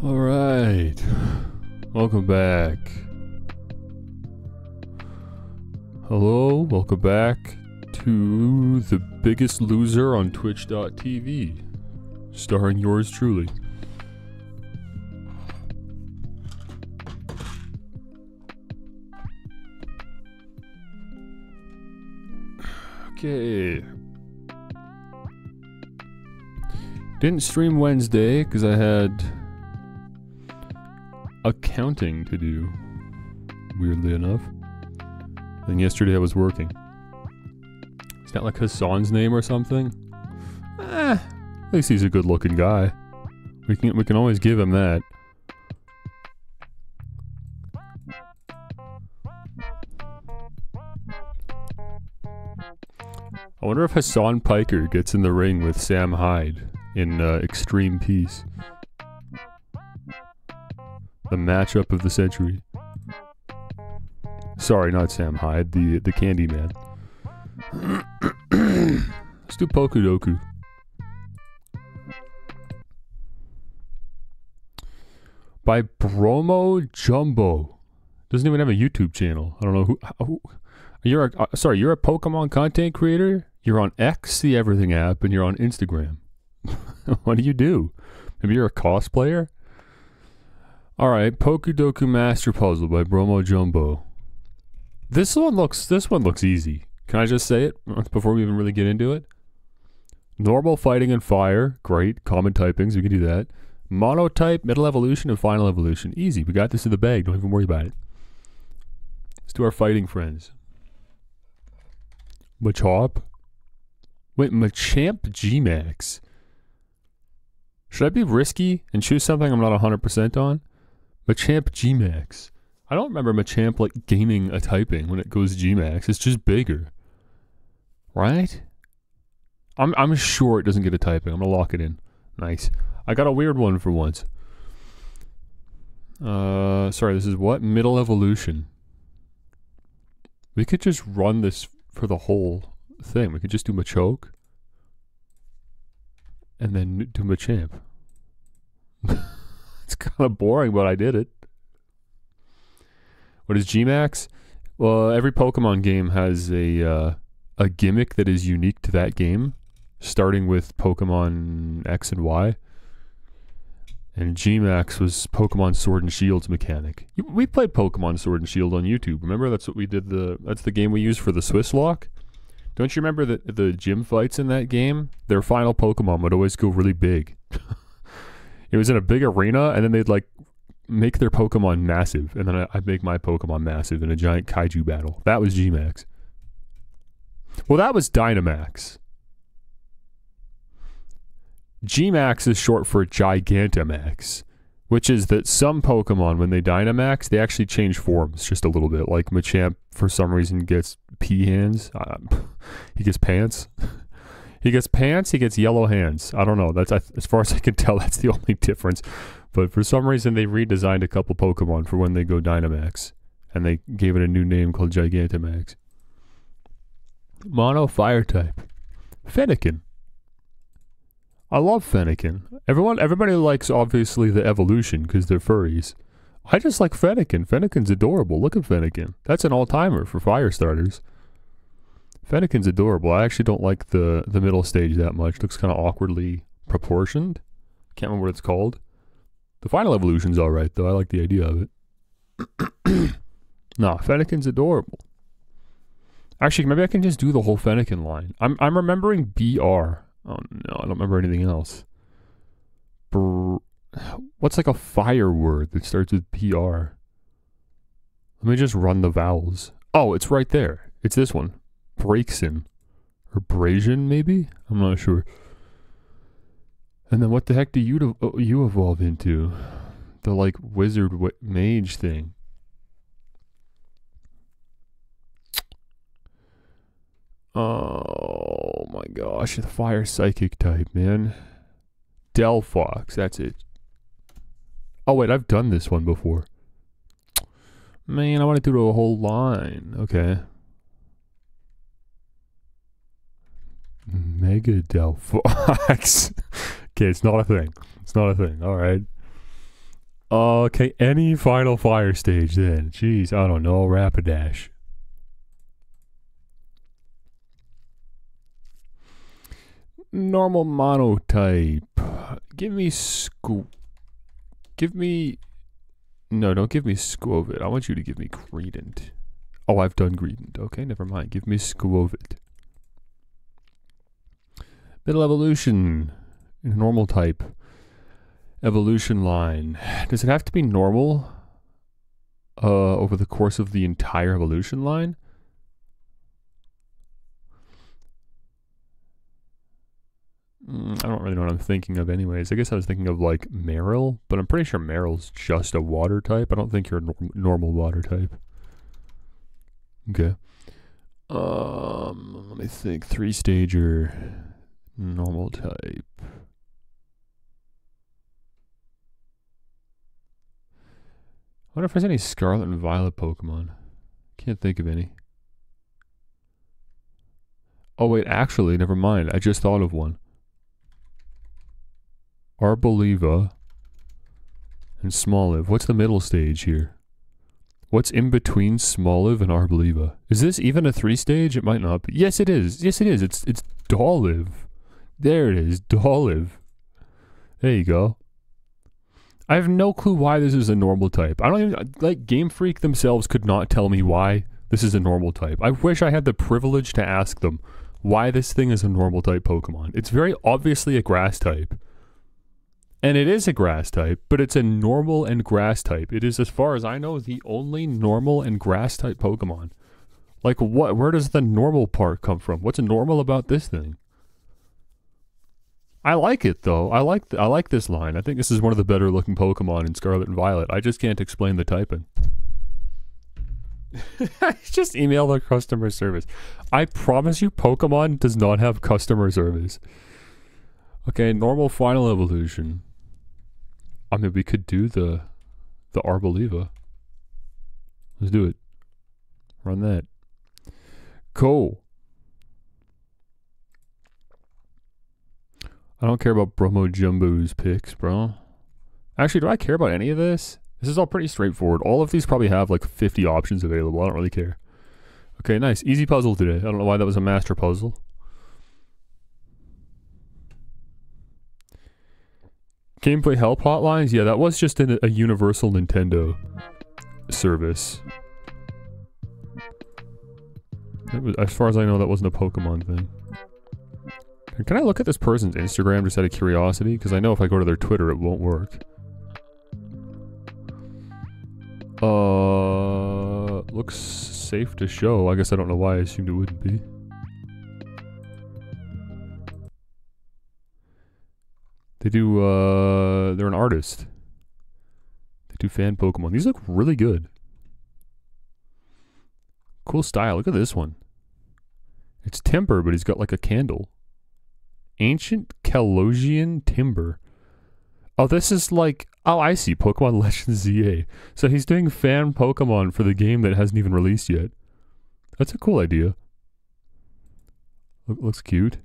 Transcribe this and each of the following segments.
All right, welcome back. Hello, welcome back to The Biggest Loser on Twitch.tv, starring yours truly. Okay. Didn't stream Wednesday because I had accounting to do, weirdly enough. And yesterday I was working. Is that like Hassan's name or something? At least he's a good looking guy. We can always give him that. I wonder if Hassan Piker gets in the ring with Sam Hyde in Extreme Peace. The matchup of the century. Sorry, not Sam Hyde, the Candyman. Let's do Pokudoku. By Bromo Jumbo. Doesn't even have a YouTube channel. I don't know who you're sorry, you're a Pokemon content creator? You're on X, the Everything app, and you're on Instagram. What do you do? Maybe you're a cosplayer? Alright, Pokudoku Master Puzzle by Bromo Jumbo. This one looks easy. Can I just say it before we even really get into it? Normal, fighting, and fire. Great. Common typings, we can do that. Monotype, middle evolution, and final evolution. Easy, we got this in the bag, don't even worry about it. Let's do our fighting friends. Machop? Wait, Machamp G-Max. Should I be risky and choose something I'm not 100% on? Machamp G-Max. I don't remember Machamp like gaining a typing when it goes G-Max. It's just bigger. Right? I'm sure it doesn't get a typing. I'm gonna lock it in. Nice. I got a weird one for once. Sorry, this is what? Middle evolution. We could just run this for the whole thing. We could just do Machoke. And then do Machamp. It's kind of boring, but I did it. What is G-Max? Well, every Pokemon game has a gimmick that is unique to that game, starting with Pokemon X and Y. And G-Max was Pokemon Sword and Shield's mechanic. We played Pokemon Sword and Shield on YouTube. Remember, that's what we did. That's the game we used for the Swiss Lock. Don't you remember the gym fights in that game? Their final Pokemon would always go really big. It was in a big arena, and then they'd like make their Pokemon massive, and then I'd make my Pokemon massive in a giant kaiju battle. That was G-Max. Well, that was Dynamax. G-Max is short for Gigantamax, which is that some Pokemon, when they Dynamax, they actually change forms just a little bit. Like Machamp, for some reason, gets pea hands. He gets pants. He gets pants, he gets yellow hands. I don't know. That's as far as I can tell, that's the only difference. But for some reason, they redesigned a couple Pokemon for when they go Dynamax. And they gave it a new name called Gigantamax. Mono Fire type. Fennekin. I love Fennekin. Everybody likes, obviously, the evolution because they're furries. I just like Fennekin. Fennekin's adorable. Look at Fennekin. That's an all-timer for fire starters. Fennekin's adorable. I actually don't like the middle stage that much. It looks kind of awkwardly proportioned. Can't remember what it's called. The final evolution's alright, though. I like the idea of it. Nah, Fennekin's adorable. Actually, maybe I can just do the whole Fennekin line. I'm remembering BR. Oh no, I don't remember anything else. What's like a fire word that starts with PR? Let me just run the vowels. Oh, it's right there. It's this one. Braixen. Or Brazian, maybe? I'm not sure. And then what the heck do you evolve into? The like wizard mage thing. Oh my gosh, the fire psychic type, man. Delphox, that's it. Oh wait, I've done this one before. Man, I want to do the whole line. Okay. Mega Delphox. Okay, it's not a thing. It's not a thing. Alright. Okay, any final fire stage then. Jeez, I don't know. Rapidash. Normal monotype. Give me no, don't give me Squovit. I want you to give me Greedent. Oh, I've done Greedent. Okay, never mind. Give me Squovit. Middle evolution. Normal type. Evolution line. Does it have to be normal over the course of the entire evolution line? I don't really know what I'm thinking of anyways. I guess I was thinking of like Marill, but I'm pretty sure Marill's just a water type. I don't think you're a normal water type. Okay. Let me think. 3-stager. Normal type. I wonder if there's any Scarlet and Violet Pokemon. Can't think of any. Oh wait, actually, never mind. I just thought of one. Arboliva and Smoliv. What's the middle stage here? What's in between Smoliv and Arboliva? Is this even a 3-stage? It might not be. Yes, it is. Yes, it is. It's Doliv. There it is. Doliv. There you go. I have no clue why this is a normal type. I don't even, like, Game Freak themselves could not tell me why this is a normal type. I wish I had the privilege to ask them why this thing is a normal type Pokemon. It's very obviously a grass type. And it is a grass type, but it's a normal and grass type. It is, as far as I know, the only normal and grass type Pokemon. Like, what? Where does the normal part come from? What's normal about this thing? I like it though. I like this line. I think this is one of the better looking Pokemon in Scarlet and Violet. I just can't explain the typing. Just email their customer service. I promise you, Pokemon does not have customer service. Okay, normal final evolution. I mean, we could do the Arboliva. Let's do it. Run that. Cool. I don't care about Bromo Jumbo's picks, bro. Actually, do I care about any of this? This is all pretty straightforward. All of these probably have like 50 options available. I don't really care. Okay, nice. Easy puzzle today. I don't know why that was a master puzzle. Gameplay help hotlines? Yeah, that was just a universal Nintendo service. That was, as far as I know, that wasn't a Pokemon thing. Can I look at this person's Instagram just out of curiosity? Because I know if I go to their Twitter, it won't work. Looks safe to show. I guess I don't know why I assumed it wouldn't be. They do, they're an artist. to fan Pokemon. These look really good. Cool style. Look at this one. It's timber, but he's got like a candle. Ancient Kalosian timber. Oh, this is like... Oh, I see. Pokemon Legends ZA. So he's doing fan Pokemon for the game that hasn't even released yet. That's a cool idea. Looks cute.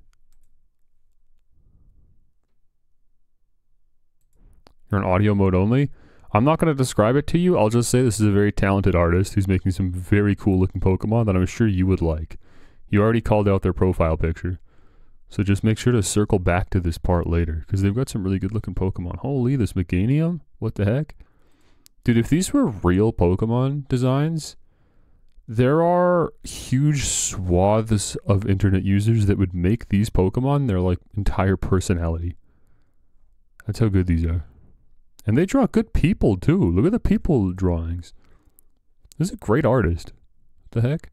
You're in audio mode only? I'm not going to describe it to you. I'll just say this is a very talented artist who's making some very cool looking Pokemon that I'm sure you would like. You already called out their profile picture. So just make sure to circle back to this part later, because they've got some really good looking Pokemon. Holy, this Meganium? What the heck? Dude, if these were real Pokemon designs, there are huge swaths of internet users that would make these Pokemon their like entire personality. That's how good these are. And they draw good people too. Look at the people drawings. This is a great artist. What the heck?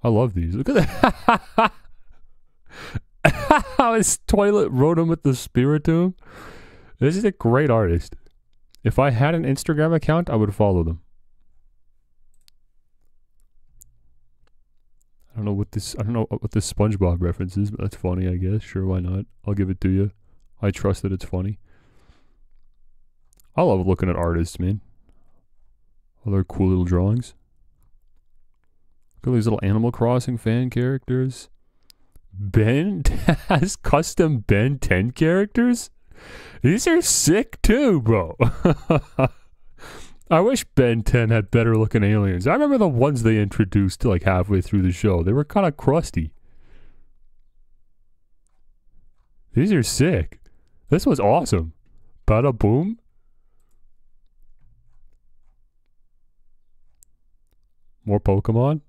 I love these. Look at that. How his toilet wrote him with the Spiritomb. This is a great artist. If I had an Instagram account, I would follow them. I don't know what this SpongeBob reference is, but that's funny, I guess. Sure, why not? I'll give it to you. I trust that it's funny. I love looking at artists, man. All their cool little drawings. Look at these little Animal Crossing fan characters. Ben has custom Ben 10 characters? These are sick too, bro. I wish Ben 10 had better looking aliens. I remember the ones they introduced like halfway through the show. They were kind of crusty. These are sick. This was awesome. Bada boom. More Pokemon.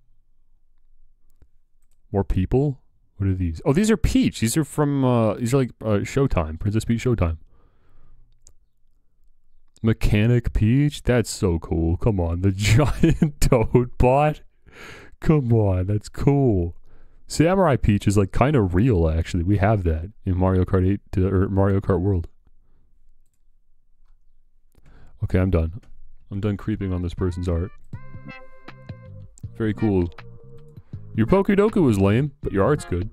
More people. What are these? Oh, these are Peach. These are from, these are like Showtime. Princess Peach Showtime. Mechanic Peach? That's so cool. Come on. The giant toad bot? Come on. That's cool. Samurai Peach is like kind of real, actually. We have that in Mario Kart 8, or Mario Kart World. Okay, I'm done. I'm done creeping on this person's art. Very cool. Your Pokédoku was lame, but your art's good.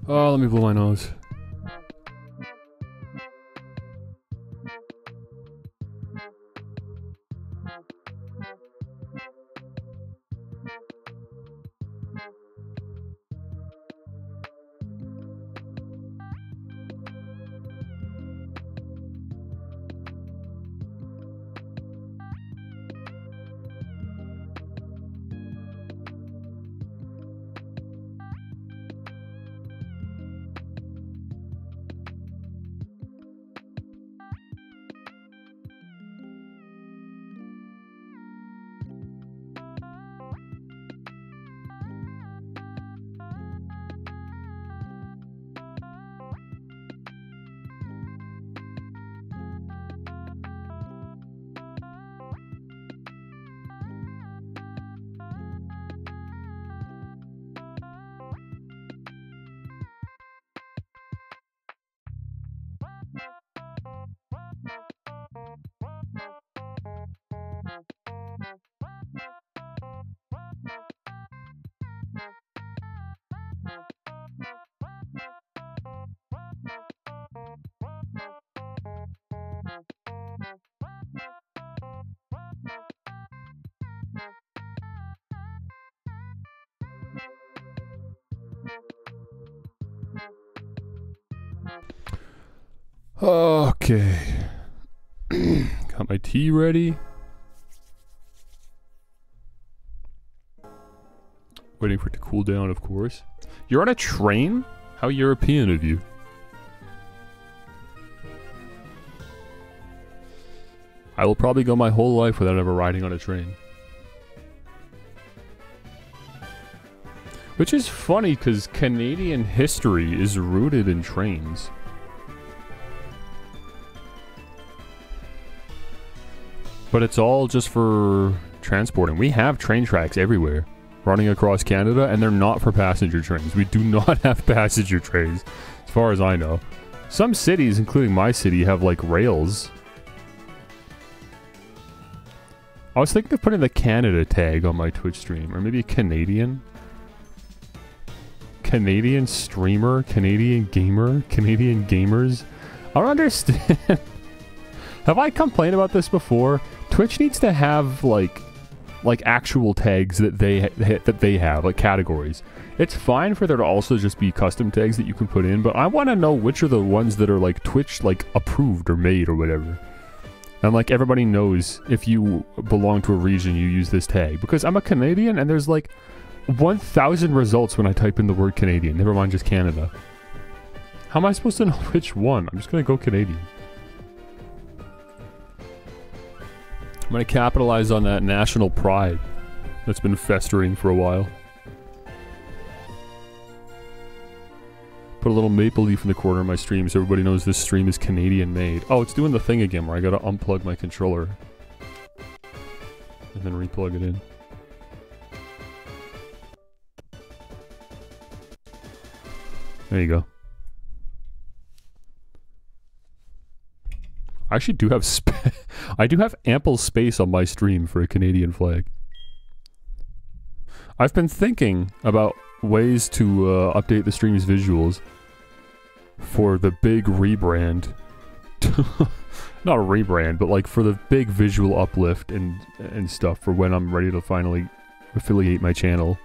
Oh, let me blow my nose. Okay. Got my tea ready. Waiting for it to cool down, of course. You're on a train? How European of you. I will probably go my whole life without ever riding on a train. Which is funny, because Canadian history is rooted in trains. But it's all just for transporting. We have train tracks everywhere, running across Canada, and they're not for passenger trains. We do not have passenger trains, as far as I know. Some cities, including my city, have like rails. I was thinking of putting the Canada tag on my Twitch stream, or maybe a Canadian. Canadian streamer, Canadian gamer, Canadian gamers. I don't understand. Have I complained about this before? Twitch needs to have like actual tags that they have, like categories. It's fine for there to also just be custom tags that you can put in, but I want to know which are the ones that are like Twitch like approved or made or whatever. And like everybody knows if you belong to a region, you use this tag. Because I'm a Canadian and there's like 1,000 results when I type in the word Canadian. Never mind just Canada. How am I supposed to know which one? I'm just gonna go Canadian. I'm gonna capitalize on that national pride that's been festering for a while. Put a little maple leaf in the corner of my stream so everybody knows this stream is Canadian made. Oh, it's doing the thing again where I gotta unplug my controller. And then replug it in. There you go. I actually do have I do have ample space on my stream for a Canadian flag. I've been thinking about ways to update the stream's visuals for the big rebrand. Not a rebrand, but like for the big visual uplift and stuff for when I'm ready to finally affiliate my channel.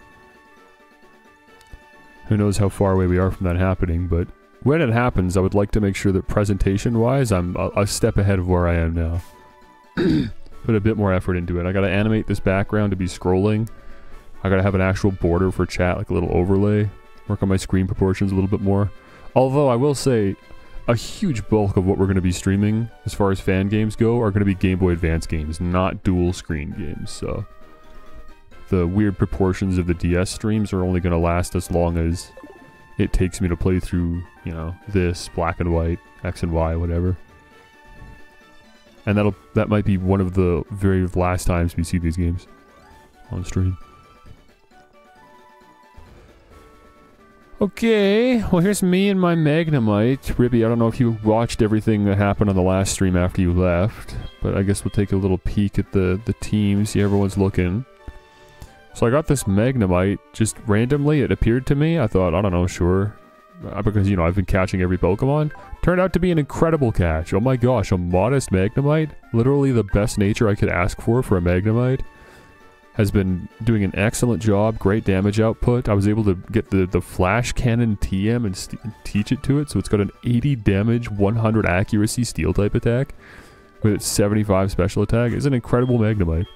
Who knows how far away we are from that happening, but when it happens, I would like to make sure that presentation-wise, I'm a step ahead of where I am now. Put a bit more effort into it. I gotta animate this background to be scrolling. I gotta have an actual border for chat, like a little overlay. Work on my screen proportions a little bit more. Although I will say, a huge bulk of what we're gonna be streaming, as far as fan games go, are gonna be Game Boy Advance games, not dual screen games, so... The weird proportions of the DS streams are only gonna last as long as it takes me to play through, you know, this, black and white, X and Y, whatever. And that might be one of the very last times we see these games on stream. Okay, well here's me and my Magnemite. Ribby, I don't know if you watched everything that happened on the last stream after you left, but I guess we'll take a little peek at the team, see how everyone's looking. So I got this Magnemite, just randomly, it appeared to me. I thought, I don't know, sure. Because, you know, I've been catching every Pokemon. Turned out to be an incredible catch. Oh my gosh, a modest Magnemite. Literally the best nature I could ask for a Magnemite. Has been doing an excellent job, great damage output. I was able to get the Flash Cannon TM and teach it to it. So it's got an 80 damage, 100 accuracy steel type attack. With its 75 special attack. It's an incredible Magnemite.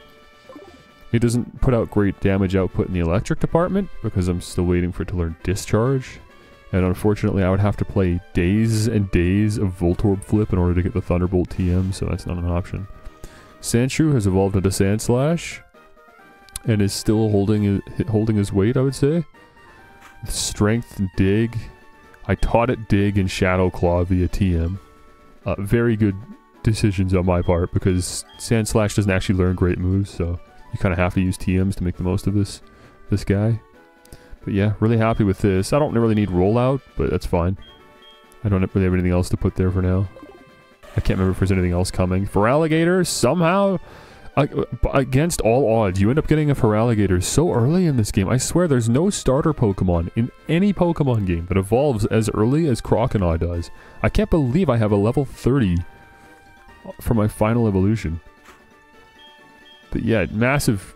It doesn't put out great damage output in the electric department because I'm still waiting for it to learn Discharge. And unfortunately I would have to play days and days of Voltorb Flip in order to get the Thunderbolt TM, so that's not an option. Sandshrew has evolved into Sandslash and is still holding his weight, I would say. Strength and Dig. I taught it Dig and Shadow Claw via TM. Very good decisions on my part because Sandslash doesn't actually learn great moves, so you kind of have to use TMs to make the most of this guy. But yeah, really happy with this. I don't really need rollout, but that's fine. I don't really have anything else to put there for now. I can't remember if there's anything else coming. Feraligatr, somehow, against all odds, you end up getting a Feraligatr so early in this game. I swear there's no starter Pokemon in any Pokemon game that evolves as early as Croconaw does. I can't believe I have a level 30 for my final evolution. But yeah, massive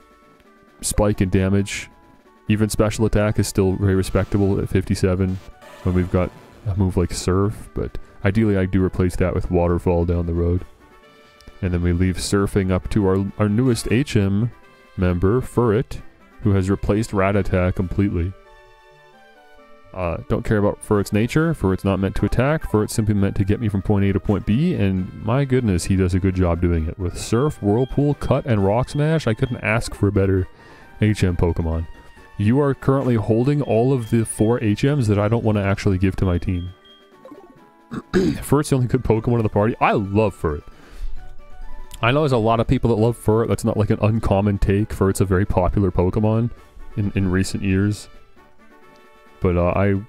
spike in damage. Even special attack is still very respectable at 57 when we've got a move like Surf, but ideally I do replace that with Waterfall down the road. And then we leave Surfing up to our newest HM member, Furret, who has replaced Rattata completely. Don't care about Furret's nature. Furret's not meant to attack. Furret's simply meant to get me from point A to point B, and my goodness, he does a good job doing it. With Surf, Whirlpool, Cut, and Rock Smash, I couldn't ask for a better HM Pokemon. You are currently holding all of the 4 HMs that I don't want to actually give to my team. Furret's the only good Pokemon in the party. I love Furret. I know there's a lot of people that love Furret. That's not like an uncommon take. Furret's a very popular Pokemon in recent years. But I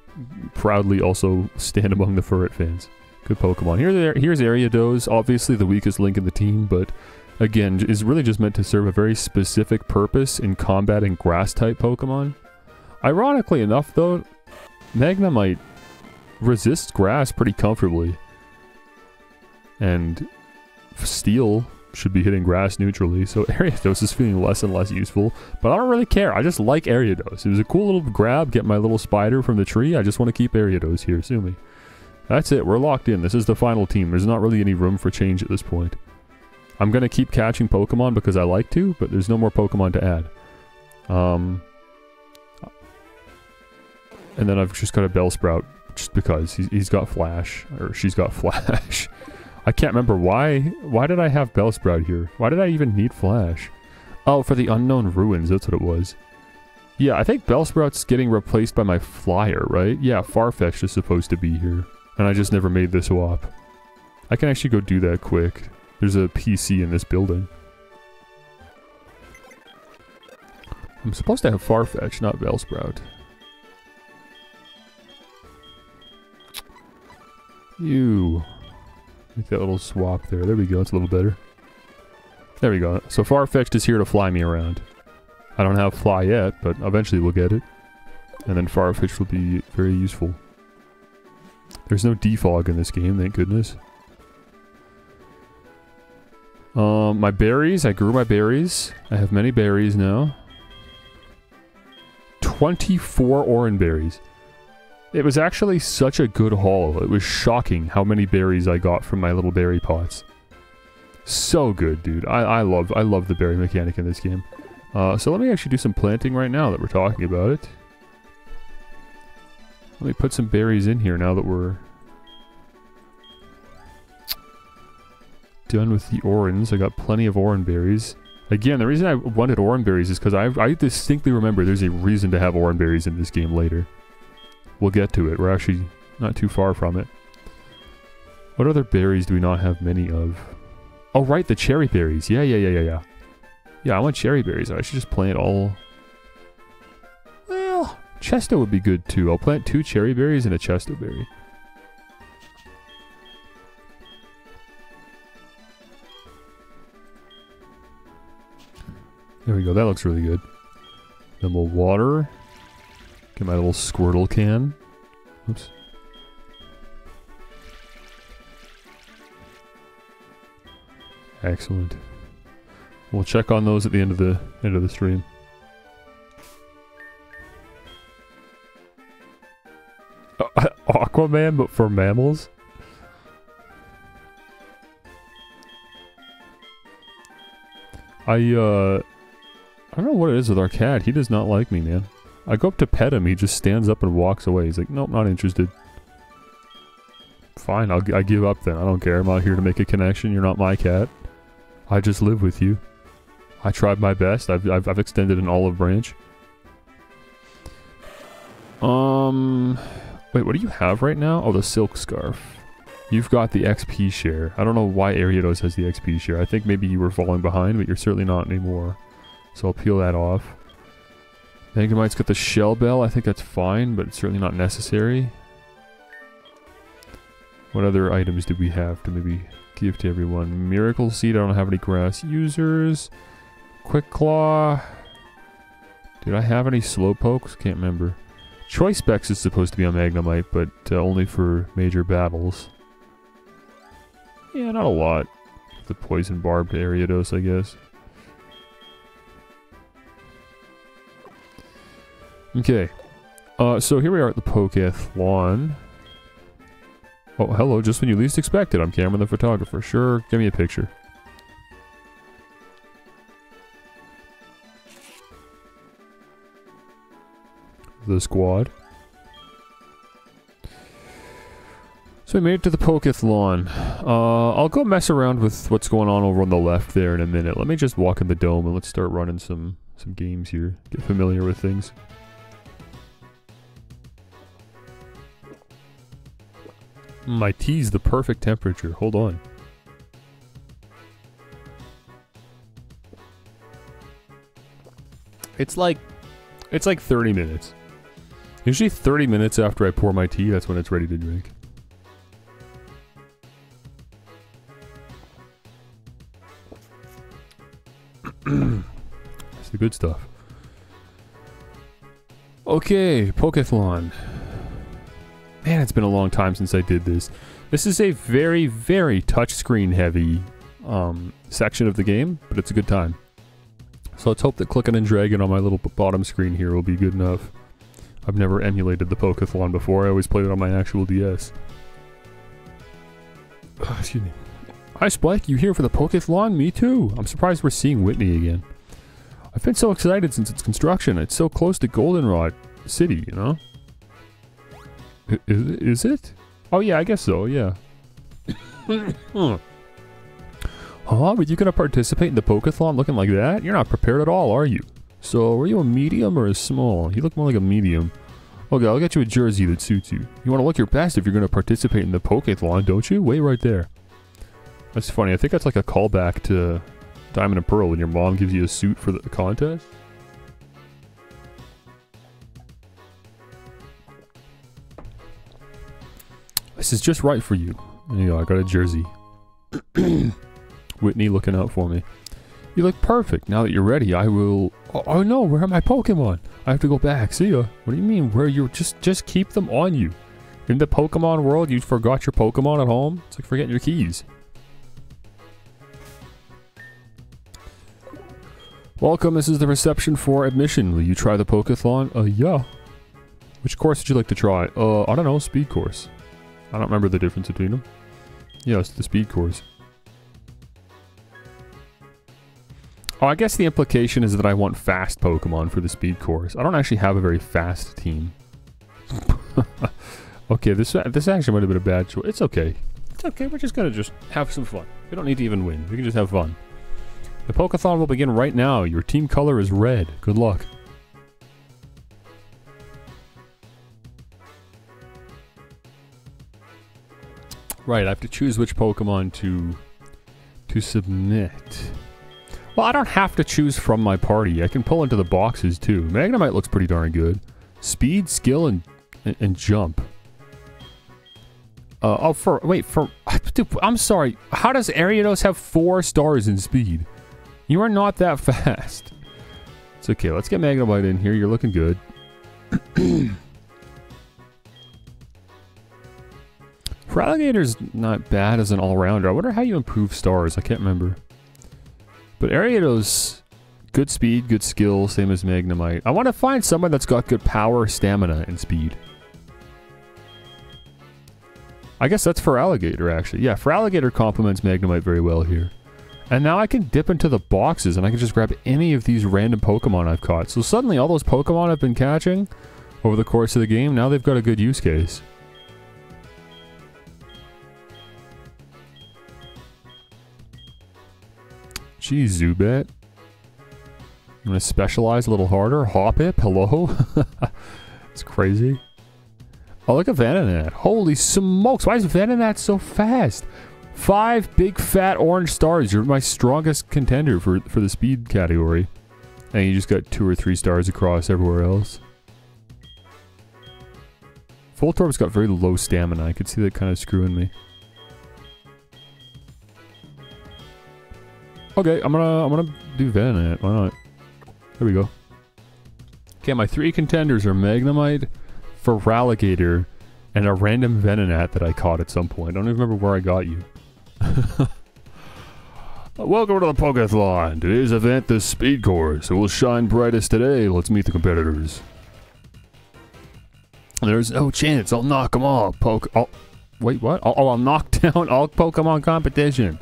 proudly also stand among the Furret fans. Good Pokemon. Here's Ariados, obviously the weakest link in the team, but again, is really just meant to serve a very specific purpose in combating grass-type Pokemon. Ironically enough, though, Magnemite resists grass pretty comfortably. And Steel should be hitting grass neutrally, so Ariados is feeling less and less useful, but I don't really care. I just like Ariados. It was a cool little grab, get my little spider from the tree. I just want to keep Ariados here, sue me. That's it, we're locked in. This is the final team. There's not really any room for change at this point. I'm going to keep catching Pokemon because I like to, but there's no more Pokemon to add. And then I've just got a Bellsprout, just because he's got Flash, or she's got Flash. I can't remember why. Why did I have Bellsprout here? Why did I even need Flash? Oh, for the Unknown Ruins, that's what it was. Yeah, I think Bellsprout's getting replaced by my Flyer, right? Yeah, Farfetch'd is supposed to be here. And I just never made the swap. I can actually go do that quick. There's a PC in this building. I'm supposed to have Farfetch'd, not Bellsprout. Make that little swap there. There we go, it's a little better. There we go. So Farfetch'd is here to fly me around. I don't have Fly yet, but eventually we'll get it. And then Farfetch'd will be very useful. There's no defog in this game, thank goodness. My berries, I grew my berries. I have many berries now. 24 Oran berries. It was actually such a good haul. It was shocking how many berries I got from my little berry pots. So good, dude. I love the berry mechanic in this game. So let me actually do some planting right now that we're talking about it. Let me put some berries in here now that we're done with the Orans. I got plenty of Oran berries. Again, the reason I wanted Oran berries is because I distinctly remember there's a reason to have Oran berries in this game later. We'll get to it. We're actually not too far from it. What other berries do we not have many of? Oh, right, the cherry berries. Yeah. Yeah, I want cherry berries. I should just plant all... Well, Chesto would be good too. I'll plant 2 cherry berries and a Chesto berry. There we go. That looks really good. Then we'll water. Get my little Squirtle can. Oops. Excellent. We'll check on those at the end of the stream. Aquaman, but for mammals? I don't know what it is with our cat. He does not like me, man. I go up to pet him, he just stands up and walks away. He's like, nope, not interested. Fine, I give up then. I don't care. I'm out here to make a connection. You're not my cat. I just live with you. I tried my best. I've extended an olive branch. Wait, what do you have right now? Oh, the Silk Scarf. You've got the XP share. I don't know why Ariados has the XP share. I think maybe you were falling behind, but you're certainly not anymore. So I'll peel that off. Magnemite's got the Shell Bell. I think that's fine, but it's certainly not necessary. What other items do we have to maybe give to everyone? Miracle Seed. I don't have any grass users. Quick Claw. Did I have any Slowpokes? Can't remember. Choice Specs is supposed to be on Magnemite, but only for major battles. Yeah, not a lot. The Poison Barb to Ariados, I guess. Okay. So here we are at the Pokethlon. Oh, hello, just when you least expect it. I'm Cameron the photographer. Sure, give me a picture. The squad. So we made it to the Pokethlon. I'll go mess around with what's going on over on the left there in a minute. Let me just walk in the dome and let's start running some games here. Get familiar with things. My tea's the perfect temperature. Hold on. It's like 30 minutes. Usually 30 minutes after I pour my tea, that's when it's ready to drink. That's the good stuff. Okay, Pokéthlon. Man, it's been a long time since I did this. This is a very, very touchscreen heavy section of the game, but it's a good time. So let's hope that clicking and dragging on my little bottom screen here will be good enough. I've never emulated the Pokéthlon before. I always played it on my actual DS. Excuse me. Hi Spike, you here for the Pokéthlon? Me too. I'm surprised we're seeing Whitney again. I've been so excited since its construction. It's so close to Goldenrod City, you know? Is it? Oh yeah, I guess so, yeah. Huh, were you gonna participate in the Pokéthlon looking like that? You're not prepared at all, are you? So, were you a medium or a small? You look more like a medium. Okay, I'll get you a jersey that suits you. You want to look your best if you're gonna participate in the Pokéthlon, don't you? Wait right there. That's funny, I think that's like a callback to Diamond and Pearl when your mom gives you a suit for the contest. This is just right for you. There you go, I got a jersey. Whitney looking out for me. You look perfect. Now that you're ready, I will... Oh no, where are my Pokemon? I have to go back. See ya. What do you mean, where you're... Just keep them on you. In the Pokemon world, you forgot your Pokemon at home? It's like forgetting your keys. Welcome, this is the reception for admission. Will you try the Pokéthlon? Yeah. Which course would you like to try? I don't know, speed course. I don't remember the difference between them. Yes, the speed course. Oh, I guess the implication is that I want fast Pokemon for the speed course. I don't actually have a very fast team. Okay, this actually might have been a bad choice. It's okay. It's okay, we're just gonna have some fun. We don't need to even win. We can just have fun. The Pokéthlon will begin right now. Your team color is red. Good luck. Right, I have to choose which Pokemon to submit. Well, I don't have to choose from my party. I can pull into the boxes too. Magnemite looks pretty darn good. Speed, skill, and jump. Dude, I'm sorry. How does Ariados have 4 stars in speed? You are not that fast. It's okay. Let's get Magnemite in here. You're looking good. Feraligator's not bad as an all-rounder. I wonder how you improve stars. I can't remember. But Ariados, good speed, good skill, same as Magnemite. I want to find someone that's got good power, stamina, and speed. I guess that's Feraligator, actually. Yeah, Feraligator complements Magnemite very well here. And now I can dip into the boxes and I can just grab any of these random Pokemon I've caught. So suddenly all those Pokemon I've been catching over the course of the game, now they've got a good use case. Geez, Zubat. I'm gonna specialize a little harder. Hoppip, hello? It's crazy. Oh, look at Venonat. Holy smokes, why is Venonat so fast? 5 big fat orange stars. You're my strongest contender for the speed category. And you just got 2 or 3 stars across everywhere else. Voltorb's got very low stamina. I could see that kind of screwing me. Okay, I'm gonna do Venonat. Why not? There we go. Okay, my 3 contenders are Magnemite, Feraligator, and a random Venonat that I caught at some point. I don't even remember where I got you. Welcome to the Pokéthlon. Today's event, the speed course. It will shine brightest today. Let's meet the competitors. There's no chance. I'll knock them all. Wait, what? I'll knock down all Pokemon competition.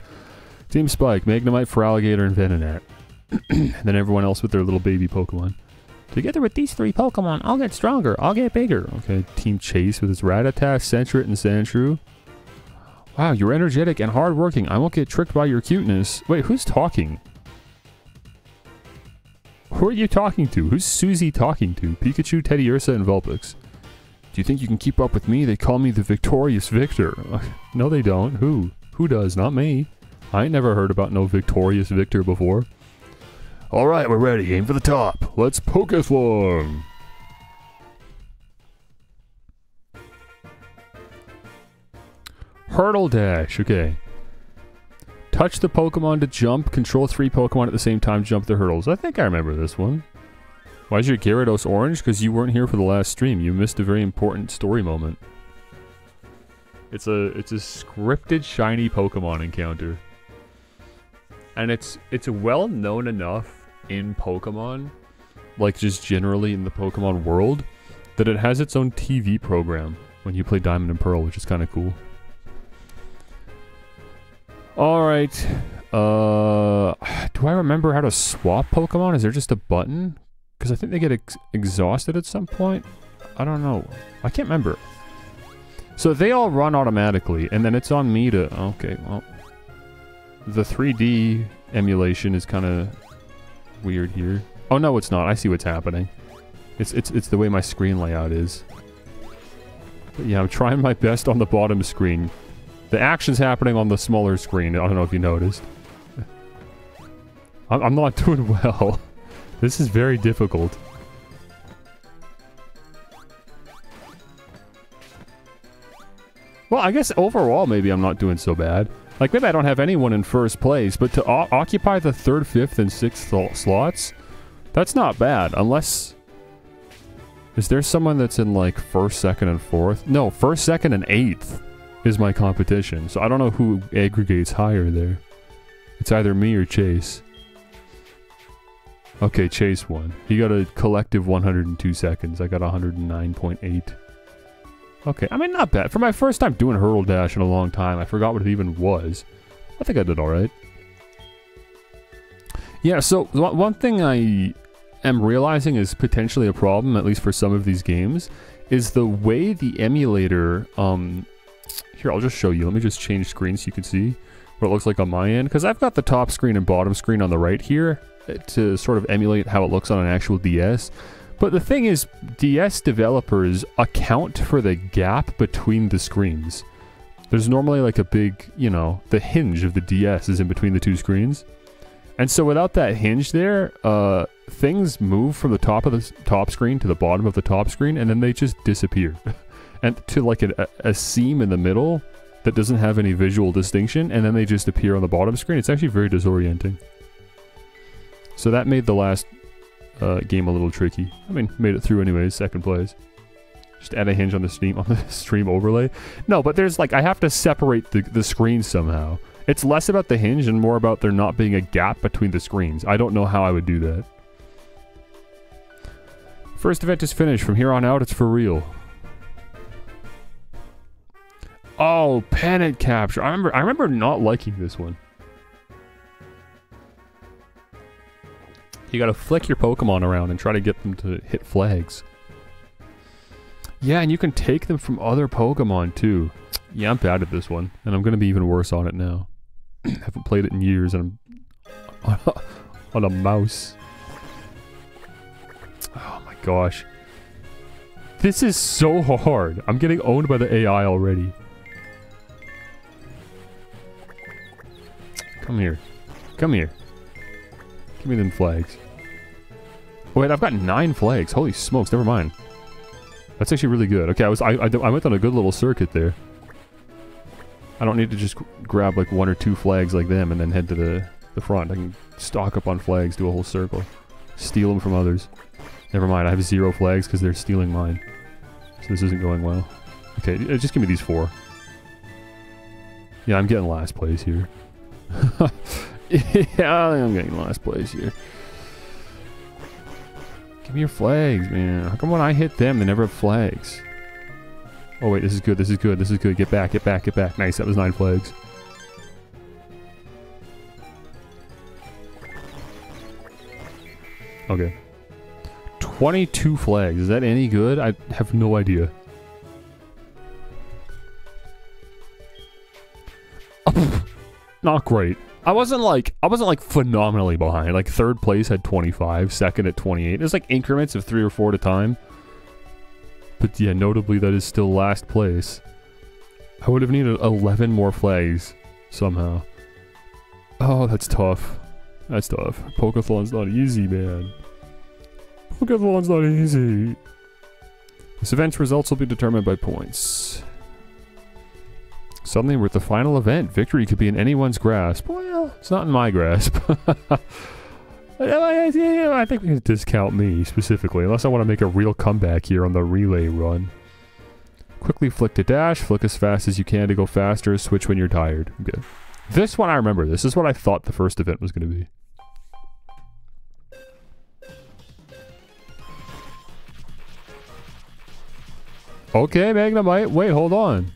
Team Spike, Magnemite, Feraligator, and Venonat. And then everyone else with their little baby Pokemon. Together with these 3 Pokemon, I'll get stronger. I'll get bigger. Okay, Team Chase with its Rattata, Sentret, and Sandshrew. Wow, you're energetic and hardworking. I won't get tricked by your cuteness. Wait, who's talking? Who are you talking to? Who's Susie talking to? Pikachu, Teddiursa, and Vulpix. Do you think you can keep up with me? They call me the Victorious Victor. No, they don't. Who? Who does? Not me. I ain't never heard about no Victorious Victor before. Alright, we're ready. Aim for the top. Let's Pokéthlon! Hurdle Dash. Okay. touch the Pokemon to jump, control 3 Pokemon at the same time, jump the hurdles. I think I remember this one. Why is your Gyarados orange? Because you weren't here for the last stream. You missed a very important story moment. It's a scripted shiny Pokemon encounter. And it's well known enough in Pokemon, like just generally in the Pokemon world, that it has its own TV program when you play Diamond and Pearl, which is kind of cool. Alright. Do I remember how to swap Pokemon? Is there just a button? Because I think they get exhausted at some point. I don't know. I can't remember. So they all run automatically, and then it's on me to... Okay, well... The 3D emulation is kind of weird here. Oh no, it's not. I see what's happening. It's the way my screen layout is. But yeah, I'm trying my best on the bottom screen. The action's happening on the smaller screen. I don't know if you noticed. I'm not doing well. This is very difficult. Well, I guess overall maybe I'm not doing so bad. Like, maybe I don't have anyone in first place, but to occupy the 3rd, 5th, and 6th slots, that's not bad. Unless... Is there someone that's in, like, 1st, 2nd, and 4th? No, 1st, 2nd, and 8th is my competition. So I don't know who aggregates higher there. It's either me or Chase. Okay, Chase won. He got a collective 102 seconds. I got 109.8. Okay, I mean, not bad. For my first time doing Hurl Dash in a long time, I forgot what it even was. I think I did alright. Yeah, so one thing I am realizing is potentially a problem, at least for some of these games, is the way the emulator, here, I'll just show you. Let me just change screens so you can see what it looks like on my end. Because I've got the top screen and bottom screen on the right here to sort of emulate how it looks on an actual DS. But the thing is, DS developers account for the gap between the screens. There's normally like a big, you know, the hinge of the DS is in between the two screens. And so without that hinge there, things move from the top of the top screen to the bottom of the top screen, and then they just disappear. And to like a seam in the middle that doesn't have any visual distinction, and then they just appear on the bottom screen. It's actually very disorienting. So that made the last game a little tricky. I mean, made it through anyways, 2nd place. Just add a hinge on the stream overlay. No, but there's like, I have to separate the screens somehow. It's less about the hinge and more about there not being a gap between the screens. I don't know how I would do that. First event is finished. From here on out, it's for real. Oh, pennant capture. I remember not liking this one. You gotta flick your Pokemon around and try to get them to hit flags. Yeah, and you can take them from other Pokemon too. Yeah, I'm bad at this one, and I'm gonna be even worse on it now. Haven't played it in years, and I'm on a mouse. Oh my gosh. This is so hard. I'm getting owned by the AI already. Come here. Come here. Give me them flags. Oh, wait, I've got 9 flags. Holy smokes, never mind. That's actually really good. Okay, I went on a good little circuit there. I don't need to just grab like 1 or 2 flags like them and then head to the front. I can stock up on flags, do a whole circle. Steal them from others. Never mind, I have 0 flags because they're stealing mine. So this isn't going well. Okay, just give me these 4. Yeah, I'm getting last place here. Yeah, I'm getting last place here. Give me your flags, man. How come when I hit them, they never have flags? Oh wait, this is good, this is good, this is good. Get back, get back, get back. Nice, that was 9 flags. Okay. 22 flags. Is that any good? I have no idea. Not great. I wasn't like phenomenally behind. Like 3rd place had 25, 2nd at 28. There's like increments of 3 or 4 at a time. But yeah, notably that is still last place. I would have needed 11 more flags somehow. Oh, that's tough. That's tough. Pokeathon's not easy, man. Pokeathon's not easy. This event's results will be determined by points. Suddenly we're at the final event. Victory could be in anyone's grasp. Well, Well, it's not in my grasp. I think we can discount me specifically, unless I want to make a real comeback here on the relay run. Quickly flick to dash, flick as fast as you can to go faster, switch when you're tired. Good. This one I remember. This is what I thought the first event was going to be. Okay, Magnemite. Wait, hold on.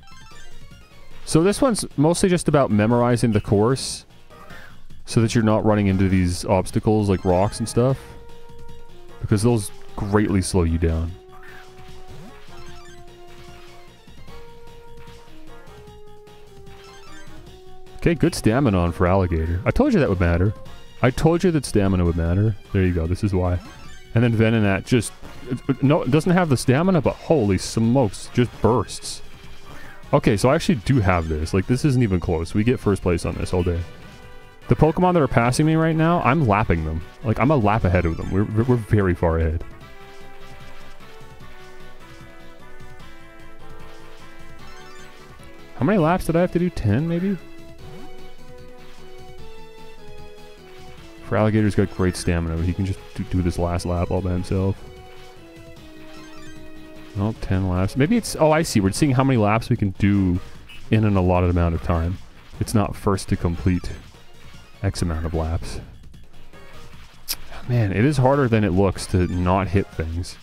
So this one's mostly just about memorizing the course so that you're not running into these obstacles like rocks and stuff, because those greatly slow you down. Okay, good stamina on for alligator. I told you that would matter. I told you that stamina would matter. There you go, this is why. And then Venonat just... No, it doesn't have the stamina, but holy smokes, just bursts. Okay, so I actually do have this. Like, this isn't even close. We get first place on this all day. The Pokemon that are passing me right now, I'm lapping them. Like, I'm a lap ahead of them. We're very far ahead. How many laps did I have to do? 10, maybe? For Alligator's got great stamina. He can just do this last lap all by himself. Oh, 10 laps. Maybe it's... Oh, I see. We're seeing how many laps we can do in an allotted amount of time. It's not first to complete X amount of laps. Man, it is harder than it looks to not hit things.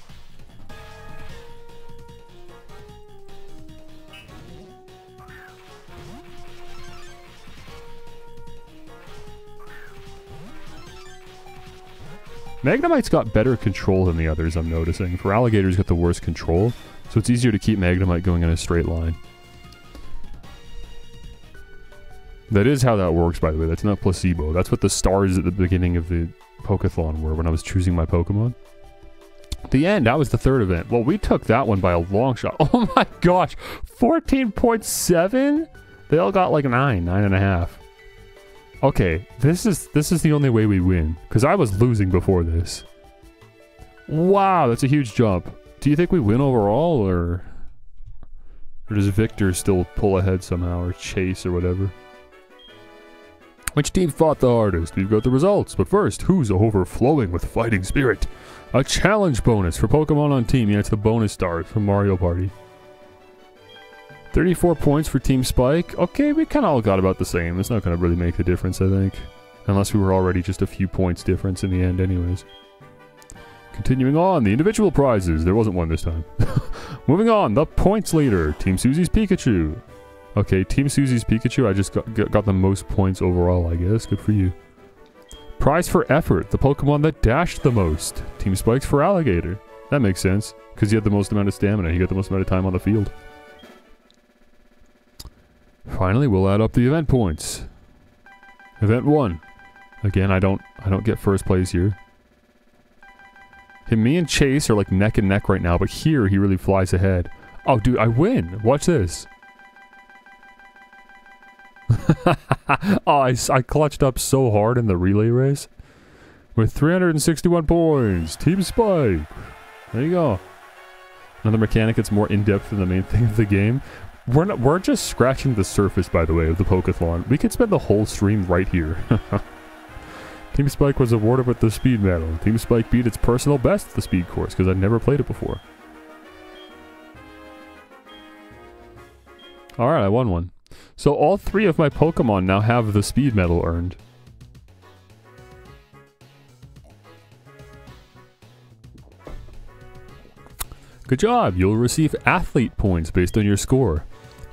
Magnemite's got better control than the others, I'm noticing. For Alligator's got the worst control, so it's easier to keep Magnemite going in a straight line. That is how that works, by the way. That's not placebo. That's what the stars at the beginning of the Pokeathon were when I was choosing my Pokemon. The end, that was the third event. Well, we took that one by a long shot. Oh my gosh! 14.7? They all got like 9.5. Okay, this is the only way we win, because I was losing before this. Wow, that's a huge jump. Do you think we win overall, or does Victor still pull ahead somehow, or Chase, or whatever? Which team fought the hardest? We've got the results, but first, who's overflowing with fighting spirit? A challenge bonus for Pokemon on Team. Yeah, it's the bonus stars from Mario Party. 34 points for Team Spike. Okay, we kind of all got about the same. It's not going to really make a difference, I think. Unless we were already just a few points difference in the end anyways. Continuing on, the individual prizes. There wasn't one this time. Moving on, the points leader. Team Susie's Pikachu. Okay, Team Susie's Pikachu. I just got the most points overall, I guess. Good for you. Prize for effort. The Pokemon that dashed the most. Team Spike's for Alligator. That makes sense. Because he had the most amount of stamina. He got the most amount of time on the field. Finally, we'll add up the event points. Event 1. Again, I don't get first place here. Okay, me and Chase are like neck and neck right now, but here he really flies ahead. Oh, dude, I win! Watch this. Oh, I clutched up so hard in the relay race. With 361 points. Team Spike. There you go. Another mechanic that's more in-depth than the main thing of the game. We're just scratching the surface, by the way, of the Pokeathon. We could spend the whole stream right here. Team Spike was awarded with the Speed Medal. Team Spike beat its personal best at the Speed course, because I'd never played it before. Alright, I won one. So all 3 of my Pokemon now have the Speed Medal earned. Good job! You'll receive athlete points based on your score.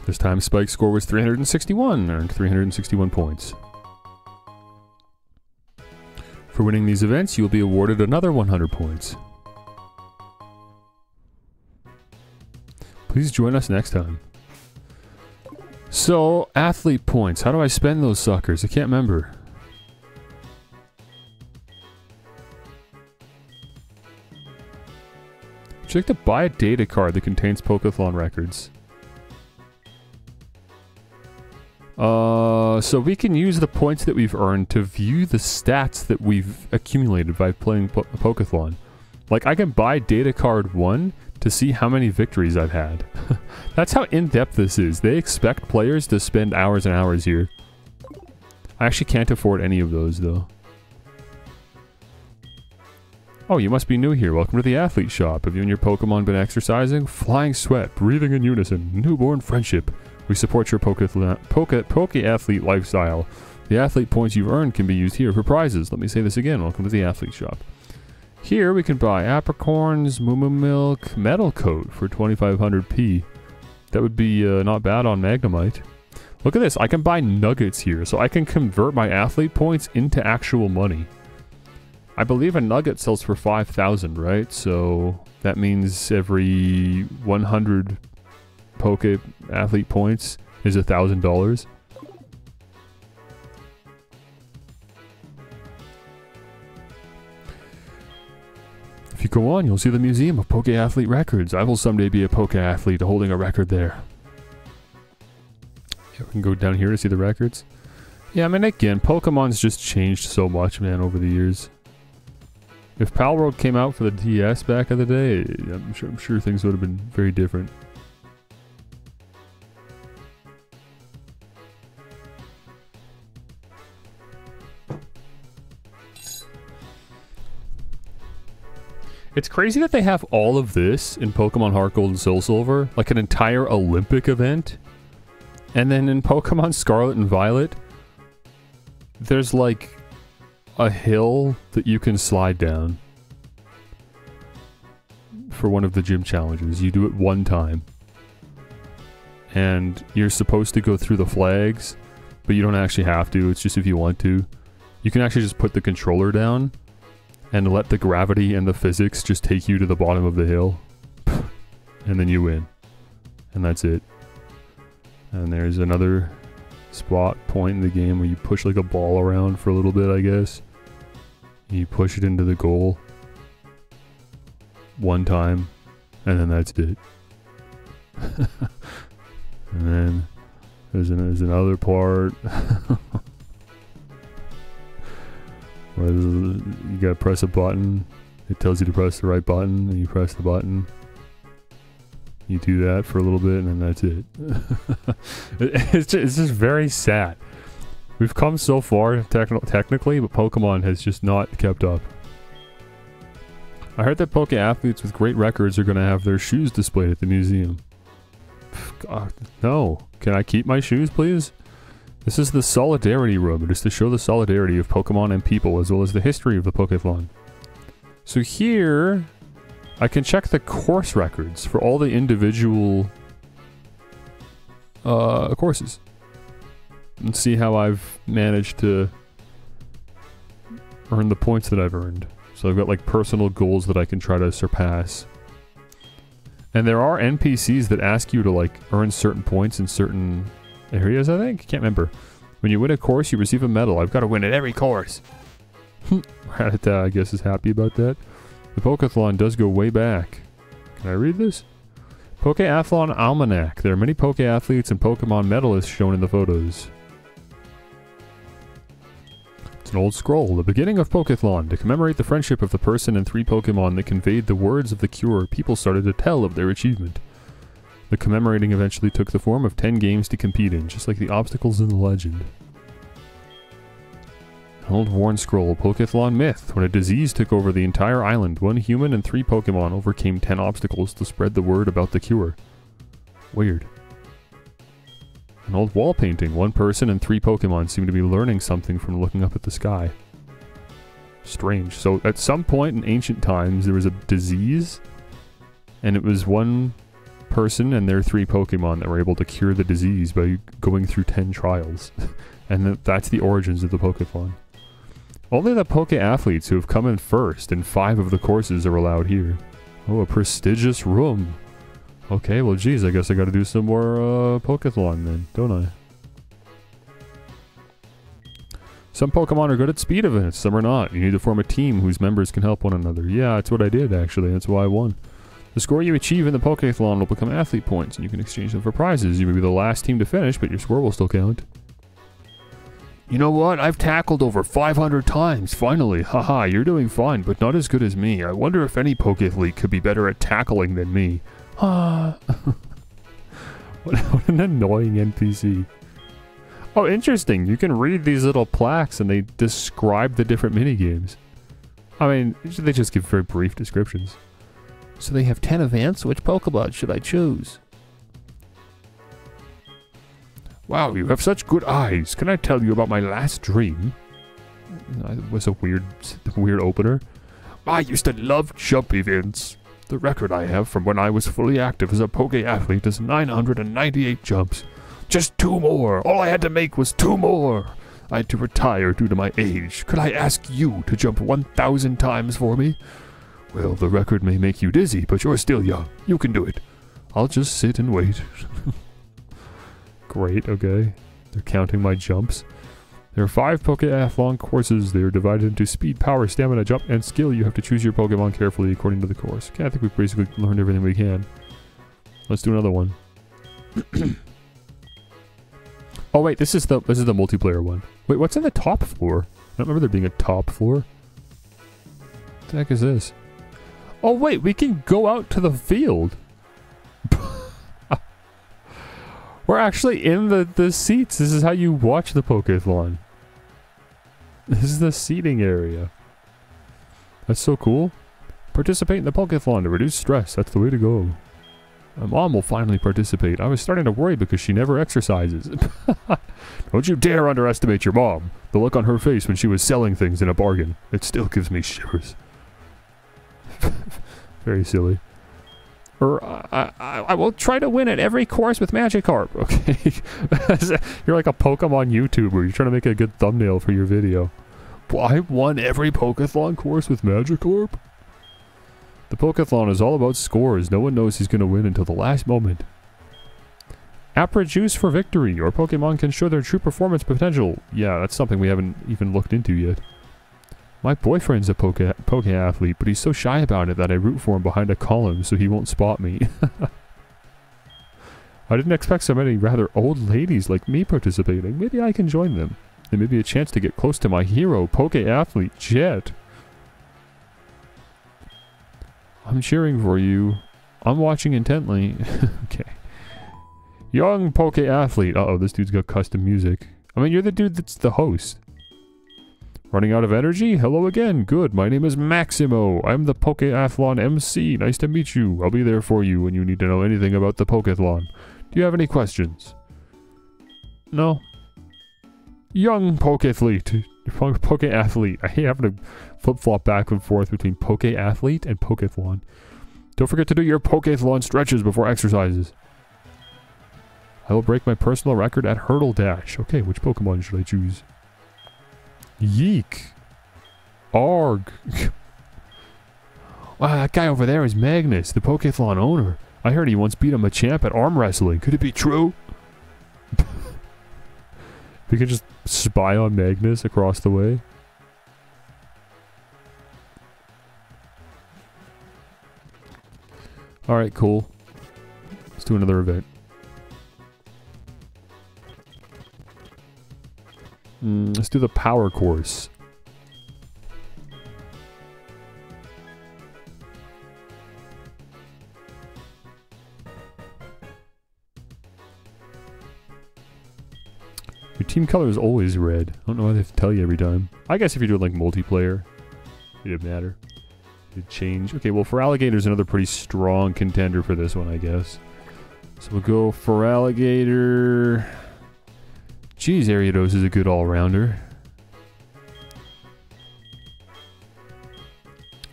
This time Spike's score was 361, earned 361 points. For winning these events, you'll be awarded another 100 points. Please join us next time. So, athlete points. How do I spend those suckers? I can't remember. Would you like to buy a data card that contains Pokeathon records? So we can use the points that we've earned to view the stats that we've accumulated by playing Pokeathon. Like, I can buy data card 1 to see how many victories I've had. That's how in-depth this is. They expect players to spend hours and hours here. I actually can't afford any of those, though. Oh, you must be new here. Welcome to the athlete shop. Have you and your Pokemon been exercising? Flying sweat, breathing in unison, newborn friendship. We support your Poke athlete lifestyle. The athlete points you've earned can be used here for prizes. Let me say this again. Welcome to the athlete shop. Here we can buy apricorns, moo milk, metal coat for 2500p. That would be not bad on Magnemite. Look at this. I can buy nuggets here, so I can convert my athlete points into actual money. I believe a nugget sells for 5,000, right? So that means every 100 Poke athlete points is $1,000. If you go on, you'll see the Museum of Poke Athlete Records. I will someday be a Poke athlete holding a record there. Yeah, we can go down here to see the records. Yeah, I mean, again, Pokemon's just changed so much, man, over the years. If Palworld came out for the DS back in the day, I'm sure things would have been very different. It's crazy that they have all of this in Pokemon HeartGold and Soul Silver, like an entire Olympic event. And then in Pokemon Scarlet and Violet, there's like a hill that you can slide down for one of the gym challenges. You do it one time. And you're supposed to go through the flags, but you don't actually have to. It's just if you want to. You can actually just put the controller down and let the gravity and the physics just take you to the bottom of the hill. And then you win. And that's it. And there's another spot point in the game where you push like a ball around for a little bit, I guess. And you push it into the goal one time, and then that's it. And then there's another part where you gotta press a button. It tells you to press the right button, and you press the button. You do that for a little bit, and then that's it. It's just very sad. We've come so far technically, but Pokemon has just not kept up. I heard that Poke athletes with great records are going to have their shoes displayed at the museum. God, no. Can I keep my shoes, please? This is the Solidarity Room. It is to show the solidarity of Pokemon and people, as well as the history of the Pokemon. So here, I can check the course records for all the individual courses. And see how I've managed to earn the points that I've earned. So I've got like personal goals that I can try to surpass. And there are NPCs that ask you to like earn certain points in certain areas, I think? Can't remember. When you win a course, you receive a medal. I've got to win at every course. Rattata, I guess, is happy about that. The Pokethlon does go way back. Can I read this? Pokeathlon Almanac. There are many Poke athletes and Pokemon medalists shown in the photos. It's an old scroll. The beginning of Pokethlon. To commemorate the friendship of the person and 3 Pokemon that conveyed the words of the cure, people started to tell of their achievement. The commemorating eventually took the form of 10 games to compete in, just like the obstacles in the legend. An old worn scroll, Pokethlon myth. When a disease took over the entire island, 1 human and 3 Pokemon overcame 10 obstacles to spread the word about the cure. Weird. An old wall painting. 1 person and 3 Pokemon seem to be learning something from looking up at the sky. Strange. So at some point in ancient times, there was a disease, and it was 1 person and their 3 Pokemon that were able to cure the disease by going through 10 trials. And that's the origins of the Pokethlon. Only the Poke athletes who have come in first in 5 of the courses are allowed here. Oh, a prestigious room. Okay, well geez, I guess I gotta do some more Pokethlon then, don't I? Some Pokemon are good at speed events, some are not. You need to form a team whose members can help one another. Yeah, that's what I did actually, that's why I won. The score you achieve in the Pokethlon will become athlete points, and you can exchange them for prizes. You may be the last team to finish, but your score will still count. You know what? I've tackled over 500 times, finally. Haha, you're doing fine, but not as good as me. I wonder if any Pokeathlete could be better at tackling than me. Ah. What an annoying NPC. Oh, interesting. You can read these little plaques and they describe the different minigames. I mean, they just give very brief descriptions. So they have 10 events. Which Pokemon should I choose? Wow, you have such good eyes. Can I tell you about my last dream? It was a weird opener. I used to love jump events. The record I have from when I was fully active as a Poke athlete is 998 jumps. Just 2 more. All I had to make was 2 more. I had to retire due to my age. Could I ask you to jump 1,000 times for me? Well, the record may make you dizzy, but you're still young. You can do it. I'll just sit and wait. Great, okay. They're counting my jumps. There are 5 Pokeathlon courses. They are divided into speed, power, stamina, jump, and skill. You have to choose your Pokemon carefully according to the course. Okay, I think we've basically learned everything we can. Let's do another one. Oh wait, this is the multiplayer one. Wait, what's in the top floor? I don't remember there being a top floor. What the heck is this? Oh wait, we can go out to the field. We're actually in the seats. This is how you watch the Pokéathlon. This is the seating area. That's so cool. Participate in the Pokéathlon to reduce stress. That's the way to go. My mom will finally participate. I was starting to worry because she never exercises. Don't you dare underestimate your mom. The look on her face when she was selling things in a bargain. It still gives me shivers. Very silly. I will try to win at every course with Magikarp. Okay. You're like a Pokemon YouTuber. You're trying to make a good thumbnail for your video. Well, I won every Pokéathlon course with Magikarp. The Pokéathlon is all about scores. No one knows he's going to win until the last moment. Apra Juice for victory. Your Pokemon can show their true performance potential. Yeah, that's something we haven't even looked into yet. My boyfriend's a Poke athlete, but he's so shy about it that I root for him behind a column so he won't spot me. I didn't expect so many rather old ladies like me participating. Maybe I can join them. There may be a chance to get close to my hero, Poke athlete Jet. I'm cheering for you. I'm watching intently. Okay. Young Poke athlete. Uh-oh, this dude's got custom music. I mean, you're the dude that's the host. Running out of energy? Hello again. Good. My name is Maximo. I'm the Pokeathlon MC. Nice to meet you. I'll be there for you when you need to know anything about the Pokeathlon. Do you have any questions? No? Young Pokeathlete. Pokeathlete. I hate having to flip-flop back and forth between Pokeathlete and Pokeathlon. Don't forget to do your Pokeathlon stretches before exercises. I will break my personal record at Hurdle Dash. Okay, which Pokemon should I choose? Yeek. Arg. Wow, that guy over there is Magnus, the Pokéathlon owner. I heard he once beat a Machamp at arm wrestling. Could it be true? We could just spy on Magnus across the way. Alright, cool. Let's do another event. Let's do the power course. Your team color is always red. I don't know why they have to tell you every time. I guess if you're doing like multiplayer, it didn't matter. It'd change. Okay, well, for Alligator's another pretty strong contender for this one, I guess. So we'll go for Alligator. Geez, Ariados is a good all-rounder.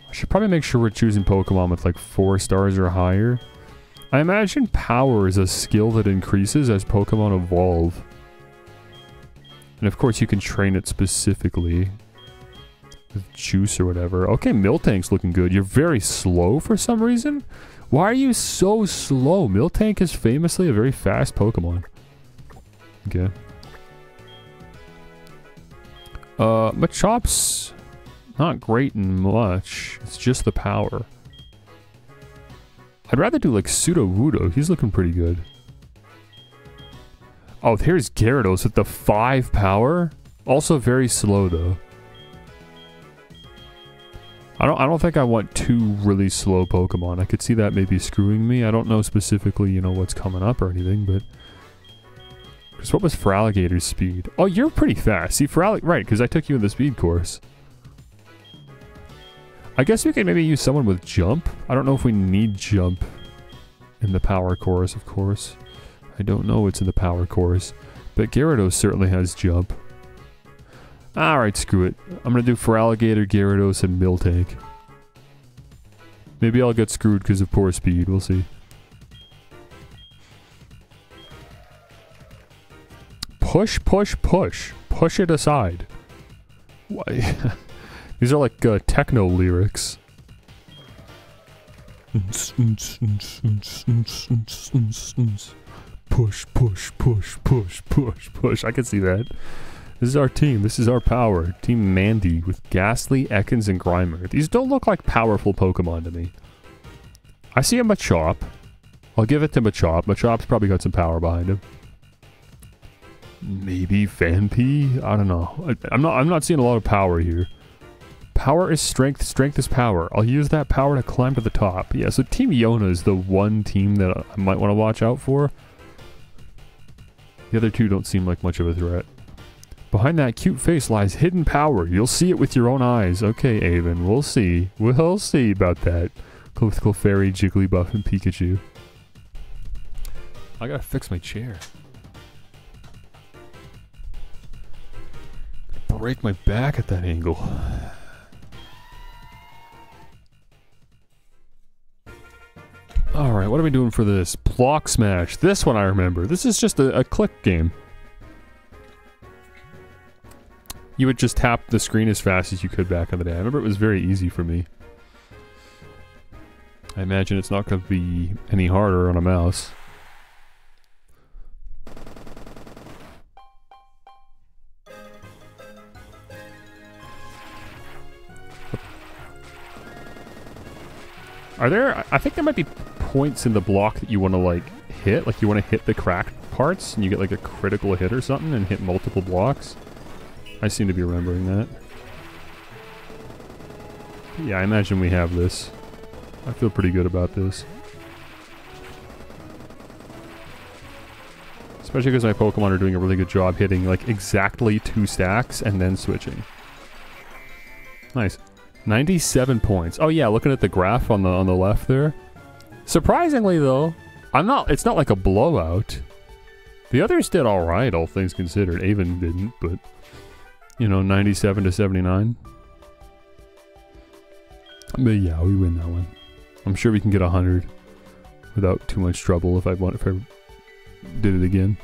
I should probably make sure we're choosing Pokemon with like 4 stars or higher. I imagine Power is a skill that increases as Pokemon evolve. And of course you can train it specifically with Juice or whatever. Okay, Miltank's looking good. You're very slow for some reason? Why are you so slow? Miltank is famously a very fast Pokemon. Okay. Machops, not great in much. It's just the power. I'd rather do like Sudowoodo. He's looking pretty good. Oh, there's Gyarados with the 5 power. Also very slow though. I don't think I want 2 really slow Pokemon. I could see that maybe screwing me. I don't know specifically, you know, what's coming up or anything, but Because what was Feraligator's speed? Oh, you're pretty fast. See, right, because I took you in the speed course. I guess we could maybe use someone with jump. I don't know if we need jump in the power course, of course. I don't know what's in the power course. But Gyarados certainly has jump. Alright, screw it. I'm gonna do Feraligator, Gyarados, and Miltank. Maybe I'll get screwed because of poor speed. We'll see. Push, push, push. Push it aside. Why? These are like techno lyrics. Push, push, push, push, push, push. I can see that. This is our team. This is our power. Team Mandy with Ghastly, Ekans, and Grimer. These don't look like powerful Pokemon to me. I see a Machop. I'll give it to Machop. Machop's probably got some power behind him. Maybe Phanpy? I don't know. I'm not seeing a lot of power here. Power is strength, strength is power. I'll use that power to climb to the top. Yeah, so Team Yona is the one team that I might want to watch out for. The other two don't seem like much of a threat. Behind that cute face lies hidden power. You'll see it with your own eyes. Okay, Avon, we'll see. We'll see about that. Clefairy, Jigglypuff, and Pikachu. I gotta fix my chair. Break my back at that angle. Alright, what are we doing for this? Block Smash. This one I remember. This is just a click game. You would just tap the screen as fast as you could back in the day. I remember it was very easy for me. I imagine it's not going to be any harder on a mouse. Are there... I think there might be points in the block that you want to, like, hit. Like, you want to hit the cracked parts, and you get, like, a critical hit or something, and hit multiple blocks. I seem to be remembering that. Yeah, I imagine we have this. I feel pretty good about this. Especially because my Pokemon are doing a really good job hitting, like, exactly 2 stacks, and then switching. Nice. 97 points. Oh yeah, looking at the graph on the left there. Surprisingly though, it's not like a blowout. The others did alright, all things considered. Avon didn't, but you know, 97 to 79. But yeah, we win that one. I'm sure we can get 100 without too much trouble if I did it again.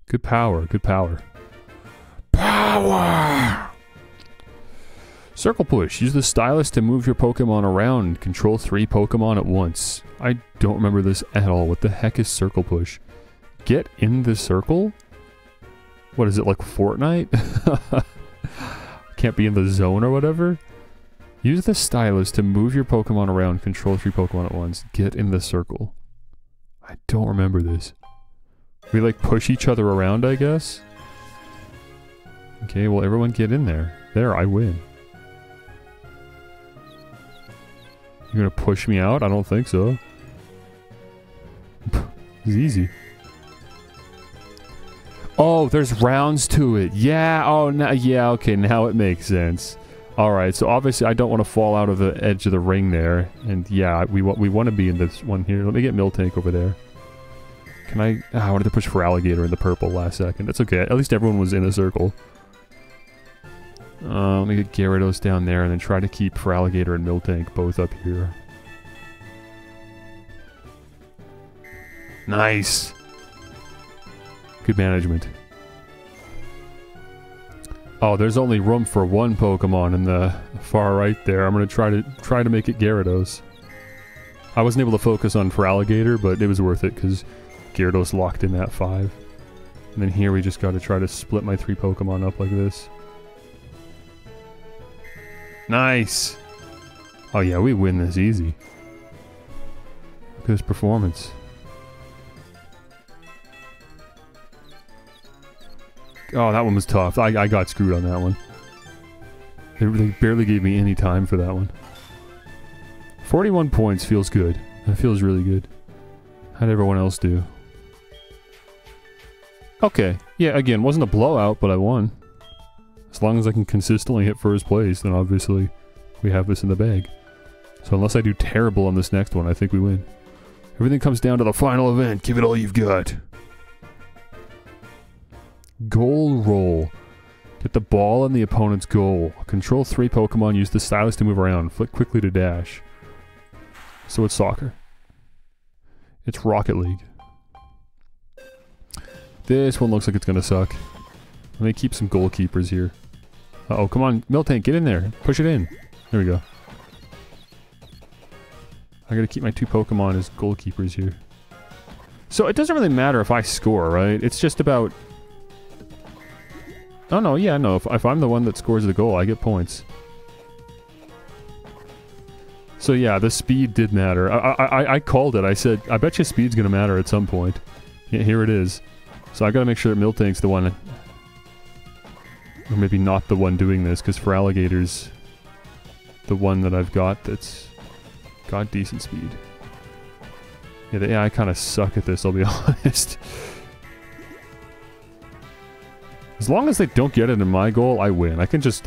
Good power, good power. Power! Circle push. Use the stylus to move your Pokemon around. Control 3 Pokemon at once. I don't remember this at all. What the heck is circle push? Get in the circle? What is it, like Fortnite? Can't be in the zone or whatever? Use the stylus to move your Pokemon around. Control 3 Pokemon at once. Get in the circle. I don't remember this. We like push each other around, I guess? Okay, well everyone get in there. There, I win. You're gonna push me out? I don't think so. It's easy. Oh, there's rounds to it. Yeah, oh, now, yeah, okay, now it makes sense. Alright, so obviously I don't want to fall out of the edge of the ring there. And yeah, we want to be in this one here. Let me get Miltank over there. Can I... I wanted to push Feraligator in the purple last second. That's okay. At least everyone was in a circle. Let me get Gyarados down there and then try to keep Feraligator and Miltank both up here. Nice! Good management. Oh, there's only room for one Pokemon in the far right there. I'm gonna try to make it Gyarados. I wasn't able to focus on Feraligator, but it was worth it because Gyarados locked in that 5. And then here we just gotta try to split my 3 Pokemon up like this. Nice! Oh yeah, we win this easy. Look at this performance. Oh, that one was tough. I got screwed on that one. They barely gave me any time for that one. 41 points feels good. That feels really good. How'd everyone else do? Okay. Yeah, again, wasn't a blowout, but I won. As long as I can consistently hit first place, then obviously we have this in the bag. So unless I do terrible on this next one, I think we win. Everything comes down to the final event. Give it all you've got. Goal roll. Get the ball in the opponent's goal. Control 3 Pokemon. Use the stylus to move around. Flick quickly to dash. So it's soccer. It's Rocket League. This one looks like it's gonna suck. Let me keep some goalkeepers here. Uh-oh, come on. Miltank, get in there. Push it in. There we go. I gotta keep my 2 Pokemon as goalkeepers here. So it doesn't really matter if I score, right? It's just about... Oh no, yeah, no. If I'm the one that scores the goal, I get points. So yeah, the speed did matter. I called it. I said, I bet you speed's gonna matter at some point. Yeah, here it is. So I gotta make sure that Miltank's the one... Or maybe not the one doing this, because for alligators, the one that I've got that's got decent speed. Yeah, the AI kind of suck at this, I'll be honest. As long as they don't get it in my goal, I win. I can just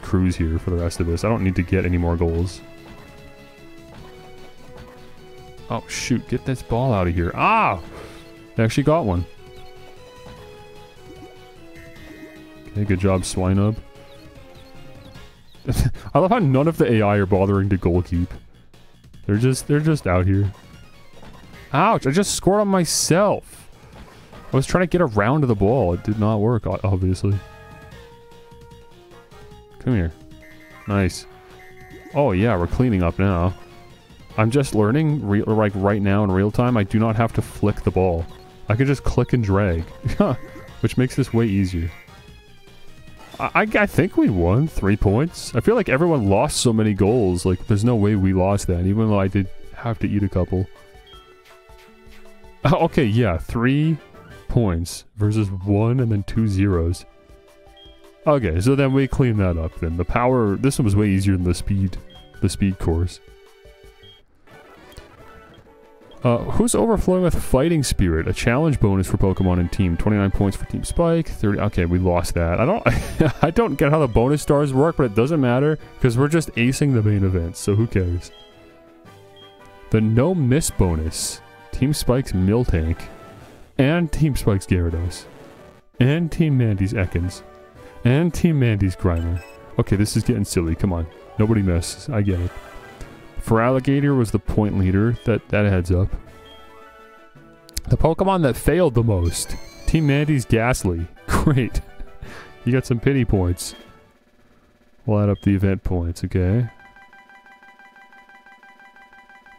cruise here for the rest of this. I don't need to get any more goals. Oh shoot, get this ball out of here. Ah! They actually got one. Okay, good job, Swinub. I love how none of the AI are bothering to goal keep. They're just out here. Ouch, I just scored on myself. I was trying to get around to the ball. It did not work, obviously. Come here. Nice. Oh yeah, we're cleaning up now. I'm just learning, like right now in real time, I do not have to flick the ball. I can just click and drag. Which makes this way easier. I think we won 3 points. I feel like everyone lost so many goals. Like, there's no way we lost that, even though I did have to eat a couple. Okay, yeah, 3 points versus 1 and then 2 zeros. Okay, so then we clean that up then. The power, this one was way easier than the speed course. Who's overflowing with fighting spirit? A challenge bonus for Pokemon and team. 29 points for Team Spike. 30. Okay, we lost that. I don't get how the bonus stars work, but it doesn't matter because we're just acing the main event. So who cares? The no miss bonus. Team Spike's Miltank, and Team Spike's Gyarados, and Team Mandy's Ekans, and Team Mandy's Grimer. Okay, this is getting silly. Come on, nobody misses. I get it. For Alligator was the point leader. That heads up. The Pokemon that failed the most. Team Mandy's Ghastly. Great. You got some pity points. We'll add up the event points, okay?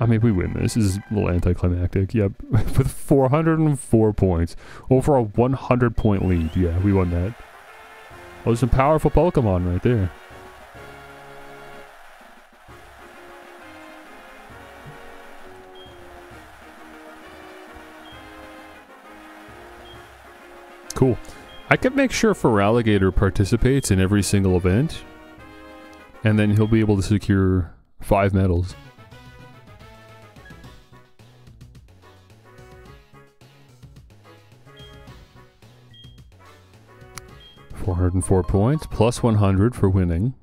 I mean, we win this. This is a little anticlimactic. Yep. With 404 points. Over a 100 point lead. Yeah, we won that. Oh, there's some powerful Pokemon right there. Cool. I could make sure Feraligatr participates in every single event, and then he'll be able to secure 5 medals. $404 points, plus 100 for winning.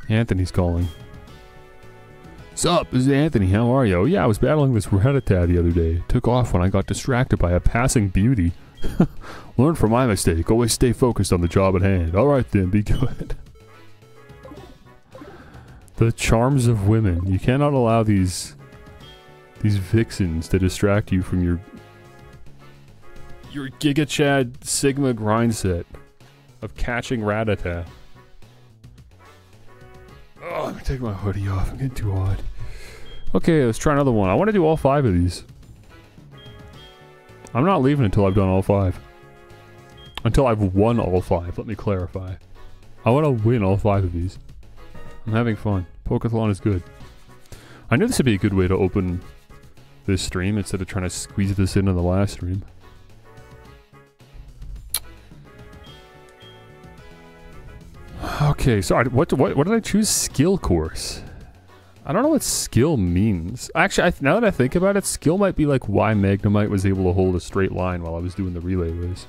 Anthony's calling. Sup, this is Anthony, how are you? Oh yeah, I was battling this Rattata the other day. Took off when I got distracted by a passing beauty. Learn from my mistake, always stay focused on the job at hand. Alright then, be good. The charms of women. You cannot allow these vixens to distract you from your Giga Chad Sigma grind set of catching Rattata. Oh, let me take my hoodie off. I'm getting too hot. Okay, let's try another one. I want to do all 5 of these. I'm not leaving until I've done all 5. Until I've won all 5, let me clarify. I want to win all 5 of these. I'm having fun. Pokathlon is good. I knew this would be a good way to open this stream instead of trying to squeeze this in on the last stream. Okay, so what did I choose? Skill course. I don't know what skill means. Actually, now that I think about it, skill might be like why Magnemite was able to hold a straight line while I was doing the relay race.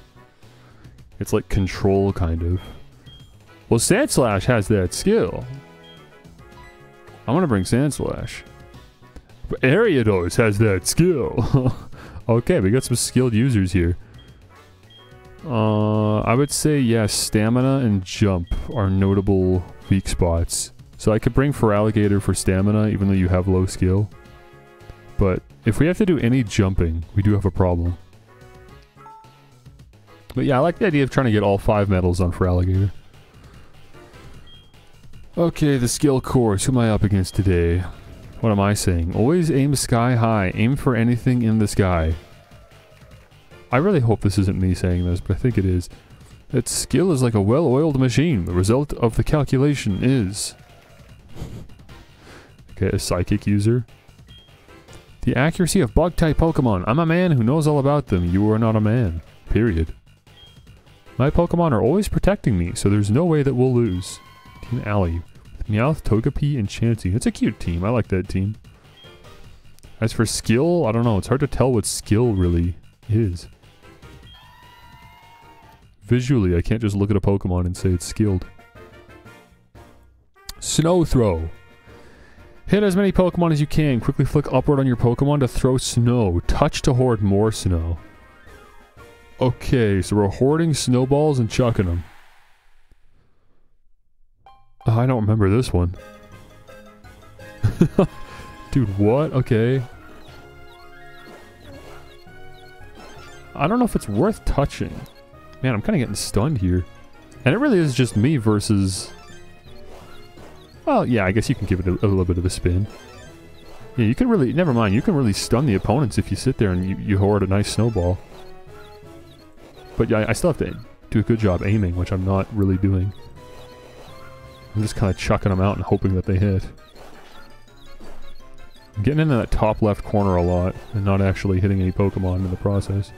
It's like control, kind of. Well, Sandslash has that skill. I'm gonna bring Sandslash. But Ariados has that skill. Okay, we got some skilled users here. I would say, yeah, stamina and jump are notable weak spots. So I could bring Feraligatr for stamina, even though you have low skill. But if we have to do any jumping, we do have a problem. But yeah, I like the idea of trying to get all 5 medals on Feraligatr. Okay, the skill course. Who am I up against today? What am I saying? Always aim sky high. Aim for anything in the sky. I really hope this isn't me saying this, but I think it is. Its skill is like a well-oiled machine. The result of the calculation is... Okay, a psychic user. The accuracy of bug-type Pokemon. I'm a man who knows all about them. You are not a man. Period. My Pokemon are always protecting me, so there's no way that we'll lose. Team Alley. Meowth, Togepi, and Chansey. It's a cute team. I like that team. As for skill, I don't know. It's hard to tell what skill really is. Visually, I can't just look at a Pokemon and say it's skilled. Snow Throw. Hit as many Pokemon as you can. Quickly flick upward on your Pokemon to throw snow. Touch to hoard more snow. Okay, so we're hoarding snowballs and chucking them. Oh, I don't remember this one. Dude, what? Okay. I don't know if it's worth touching. Man, I'm kind of getting stunned here. And it really is just me versus... Well, yeah, I guess you can give it a little bit of a spin. Yeah, you can really... Never mind, you can really stun the opponents if you sit there and you hoard a nice snowball. But yeah, I still have to do a good job aiming, which I'm not really doing. I'm just kind of chucking them out and hoping that they hit. I'm getting into that top left corner a lot and not actually hitting any Pokemon in the process.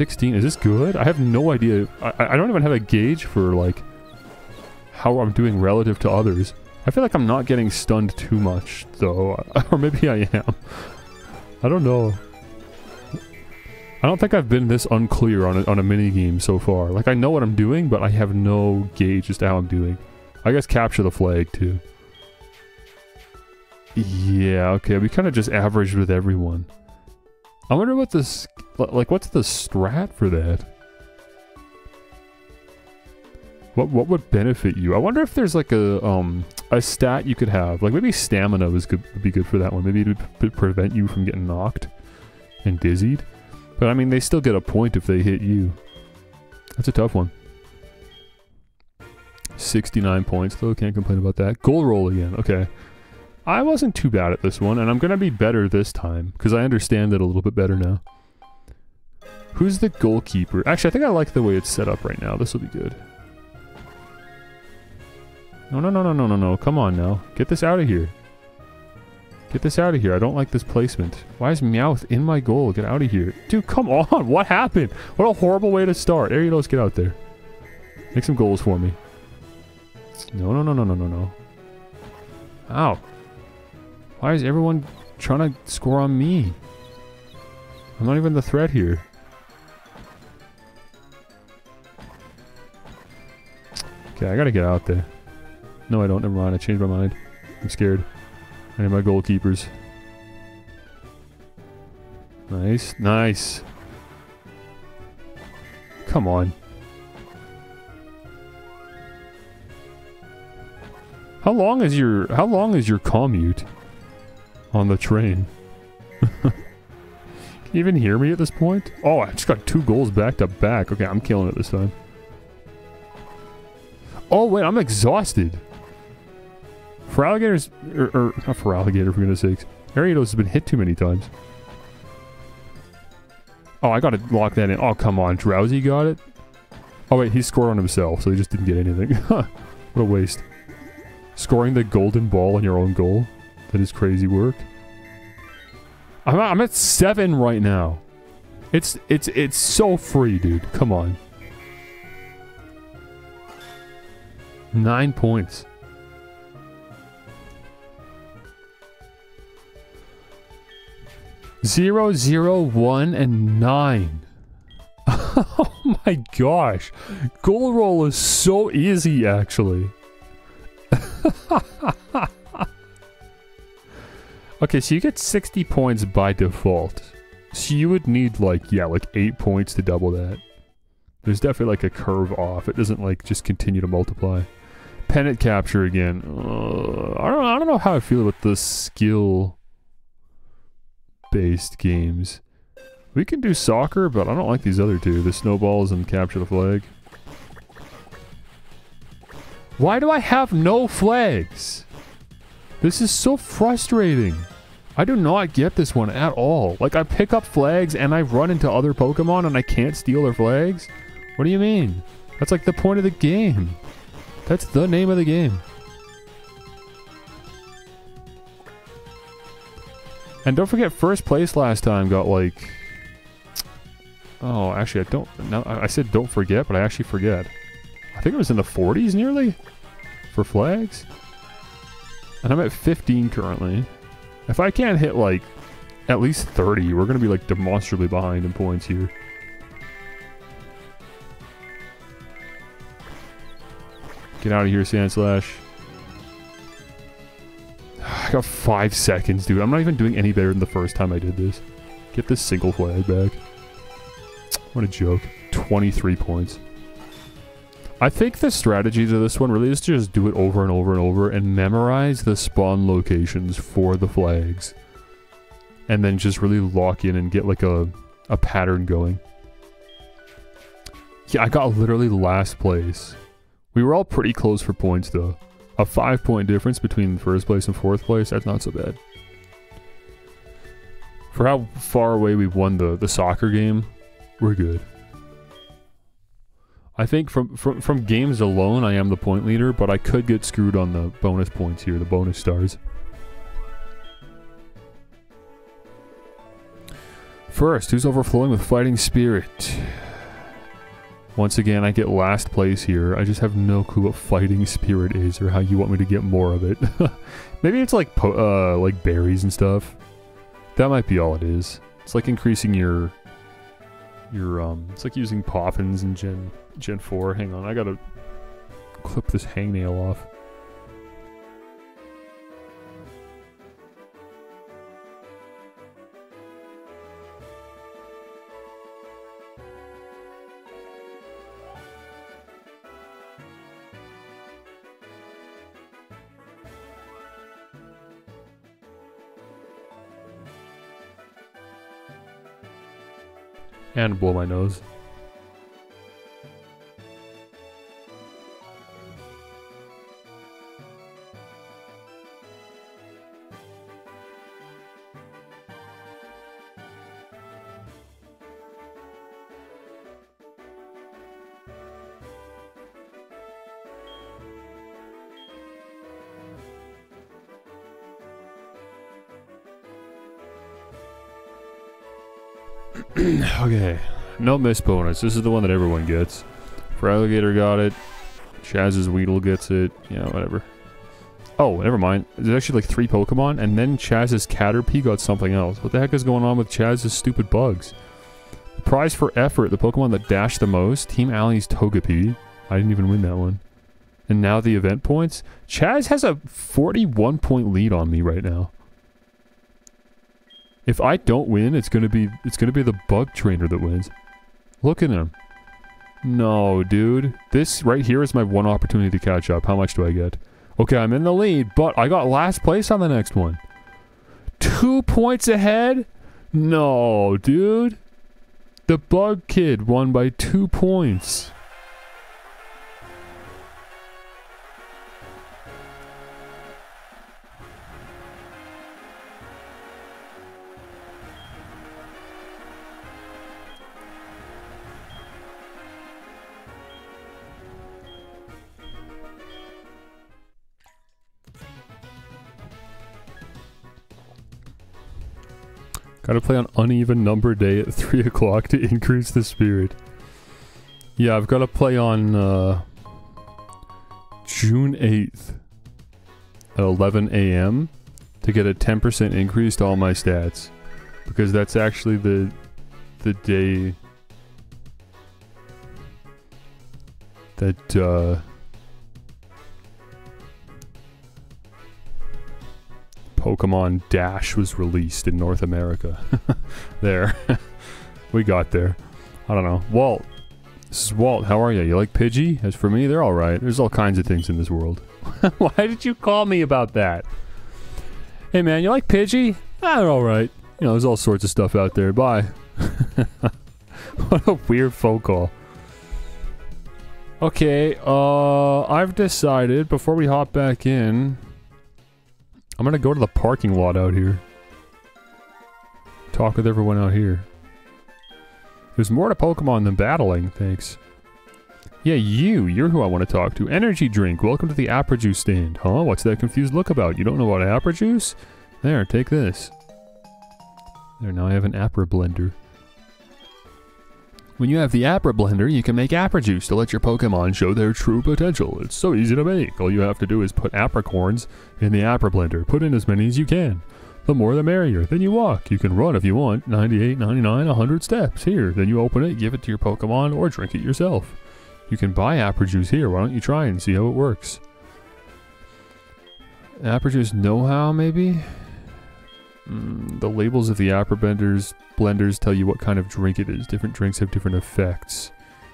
Is this good? I have no idea. I don't even have a gauge for, like, how I'm doing relative to others. I feel like I'm not getting stunned too much, though. Or maybe I am. I don't know. I don't think I've been this unclear on a minigame so far. Like, I know what I'm doing, but I have no gauge as to how I'm doing. I guess capture the flag, too. Yeah, okay, we kind of just averaged with everyone. I wonder what this... Like, what's the strat for that? What would benefit you? I wonder if there's like a stat you could have. Like maybe stamina would be good for that one. Maybe it would prevent you from getting knocked and dizzied. But I mean, they still get a point if they hit you. That's a tough one. 69 points though, can't complain about that. Goal roll again, okay. I wasn't too bad at this one, and I'm gonna be better this time, because I understand it a little bit better now. Who's the goalkeeper? Actually, I think I like the way it's set up right now. This will be good. No. Come on now. Get this out of here. Get this out of here. I don't like this placement. Why is Meowth in my goal? Get out of here. Dude, come on. What happened? What a horrible way to start. Ariados, get out there. Make some goals for me. No. Ow. Why is everyone trying to score on me? I'm not even the threat here. Okay, I gotta get out there. No, I don't. Never mind. I changed my mind. I'm scared. I need my goalkeepers. Nice. Come on. How long is your commute on the train? Can you even hear me at this point? Oh, I just got 2 goals back to back. Okay, I'm killing it this time. Oh wait, I'm exhausted. Feraligator's... not Feraligatr, for goodness sakes. Ariados has been hit too many times. Oh, I gotta lock that in. Oh, come on. Drowsy got it? Oh wait, he scored on himself, so he just didn't get anything. What a waste. Scoring the golden ball in your own goal. That is crazy work. I'm at 7 right now. It's so free, dude. Come on. 9 points. Zero, 0, 1, and 9. Oh my gosh. Gold roll is so easy, actually. Okay, so you get 60 points by default. So you would need like, yeah, like 8 points to double that. There's definitely like a curve off. It doesn't like just continue to multiply. Pennant capture again. I don't know how I feel about the skill-based games. We can do soccer, but I don't like these other two. The snowballs and capture the flag. Why do I have no flags? This is so frustrating. I do not get this one at all. Like, I pick up flags and I run into other Pokemon and I can't steal their flags? What do you mean? That's like the point of the game. That's the name of the game. And don't forget, first place last time got like... Oh, actually, I don't... No, I said don't forget, but I actually forget. I think it was in the 40s nearly for flags. And I'm at 15 currently. If I can't hit like at least 30, we're going to be like demonstrably behind in points here. Get out of here, Sandslash. I got 5 seconds, dude. I'm not even doing any better than the first time I did this. Get this single flag back. What a joke. 23 points. I think the strategy to this one really is to just do it over and over and over and memorize the spawn locations for the flags. And then just really lock in and get like a pattern going. Yeah, I got literally last place. We were all pretty close for points though. A 5-point difference between first place and fourth place, that's not so bad. For how far away we won the soccer game, we're good. I think from games alone, I am the point leader, but I could get screwed on the bonus points here, the bonus stars. First, who's overflowing with fighting spirit? Once again, I get last place here. I just have no clue what fighting spirit is or how you want me to get more of it. Maybe it's like berries and stuff. That might be all it is. It's like increasing your it's like using Poppins in Gen 4. Hang on, I gotta clip this hangnail off. And blow my nose. Okay, no miss bonus. This is the one that everyone gets. Feraligatr got it. Chaz's Weedle gets it. Yeah, whatever. Oh, never mind. There's actually like 3 Pokemon, and then Chaz's Caterpie got something else. What the heck is going on with Chaz's stupid bugs? The prize for effort, the Pokemon that dashed the most. Team Alley's Togepi. I didn't even win that one. And now the event points. Chaz has a 41-point lead on me right now. If I don't win, it's gonna be the bug trainer that wins. Look at him. No, dude. This right here is my one opportunity to catch up. How much do I get? Okay, I'm in the lead, but I got last place on the next one. 2 points ahead? No, dude. The bug kid won by 2 points. Gotta play on uneven number day at 3 o'clock to increase the spirit. Yeah, I've gotta play on June 8th at 11 a.m. to get a 10% increase to all my stats. Because that's actually the day that Pokemon Dash was released in North America. There. We got there. I don't know. Walt. This is Walt. How are you? You like Pidgey? As for me, they're alright. There's all kinds of things in this world. Why did you call me about that? Hey man, you like Pidgey? Ah, they're alright. You know, there's all sorts of stuff out there. Bye. What a weird phone call. Okay, I've decided, before we hop back in, I'm gonna go to the parking lot out here. Talk with everyone out here. There's more to Pokemon than battling, thanks. Yeah, you're who I want to talk to. Energy drink, welcome to the Apra Juice stand. Huh? What's that confused look about? You don't know about Apra Juice? There, take this. There, now I have an Apra blender. When you have the Apra blender, you can make Apra Juice to let your Pokemon show their true potential. It's so easy to make. All you have to do is put Apricorns in the Apra blender. Put in as many as you can. The more the merrier. Then you walk. You can run if you want. 98, 99, 100 steps. Here. Then you open it, give it to your Pokemon, or drink it yourself. You can buy Apra Juice here. Why don't you try and see how it works? Apra Juice know-how, maybe? The labels of the Apra blenders tell you what kind of drink it is. Different drinks have different effects.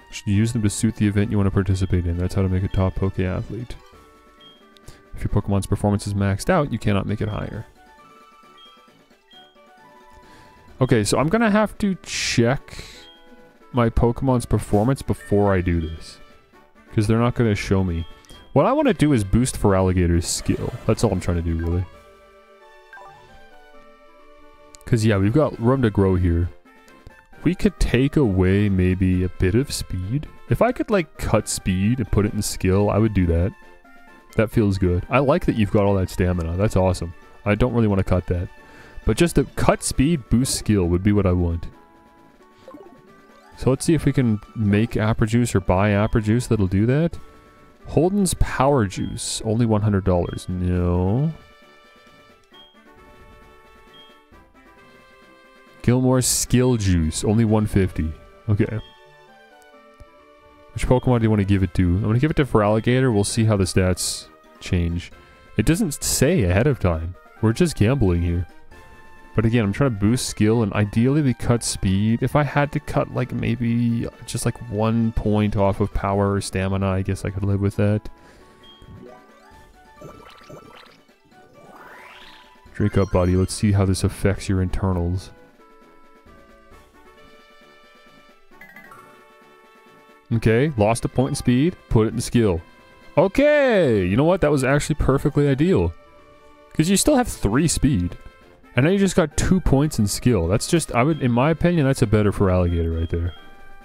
You should use them to suit the event you want to participate in. That's how to make a top Poke athlete. If your Pokemon's performance is maxed out, you cannot make it higher. Okay, so I'm gonna have to check my Pokemon's performance before I do this. Because they're not gonna show me. What I want to do is boost Feraligator's skill. That's all I'm trying to do, really. Because, yeah, we've got room to grow here. We could take away maybe a bit of speed. If I could, like, cut speed and put it in skill, I would do that. That feels good. I like that you've got all that stamina. That's awesome. I don't really want to cut that. But just to cut speed, boost skill would be what I want. So let's see if we can make Apra Juice or buy Apra Juice that'll do that. Holden's Power Juice, only $100. No. Gilmore's Skill Juice, only $150. Okay. Which Pokemon do you want to give it to? I'm going to give it to Feraligator. We'll see how the stats change. It doesn't say ahead of time. We're just gambling here. But again, I'm trying to boost skill, and ideally we cut speed. If I had to cut, like, maybe just like 1 point off of power or stamina, I guess I could live with that. Drink up, buddy. Let's see how this affects your internals. Okay, lost a point in speed, put it in skill. Okay, you know what? That was actually perfectly ideal. Because you still have 3 speed. And now you just got 2 points in skill. That's just, in my opinion, that's a better Feraligator right there.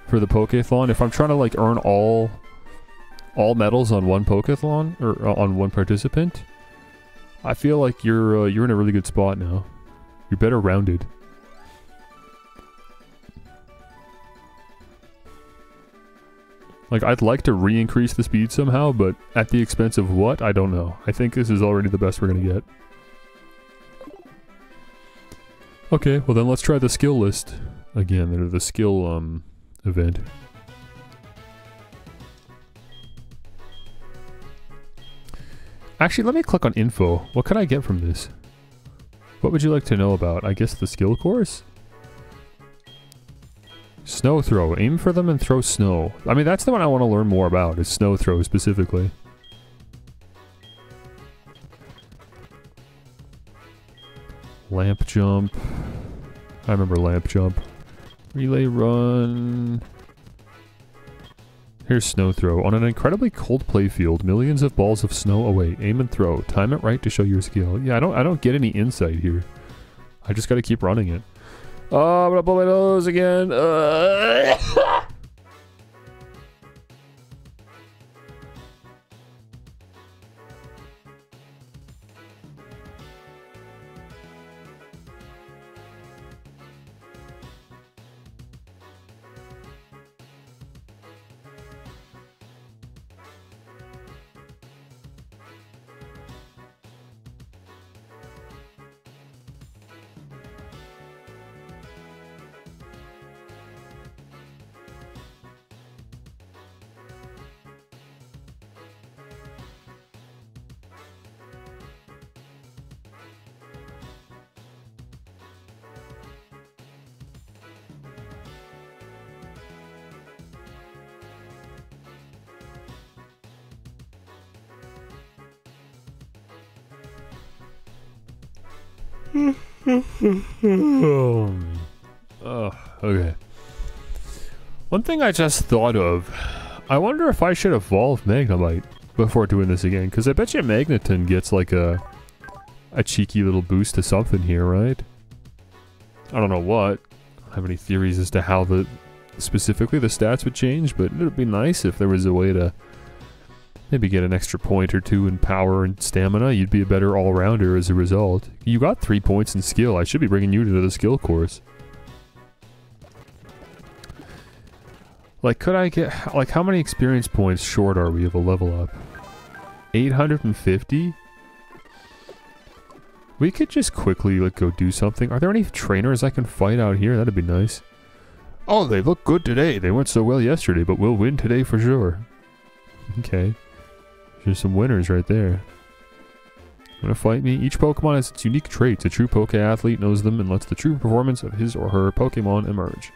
For the Pokethon. If I'm trying to, like, earn all medals on one Pokethon, or on one participant, I feel like you're in a really good spot now. You're better rounded. Like, I'd like to re-increase the speed somehow, but at the expense of what? I don't know. I think this is already the best we're gonna get. Okay, well then let's try the skill list again, or the skill, event. Actually, let me click on info. What can I get from this? What would you like to know about? I guess the skill course? Snow throw. Aim for them and throw snow. I mean, that's the one I want to learn more about, is snow throw specifically. Lamp jump. I remember lamp jump. Relay run. Here's snow throw. On an incredibly cold playfield, millions of balls of snow await. Aim and throw. Time it right to show your skill. Yeah, I don't get any insight here. I just gotta keep running it. Oh, I'm gonna pull my nose again. Okay. One thing I just thought of. I wonder if I should evolve Magnemite before doing this again, because I bet you Magneton gets like a cheeky little boost to something here, right? I don't know what. I don't have any theories as to how specifically the stats would change, but it would be nice if there was a way to maybe get an extra point or two in power and stamina. You'd be a better all-rounder as a result. You got 3 points in skill. I should be bringing you to the skill course. Like, could I get... Like, how many experience points short are we of a level up? 850? We could just quickly, like, go do something. Are there any trainers I can fight out here? That'd be nice. Oh, they look good today. They went so well yesterday, but we'll win today for sure. Okay. There's some winners right there. Want to fight me? Each Pokemon has its unique traits. A true Poke athlete knows them and lets the true performance of his or her Pokemon emerge.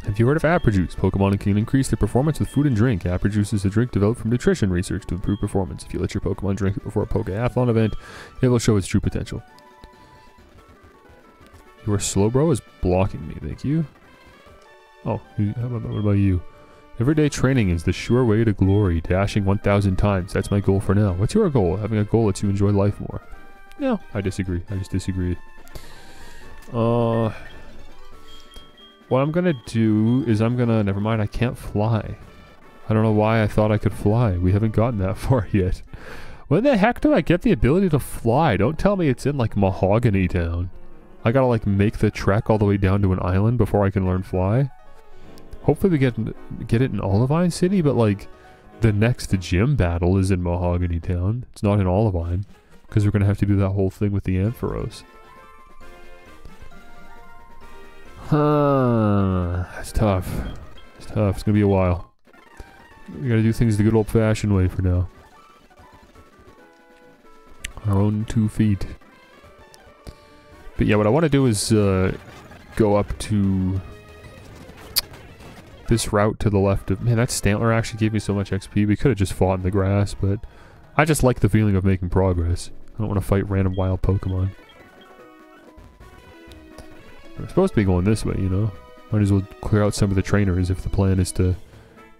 Have you heard of Apple Juice? Pokemon can increase their performance with food and drink. Apple Juice is a drink developed from nutrition research to improve performance. If you let your Pokemon drink it before a Pokeathlon event, it will show its true potential. Your Slowbro is blocking me, thank you. Oh, what about you? Everyday training is the sure way to glory. Dashing 1,000 times. That's my goal for now. What's your goal? Having a goal lets you enjoy life more. No, I disagree. I just disagree. What I'm gonna do is never mind, I can't fly. I don't know why I thought I could fly. We haven't gotten that far yet. When the heck do I get the ability to fly? Don't tell me it's in, like, Mahogany Town. I gotta, like, make the trek all the way down to an island before I can learn fly. Hopefully we get it in Olivine City, but, like, the next gym battle is in Mahogany Town. It's not in Olivine, because we're gonna have to do that whole thing with the Ampharos. It's tough. It's tough. It's gonna be a while. We gotta do things the good old-fashioned way for now. Our own 2 feet. But yeah, what I want to do is go up to this route to the left of... Man, that Stantler actually gave me so much XP. We could have just fought in the grass, but I just like the feeling of making progress. I don't want to fight random wild Pokemon. We're supposed to be going this way, you know? Might as well clear out some of the trainers if the plan is to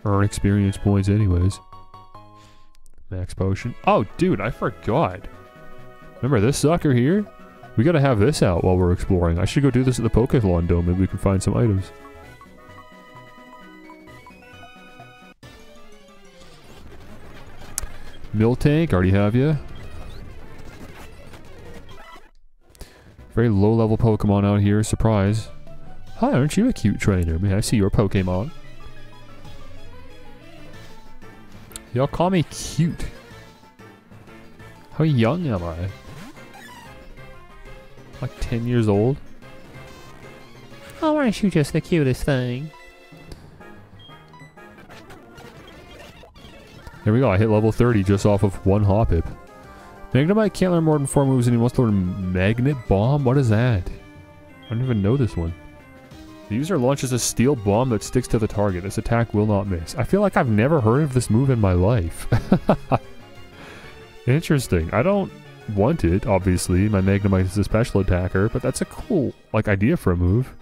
earn experience points anyways. Max potion. Oh, dude, I forgot. Remember this sucker here? We gotta have this out while we're exploring. I should go do this at the Pokémon Dome. Maybe we can find some items. Miltank, already have you. Very low-level Pokemon out here. Surprise. Hi, aren't you a cute trainer? May I see your Pokemon? Y'all call me cute. How young am I? Like 10 years old? Oh, aren't you just the cutest thing? There we go. I hit level 30 just off of 1 Hoppip. Magnemite can't learn more than 4 moves and he wants to learn Magnet Bomb? What is that? I don't even know this one. The user launches a steel bomb that sticks to the target. This attack will not miss. I feel like I've never heard of this move in my life. Interesting. I don't want it, obviously. My Magnemite is a special attacker, but that's a cool, like, idea for a move.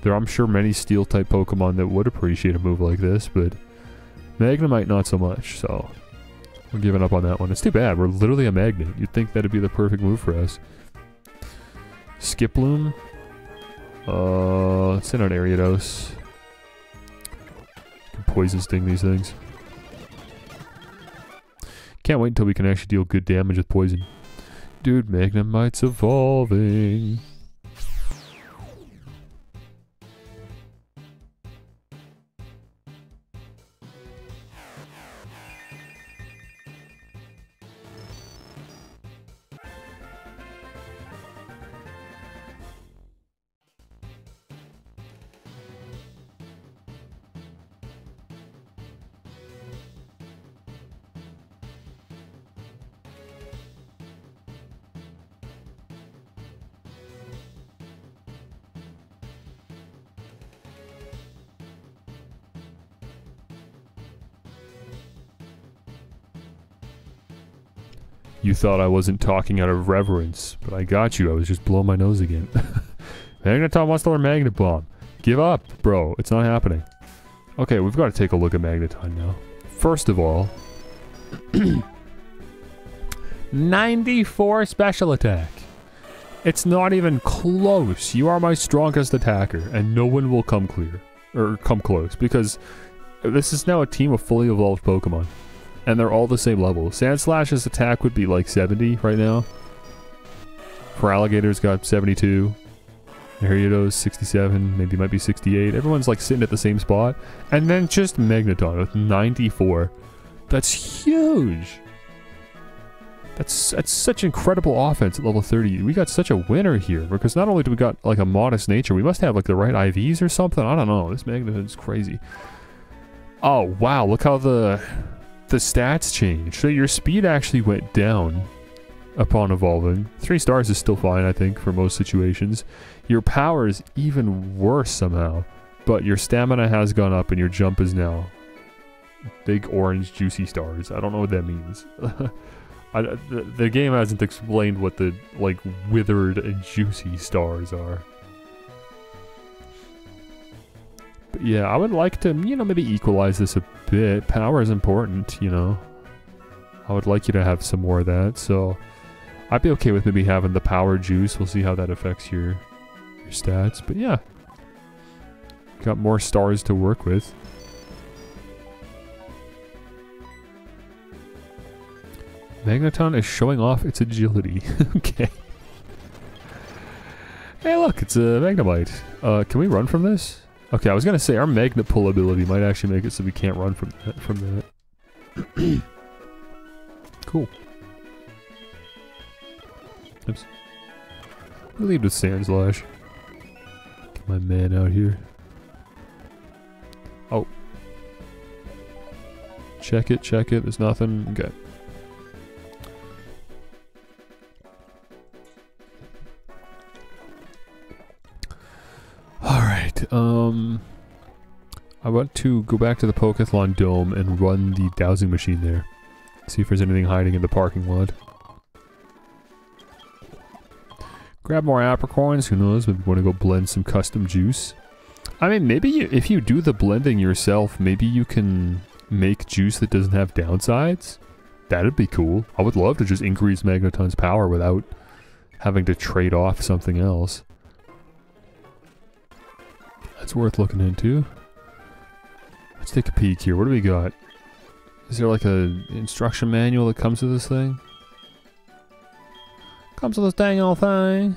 There are, I'm sure, many steel-type Pokemon that would appreciate a move like this, but Magnemite not so much, so we're giving up on that one. It's too bad. We're literally a magnet. You'd think that'd be the perfect move for us. Skiploom. Let's send out Ariados. Poison sting these things. Can't wait until we can actually deal good damage with poison. Dude, Magnemite's evolving. You thought I wasn't talking out of reverence, but I got you. I was just blowing my nose again. Magneton wants to learn Magnet Bomb. Give up, bro. It's not happening. Okay, we've got to take a look at Magneton now. First of all, 94 special attack. It's not even close. You are my strongest attacker, and no one will come close, because this is now a team of fully evolved Pokemon. And they're all the same level. Sandslash's attack would be like 70 right now. Feraligator's got 72. Harrieto's 67, maybe might be 68. Everyone's like sitting at the same spot. And then just Magneton with 94. That's huge! That's such incredible offense at level 30. We got such a winner here, because not only do we got like a modest nature, we must have like the right IVs or something. I don't know. This Magneton's crazy. Oh wow, look how the stats changed. So your speed actually went down upon evolving. 3 stars is still fine, I think, for most situations. Your power is even worse somehow, but your stamina has gone up and your jump is now big orange juicy stars. I don't know what that means. The game hasn't explained what the like withered and juicy stars are. But yeah, I would like to, you know, maybe equalize this a bit. Power is important, you know. I would like you to have some more of that, so I'd be okay with maybe having the power juice. We'll see how that affects your stats. But yeah, got more stars to work with. Magneton is showing off its agility. Okay. Hey look, it's a Magnemite. Can we run from this? Okay, I was gonna say our magnet pull ability might actually make it so we can't run from that. Cool. Oops. We'll leave with Sandslash. Get my man out here. Oh. Check it, there's nothing. Okay. I want to go back to the Pokethlon Dome and run the dowsing machine there. See if there's anything hiding in the parking lot. Grab more apricorns, who knows, maybe want to go blend some custom juice. I mean, maybe if you do the blending yourself, maybe you can make juice that doesn't have downsides. That'd be cool. I would love to just increase Magneton's power without having to trade off something else. That's worth looking into. Let's take a peek here. What do we got? Is there like a instruction manual that comes with this thing? Comes with this dang old thing.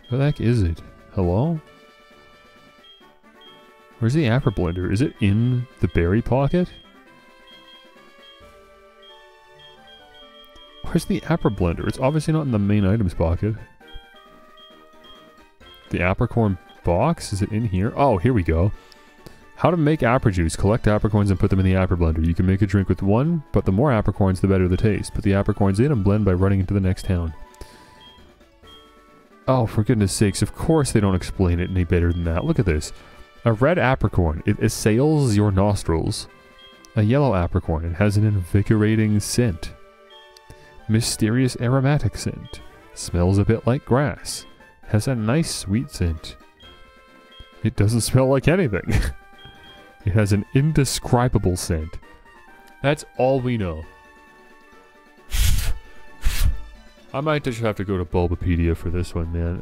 Where the heck is it? Hello? Where's the Apper Blender? Is it in the berry pocket? Where's the Apper Blender? It's obviously not in the main items pocket. The Apricorn box? Is it in here? Oh, here we go. How to make Apper Juice. Collect apricorns and put them in the Apper Blender. You can make a drink with one, but the more apricorns, the better the taste. Put the apricorns in and blend by running into the next town. Oh, for goodness sakes, of course they don't explain it any better than that. Look at this. A red apricorn. It assails your nostrils. A yellow apricorn. It has an invigorating scent. Mysterious aromatic scent. Smells a bit like grass. Has a nice sweet scent. It doesn't smell like anything. It has an indescribable scent. That's all we know. I might just have to go to Bulbapedia for this one, man.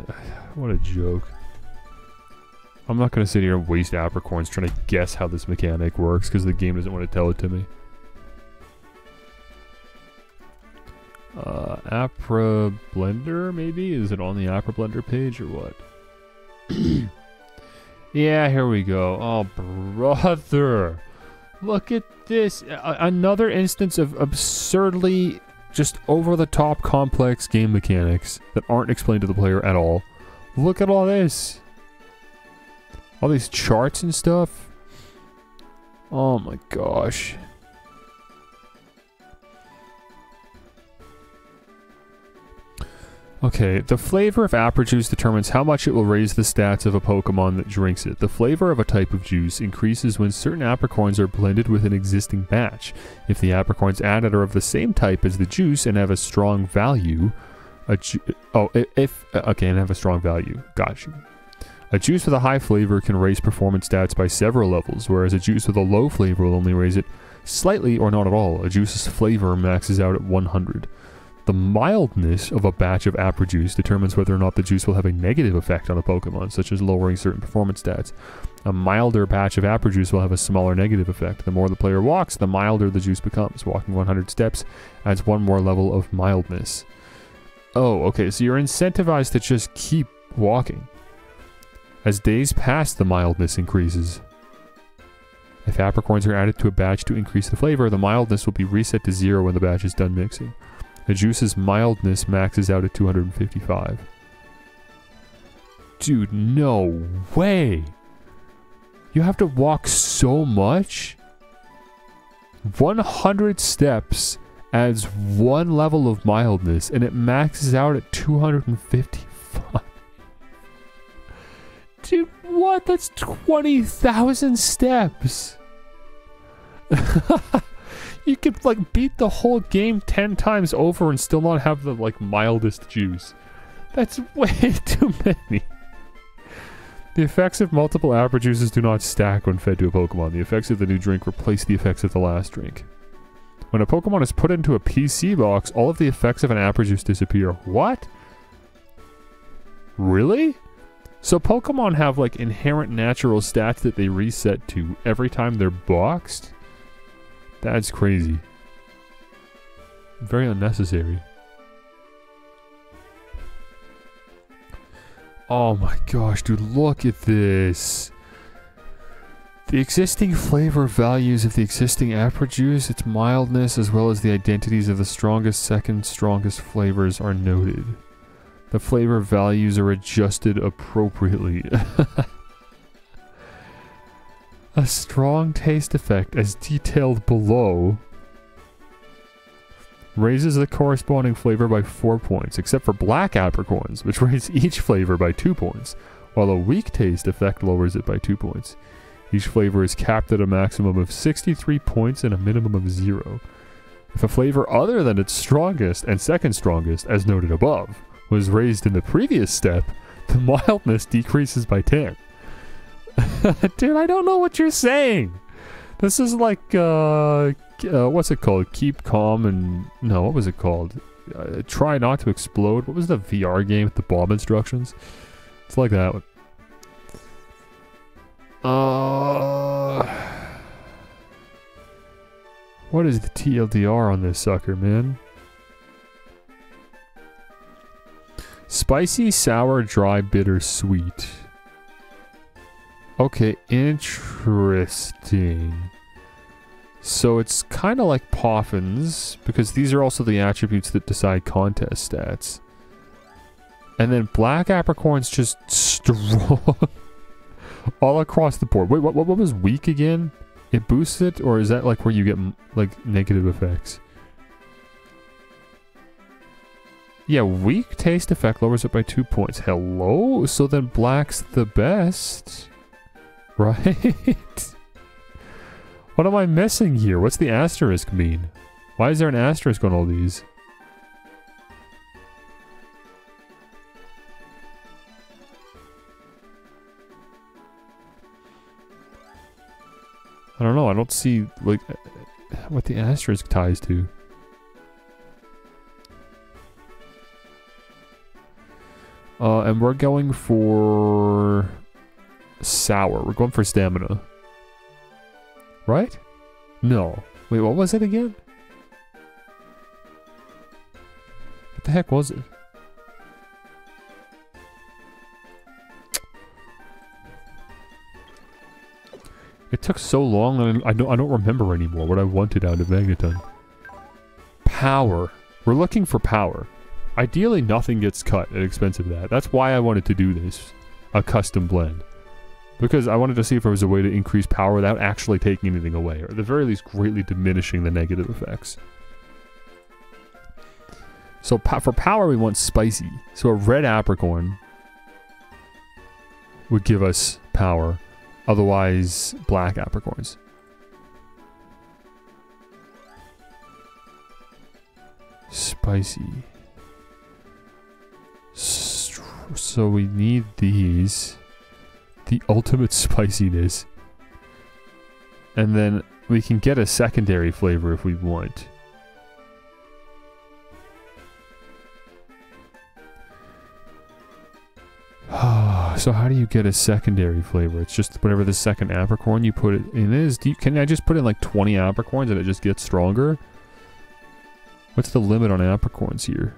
What a joke. I'm not going to sit here and waste apricorns trying to guess how this mechanic works, because the game doesn't want to tell it to me. Apra Blender, maybe? Is it on the Apra Blender page, or what? Yeah, here we go. Oh, brother. Look at this. Another instance of absurdly just over-the-top complex game mechanics that aren't explained to the player at all. Look at all this. All these charts and stuff. Oh my gosh. Okay, the flavor of apple juice determines how much it will raise the stats of a Pokemon that drinks it. The flavor of a type of juice increases when certain apricorns are blended with an existing batch. If the apricorns added are of the same type as the juice and have a strong value, and have a strong value. Got you. A juice with a high flavor can raise performance stats by several levels, whereas a juice with a low flavor will only raise it slightly or not at all. A juice's flavor maxes out at 100. The mildness of a batch of apple juice determines whether or not the juice will have a negative effect on a Pokemon, such as lowering certain performance stats. A milder batch of apple juice will have a smaller negative effect. The more the player walks, the milder the juice becomes. Walking 100 steps adds one more level of mildness. Oh, okay, so you're incentivized to just keep walking. As days pass, the mildness increases. If apricorns are added to a batch to increase the flavor, the mildness will be reset to 0 when the batch is done mixing. The juice's mildness maxes out at 255. Dude, no way! You have to walk so much? 100 steps adds one level of mildness, and it maxes out at 255. Dude, what? That's 20,000 steps! You could, like, beat the whole game 10 times over and still not have the, like, mildest juice. That's way too many. The effects of multiple apple juices do not stack when fed to a Pokemon. The effects of the new drink replace the effects of the last drink. When a Pokemon is put into a PC box, all of the effects of an apple juice disappear. What? Really? So Pokemon have, like, inherent natural stats that they reset to every time they're boxed? That's crazy. Very unnecessary. Oh my gosh, dude, look at this. The existing flavor values of the existing apple juice, its mildness, as well as the identities of the strongest, second strongest flavors are noted. The flavor values are adjusted appropriately. A strong taste effect, as detailed below, raises the corresponding flavor by 4 points, except for black apricorns, which raise each flavor by 2 points, while a weak taste effect lowers it by 2 points. Each flavor is capped at a maximum of 63 points and a minimum of 0. If a flavor other than its strongest and second strongest, as noted above, was raised in the previous step, the mildness decreases by 10. Dude, I don't know what you're saying. This is like, what's it called? Keep calm and... No, what was it called? Try not to explode. What was the VR game with the bomb instructions? It's like that one. What is the TLDR on this sucker, man? Spicy, sour, dry, bitter, sweet. Okay, interesting. So it's kind of like Poffins, because these are also the attributes that decide contest stats. And then black apricorns just strong all across the board. Wait, what was weak again? It boosts it, or is that like where you get like negative effects? Yeah, weak taste effect lowers it by 2 points. Hello? So then black's the best. Right? What am I missing here? What's the asterisk mean? Why is there an asterisk on all these? I don't know. I don't see, like, what the asterisk ties to. And we're going for... sour. We're going for stamina. Right? No. Wait, what was it again? What the heck was it? It took so long that I don't remember anymore what I wanted out of Magneton. Power. We're looking for power. Ideally, nothing gets cut at the expense of that. That's why I wanted to do this. A custom blend. Because I wanted to see if there was a way to increase power without actually taking anything away, or at the very least greatly diminishing the negative effects. So for power, we want spicy. So a red apricorn would give us power. Otherwise, black apricorns. Spicy. So we need these. The ultimate spiciness. And then we can get a secondary flavor if we want. So how do you get a secondary flavor? It's just whatever the second apricorn you put it in is. Can I just put in like 20 apricorns and it just gets stronger? What's the limit on apricorns here?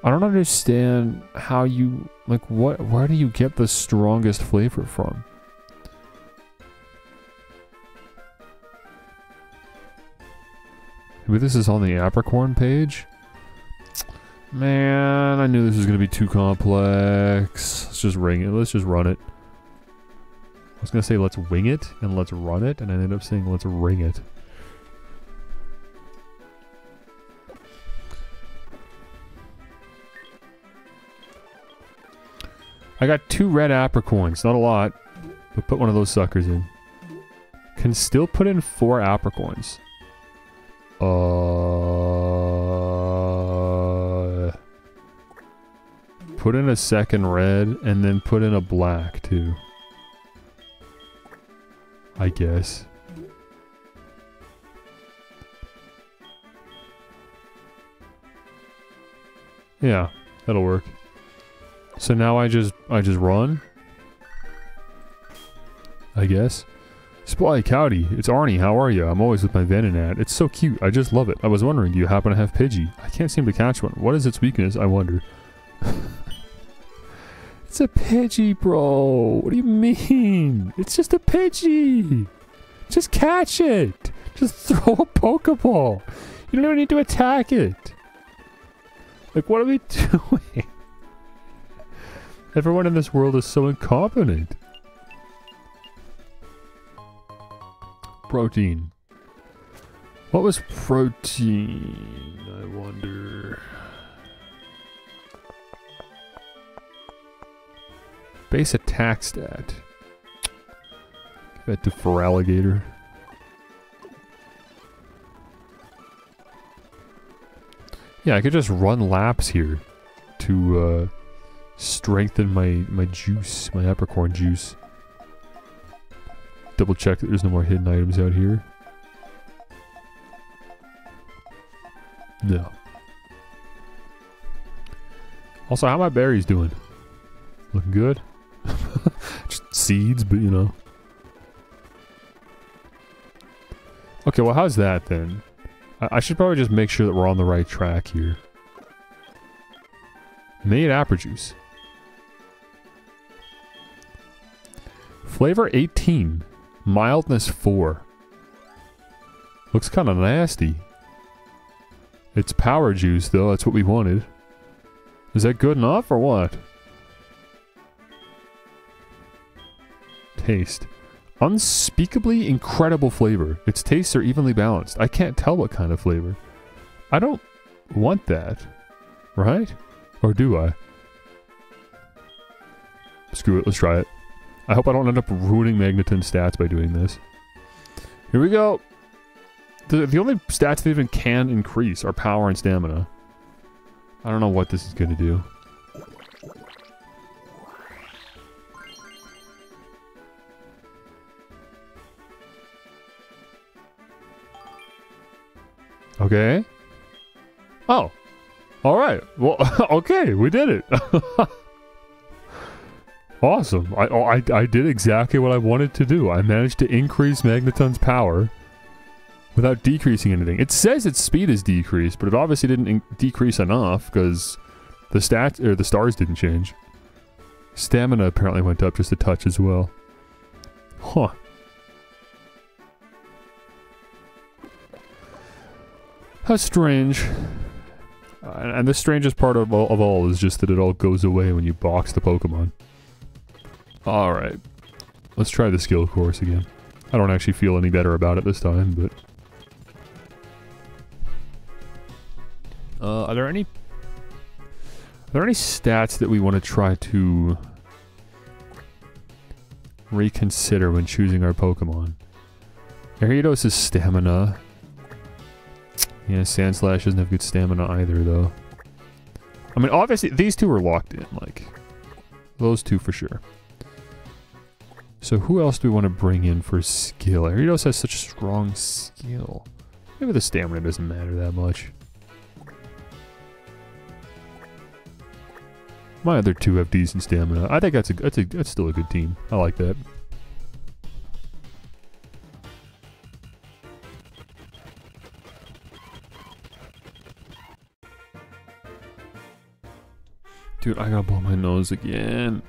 I don't understand how you, like, where do you get the strongest flavor from? Maybe this is on the apricorn page? Man, I knew this was going to be too complex. Let's just ring it. Let's just run it. I was going to say let's wing it and let's run it, and I ended up saying let's ring it. I got 2 red apricorns, not a lot, but put one of those suckers in. Can still put in 4 apricorns. Put in a second red, and then put in a black, too. I guess. Yeah, that'll work. So now I just run? I guess. Sply Cowdy, it's Arnie, how are you? I'm always with my Venonat. It's so cute, I just love it. I was wondering, do you happen to have Pidgey? I can't seem to catch one. What is its weakness, I wonder? It's a Pidgey, bro! What do you mean? It's just a Pidgey! Just catch it! Just throw a Pokeball! You don't even need to attack it! Like, what are we doing? Everyone in this world is so incompetent. Protein. What was protein? I wonder. Base attack stat. Give that to Feraligatr. Yeah, I could just run laps here to strengthen my juice, my apricorn juice. Double check that there's no more hidden items out here. No. Also, how my berries doing? Looking good? Just seeds, but you know. Okay, well how's that then? I should probably just make sure that we're on the right track here. Made apple juice. Flavor 18. Mildness 4. Looks kind of nasty. It's power juice though, that's what we wanted. Is that good enough or what? Taste. Unspeakably incredible flavor. Its tastes are evenly balanced. I can't tell what kind of flavor. I don't want that. Right? Or do I? Screw it, let's try it. I hope I don't end up ruining Magneton's stats by doing this. Here we go. The only stats that even can increase are power and stamina. I don't know what this is going to do. Okay. Oh. Alright. Well, okay, we did it. Awesome. I did exactly what I wanted to do. I managed to increase Magneton's power without decreasing anything. It says its speed is decreased, but it obviously didn't decrease enough because the stats or the stars didn't change. Stamina apparently went up just a touch as well. Huh. How strange. And the strangest part of all is just that it all goes away when you box the Pokemon. Alright. Let's try the skill course again. I don't actually feel any better about it this time, but... Are there any stats that we want to try to reconsider when choosing our Pokemon? Gyarados is stamina. Yeah, Sandslash doesn't have good stamina either, though. I mean, obviously, these two are locked in, like... Those two for sure. So who else do we want to bring in for skill? Gyarados has such strong skill. Maybe the stamina doesn't matter that much. My other two have decent stamina. I think that's still a good team. I like that. Dude, I gotta blow my nose again.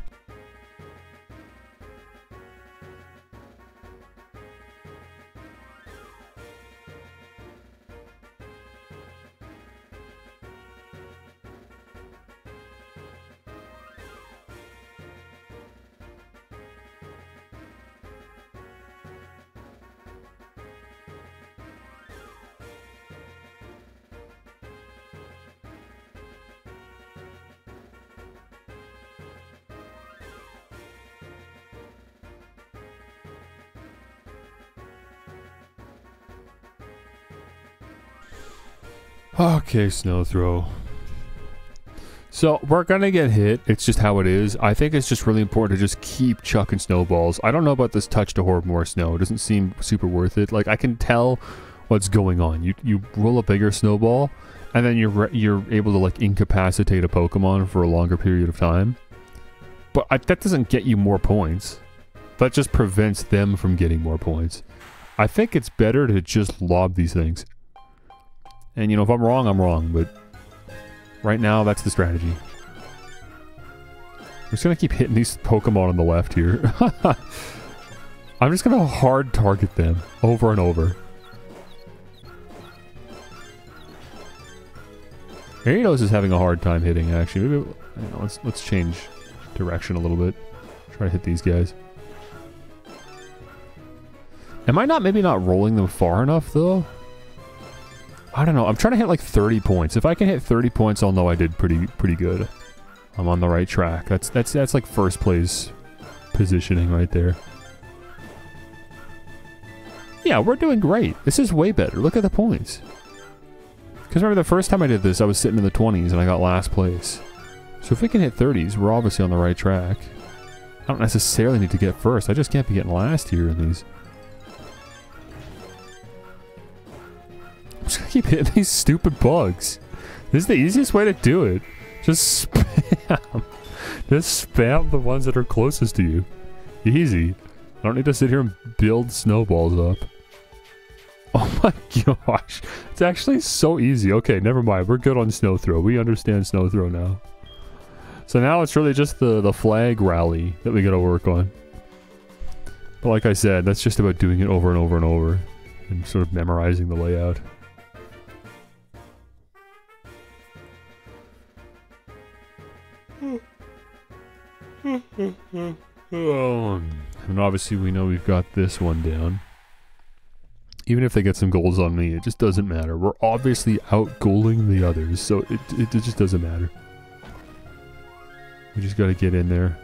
Okay, Snow Throw. So, we're gonna get hit. It's just how it is. I think it's just really important to just keep chucking snowballs. I don't know about this touch to hoard more snow. It doesn't seem super worth it. Like, I can tell what's going on. You roll a bigger snowball, and then you're able to, like, incapacitate a Pokemon for a longer period of time. But that doesn't get you more points. That just prevents them from getting more points. I think it's better to just lob these things. And, you know, if I'm wrong, but right now, that's the strategy. I'm just gonna keep hitting these Pokemon on the left here. I'm just gonna hard target them over and over. Gyarados is having a hard time hitting, actually. Maybe, you know, let's change direction a little bit. Try to hit these guys. Am I maybe not rolling them far enough, though? I don't know. I'm trying to hit like 30 points. If I can hit 30 points, I'll know I did pretty good. I'm on the right track. That's like first place positioning right there. Yeah, we're doing great. This is way better. Look at the points. Because remember the first time I did this, I was sitting in the 20s and I got last place. So if we can hit 30s, we're obviously on the right track. I don't necessarily need to get first. I just can't be getting last here in these. I'm just gonna keep hitting these stupid bugs. This is the easiest way to do it. Just spam. Just spam the ones that are closest to you. Easy. I don't need to sit here and build snowballs up. Oh my gosh. It's actually so easy. Okay, never mind. We're good on Snow Throw. We understand Snow Throw now. So now it's really just the flag rally that we gotta work on. But like I said, that's just about doing it over and over and over. And sort of memorizing the layout. And obviously we know we've got this one down. Even if they get some goals on me, it just doesn't matter. We're obviously out-goaling the others, so it just doesn't matter. We just gotta get in there.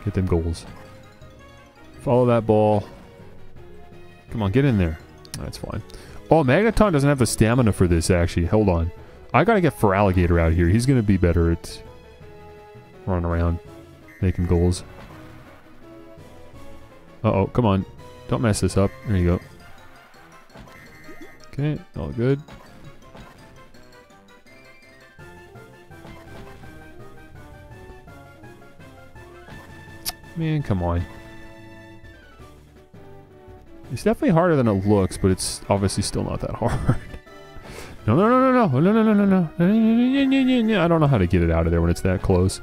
Get them goals. Follow that ball. Come on, get in there. That's fine. Oh, Magneton doesn't have the stamina for this, actually. Hold on. I gotta get Feraligatr out here. He's gonna be better at running around, making goals. Uh-oh, come on. Don't mess this up. There you go. Okay, all good. Man, come on. It's definitely harder than it looks, but it's obviously still not that hard. No, no, no, no, no, no, no, no, no, no, no. I don't know how to get it out of there when it's that close.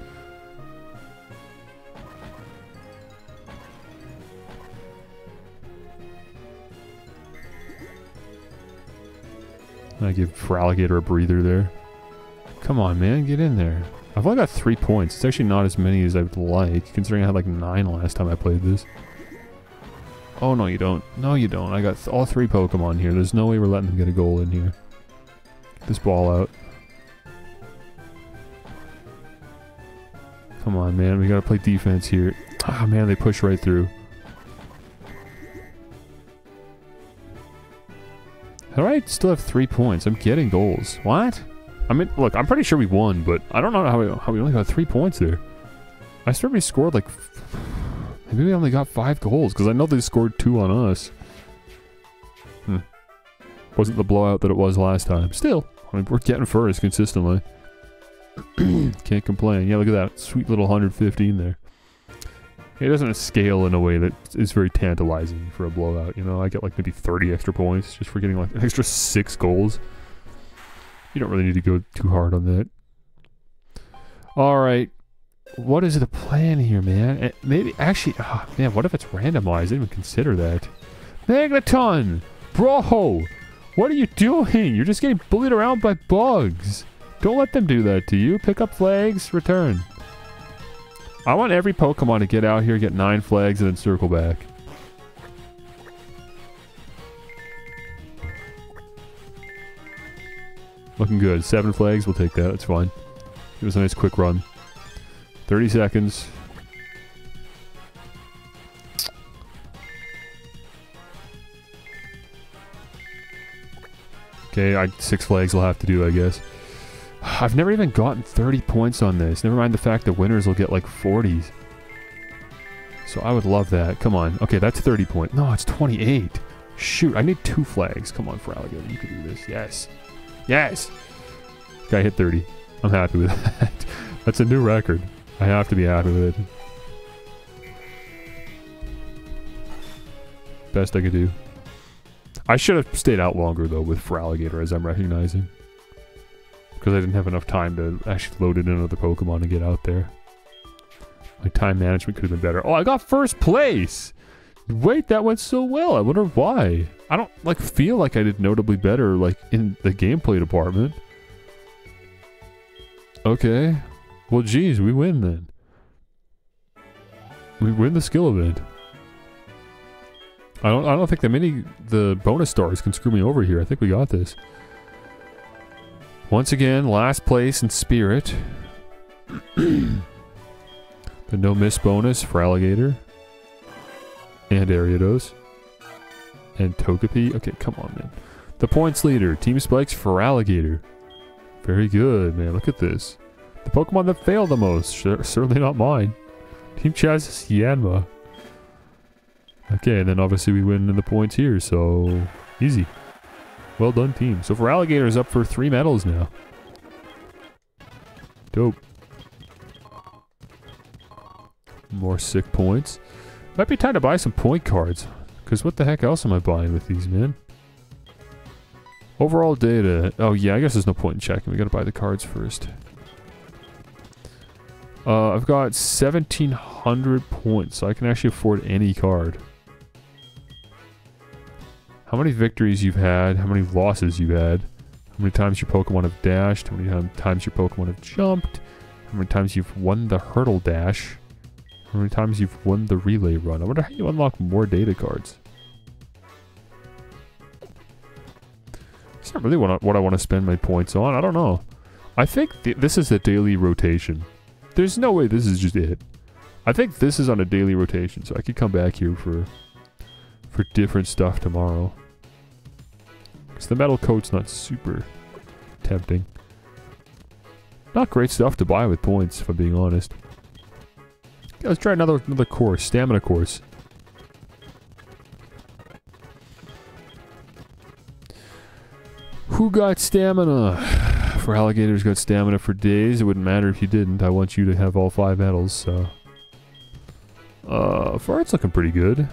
I give Feraligatr a breather there. Come on, man, get in there. I've only got 3 points. It's actually not as many as I would like, considering I had like 9 last time I played this. Oh, no you don't. No you don't. I got all 3 Pokemon here. There's no way we're letting them get a goal in here. Get this ball out. Come on, man. We gotta play defense here. Ah, man, they push right through. Alright, still have 3 points. I'm getting goals. What? I mean, look, I'm pretty sure we won, but I don't know how we only got 3 points there. I swear we scored like... Maybe we only got 5 goals, because I know they scored 2 on us. Wasn't the blowout that it was last time. Still, I mean, we're getting first consistently. Can't complain. Yeah, look at that. Sweet little 115 there. It doesn't scale in a way that is very tantalizing for a blowout, you know? I get like maybe 30 extra points just for getting like an extra 6 goals. You don't really need to go too hard on that. Alright. What is the plan here, man? Maybe, actually, oh, man, what if it's randomized? I didn't even consider that. Magneton! Bro! What are you doing? You're just getting bullied around by bugs. Don't let them do that to you. Pick up flags, return. I want every Pokemon to get out here, get 9 flags, and then circle back. Looking good. 7 flags, we'll take that. That's fine. Give us a nice quick run. 30 seconds. Okay, 6 flags will have to do, I guess. I've never even gotten 30 points on this. Never mind the fact that winners will get like 40s. So I would love that. Come on. Okay, that's 30 points. No, it's 28. Shoot, I need 2 flags. Come on, Feraligatr. You can do this. Yes. Yes! Guy hit 30. I'm happy with that. That's a new record. I have to be happy with it. Best I could do. I should have stayed out longer though with Feraligatr, as I'm recognizing. Because I didn't have enough time to actually load in another Pokemon and get out there. My time management could have been better. Oh, I got first place! Wait, that went so well. I wonder why. I don't like feel like I did notably better like in the gameplay department. Okay. Well, geez, we win then. We win the skill event. I don't think the bonus stars can screw me over here. I think we got this. Once again, last place in Spirit. The no miss bonus for Feraligatr. And Ariados. And Togepi. Okay, come on, man. The points leader. Team Spike's Feraligatr. Very good, man. Look at this. The Pokemon that failed the most. Certainly not mine. Team Chaz's Yanma. Okay, and then obviously we win in the points here, so easy. Well done, team. So Feraligatr is up for 3 medals now. Dope. More sick points. Might be time to buy some point cards. Because what the heck else am I buying with these, man? Overall data. Oh yeah, I guess there's no point in checking. We gotta buy the cards first. I've got 1,700 points, so I can actually afford any card. How many victories you've had, how many losses you've had, how many times your Pokemon have dashed, how many times your Pokemon have jumped, how many times you've won the hurdle dash, how many times you've won the relay run. I wonder how you unlock more data cards. It's not really what I want to spend my points on. I don't know. I think this is a daily rotation. There's no way this is just it. I think this is on a daily rotation, so I could come back here for different stuff tomorrow. Because the metal coat's not super tempting. Not great stuff to buy with points, if I'm being honest. Okay, let's try another course, stamina course. Who got stamina? Feraligatr's got stamina for days. It wouldn't matter if you didn't. I want you to have all 5 medals, so. Fart's looking pretty good.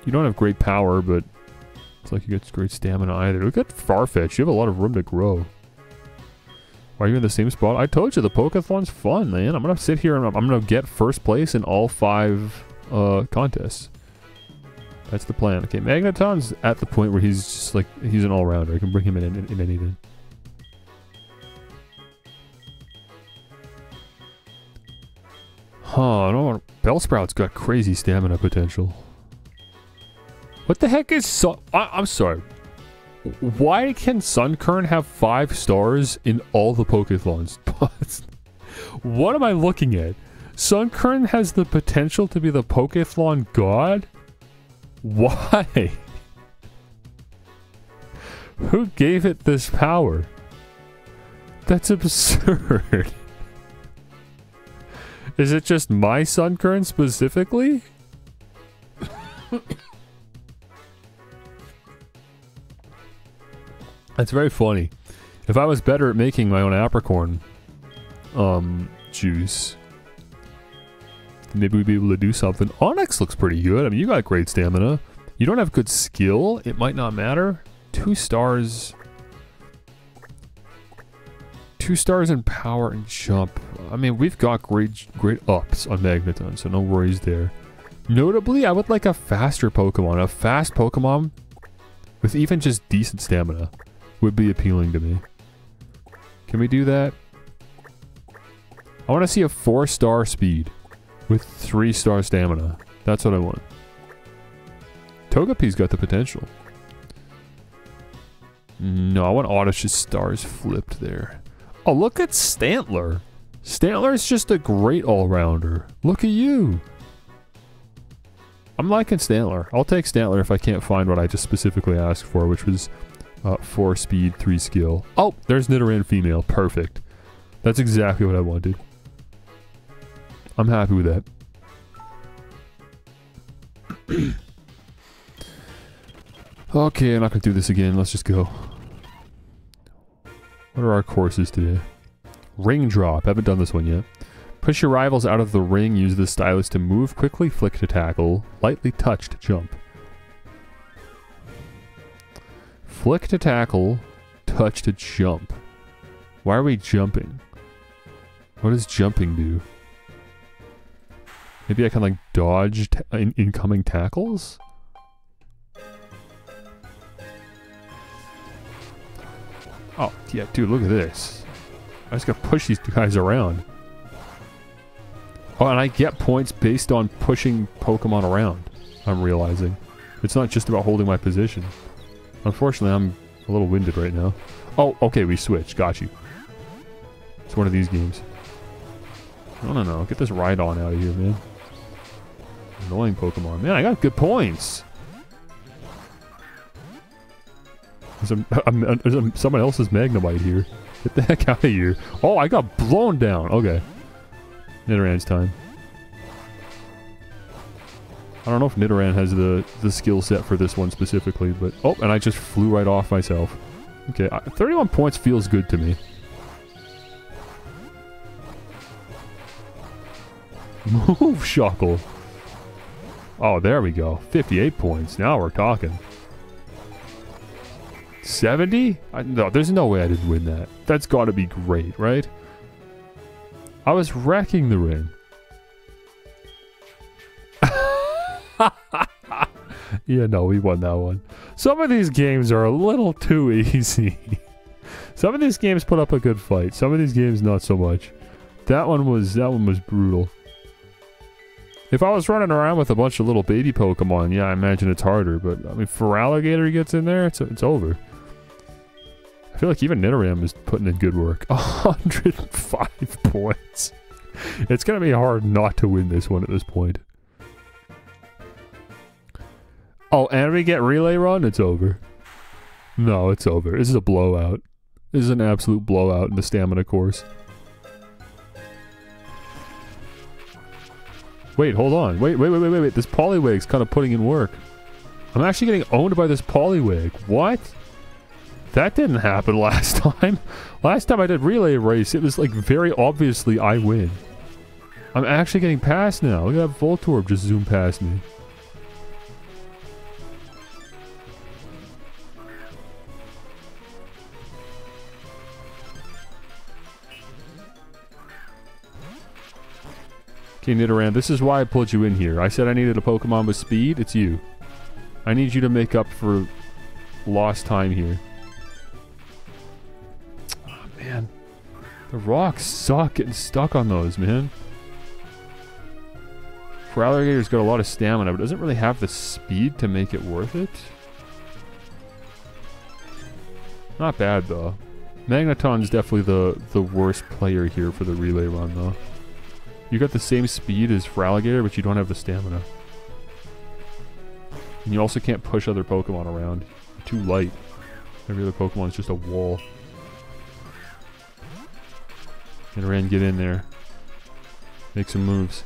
You don't have great power, but it's like you get great stamina either. Look at Farfetch. You have a lot of room to grow. Why are you in the same spot? I told you, the Pokeathon's fun, man. I'm going to sit here and I'm going to get first place in all 5 contests. That's the plan. Okay, Magneton's at the point where he's just like, he's an all-rounder. I can bring him in anything. Huh, I don't want... Bellsprout's got crazy stamina potential. What the heck is I'm sorry. Why can Sunkern have 5 stars in all the Pokéthons? What am I looking at? Sunkern has the potential to be the Pokéthon god? Why? Who gave it this power? That's absurd. Is it just my Sunkern specifically? That's very funny. If I was better at making my own apricorn juice, maybe we'd be able to do something. Onyx looks pretty good. I mean, you got great stamina. You don't have good skill. It might not matter. 2 stars. 2 stars in power and jump. I mean, we've got great ups on Magneton, so no worries there. Notably, I would like a faster Pokemon. A fast Pokemon with even just decent stamina would be appealing to me. Can we do that? I want to see a 4-star speed with 3-star stamina. That's what I want. Togepi's got the potential. No, I want Oddish's stars flipped there. Oh, look at Stantler. Stantler's just a great all-rounder. Look at you. I'm liking Stantler. I'll take Stantler if I can't find what I just specifically asked for, which was 4 speed, 3 skill. Oh, there's Nidoran female. Perfect. That's exactly what I wanted. I'm happy with that. Okay, I'm not gonna do this again. Let's just go. What are our courses today? Ring drop. Haven't done this one yet. Push your rivals out of the ring. Use the stylus to move quickly. Flick to tackle. Lightly touch to jump. Flick to tackle. Touch to jump. Why are we jumping? What does jumping do? Maybe I can like dodge incoming tackles? Oh, yeah, dude, look at this. I just gotta push these guys around. Oh, and I get points based on pushing Pokemon around. I'm realizing. It's not just about holding my position. Unfortunately, I'm a little winded right now. Oh, okay, we switched. Got you. It's one of these games. No. Get this Rhydon out of here, man. Annoying Pokemon. Man, I got good points. There's someone else's Magnemite here. Get the heck out of here. Oh, I got blown down. Okay. Nidoran's time. I don't know if Nidoran has the skill set for this one specifically, but... Oh, and I just flew right off myself. Okay, 31 points feels good to me. Move, Shuckle. Oh, there we go. 58 points. Now we're talking. 70? No, there's no way I didn't win that. That's gotta be great, right? I was wrecking the ring. Yeah, no, we won that one. Some of these games are a little too easy. Some of these games put up a good fight. Some of these games not so much. That one was brutal. If I was running around with a bunch of little baby Pokemon, yeah, I imagine it's harder. But I mean, if Feraligatr gets in there, it's over. I feel like even Nidoran is putting in good work. 105 points. It's gonna be hard not to win this one at this point. Oh, and we get Relay Run? It's over. No, it's over. This is a blowout. This is an absolute blowout in the stamina course. Wait, hold on. Wait. This Poliwag's kind of putting in work. I'm actually getting owned by this Poliwag. What? That didn't happen last time. Last time I did Relay Race, it was like very obviously I win. I'm actually getting past now. Look at that Voltorb just zoomed past me. Okay, Nidoran, this is why I pulled you in here. I said I needed a Pokemon with speed. It's you. I need you to make up for lost time here. Oh, man. The rocks suck getting stuck on those, man. Feraligator's got a lot of stamina, but doesn't really have the speed to make it worth it. Not bad, though. Magneton's definitely the worst player here for the relay run, though. You got the same speed as Feraligator, but you don't have the stamina. And you also can't push other Pokemon around. You're too light. Every other Pokemon's just a wall. Get in there. Make some moves.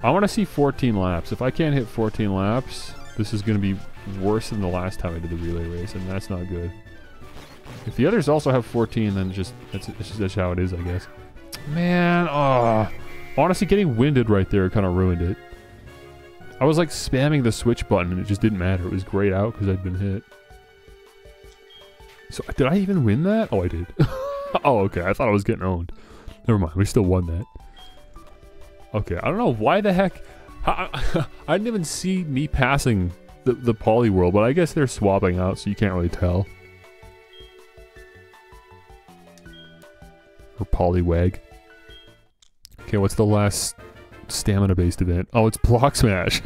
I want to see 14 laps. If I can't hit 14 laps, this is going to be worse than the last time I did the relay race, and that's not good. If the others also have 14, then that's how it is, I guess. Man, honestly, getting winded right there kind of ruined it. I was like spamming the switch button, and it just didn't matter. It was grayed out because I'd been hit. So, did I even win that? Oh, I did. Oh, okay. I thought I was getting owned. Never mind. We still won that. Okay, I don't know why the heck... I didn't even see me passing the Poliwhirl, but I guess they're swapping out, so you can't really tell. Or Poliwag. Okay, what's the last stamina-based event? Oh, it's Block Smash!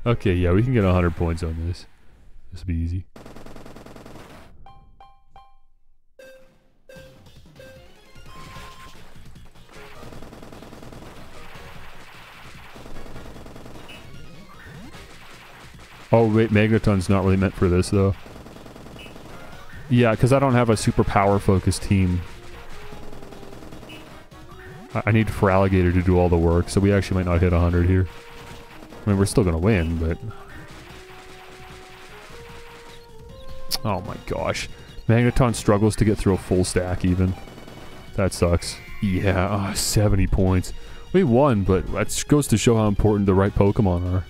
Okay, yeah, we can get 100 points on this. This will be easy. Oh wait, Magneton's not really meant for this though. Yeah, because I don't have a super power focused team. I need Feraligator to do all the work, so we actually might not hit 100 here. I mean, we're still gonna win, but... Oh my gosh. Magneton struggles to get through a full stack even. That sucks. Yeah, 70 points. We won, but that goes to show how important the right Pokemon are.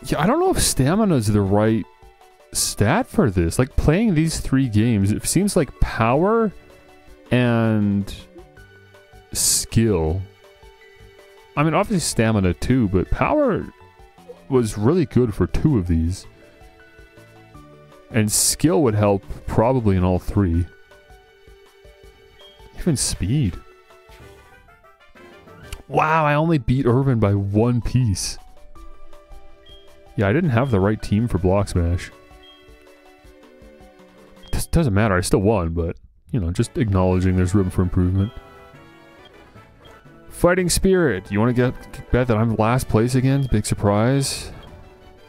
Yeah, I don't know if stamina is the right stat for this. Like, playing these 3 games, it seems like power and skill. I mean, obviously stamina too, but power was really good for 2 of these. And skill would help probably in all 3. Even speed. Wow, I only beat Irvin by 1 piece. Yeah, I didn't have the right team for Block Smash. This doesn't matter, I still won, but, you know, just acknowledging there's room for improvement. Fighting Spirit! You want to bet that I'm last place again? Big surprise.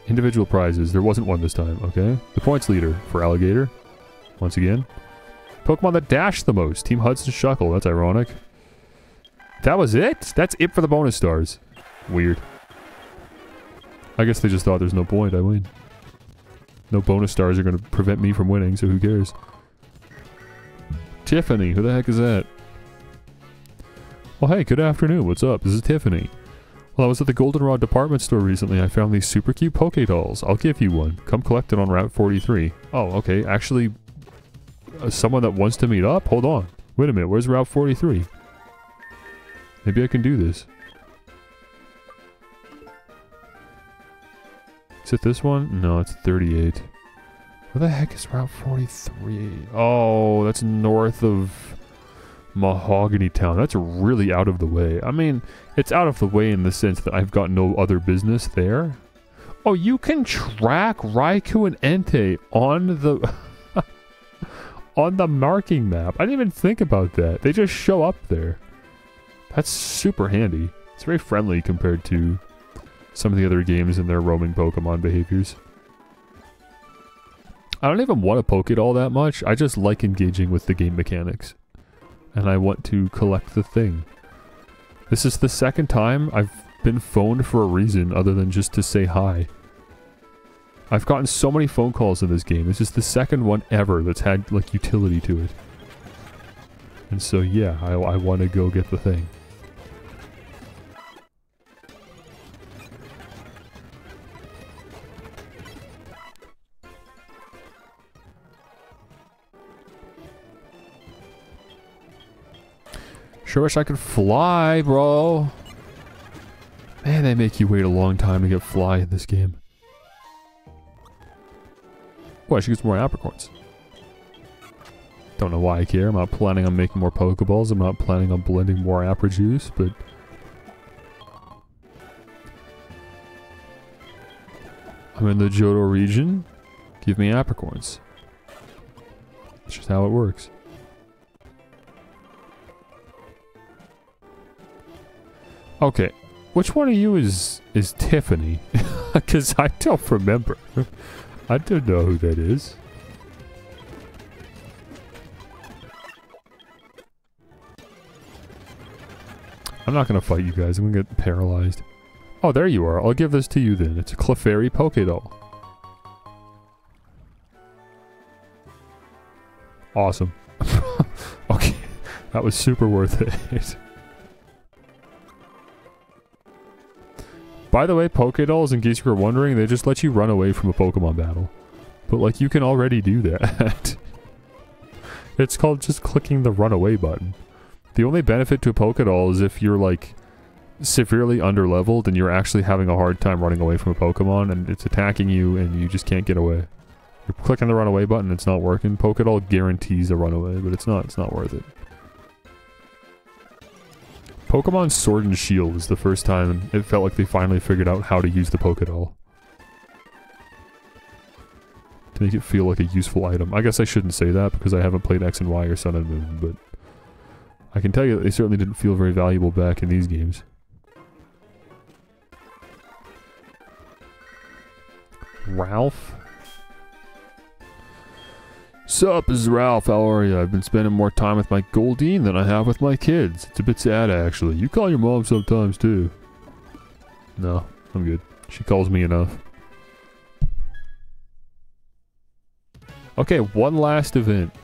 Individual prizes. There wasn't one this time, okay? The points leader for Alligator. Once again. Pokemon that dashed the most. Team Hudson Shuckle. That's ironic. That was it? That's it for the bonus stars. Weird. I guess they just thought there's no point, I win. No bonus stars are going to prevent me from winning, so who cares? Tiffany, who the heck is that? Well, hey, good afternoon, what's up? This is Tiffany. Well, I was at the Goldenrod department store recently. I found these super cute Poké Dolls. I'll give you one. Come collect it on Route 43. Oh, okay, actually, someone that wants to meet up? Hold on. Wait a minute, where's Route 43? Maybe I can do this. Is it this one? No, it's 38. Where the heck is Route 43? Oh, that's north of Mahogany Town. That's really out of the way. I mean, it's out of the way in the sense that I've got no other business there. Oh, you can track Raikou and Entei on the... on the marking map. I didn't even think about that. They just show up there. That's super handy. It's very friendly compared to some of the other games and their roaming Pokemon behaviors. I don't even want to Pokédoll that much. I just like engaging with the game mechanics. And I want to collect the thing. This is the second time I've been phoned for a reason other than just to say hi. I've gotten so many phone calls in this game. This is the second one ever that's had, like, utility to it. And so, yeah, I want to go get the thing. Sure wish I could fly, bro. Man, they make you wait a long time to get fly in this game. Oh, I should get some more apricorns. Don't know why I care. I'm not planning on making more Pokeballs. I'm not planning on blending more Apra Juice, but... I'm in the Johto region. Give me apricorns. That's just how it works. Okay. Which one of you is Tiffany? Because I don't remember. I don't know who that is. I'm not gonna fight you guys. I'm gonna get paralyzed. Oh, there you are. I'll give this to you then. It's a Clefairy Pokédoll. Awesome. Okay. That was super worth it. By the way, Pokédolls, in case you were wondering, they just let you run away from a Pokemon battle. But, like, you can already do that. It's called just clicking the run away button. The only benefit to a Pokédoll is if you're, like, severely underleveled and you're actually having a hard time running away from a Pokemon and it's attacking you and you just can't get away. You're clicking the run away button, it's not working. Pokédoll guarantees a runaway, but it's not worth it. Pokemon Sword and Shield was the first time it felt like they finally figured out how to use the Pokédoll. To make it feel like a useful item. I guess I shouldn't say that because I haven't played X and Y or Sun and Moon, but... I can tell you that they certainly didn't feel very valuable back in these games. Ralph? Sup, this is Ralph, how are you? I've been spending more time with my Goldeen than I have with my kids. It's a bit sad, actually. You call your mom sometimes, too. No, I'm good. She calls me enough. Okay, one last event.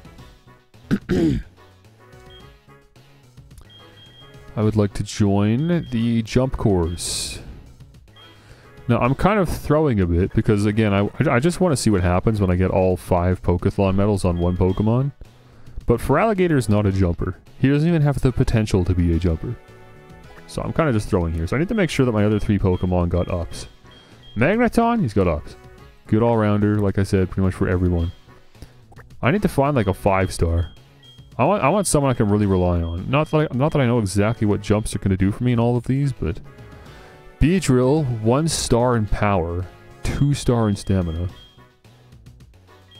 I would like to join the jump course. Now, I'm kind of throwing a bit because, again, I just want to see what happens when I get all 5 Pokethlon medals on one Pokemon. But Feraligatr is not a jumper. He doesn't even have the potential to be a jumper. So I'm kind of just throwing here. So I need to make sure that my other 3 Pokemon got ups. Magneton, he's got ups. Good all-rounder, like I said, pretty much for everyone. I need to find like a 5-star. I want someone I can really rely on. Not that I know exactly what jumps are going to do for me in all of these, but... Beedrill, 1 star in power, 2 star in stamina.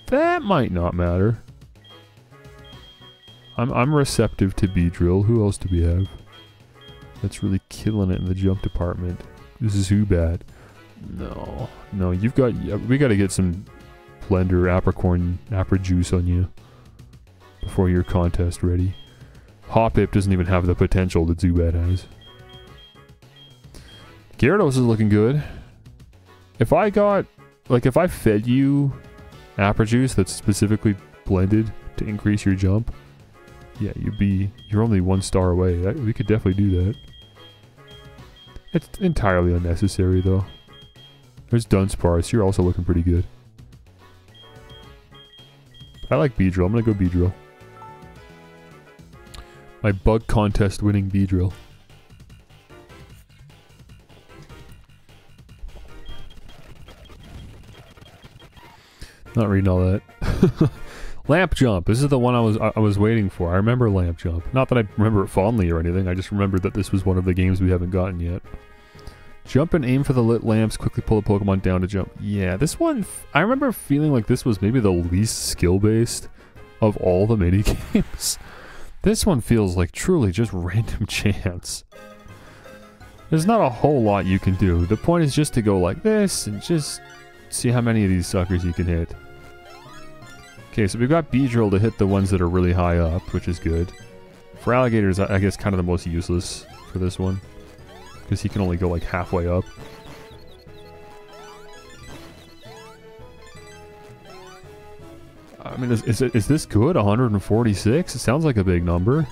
That might not matter. I'm receptive to Beedrill. Who else do we have? That's really killing it in the jump department. This is Zubat. No, we got to get some Blender Apra Juice on you before your contest ready. Hoppip doesn't even have the potential that Zubat has. Gyarados is looking good. If I fed you Apra Juice that's specifically blended to increase your jump, yeah, you're only 1 star away. We could definitely do that. It's entirely unnecessary though. There's Dunsparce, you're also looking pretty good. I like Beedrill, I'm gonna go Beedrill. My bug contest winning Beedrill. Not reading all that. Lamp Jump. This is the one I was waiting for. I remember Lamp Jump. Not that I remember it fondly or anything. I just remembered that this was one of the games we haven't gotten yet. Jump and aim for the lit lamps. Quickly pull the Pokemon down to jump. Yeah, this one... I remember feeling like this was maybe the least skill-based of all the minigames. This one feels like truly just random chance. There's not a whole lot you can do. The point is just to go like this and just... see how many of these suckers you can hit. Okay, so we've got Beedrill to hit the ones that are really high up, which is good. Feraligatr is, I guess, kind of the most useless for this one. Because he can only go like halfway up. I mean, is this good? 146? It sounds like a big number.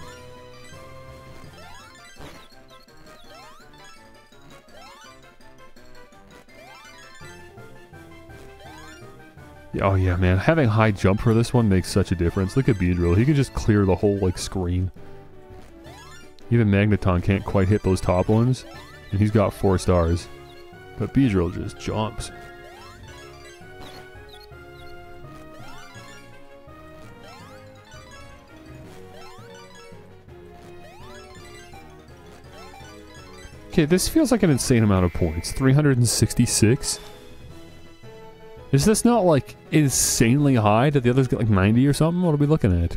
Oh yeah, man. Having high jump for this one makes such a difference. Look at Beedrill. He can just clear the whole, like, screen. Even Magneton can't quite hit those top ones. And he's got 4 stars. But Beedrill just jumps. Okay, this feels like an insane amount of points. 366? Is this not, like, insanely high? Did the others get, like, 90 or something? What are we looking at?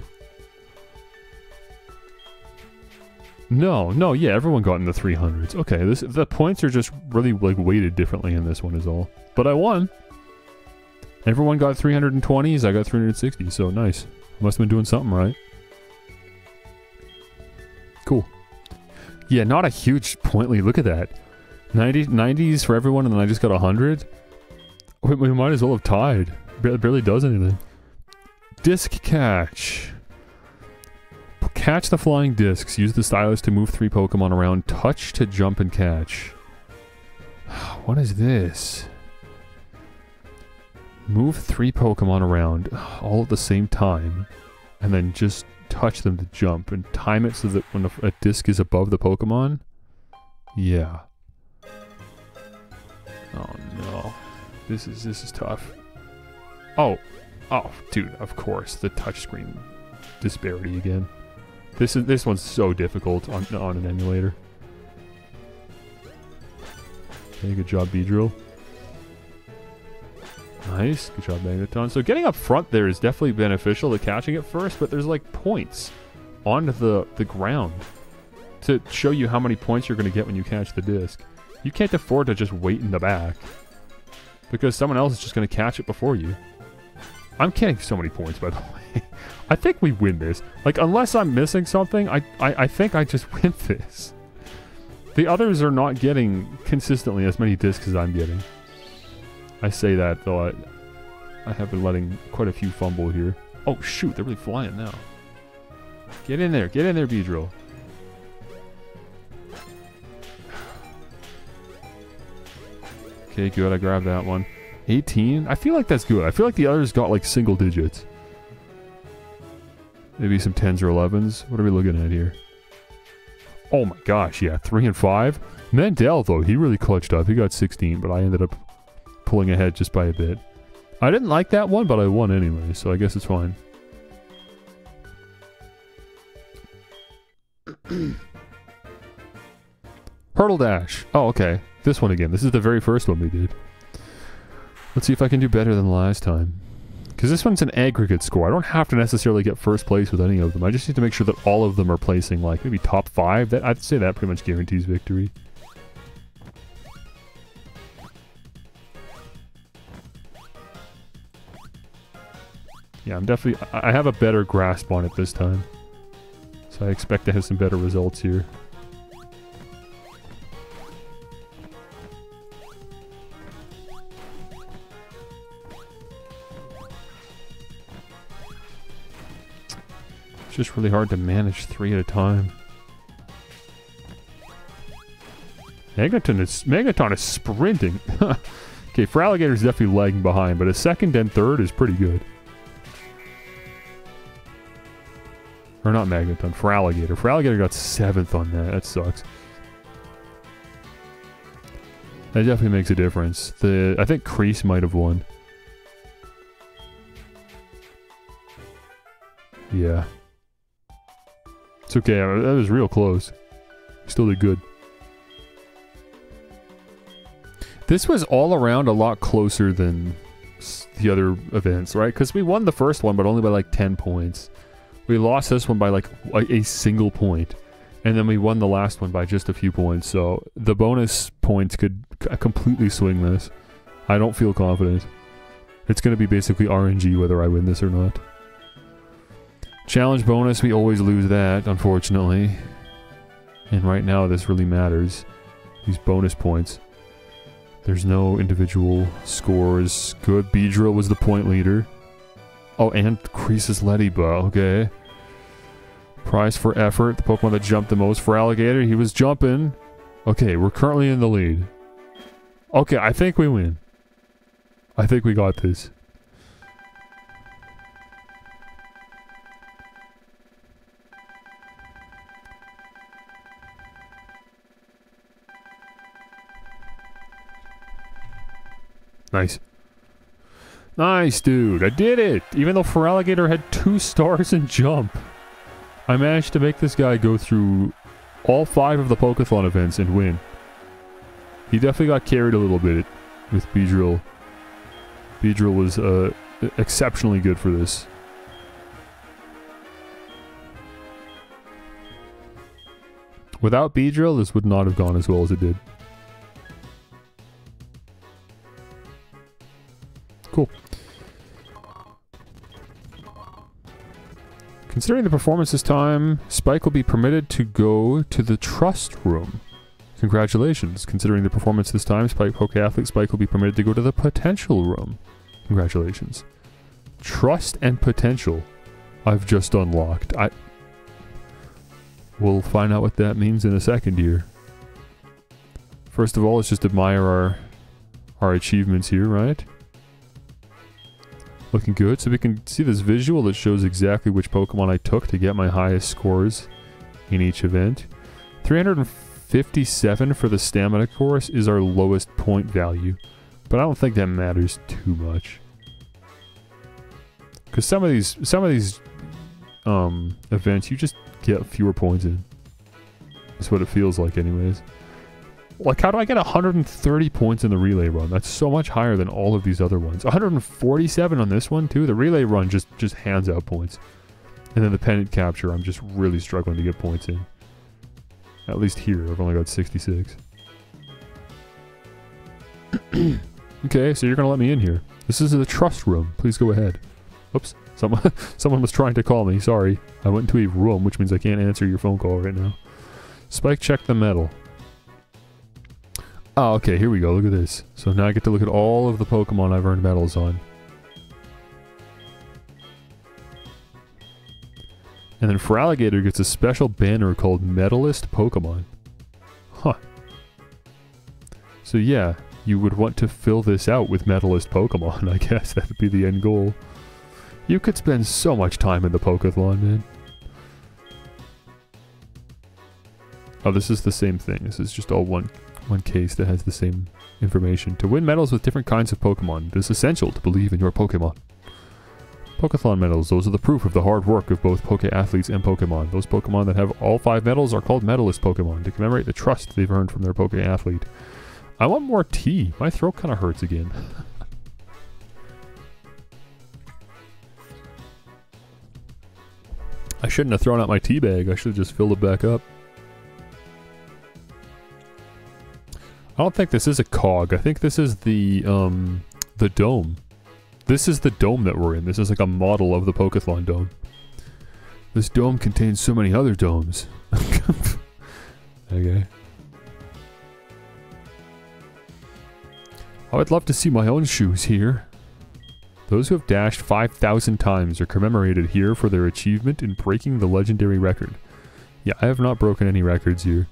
No, yeah, everyone got in the 300s. Okay, the points are just really, like, weighted differently in this one is all. But I won. Everyone got 320s, I got 360, so nice. Must have been doing something right. Cool. Yeah, not a huge point lead. Look at that. 90s for everyone, and then I just got 100? We might as well have tied. It barely does anything. Disc catch. Catch the flying discs. Use the stylus to move 3 Pokemon around. Touch to jump and catch. What is this? Move 3 Pokemon around all at the same time. And then just touch them to jump. And time it so that when a disc is above the Pokemon. Yeah. Oh no. This is tough. Oh, dude, of course. The touchscreen disparity again. This one's so difficult on an emulator. Okay, good job, Beedrill. Nice, good job, Magneton. So getting up front there is definitely beneficial to catching it first, but there's like points on the ground to show you how many points you're going to get when you catch the disc. You can't afford to just wait in the back because someone else is just going to catch it before you. I'm getting so many points, by the way. I think we win this. Like, unless I'm missing something, I think I just win this. The others are not getting consistently as many discs as I'm getting. I say that, though I have been letting quite a few fumble here. Oh, shoot, they're really flying now. Get in there, Beedrill. Okay, good, I grabbed that one. 18? I feel like that's good. I feel like the others got like single digits. Maybe some 10s or 11s. What are we looking at here? Oh my gosh, yeah, 3 and 5. Mandel, though, he really clutched up. He got 16, but I ended up pulling ahead just by a bit. I didn't like that one, but I won anyway, so I guess it's fine. Hurdle Dash. Oh, okay. This one again. This is the very first one we did. Let's see if I can do better than last time. Because this one's an aggregate score. I don't have to necessarily get first place with any of them. I just need to make sure that all of them are placing, like, maybe top 5. I'd say that pretty much guarantees victory. Yeah, I'm definitely... I have a better grasp on it this time. So I expect to have some better results here. It's just really hard to manage 3 at a time. Magneton is sprinting. Okay, Feraligator's definitely lagging behind, but a second and third is pretty good. Or not Magneton, Feraligator. Feraligator got 7th on that. That sucks. That definitely makes a difference. I think Crease might have won. Yeah. It's okay, that was real close. Still did good. This was all around a lot closer than the other events, right? Because we won the first one, but only by like 10 points. We lost this one by like a single point. And then we won the last one by just a few points. So the bonus points could completely swing this. I don't feel confident. It's going to be basically RNG whether I win this or not. Challenge bonus, we always lose that, unfortunately. And right now this really matters. These bonus points. There's no individual scores. Good, Beedrill was the point leader. Oh, and Crease's Ladybug, okay. Prize for effort, the Pokemon that jumped the most. Feraligator, he was jumping. Okay, we're currently in the lead. Okay, I think we win. I think we got this. Nice. Nice, dude. I did it! Even though Feraligatr had 2 stars in jump. I managed to make this guy go through all 5 of the Pokethon events and win. He definitely got carried a little bit with Beedrill. Beedrill was exceptionally good for this. Without Beedrill, this would not have gone as well as it did. Cool. Considering the performance this time, Spike will be permitted to go to the Trust Room. Congratulations. Considering the performance this time, Pokeathlete Spike will be permitted to go to the Potential Room. Congratulations. Trust and Potential I've just unlocked. We'll find out what that means in a second here. First of all, let's just admire our achievements here, right? Looking good. So we can see this visual that shows exactly which Pokemon I took to get my highest scores in each event. 357 for the stamina course is our lowest point value, but I don't think that matters too much. Because some of these events you just get fewer points in. That's what it feels like anyways. Like, how do I get 130 points in the relay run? That's so much higher than all of these other ones. 147 on this one too. The relay run just hands out points. And then the pennant capture, I'm just really struggling to get points in. At least here, I've only got 66. Okay, so you're gonna let me in here. This is the Trust Room. Please go ahead. Oops. Someone was trying to call me. Sorry. I went into a room, which means I can't answer your phone call right now. Spike, check the medal. Oh, okay, here we go. Look at this. So now I get to look at all of the Pokemon I've earned medals on. And then Feraligatr gets a special banner called Medalist Pokemon. Huh. So yeah, you would want to fill this out with Medalist Pokemon, I guess. That would be the end goal. You could spend so much time in the Pokethon, man. Oh, this is the same thing. This is just all one case that has the same information. To win medals with different kinds of Pokemon, it is essential to believe in your Pokemon. Pokethon medals, those are the proof of the hard work of both Pokeathletes and Pokemon. Those Pokemon that have all 5 medals are called Medalist Pokemon to commemorate the trust they've earned from their Pokeathlete. I want more tea. My throat kind of hurts again. I shouldn't have thrown out my tea bag. I should have just filled it back up. I don't think this is a cog. I think this is the dome. This is the dome that we're in. This is like a model of the Pokethon dome. This dome contains so many other domes. Okay. I would love to see my own shoes here. Those who have dashed 5,000 times are commemorated here for their achievement in breaking the legendary record. Yeah, I have not broken any records here.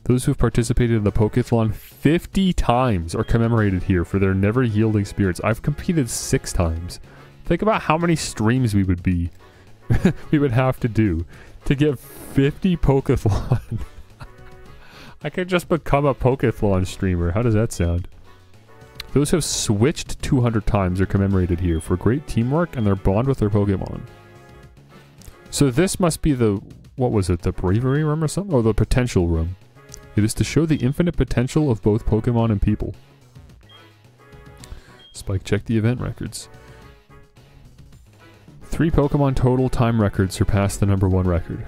Those who have participated in the Pokethon 50 times are commemorated here for their never-yielding spirits. I've competed 6 times. Think about how many streams we would have to do to get 50 Pokethon. I could just become a Pokethon streamer. How does that sound? Those who have switched 200 times are commemorated here for great teamwork and their bond with their Pokemon. So this must be the, what was it, the Bravery Room or something? Or the Potential Room. It is to show the infinite potential of both Pokemon and people. Spike, check the event records. 3 Pokemon total time records surpassed the #1 record.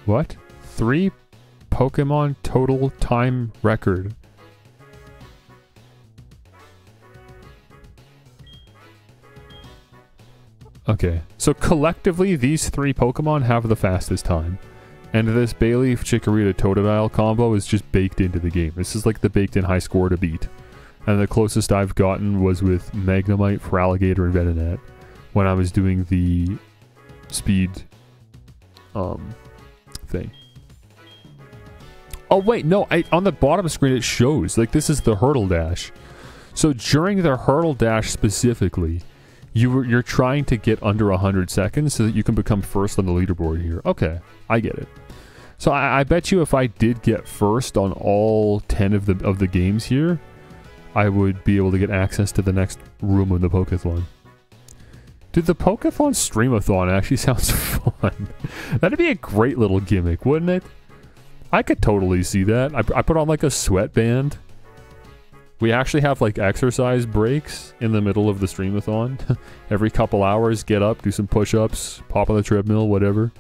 What? 3 Pokemon total time record. Okay, so collectively these 3 Pokemon have the fastest time. And this Bayleaf Chikorita Totodile combo is just baked into the game. This is like the baked in high score to beat. And the closest I've gotten was with Magnemite, Feraligatr, and Venonat when I was doing the speed thing. Oh wait, no, on the bottom screen it shows, like this is the hurdle dash. So during the hurdle dash specifically, you're trying to get under 100 seconds so that you can become first on the leaderboard here. Okay, I get it. So I bet you if I did get first on all 10 of the games here, I would be able to get access to the next room of the Pokéthon. Dude, the Pokéthon Streamathon actually sounds fun. That'd be a great little gimmick, wouldn't it? I could totally see that. I put on like a sweatband. We actually have like exercise breaks in the middle of the Streamathon. Every couple hours, get up, do some push-ups, pop on the treadmill, whatever.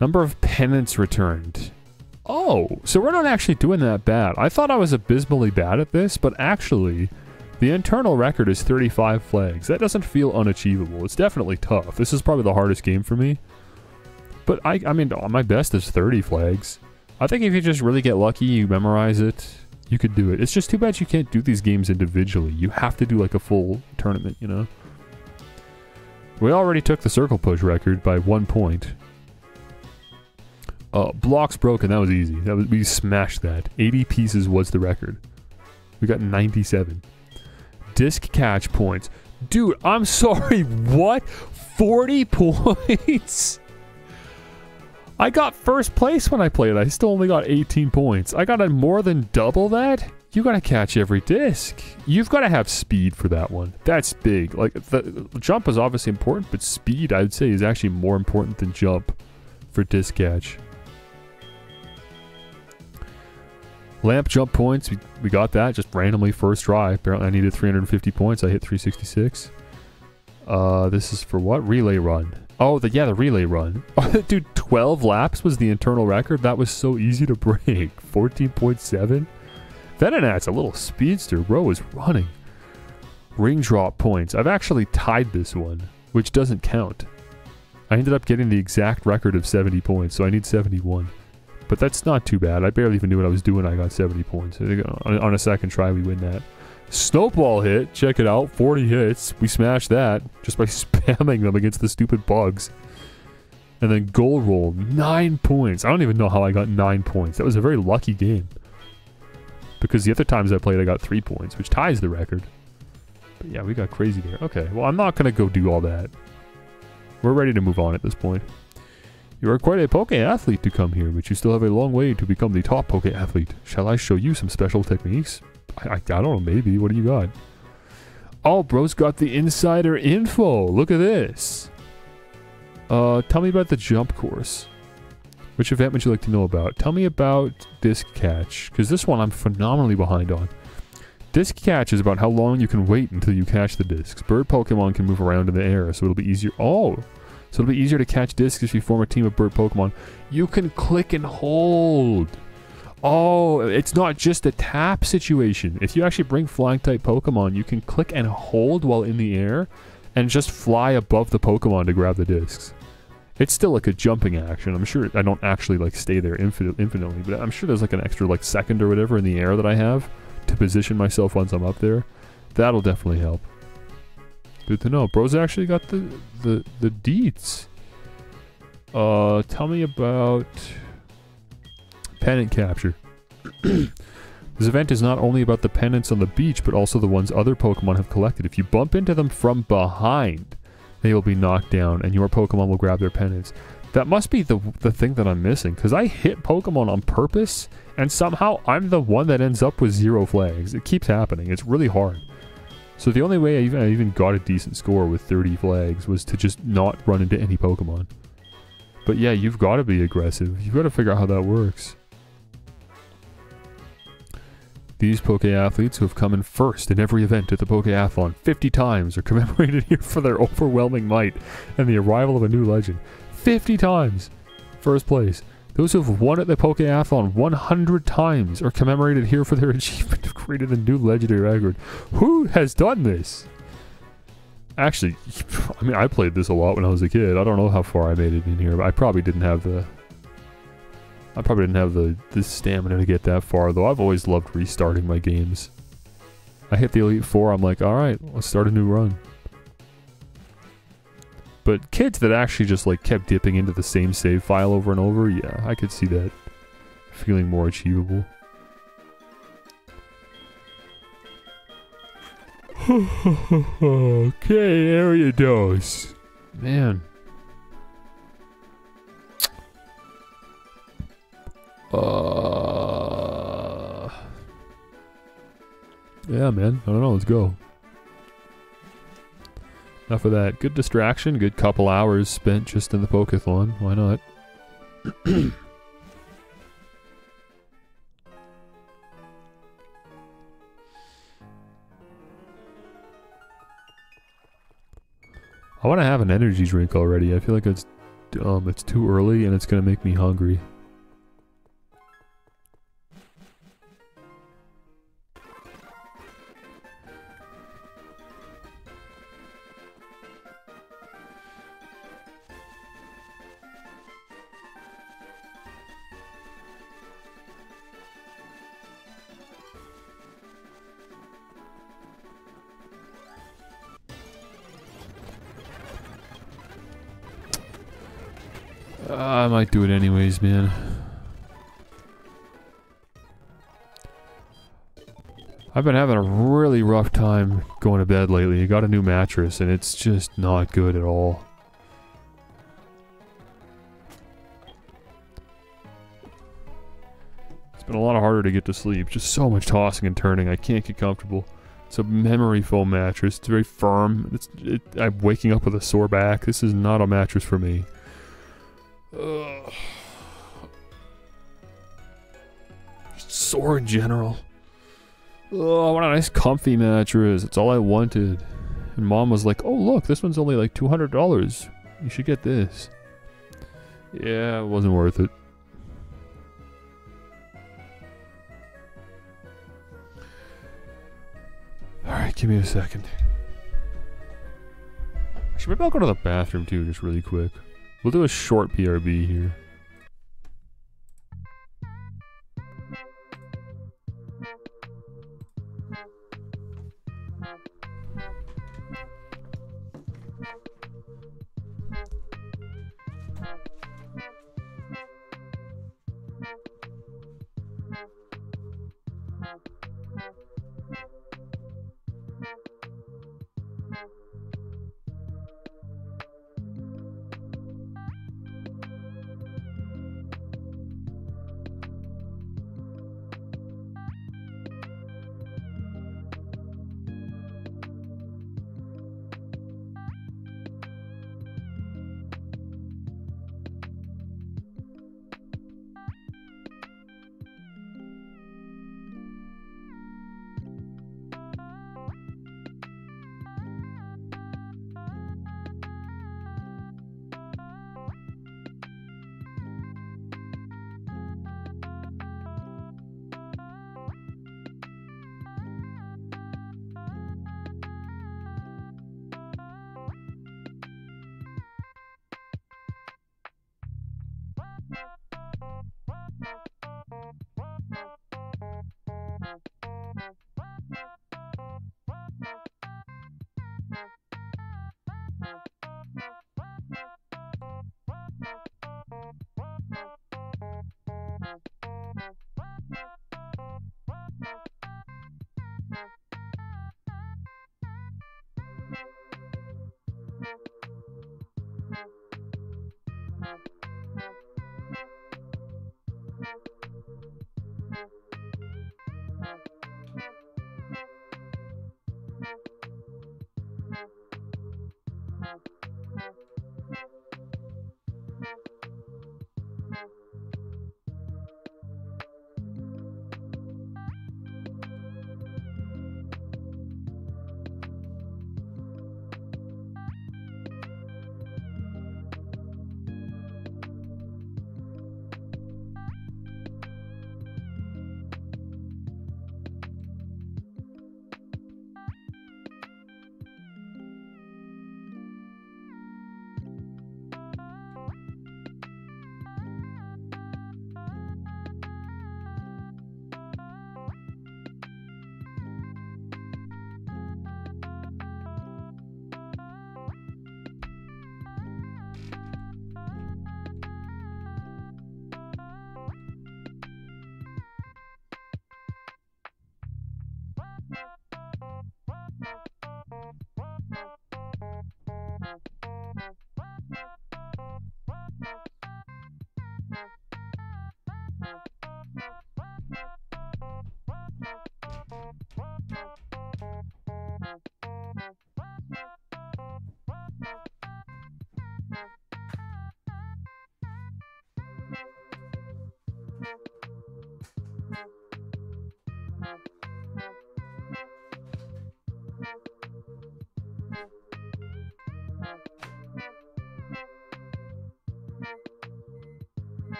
Number of pennants returned. Oh, so we're not actually doing that bad. I thought I was abysmally bad at this, but actually, the internal record is 35 flags. That doesn't feel unachievable. It's definitely tough. This is probably the hardest game for me. But I mean, my best is 30 flags. I think if you just really get lucky, you memorize it, you could do it. It's just too bad you can't do these games individually. You have to do like a full tournament, you know? We already took the circle push record by 1 point. Blocks broken, that was easy. We smashed that. 80 pieces was the record. We got 97. Disc catch points. Dude, I'm sorry, what? 40 points? I got first place when I played. I still only got 18 points. I got more than double that? You gotta catch every disc. You've gotta have speed for that one. That's big. Like, the jump is obviously important, but speed, I'd say, is actually more important than jump for disc catch. Lamp jump points, we got that just randomly first try. Apparently I needed 350 points. I hit 366. This is for what? Relay run. Oh, the relay run. Dude, 12 laps was the internal record. That was so easy to break. 14.7. Venonat's a little speedster. Bro is running. Ring drop points. I've actually tied this one, which doesn't count. I ended up getting the exact record of 70 points, so I need 71. But that's not too bad. I barely even knew what I was doing. I got 70 points. I think on a second try, we win that. Snowball hit. Check it out. 40 hits. We smashed that just by spamming them against the stupid bugs. And then goal roll. 9 points. I don't even know how I got 9 points. That was a very lucky game. Because the other times I played, I got 3 points, which ties the record. But yeah, we got crazy there. Okay, well, I'm not going to go do all that. We're ready to move on at this point. You are quite a Poke athlete to come here, but you still have a long way to become the top Poke athlete. Shall I show you some special techniques? I don't know, maybe. What do you got? Oh, bro's got the insider info. Look at this. Tell me about the jump course. Which event would you like to know about? Tell me about disc catch, because this one I'm phenomenally behind on. Disc catch is about how long you can wait until you catch the discs. Bird Pokemon can move around in the air, so it'll be easier. Oh, so it'll be easier to catch discs if you form a team of bird Pokemon. You can click and hold. Oh, it's not just a tap situation. If you actually bring flying type Pokemon, you can click and hold while in the air and just fly above the Pokemon to grab the discs. It's still like a jumping action. I'm sure I don't actually like stay there infinitely, but I'm sure there's like an extra like second or whatever in the air that I have to position myself once I'm up there. That'll definitely help. Good to know. Bro's actually got the deets. Tell me about pennant capture. This event is not only about the pennants on the beach, but also the ones other Pokemon have collected. If you bump into them from behind, they will be knocked down, and your Pokemon will grab their pennants. That must be the thing that I'm missing, because I hit Pokemon on purpose, and somehow I'm the one that ends up with 0 flags. It keeps happening. It's really hard. So the only way I even got a decent score with 30 flags was to just not run into any Pokemon. But yeah, you've got to be aggressive. You've got to figure out how that works. These Poke athletes who have come in first in every event at the Pokeathlon 50 times are commemorated here for their overwhelming might and the arrival of a new legend. 50 times! First place. Those who have won at the Pokeathlon 100 times are commemorated here for their achievement of creating a new legendary record. Who has done this? Actually, I mean, I played this a lot when I was a kid. I don't know how far I made it in here, but I probably didn't have the stamina to get that far, though. I've always loved restarting my games. I hit the Elite Four, I'm like, alright, let's start a new run. But kids that actually just like kept dipping into the same save file over and over, yeah, I could see that feeling more achievable. Okay, area dose. Man. yeah, man. I don't know. Let's go. Enough of that. Good distraction. Good couple hours spent just in the Pokéthon. Why not? I want to have an energy drink already. I feel like it's too early and it's gonna make me hungry. I might do it anyways, man. I've been having a really rough time going to bed lately. I got a new mattress and it's just not good at all. It's been a lot harder to get to sleep. Just so much tossing and turning. I can't get comfortable. It's a memory foam mattress. It's very firm. I'm waking up with a sore back. This is not a mattress for me. Ugh. Just sore in general. Oh, I want a nice comfy mattress. That's all I wanted. And Mom was like, oh look, this one's only like $200. You should get this. Yeah, it wasn't worth it. Alright, give me a second. Actually, maybe I'll go to the bathroom too, just really quick. We'll do a short PRB here.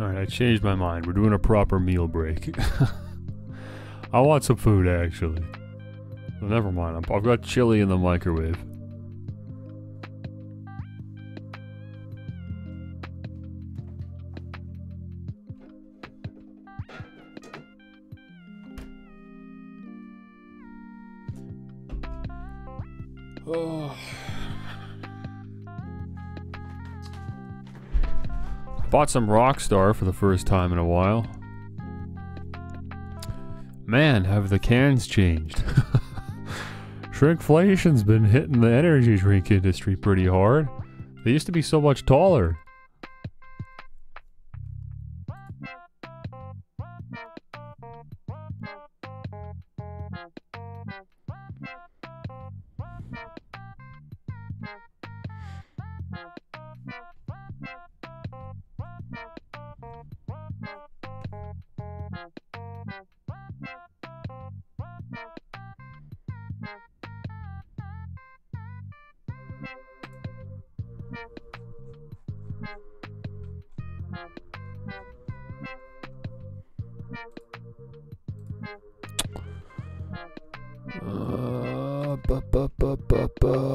Alright, I changed my mind. We're doing a proper meal break. I want some food, actually. Well, never mind. I've got chili in the microwave. Oh. Bought some Rockstar for the first time in a while. Man, have the cans changed. Shrinkflation's been hitting the energy drink industry pretty hard. They used to be so much taller.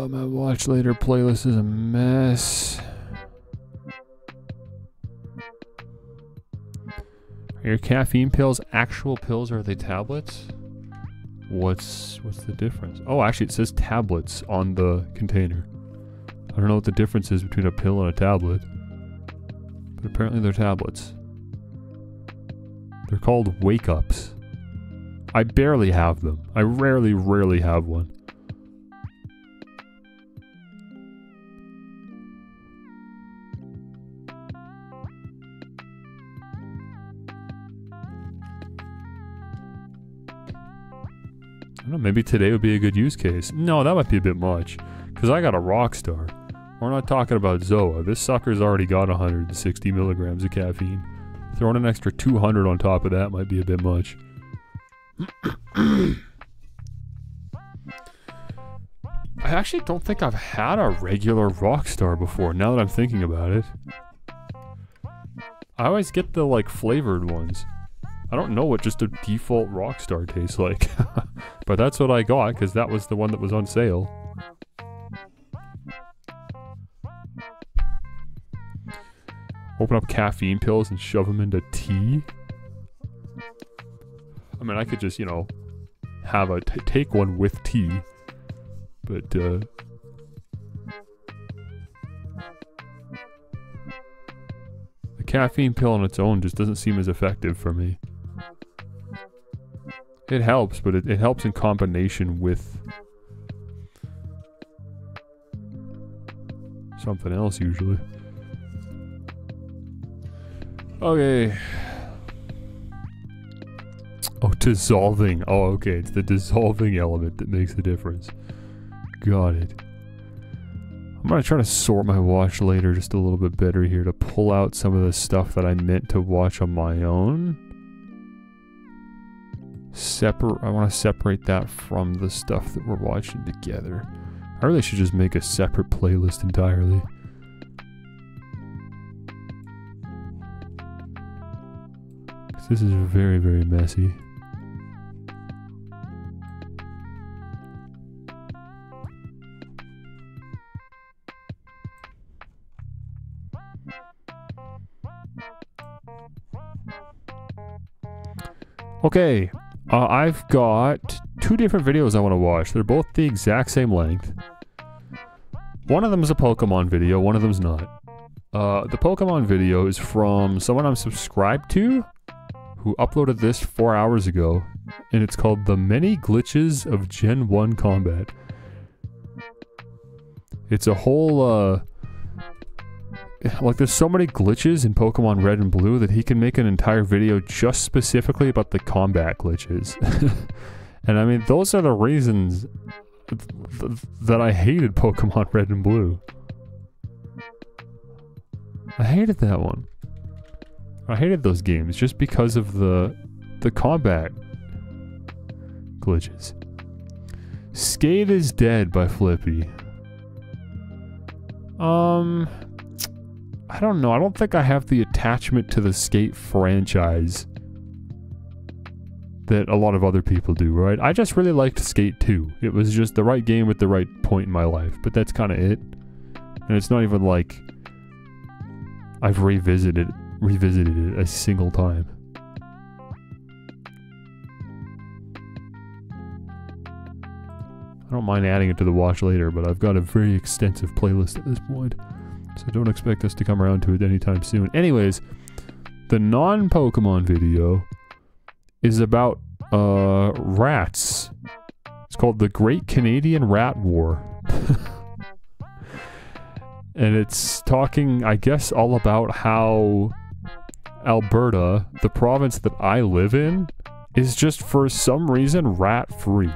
My watch later playlist is a mess. Are your caffeine pills actual pills or are they tablets? What's the difference? Oh, actually it says tablets on the container. I don't know what the difference is between a pill and a tablet. But apparently they're tablets. They're called wake-ups. I barely have them. I rarely have one. I don't know, maybe today would be a good use case. No, that might be a bit much. Because I got a Rockstar. We're not talking about Zoa. This sucker's already got 160 milligrams of caffeine. Throwing an extra 200 on top of that might be a bit much. I actually don't think I've had a regular Rockstar before, now that I'm thinking about it. I always get the, like, flavored ones. I don't know what just a default Rockstar tastes like. But that's what I got, because that was the one that was on sale. Open up caffeine pills and shove them into tea? I mean, I could just, you know, have a take one with tea. But, the caffeine pill on its own just doesn't seem as effective for me. It helps, but it helps in combination with something else usually. Okay. Oh, dissolving. Oh, okay. It's the dissolving element that makes the difference. Got it. I'm gonna try to sort my watch later just a little bit better here to pull out some of the stuff that I meant to watch on my own. I want to separate that from the stuff that we're watching together. I really should just make a separate playlist entirely. This is very, very messy. Okay, I've got two different videos I want to watch. They're both the exact same length. One of them is a Pokemon video, one of them's not. The Pokemon video is from someone I'm subscribed to, who uploaded this 4 hours ago, and it's called The Many Glitches of Gen 1 Combat. It's a whole, like there's so many glitches in Pokemon Red and Blue that he can make an entire video just specifically about the combat glitches. And I mean, those are the reasons that I hated Pokemon Red and Blue. I hated that one. I hated those games just because of the combat glitches. Skate is Dead by Flippy. I don't know. I don't think I have the attachment to the Skate franchise that a lot of other people do, right? I just really liked Skate 2. It was just the right game at the right point in my life, but that's kind of it. And it's not even like I've revisited it a single time. I don't mind adding it to the watch later, but I've got a very extensive playlist at this point, so don't expect us to come around to it anytime soon. Anyways, the non-Pokemon video is about rats. It's called The Great Canadian Rat War. And it's talking, I guess, all about how Alberta, the province that I live in, is just for some reason rat-free.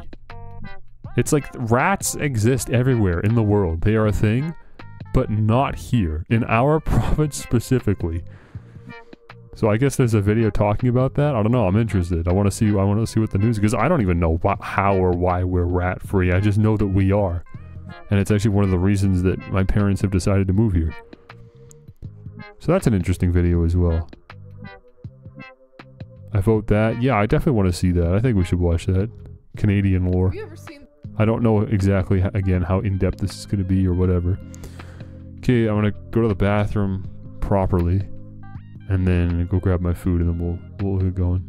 It's like rats exist everywhere in the world. They are a thing, but not here, in our province specifically. So I guess there's a video talking about that. I don't know. I'm interested. I want to see what the news, because I don't even know how or why we're rat free. I just know that we are, and it's actually one of the reasons that my parents have decided to move here. So that's an interesting video as well. I vote that. Yeah, I definitely want to see that. I think we should watch that. Canadian lore. Have you ever seen? I don't know exactly again how in depth this is going to be or whatever. Okay, I'm gonna go to the bathroom properly. And then go grab my food, and then we'll get going.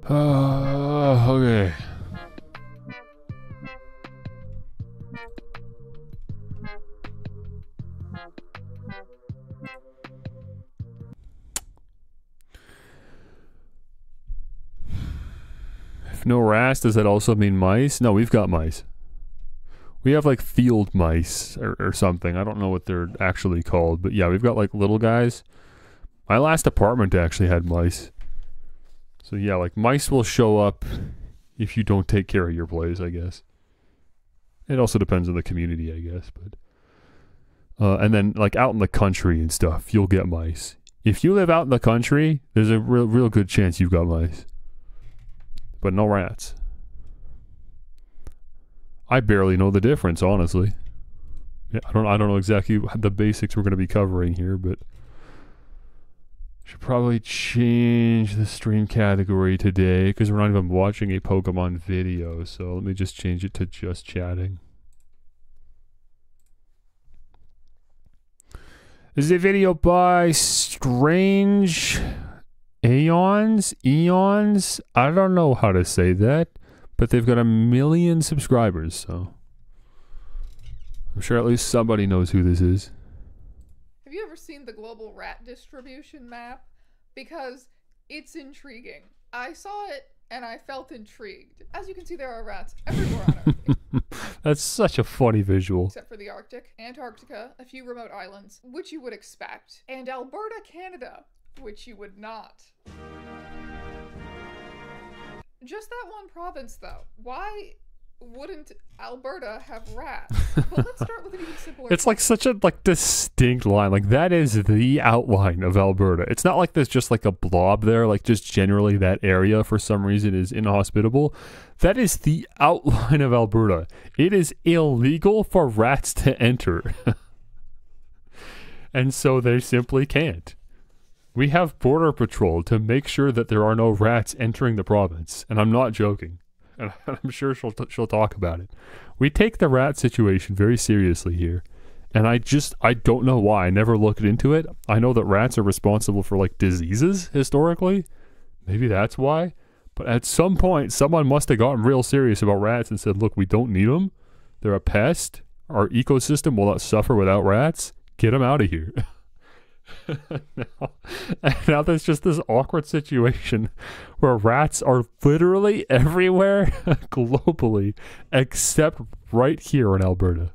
Okay. If no rats, does that also mean mice? No, we've got mice. We have like field mice or something. I don't know what they're actually called, but yeah, we've got like little guys. My last apartment actually had mice. So yeah, like mice will show up if you don't take care of your place, I guess. It also depends on the community, I guess, but and then like out in the country and stuff, you'll get mice. If you live out in the country, there's a real good chance you've got mice. But no rats. I barely know the difference, honestly. Yeah, I don't know exactly the basics we're going to be covering here, but should probably change the stream category today because we're not even watching a Pokemon video. So let me just change it to just chatting. This is a video by Strange Eons. I don't know how to say that. But they've got 1 million subscribers, so I'm sure at least somebody knows who this is. Have you ever seen the global rat distribution map? Because it's intriguing. I saw it and I felt intrigued. As you can see, there are rats everywhere on Earth. That's such a funny visual. Except for the Arctic, Antarctica, a few remote islands, which you would expect, and Alberta, Canada, which you would not. Just that one province, though. Why wouldn't Alberta have rats? But let's start with an even simpler. It's like such a distinct line. Like that is the outline of Alberta. It's not like there's just like a blob there. Like just generally that area for some reason is inhospitable. That is the outline of Alberta. It is illegal for rats to enter. And so they simply can't. We have border patrol to make sure that there are no rats entering the province. And I'm not joking. And I'm sure she'll talk about it. We take the rat situation very seriously here. And I don't know why. I never looked into it. I know that rats are responsible for like diseases historically. Maybe that's why. But at some point, someone must have gotten real serious about rats and said, look, we don't need them. They're a pest. Our ecosystem will not suffer without rats. Get them out of here. now there's just this awkward situation where rats are literally everywhere globally except right here in Alberta.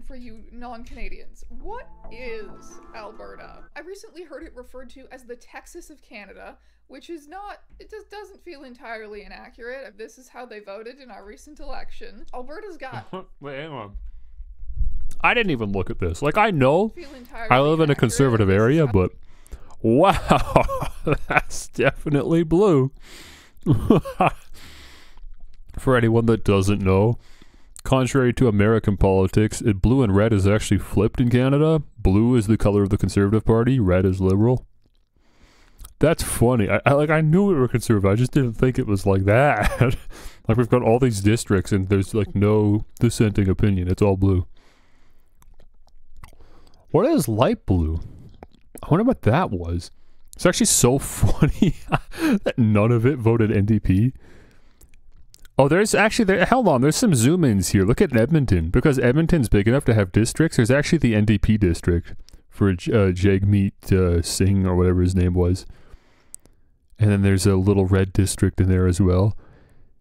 For you non-Canadians, what is Alberta? I recently heard it referred to as the Texas of Canada, which is not, it just doesn't feel entirely inaccurate. This is how they voted in our recent election. Alberta's got... Wait, hang on. I didn't even look at this. Like, I know I live in a conservative area, but wow, that's definitely blue. For anyone that doesn't know, contrary to American politics, blue and red is actually flipped in Canada. Blue is the color of the Conservative Party, red is Liberal. That's funny. I knew we were conservative. I just didn't think it was like that. Like, we've got all these districts and there's like no dissenting opinion. It's all blue. What is light blue? I wonder what that was. It's actually so funny that none of it voted NDP. Oh, there's actually, hold on, there's some zoom-ins here. Look at Edmonton. Because Edmonton's big enough to have districts, there's actually the NDP district for Jagmeet Singh or whatever his name was. And then there's a little red district in there as well.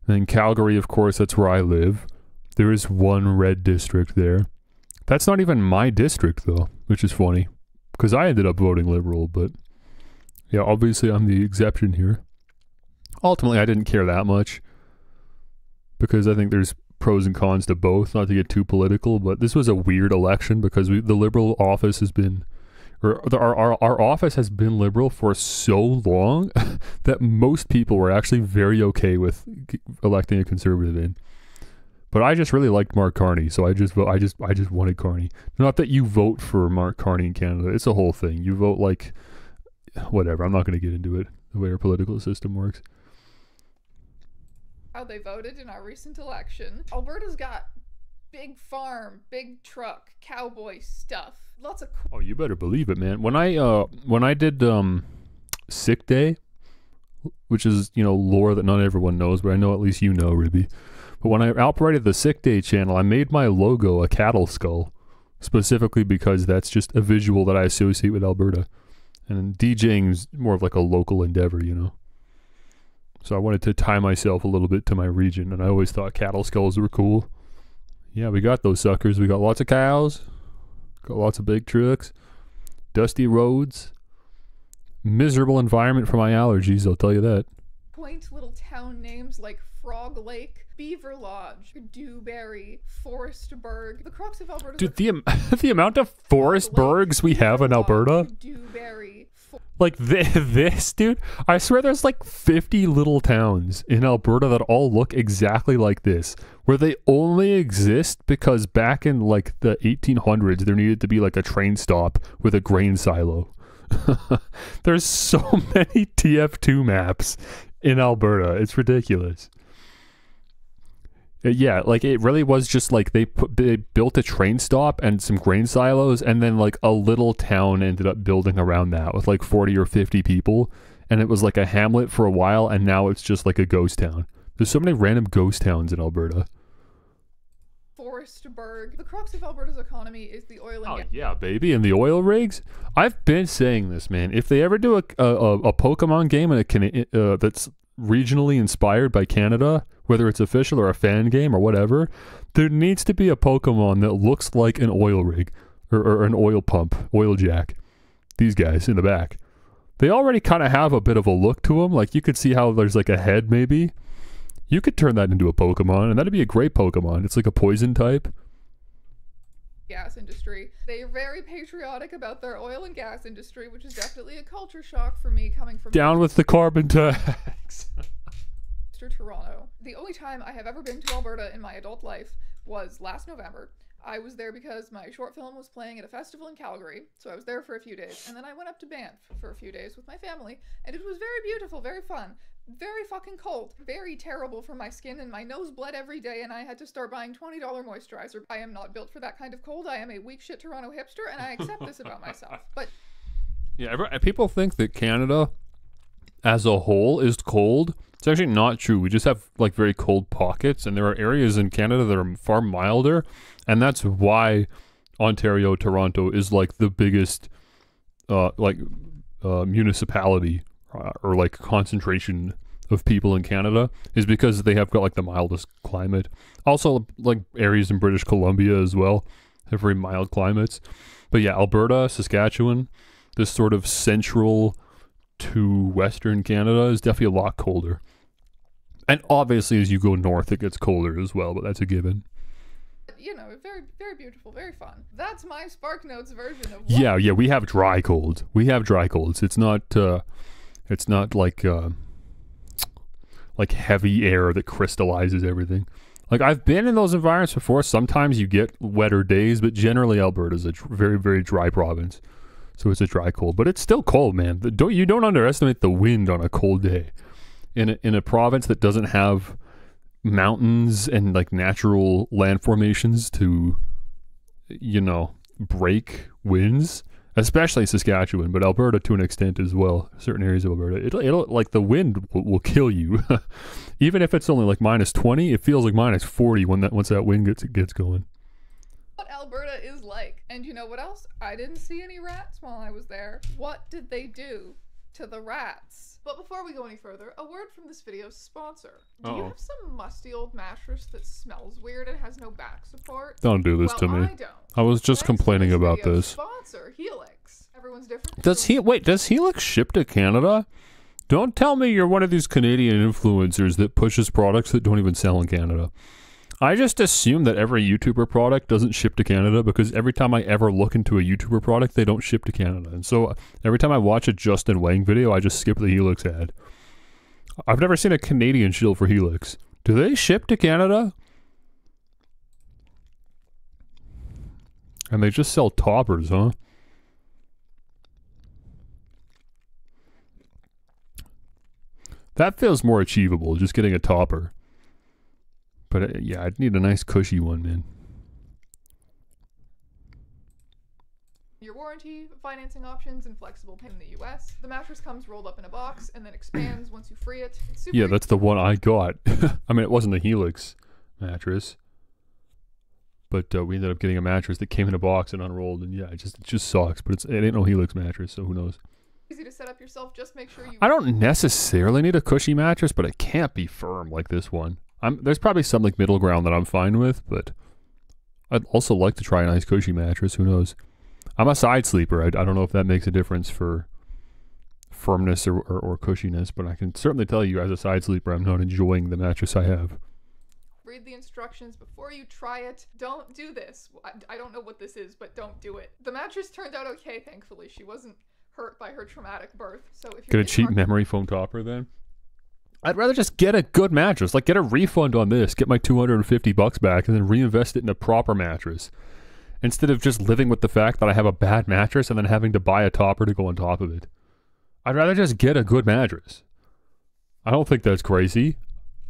And then Calgary, of course, that's where I live. There is one red district there. That's not even my district, though, which is funny. Because I ended up voting Liberal, but... yeah, obviously I'm the exception here. Ultimately, I didn't care that much. Because I think there's pros and cons to both, not to get too political, but this was a weird election because the Liberal office has been... or our office has been Liberal for so long that most people were actually very okay with electing a Conservative in. But I just really liked Mark Carney, so I just wanted Carney. Not that you vote for Mark Carney in Canada. It's a whole thing. You vote like... whatever. I'm not going to get into it, the way our political system works. How they voted in our recent election. Alberta's got big farm, big truck, cowboy stuff. Lots of... oh, you better believe it, man. When I did sick day, which is, you know, lore that not everyone knows, but I know at least you know, Ribby. But when I operated the Sick Day channel, I made my logo a cattle skull, specifically because that's just a visual that I associate with Alberta. And DJing is more of like a local endeavor, you know. So I wanted to tie myself a little bit to my region, and I always thought cattle skulls were cool. Yeah, we got those suckers. We got lots of cows, got lots of big trucks, dusty roads, miserable environment for my allergies, I'll tell you that. Quaint little town names like Frog Lake, Beaver Lodge, Dewberry, Forestburg. The crux of Alberta. Dude, the amount of forest bergs we have in Alberta. Dewberry. Like this, dude. I swear there's like 50 little towns in Alberta that all look exactly like this, where they only exist because back in like the 1800s there needed to be like a train stop with a grain silo. There's so many TF2 maps in Alberta. It's ridiculous. Yeah, like it really was just like they built a train stop and some grain silos, and then like a little town ended up building around that with like 40 or 50 people, and it was like a hamlet for a while, and now it's just like a ghost town. There's so many random ghost towns in Alberta. Forestburg. The crux of Alberta's economy is the oil and gas. Oh yeah, baby, and the oil rigs. I've been saying this, man. If they ever do a Pokemon game that's regionally inspired by Canada, whether it's official or a fan game or whatever, there needs to be a Pokemon that looks like an oil rig or an oil pump, oil jack. These guys in the back. They already kind of have a bit of a look to them. Like you could see how there's like a head maybe. You could turn that into a Pokemon, and that'd be a great Pokemon. It's like a poison type. Gas industry. They are very patriotic about their oil and gas industry, which is definitely a culture shock for me coming from down with the carbon tax. Toronto. The only time I have ever been to Alberta in my adult life was last November. I was there because my short film was playing at a festival in Calgary, so I was there for a few days, and then I went up to Banff for a few days with my family, and it was very beautiful, very fun, very fucking cold, very terrible for my skin, and my nose bled every day, and I had to start buying $20 moisturizer. I am not built for that kind of cold. I am a weak shit Toronto hipster, and I accept this about myself. But yeah, people think that Canada as a whole is cold. It's actually not true. We just have like very cold pockets, and there are areas in Canada that are far milder, and that's why Ontario, Toronto is like the biggest municipality or like concentration of people in Canada, is because they have got like the mildest climate. Also, like areas in British Columbia as well have very mild climates. But yeah, Alberta, Saskatchewan, this sort of central to Western Canada is definitely a lot colder. And obviously as you go north it gets colder as well, but that's a given. You know, very, very beautiful, very fun. That's my Spark Notes version of what? Yeah, we have dry cold. We have dry colds. It's not like heavy air that crystallizes everything. Like I've been in those environments before. Sometimes you get wetter days, but generally Alberta's a very, very dry province. So it's a dry cold, but it's still cold, man. You don't underestimate the wind on a cold day. In a province that doesn't have mountains and like natural land formations to, you know, break winds, especially Saskatchewan, but Alberta to an extent as well. Certain areas of Alberta, it'll like the wind will kill you. Even if it's only like -20, it feels like -40 once that wind gets going. What Alberta is like. And you know what else? I didn't see any rats while I was there. What did they do to the rats? But before we go any further, a word from this video's sponsor. Do you have some musty old mattress that smells weird and has no back support? Don't do this to me. I don't. I was just complaining about this. Sponsor, Helix. Everyone's different. Does Helix ship to Canada? Don't tell me you're one of these Canadian influencers that pushes products that don't even sell in Canada. I just assume that every YouTuber product doesn't ship to Canada, because every time I ever look into a YouTuber product, they don't ship to Canada. And so every time I watch a Justin Wang video, I just skip the Helix ad. I've never seen a Canadian shield for Helix. Do they ship to Canada? And they just sell toppers, huh? That feels more achievable, just getting a topper. But yeah, I'd need a nice cushy one, man. your warranty, financing options, and flexible payment in the US. The mattress comes rolled up in a box and then expands once you free it. It's super Yeah, that's the one I got. I mean, it wasn't a Helix mattress, but we ended up getting a mattress that came in a box and unrolled, and yeah, it just sucks. But it ain't no Helix mattress, so who knows? easy to set up yourself. Just make sure you... I don't necessarily need a cushy mattress, but it can't be firm like this one. There's probably some like middle ground that I'm fine with, but I'd also like to try a nice cushy mattress. Who knows? I'm a side sleeper. I don't know if that makes a difference for firmness or cushiness, but I can certainly tell you as a side sleeper, I'm not enjoying the mattress I have. Read the instructions before you try it. Don't do this. I don't know what this is, but don't do it. The mattress turned out okay, thankfully. She wasn't hurt by her traumatic birth. So if you're get a cheap memory foam topper then? I'd rather just get a good mattress. Like, get a refund on this, get my $250 back, and then reinvest it in a proper mattress. Instead of just living with the fact that I have a bad mattress and then having to buy a topper to go on top of it. I'd rather just get a good mattress. I don't think that's crazy.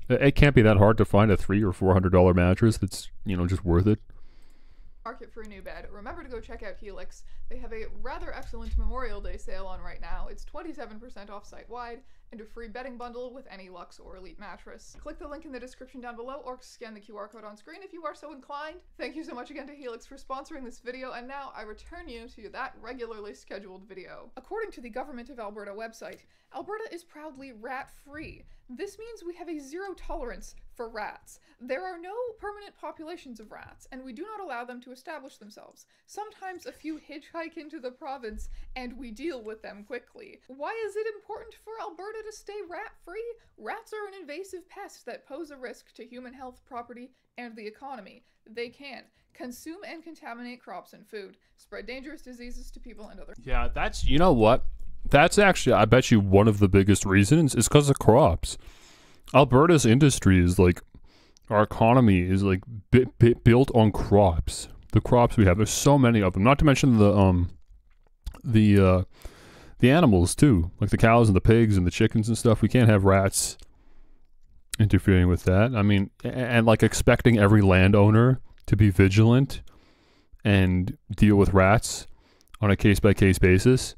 It can't be that hard to find a $300 or $400 mattress that's, just worth it. Market for a new bed. Remember to go check out Helix. They have a rather excellent Memorial Day sale on right now. It's 27% off site-wide and a free bedding bundle with any Luxe or Elite mattress. Click the link in the description down below or scan the QR code on screen if you are so inclined. Thank you so much again to Helix for sponsoring this video, and now I return you to that regularly scheduled video. According to the Government of Alberta website, Alberta is proudly rat-free. This means we have a zero tolerance for rats. There are no permanent populations of rats, and we do not allow them to establish themselves. Sometimes a few hitchhike into the province, and we deal with them quickly. Why is it important for Alberta to stay rat-free? Rats are an invasive pest that pose a risk to human health, property, and the economy. They can consume and contaminate crops and food, spread dangerous diseases to people and other... Yeah, you know what? That's actually, I bet you, one of the biggest reasons is because of crops. Alberta's industry is like, our economy is like built on crops. The crops we have, there's so many of them. Not to mention the animals too, like the cows and the pigs and the chickens and stuff. We can't have rats interfering with that. I mean, and like expecting every landowner to be vigilant and deal with rats on a case-by-case basis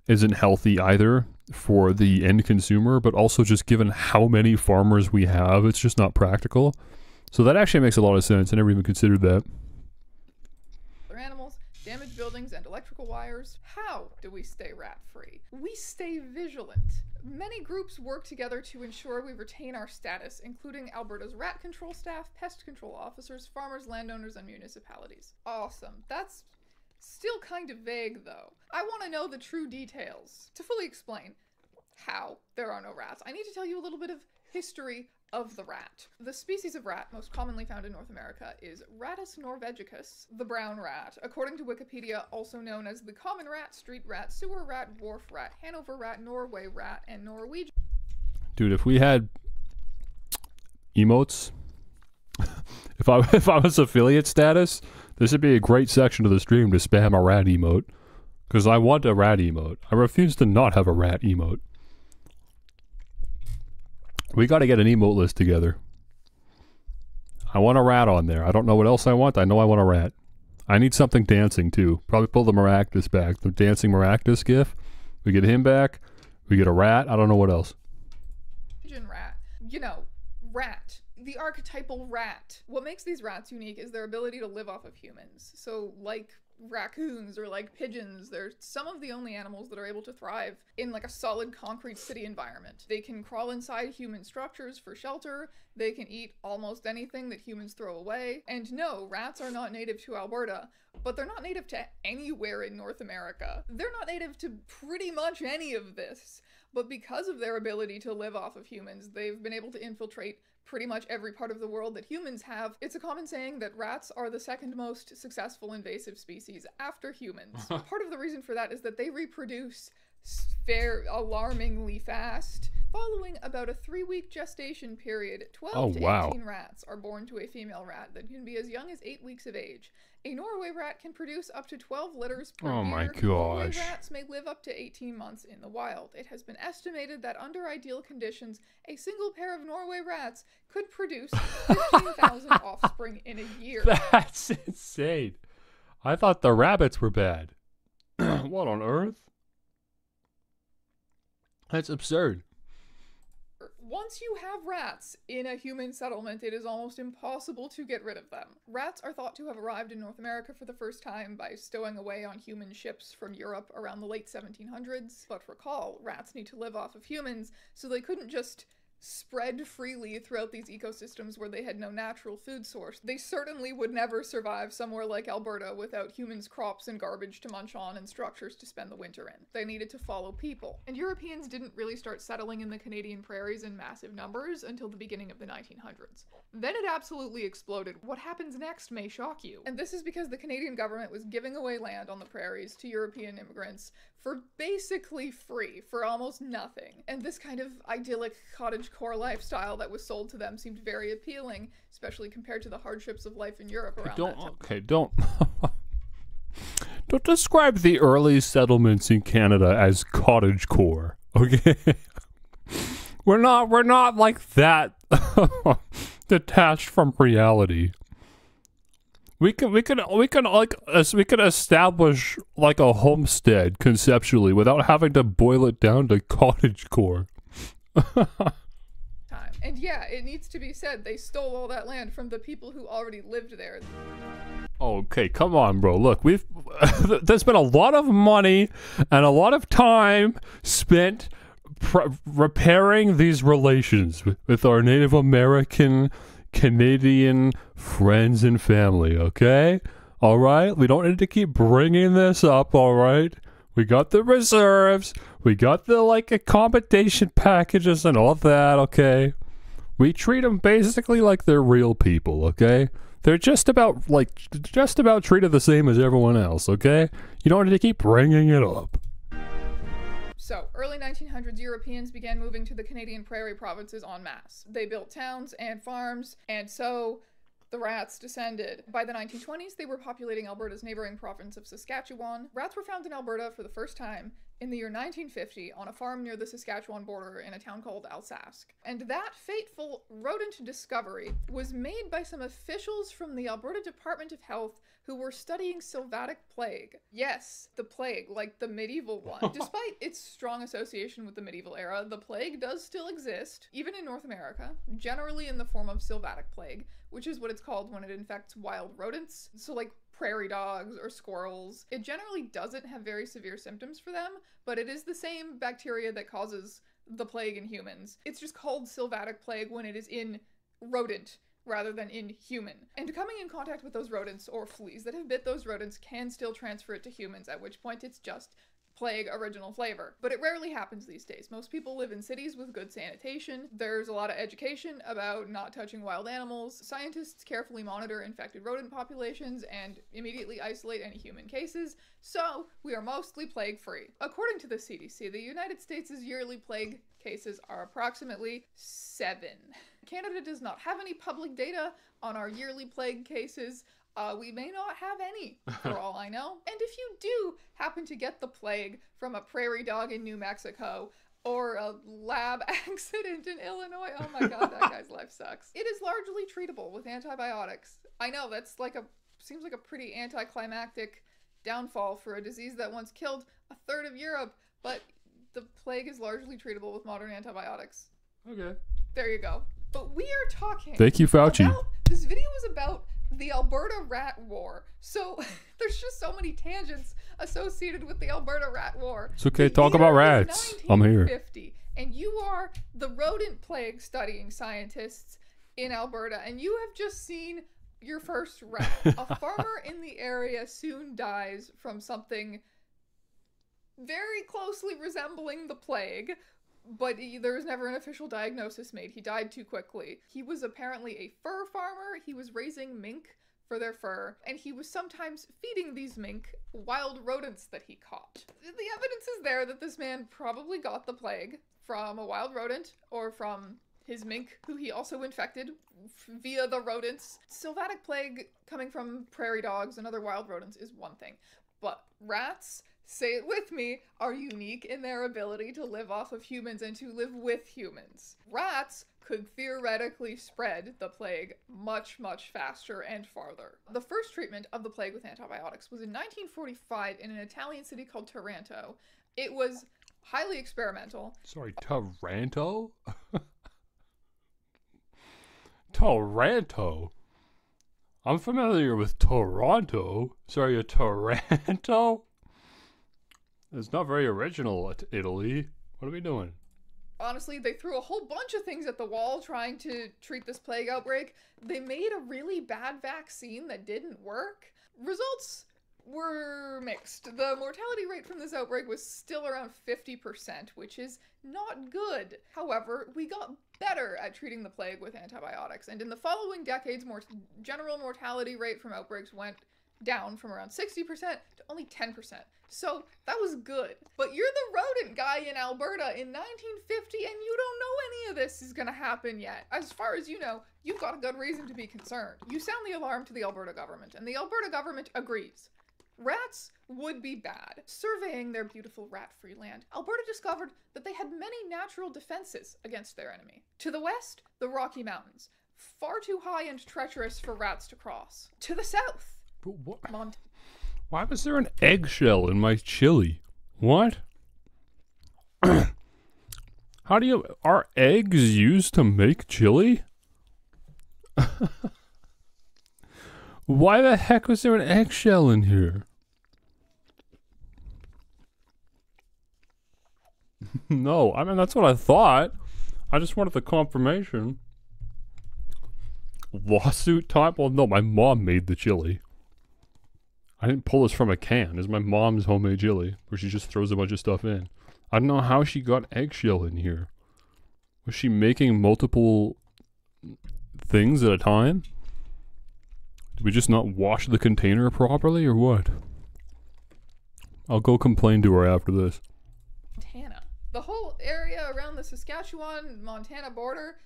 isn't healthy either for the end consumer, but also just given how many farmers we have, it's just not practical. So that actually makes a lot of sense. I never even considered that. Other animals, damaged buildings, and electrical wires. How do we stay rat-free? We stay vigilant. Many groups work together to ensure we retain our status, including Alberta's rat control staff, pest control officers, farmers, landowners, and municipalities. Awesome. That's still kind of vague, though. I want to know the true details. To fully explain how there are no rats, I need to tell you a little bit of history of the rat. The species of rat most commonly found in North America is Rattus norvegicus, the brown rat, according to Wikipedia, also known as the common rat, street rat, sewer rat, wharf rat, Hanover rat, Norway rat, and Norwegian. Dude, if we had emotes, if I was affiliate status, this would be a great section of the stream to spam a rat emote. Because I want a rat emote. I refuse to not have a rat emote. We gotta get an emote list together. I want a rat on there. I don't know what else I want. I know I want a rat. I need something dancing too. Probably pull the Maractus back. The dancing Maractus gif. We get him back. We get a rat. I don't know what else. Rat. Rat. The archetypal rat. What makes these rats unique is their ability to live off of humans. So, like raccoons or like pigeons, they're some of the only animals that are able to thrive in like a solid concrete city environment. They can crawl inside human structures for shelter. They can eat almost anything that humans throw away. And no, rats are not native to Alberta, but they're not native to anywhere in North America. They're not native to pretty much any of this. But because of their ability to live off of humans, they've been able to infiltrate pretty much every part of the world that humans have. It's a common saying that rats are the second most successful invasive species after humans. Part of the reason for that is that they reproduce alarmingly fast. Following about a 3-week gestation period, 12 to 18 rats are born to a female rat that can be as young as 8 weeks of age. A Norway rat can produce up to 12 litters per year. Oh my gosh. Norway rats may live up to 18 months in the wild. It has been estimated that under ideal conditions, a single pair of Norway rats could produce 15,000 offspring in a year. That's insane. I thought the rabbits were bad. What on earth? That's absurd. Once you have rats in a human settlement, it is almost impossible to get rid of them. Rats are thought to have arrived in North America for the first time by stowing away on human ships from Europe around the late 1700s. But recall, rats need to live off of humans, so they couldn't just spread freely throughout these ecosystems where they had no natural food source. They certainly would never survive somewhere like Alberta without humans' crops and garbage to munch on and structures to spend the winter in. They needed to follow people. And Europeans didn't really start settling in the Canadian prairies in massive numbers until the beginning of the 1900s. Then it absolutely exploded. What happens next may shock you. And this is because the Canadian government was giving away land on the prairies to European immigrants for basically free, for almost nothing. And this kind of idyllic cottagecore lifestyle that was sold to them seemed very appealing, especially compared to the hardships of life in Europe around that time. Okay, don't describe the early settlements in Canada as cottagecore, okay? We're not like that detached from reality. We could establish like a homestead conceptually without having to boil it down to cottagecore. And yeah, it needs to be said, they stole all that land from the people who already lived there. Okay, come on, bro. Look, there's been a lot of money and a lot of time spent repairing these relations with our Native American, Canadian friends and family, okay? All right? We don't need to keep bringing this up, all right? We got the reserves. We got the, accommodation packages and all that, okay? We treat them basically like they're real people, okay? They're just about treated the same as everyone else, okay? You don't need to keep bringing it up. So, early 1900s, Europeans began moving to the Canadian prairie provinces en masse. They built towns and farms, and so the rats descended. By the 1920s, they were populating Alberta's neighboring province of Saskatchewan. Rats were found in Alberta for the first time in the year 1950 on a farm near the Saskatchewan border in a town called Alsace. And that fateful rodent discovery was made by some officials from the Alberta Department of Health who were studying sylvatic plague. Yes, the plague, like the medieval one. Despite its strong association with the medieval era, the plague does still exist, even in North America, generally in the form of sylvatic plague, which is what it's called when it infects wild rodents. So like prairie dogs or squirrels. It generally doesn't have very severe symptoms for them, but it is the same bacteria that causes the plague in humans. It's just called sylvatic plague when it is in rodent rather than in human. And coming in contact with those rodents or fleas that have bit those rodents can still transfer it to humans, at which point it's just plague original flavor. But it rarely happens these days. Most people live in cities with good sanitation. There's a lot of education about not touching wild animals. Scientists carefully monitor infected rodent populations and immediately isolate any human cases, so we are mostly plague-free. According to the CDC, the United States' yearly plague cases are approximately 7. Canada does not have any public data on our yearly plague cases. We may not have any, for all I know. And if you do happen to get the plague from a prairie dog in New Mexico or a lab accident in Illinois, oh my god, that guy's life sucks. It is largely treatable with antibiotics. I know, that's seems like a pretty anticlimactic downfall for a disease that once killed a third of Europe, but the plague is largely treatable with modern antibiotics. Okay. There you go. But we are talking. Thank you, Fauci. This video is about the Alberta Rat War. So there's just so many tangents associated with the Alberta Rat War. It's okay, talk about rats. I'm here. And you are the rodent plague studying scientists in Alberta, and you have just seen your first rat. A farmer in the area soon dies from something very closely resembling the plague, but there was never an official diagnosis made. He died too quickly. He was apparently a fur farmer. He was raising mink for their fur, and he was sometimes feeding these mink wild rodents that he caught. The evidence is there that this man probably got the plague from a wild rodent or from his mink, who he also infected via the rodents. Sylvatic plague coming from prairie dogs and other wild rodents is one thing, but rats say it with me, are unique in their ability to live off of humans and to live with humans. Rats could theoretically spread the plague much, much faster and farther. The first treatment of the plague with antibiotics was in 1945 in an Italian city called Taranto. It was highly experimental. Sorry, Taranto? Taranto? I'm familiar with Toronto. Sorry, a Taranto? It's not very original at Italy. What are we doing? Honestly, they threw a whole bunch of things at the wall trying to treat this plague outbreak. They made a really bad vaccine that didn't work. Results were mixed. The mortality rate from this outbreak was still around 50%, which is not good. However, we got better at treating the plague with antibiotics, and in the following decades, general mortality rate from outbreaks went down from around 60% to only 10%. So that was good. But you're the rodent guy in Alberta in 1950 and you don't know any of this is gonna happen yet. As far as you know, you've got a good reason to be concerned. You sound the alarm to the Alberta government, and the Alberta government agrees. Rats would be bad. Surveying their beautiful rat-free land, Alberta discovered that they had many natural defenses against their enemy. To the west, the Rocky Mountains, far too high and treacherous for rats to cross. To the south, Why was there an eggshell in my chili? What? Are eggs used to make chili? Why the heck was there an eggshell in here? No, I mean, that's what I thought. I just wanted the confirmation. Lawsuit time? Well, no, my mom made the chili. I didn't pull this from a can. It's my mom's homemade chili, where she just throws a bunch of stuff in. I don't know how she got eggshell in here. Was she making multiple things at a time? Did we just not wash the container properly, or what? I'll go complain to her after this. Montana. The whole area around the Saskatchewan-Montana border,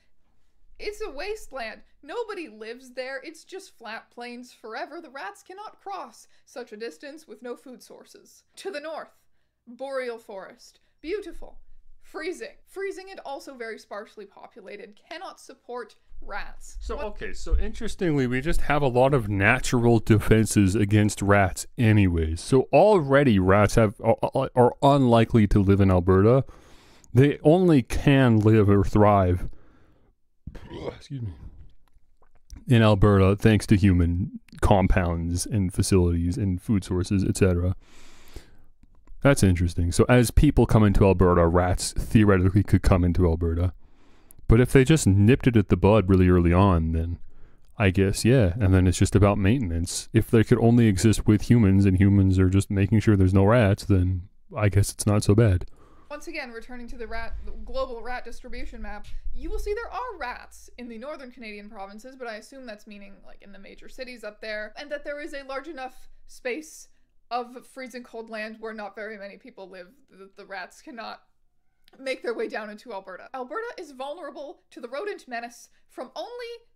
it's a wasteland. Nobody lives there. It's just flat plains forever. The rats cannot cross such a distance with no food sources. To the north, boreal forest. Beautiful. Freezing. Freezing and also very sparsely populated. Cannot support rats. So interestingly, we just have a lot of natural defenses against rats anyways. So already rats are unlikely to live in Alberta. They only can live or thrive excuse me, in Alberta thanks to human compounds and facilities and food sources, etc. That's interesting. So as people come into Alberta, rats theoretically could come into Alberta. But if they just nipped it at the bud really early on, then I guess, yeah. And then it's just about maintenance. If they could only exist with humans and humans are just making sure there's no rats, then I guess it's not so bad. Once again, returning to the global rat distribution map, you will see there are rats in the northern Canadian provinces, but I assume that's meaning like in the major cities up there, and that there is a large enough space of freezing cold land where not very many people live that the rats cannot make their way down into Alberta. Alberta is vulnerable to the rodent menace from only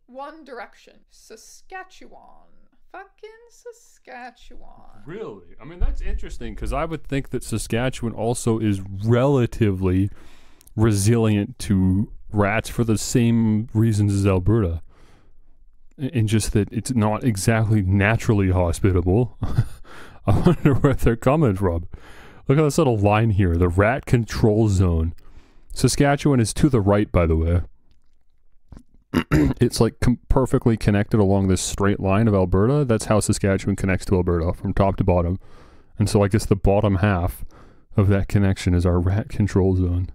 one direction: Saskatchewan. Fucking Saskatchewan. Really? I mean, that's interesting, because I would think that Saskatchewan also is relatively resilient to rats for the same reasons as Alberta. And just that it's not exactly naturally hospitable. I wonder where they're coming from. Look at this little line here, the rat control zone. Saskatchewan is to the right, by the way. It's like perfectly connected along this straight line of Alberta. That's how Saskatchewan connects to Alberta, from top to bottom. And so I guess the bottom half of that connection is our rat control zone.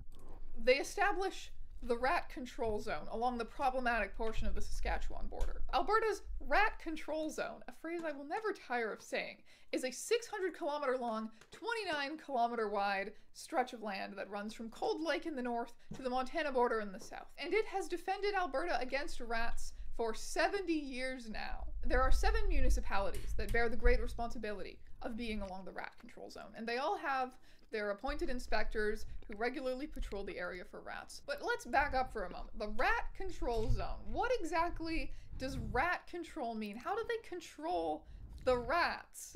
They establish the rat control zone along the problematic portion of the Saskatchewan border. Alberta's rat control zone, a phrase I will never tire of saying, is a 600-kilometer long, 29-kilometer wide stretch of land that runs from Cold Lake in the north to the Montana border in the south. And it has defended Alberta against rats for 70 years now. There are 7 municipalities that bear the great responsibility of being along the rat control zone, and they all have their appointed inspectors who regularly patrol the area for rats. But let's back up for a moment. The rat control zone. What exactly does rat control mean? How do they control the rats?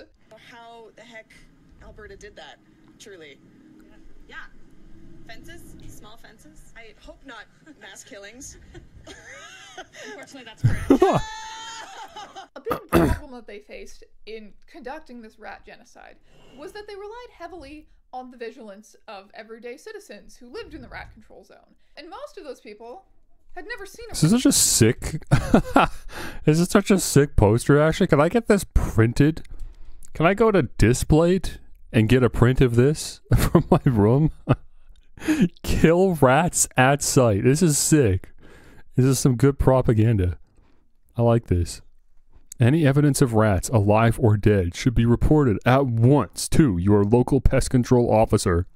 How the heck Alberta did that, truly. Yeah. Fences? Small fences? I hope not mass killings. Unfortunately, that's correct. A big problem that they faced in conducting this rat genocide was that they relied heavily on the vigilance of everyday citizens who lived in the rat control zone. And most of those people had never seen a rat. This is such a sick... This is such a sick poster, actually. Can I get this printed? Can I go to Displate and get a print of this from my room? Kill rats at sight. This is sick. This is some good propaganda. I like this. Any evidence of rats, alive or dead, should be reported at once to your local pest control officer.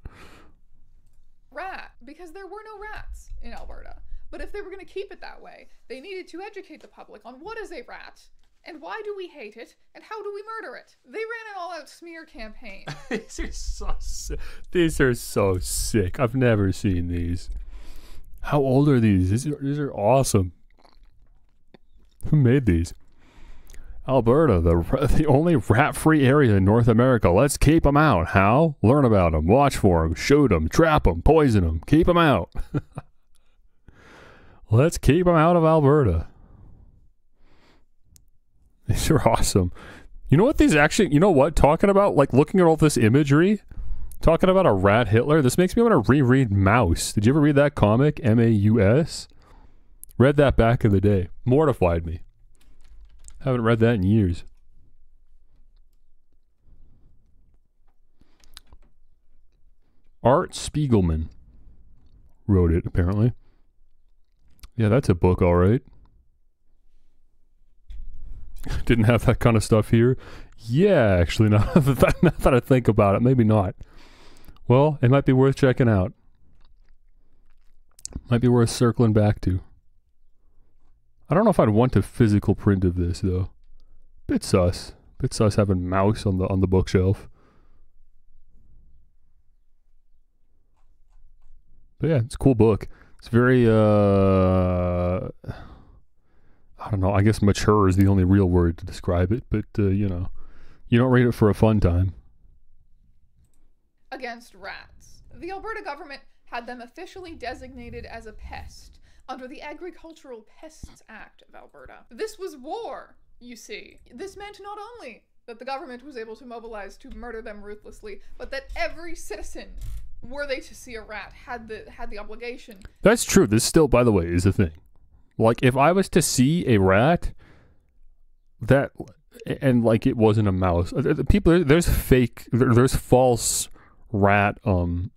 Rat, because there were no rats in Alberta. But if they were going to keep it that way, they needed to educate the public on what is a rat, and why do we hate it, and how do we murder it. They ran an all-out smear campaign. These are so sick. These are so sick. I've never seen these. How old are these? These are awesome. Who made these? Alberta, the only rat-free area in North America. Let's keep them out. How? Learn about them, watch for them, shoot them, trap them, poison them, keep them out. Let's keep them out of Alberta. These are awesome. You know what these actually, you know what? Talking about, like, looking at all this imagery, talking about a rat Hitler, this makes me want to reread Mouse. Did you ever read that comic, M-A-U-S? Read that back in the day. Mortified me. Haven't read that in years. Art Spiegelman wrote it, apparently. Yeah, that's a book, all right. Didn't have that kind of stuff here. Yeah, actually, now that I think about it, maybe not. Well, it might be worth checking out. Might be worth circling back to. I don't know if I'd want a physical print of this, though. Bit sus. Bit sus having Mouse on the bookshelf. But yeah, it's a cool book. It's very, I don't know, I guess mature is the only real word to describe it, but, you know, you don't read it for a fun time. Against rats. The Alberta government had them officially designated as a pest under the Agricultural Pests Act of Alberta. This was war, you see. This meant not only that the government was able to mobilize to murder them ruthlessly, but that every citizen, were they to see a rat, had the obligation. That's true. This still, by the way, is a thing. Like, if I was to see a rat, that, and like it wasn't a mouse, people, there's false rat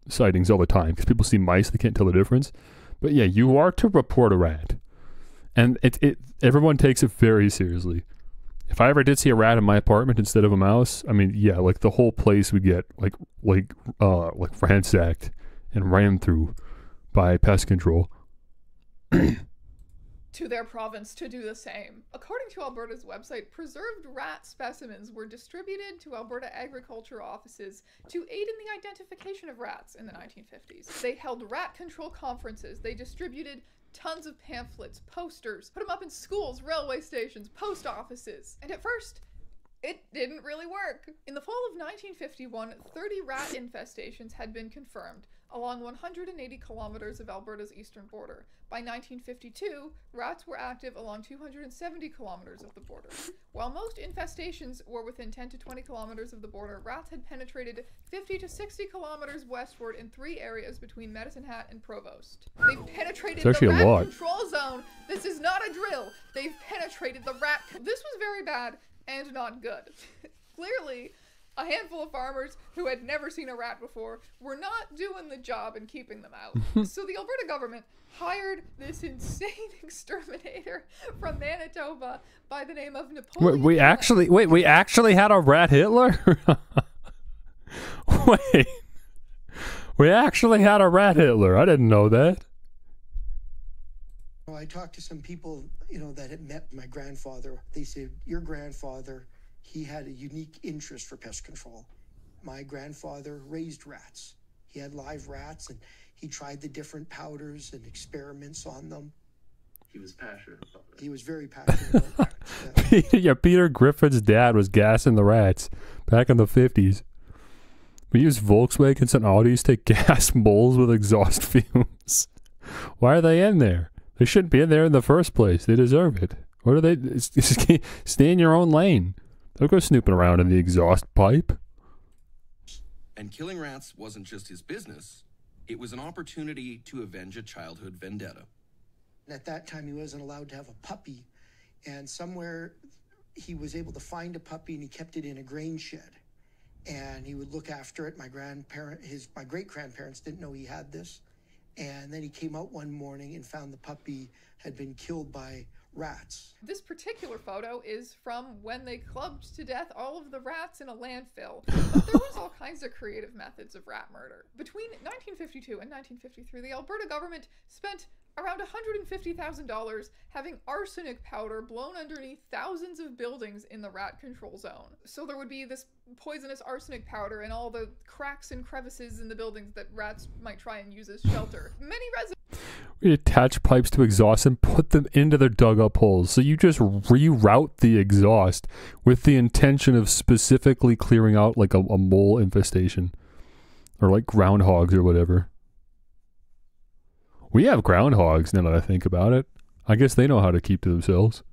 sightings all the time because people see mice, they can't tell the difference. But yeah, you are to report a rat, and everyone takes it very seriously. If I ever did see a rat in my apartment instead of a mouse, I mean, yeah, like the whole place would get like ransacked and ran through by pest control. To their province to do the same. According to Alberta's website, preserved rat specimens were distributed to Alberta agriculture offices to aid in the identification of rats in the 1950s. They held rat control conferences. They distributed tons of pamphlets, posters, put them up in schools, railway stations, post offices. And at first, it didn't really work. In the fall of 1951, 30 rat infestations had been confirmed along 180 kilometers of Alberta's eastern border. By 1952, rats were active along 270 kilometers of the border. While most infestations were within 10 to 20 kilometers of the border, rats had penetrated 50 to 60 kilometers westward in 3 areas between Medicine Hat and Provost. They've penetrated the rat control zone. This is not a drill. They've penetrated the rat. This was very bad and not good. Clearly, a handful of farmers who had never seen a rat before were not doing the job in keeping them out. So the Alberta government hired this insane exterminator from Manitoba by the name of Napoleon. We actually had a rat Hitler? Wait. We actually had a rat Hitler. I didn't know that. I talked to some people, that had met my grandfather. They said, your grandfather, he had a unique interest for pest control. My grandfather raised rats. He had live rats, and he tried the different powders and experiments on them. He was passionate about it. He was very passionate about rats. Yeah, Peter Griffin's dad was gassing the rats back in the 50s. We use Volkswagens and Audis to gas moles with exhaust fumes. Why are they in there? They shouldn't be in there in the first place. They deserve it. What are they? Stay in your own lane. Don't go snooping around in the exhaust pipe. And killing rats wasn't just his business. It was an opportunity to avenge a childhood vendetta. At that time, he wasn't allowed to have a puppy. And somewhere he was able to find a puppy, and he kept it in a grain shed. And he would look after it. My great-grandparents didn't know he had this. And then he came out one morning and found the puppy had been killed by rats. This particular photo is from when they clubbed to death all of the rats in a landfill. But there was all kinds of creative methods of rat murder. Between 1952 and 1953, the Alberta government spent around $150,000 having arsenic powder blown underneath thousands of buildings in the rat control zone. So there would be this poisonous arsenic powder in all the cracks and crevices in the buildings that rats might try and use as shelter. Many residents We attach pipes to exhaust and put them into their dug-up holes. So you just reroute the exhaust with the intention of specifically clearing out like a mole infestation. Or like groundhogs or whatever. We have groundhogs now that I think about it. I guess they know how to keep to themselves.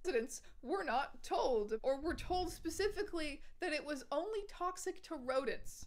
Residents were not told, or were told specifically that it was only toxic to rodents.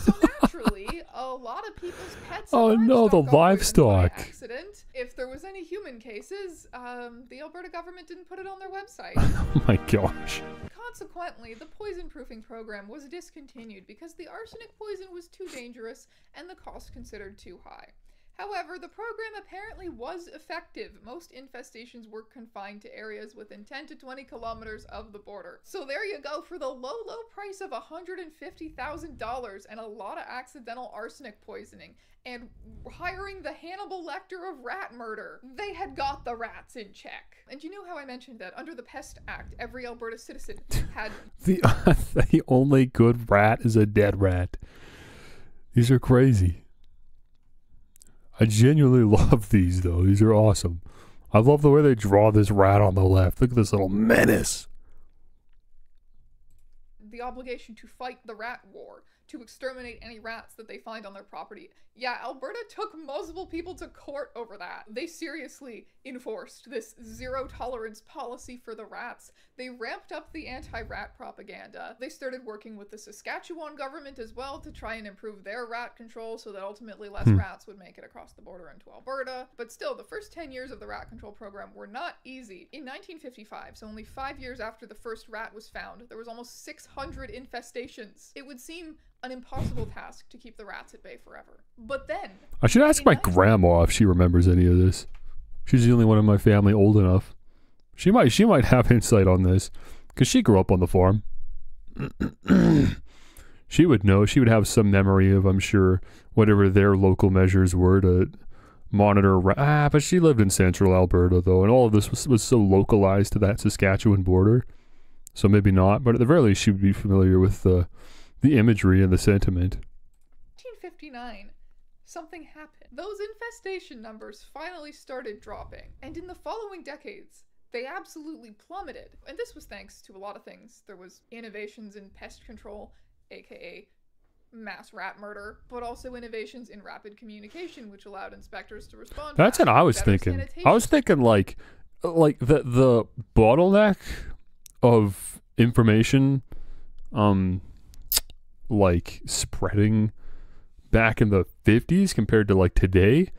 So naturally, a lot of people's pets and Oh no, the got poisoned by livestock. accident. If there was any human cases, the Alberta government didn't put it on their website. Oh my gosh. Consequently, the poison proofing program was discontinued because the arsenic poison was too dangerous and the cost considered too high. However, the program apparently was effective. Most infestations were confined to areas within 10 to 20 kilometers of the border. So there you go, for the low price of $150,000 and a lot of accidental arsenic poisoning and hiring the Hannibal Lecter of rat murder. They had got the rats in check. And you know how I mentioned that under the Pest Act, every Alberta citizen had... The only good rat is a dead rat. These are crazy. I genuinely love these, though. These are awesome. I love the way they draw this rat on the left. Look at this little menace. The obligation to fight the rat war, to exterminate any rats that they find on their property. Yeah, Alberta took multiple people to court over that. They seriously enforced this zero tolerance policy for the rats. They ramped up the anti-rat propaganda. They started working with the Saskatchewan government as well to try and improve their rat control so that ultimately less rats would make it across the border into Alberta. But still, the first 10 years of the rat control program were not easy. In 1955, so only 5 years after the first rat was found, there was almost 600 infestations. It would seem an impossible task to keep the rats at bay forever. But then... I should ask my grandma if she remembers any of this. She's the only one in my family old enough. She might have insight on this, because she grew up on the farm. She would know. She would have some memory of, I'm sure, whatever their local measures were to monitor. But she lived in central Alberta, though, and all of this was so localized to that Saskatchewan border. So maybe not, but at the very least, she would be familiar with the imagery and the sentiment. 1959, something happened. Those infestation numbers finally started dropping, and in the following decades, they absolutely plummeted. And this was thanks to a lot of things. There was innovations in pest control, aka mass rat murder, but also innovations in rapid communication, which allowed inspectors to respond. That's what I was thinking. Sanitation. I was thinking like the bottleneck of information, like spreading back in the 50s compared to like today.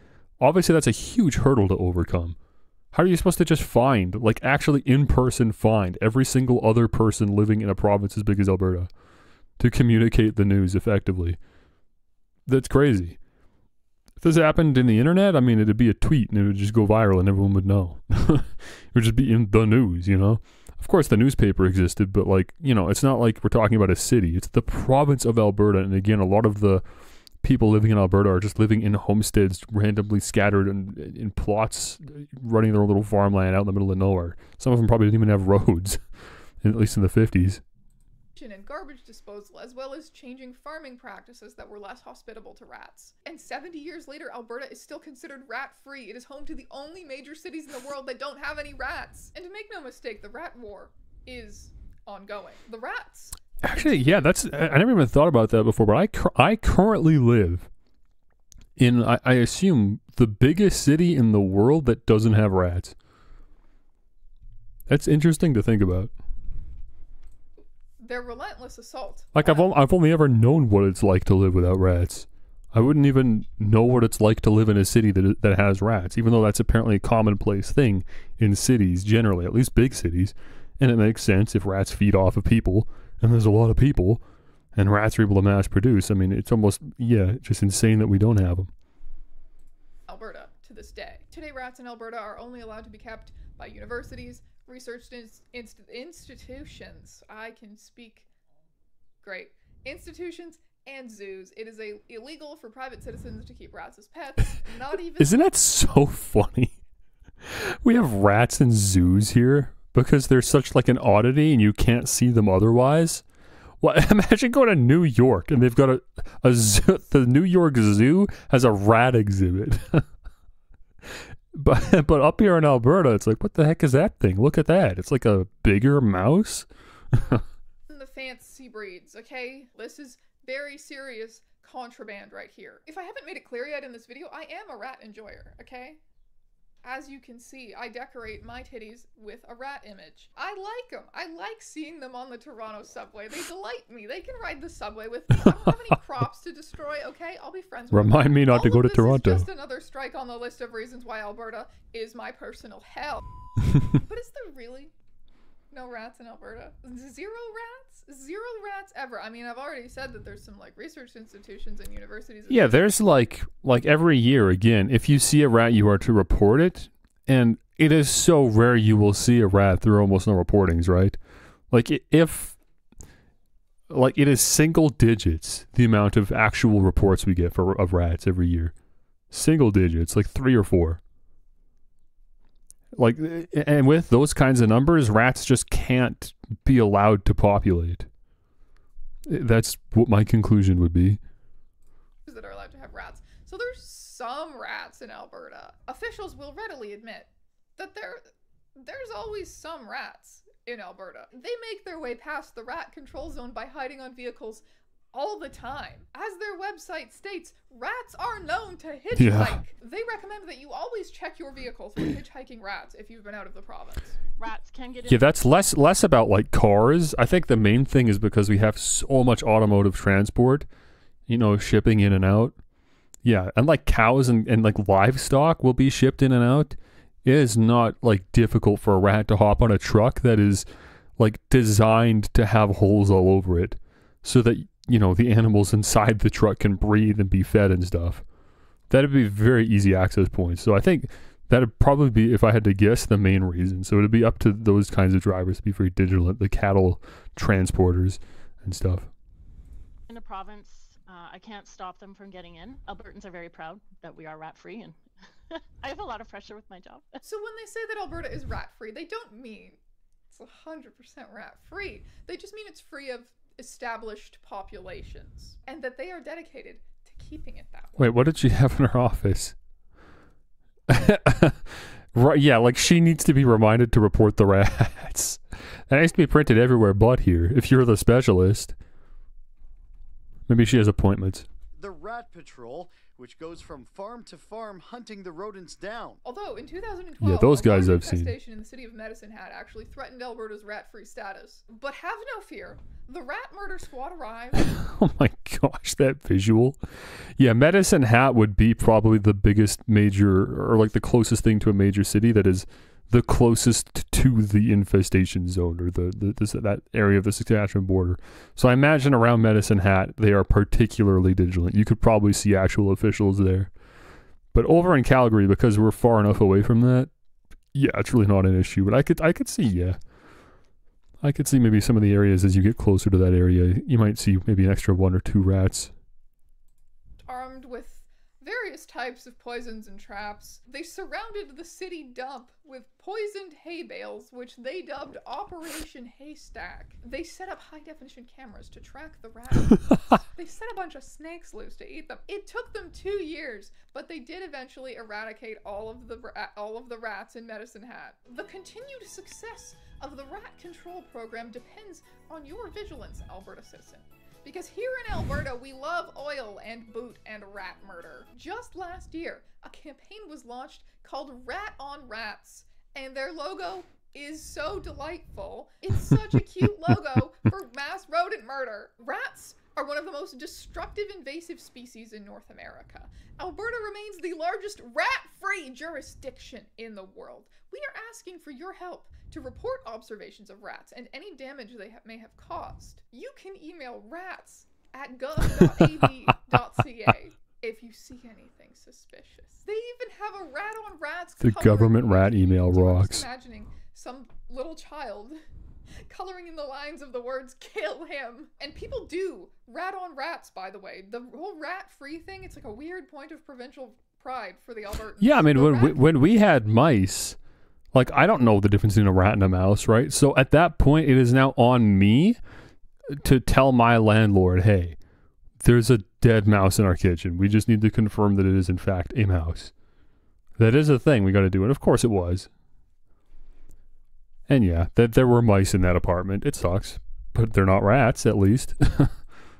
Obviously, that's a huge hurdle to overcome. How are you supposed to just find, like actually in person find every single other person living in a province as big as Alberta to communicate the news effectively? That's crazy. If this happened in the internet, I mean, it'd be a tweet and it would just go viral and everyone would know. It would just be in the news, you know? Of course, the newspaper existed, but like, you know, it's not like we're talking about a city. It's the province of Alberta. And again, a lot of the people living in Alberta are just living in homesteads randomly scattered in plots, running their own little farmland out in the middle of nowhere. Some of them probably didn't even have roads, at least in the 50s. And garbage disposal, as well as changing farming practices that were less hospitable to rats. And 70 years later, Alberta is still considered rat-free. It is home to the only major cities in the world that don't have any rats. And to make no mistake, the rat war is ongoing. The rats Actually, yeah, I never even thought about that before, but I currently live in, I assume, the biggest city in the world that doesn't have rats. That's interesting to think about. Their relentless assault. Like, I've only ever known what it's like to live without rats. I wouldn't even know what it's like to live in a city that has rats, even though that's apparently a commonplace thing in cities generally, at least big cities. And it makes sense if rats feed off of people, and there's a lot of people, and rats are able to mass produce. I mean, it's almost, yeah, just insane that we don't have them. Alberta to this day. Today, rats in Alberta are only allowed to be kept by universities, research institutions. I can speak. Great. Institutions and zoos. It is illegal for private citizens to keep rats as pets. Not even. Isn't that so funny? We have rats in zoos here because they're such like an oddity and you can't see them otherwise. Well, imagine going to New York and they've got a zoo. The New York Zoo has a rat exhibit. But up here in Alberta, it's like, what the heck is that thing? Look at that. It's like a bigger mouse. The fancy breeds, okay? This is very serious contraband right here. If I haven't made it clear yet in this video, I am a rat enjoyer, okay? As you can see, I decorate my titties with a rat image. I like them. I like seeing them on the Toronto subway. They delight me. They can ride the subway with me. I don't have any crops to destroy, okay? I'll be friends with them. Remind me not to go to Toronto. This is just another strike on the list of reasons why Alberta is my personal hell. But is there really no rats in Alberta? Zero rats? Zero rats ever. I mean, I've already said that there's some like research institutions and universities. Yeah, there's like every year, again, if you see a rat, you are to report it. And it is so rare you will see a rat. There are almost no reportings, right? Like if, like it is single digits, the amount of actual reports we get of rats every year. Single digits, like 3 or 4. Like, and with those kinds of numbers, rats just can't be allowed to populate. That's what my conclusion would be. That are allowed to have rats. So there's some rats in Alberta. Officials will readily admit that there's always some rats in Alberta. They make their way past the rat control zone by hiding on vehicles all the time. As their website states, rats are known to hitchhike. Yeah. They recommend that you always check your vehicle for hitchhiking rats if you've been out of the province. Rats can get in. Yeah, that's less about like cars. I think the main thing is because we have so much automotive transport, you know, shipping in and out. Yeah, and like cows and like livestock will be shipped in and out. It is not like difficult for a rat to hop on a truck that is like designed to have holes all over it so that, you know, the animals inside the truck can breathe and be fed and stuff. That'd be very easy access points. So I think that'd probably be, if I had to guess, the main reason. So it'd be up to those kinds of drivers to be very vigilant, the cattle transporters and stuff. In a province, I can't stop them from getting in. Albertans are very proud that we are rat-free, and I have a lot of pressure with my job. So when they say that Alberta is rat-free, they don't mean it's 100% rat-free. They just mean it's free of established populations, and that they are dedicated to keeping it that way. Wait, what did she have in her office? Right, yeah, like she needs to be reminded to report the rats. That needs to be printed everywhere but here, if you're the specialist. Maybe she has appointments. The Rat Patrol, which goes from farm to farm hunting the rodents down. Although in 2012, yeah, those guys a I've seen. infestation in the city of Medicine Hat actually threatened Alberta's rat-free status. But have no fear, the rat murder squad arrived. Oh my gosh, that visual. Yeah, Medicine Hat would be probably the biggest major, or like the closest thing to a major city that is the closest to the infestation zone, or that area of the Saskatchewan border. So I imagine around Medicine Hat, they are particularly vigilant. You could probably see actual officials there. But over in Calgary, because we're far enough away from that, yeah, it's really not an issue. But I could see, yeah. I could see maybe some of the areas as you get closer to that area, you might see maybe an extra 1 or 2 rats. Armed with various types of poisons and traps, they surrounded the city dump with poisoned hay bales, which they dubbed Operation Haystack. They set up high-definition cameras to track the rats. They set a bunch of snakes loose to eat them. It took them 2 years, but they did eventually eradicate all of the rats in Medicine Hat. The continued success of the rat control program depends on your vigilance, Alberta citizen. Because here in Alberta, we love oil and boot and rat murder. Just last year, a campaign was launched called Rat on Rats, and their logo is so delightful. It's such a cute logo for mass rodent murder. Rats are one of the most destructive invasive species in North America. Alberta remains the largest rat-free jurisdiction in the world. We are asking for your help to report observations of rats and any damage they may have caused. You can email rats@gov.ab.ca if you see anything suspicious. They even have a rat on rats. The government rat email rocks. Imagining some little child coloring in the lines of the words "kill him." And people do rat on rats, by the way. The whole rat-free thing, it's like a weird point of provincial pride for the Albertans. Yeah, I mean, when we had mice, like, I don't know the difference between a rat and a mouse, right? So at that point, it is now on me to tell my landlord, hey, there's a dead mouse in our kitchen. We just need to confirm that it is, in fact, a mouse. That is a thing we got to do. And of course it was. And yeah, that there were mice in that apartment. It sucks. But they're not rats, at least.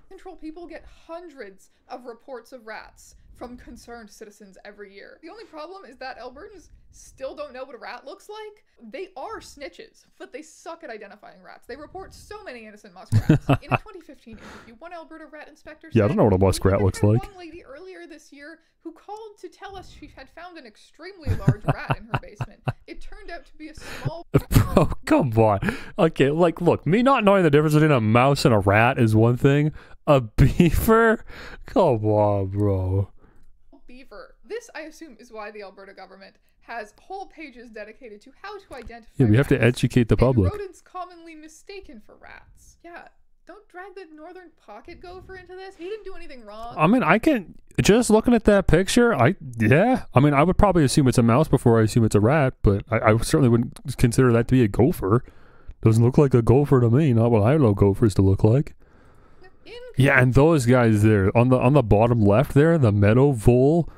Control people get hundreds of reports of rats from concerned citizens every year. The only problem is that Albertans still don't know what a rat looks like. They are snitches, but they suck at identifying rats. They report so many innocent muskrats. In a 2015 interview, one Alberta rat inspector said, yeah, I don't know what a muskrat looks like. One lady earlier this year who called to tell us she had found an extremely large rat in her basement. It turned out to be a small... Bro, come on. Okay, like, look, me not knowing the difference between a mouse and a rat is one thing. A beaver? Come on, bro. Beaver. This, I assume, is why the Alberta government has whole pages dedicated to how to identify Yeah, we have to rats. educate the public. And rodents commonly mistaken for rats. Yeah, don't drag the northern pocket gopher into this. He didn't do anything wrong. I mean, I can, just looking at that picture, I mean, I would probably assume it's a mouse before I assume it's a rat, but I certainly wouldn't consider that to be a gopher. Doesn't look like a gopher to me, not what I know gophers to look like. Yeah, and those guys there, on the bottom left there, the meadow vole,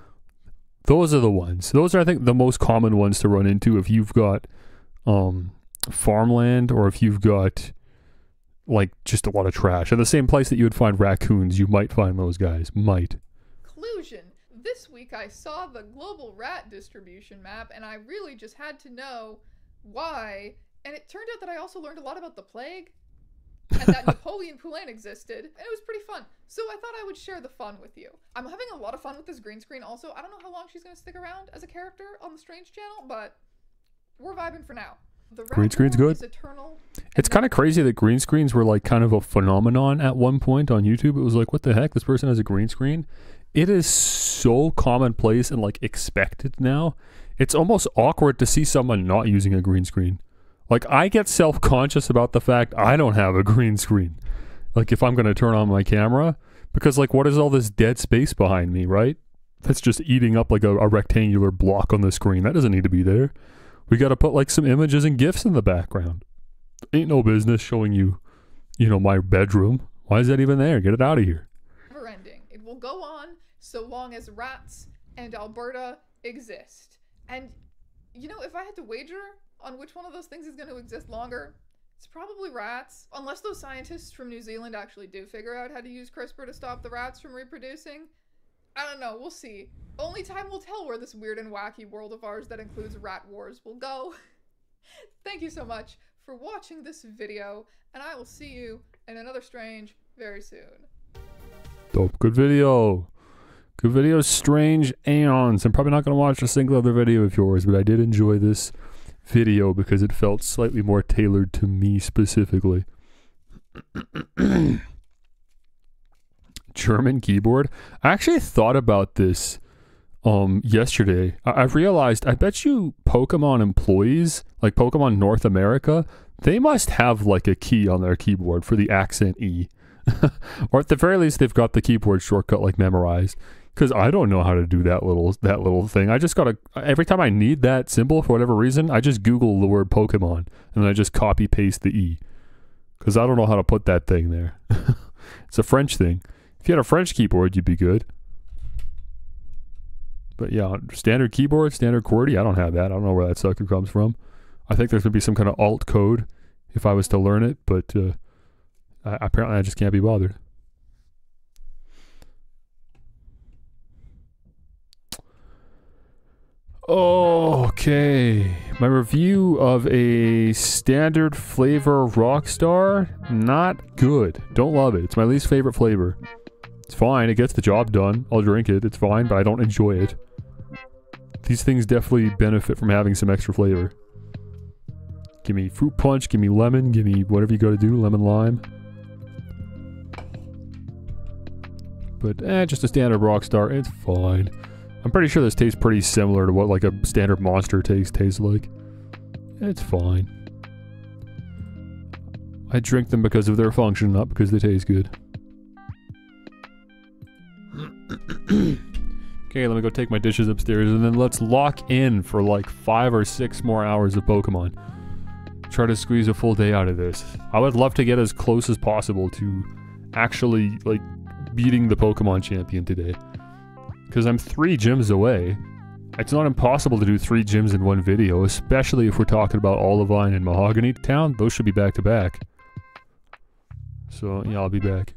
those are the ones. Those are, I think, the most common ones to run into if you've got farmland or if you've got, like, just a lot of trash. At the same place that you would find raccoons, you might find those guys. Might. Conclusion. This week I saw the global rat distribution map, and I really just had to know why. And it turned out that I also learned a lot about the plague. And that Napoleon Poulain existed, and it was pretty fun. So I thought I would share the fun with you. I'm having a lot of fun with this green screen also. I don't know how long she's going to stick around as a character on the Strange channel, but we're vibing for now. The green screen's good. Is eternal. It's kind of crazy that green screens were like kind of a phenomenon at one point on YouTube. It was like, what the heck? This person has a green screen? It is so commonplace and like expected now. It's almost awkward to see someone not using a green screen. Like, I get self-conscious about the fact I don't have a green screen. Like, if I'm going to turn on my camera, because, like, what is all this dead space behind me, right? That's just eating up, like, a rectangular block on the screen. That doesn't need to be there. We got to put, like, some images and GIFs in the background. Ain't no business showing you, you know, my bedroom. Why is that even there? Get it out of here. Never ending. It will go on so long as rats and Alberta exist. And, you know, if I had to wager on which one of those things is going to exist longer, it's probably rats. Unless those scientists from New Zealand actually do figure out how to use CRISPR to stop the rats from reproducing. I don't know, we'll see. Only time will tell where this weird and wacky world of ours that includes rat wars will go. Thank you so much for watching this video, and I will see you in another Strange very soon. Dope. Good video. Good video, Strange Aeons. I'm probably not going to watch a single other video of yours, but I did enjoy this video because it felt slightly more tailored to me specifically. German keyboard. I actually thought about this yesterday. I've realized, I bet you Pokemon employees, like Pokemon North America, they must have like a key on their keyboard for the accent E. Or at the very least they've got the keyboard shortcut like memorized. Because I don't know how to do that little thing. I just gotta, every time I need that symbol for whatever reason, I just Google the word Pokemon and then I just copy paste the E. Because I don't know how to put that thing there. It's a French thing. If you had a French keyboard, you'd be good. But yeah, standard keyboard, standard QWERTY, I don't have that. I don't know where that sucker comes from. I think there's going to be some kind of alt code if I was to learn it, but apparently I just can't be bothered. Okay, my review of a standard flavor Rockstar, not good. Don't love it. It's my least favorite flavor. It's fine, it gets the job done. I'll drink it, it's fine, but I don't enjoy it. These things definitely benefit from having some extra flavor. Give me fruit punch, give me lemon, give me whatever you gotta do, lemon lime. But just a standard Rockstar, it's fine. I'm pretty sure this tastes pretty similar to what like a standard Monster tastes like. It's fine. I drink them because of their function, not because they taste good. Okay, let me go take my dishes upstairs and then let's lock in for like 5 or 6 more hours of Pokemon. Try to squeeze a full day out of this. I would love to get as close as possible to actually like beating the Pokemon champion today. Because I'm 3 gyms away. It's not impossible to do 3 gyms in one video, especially if we're talking about Olivine and Mahogany Town. Those should be back to back. So, yeah, I'll be back.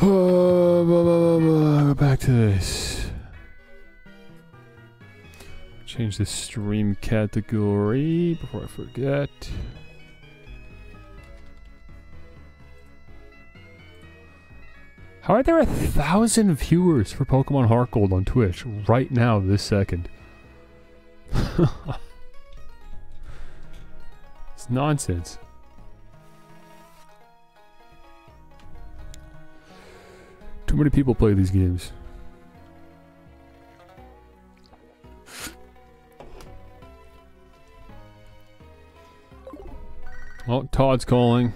Go back to this. Change the stream category before I forget. How are there 1,000 viewers for Pokemon HeartGold on Twitch right now, this second? It's nonsense. Too many people play these games. Oh, Todd's calling.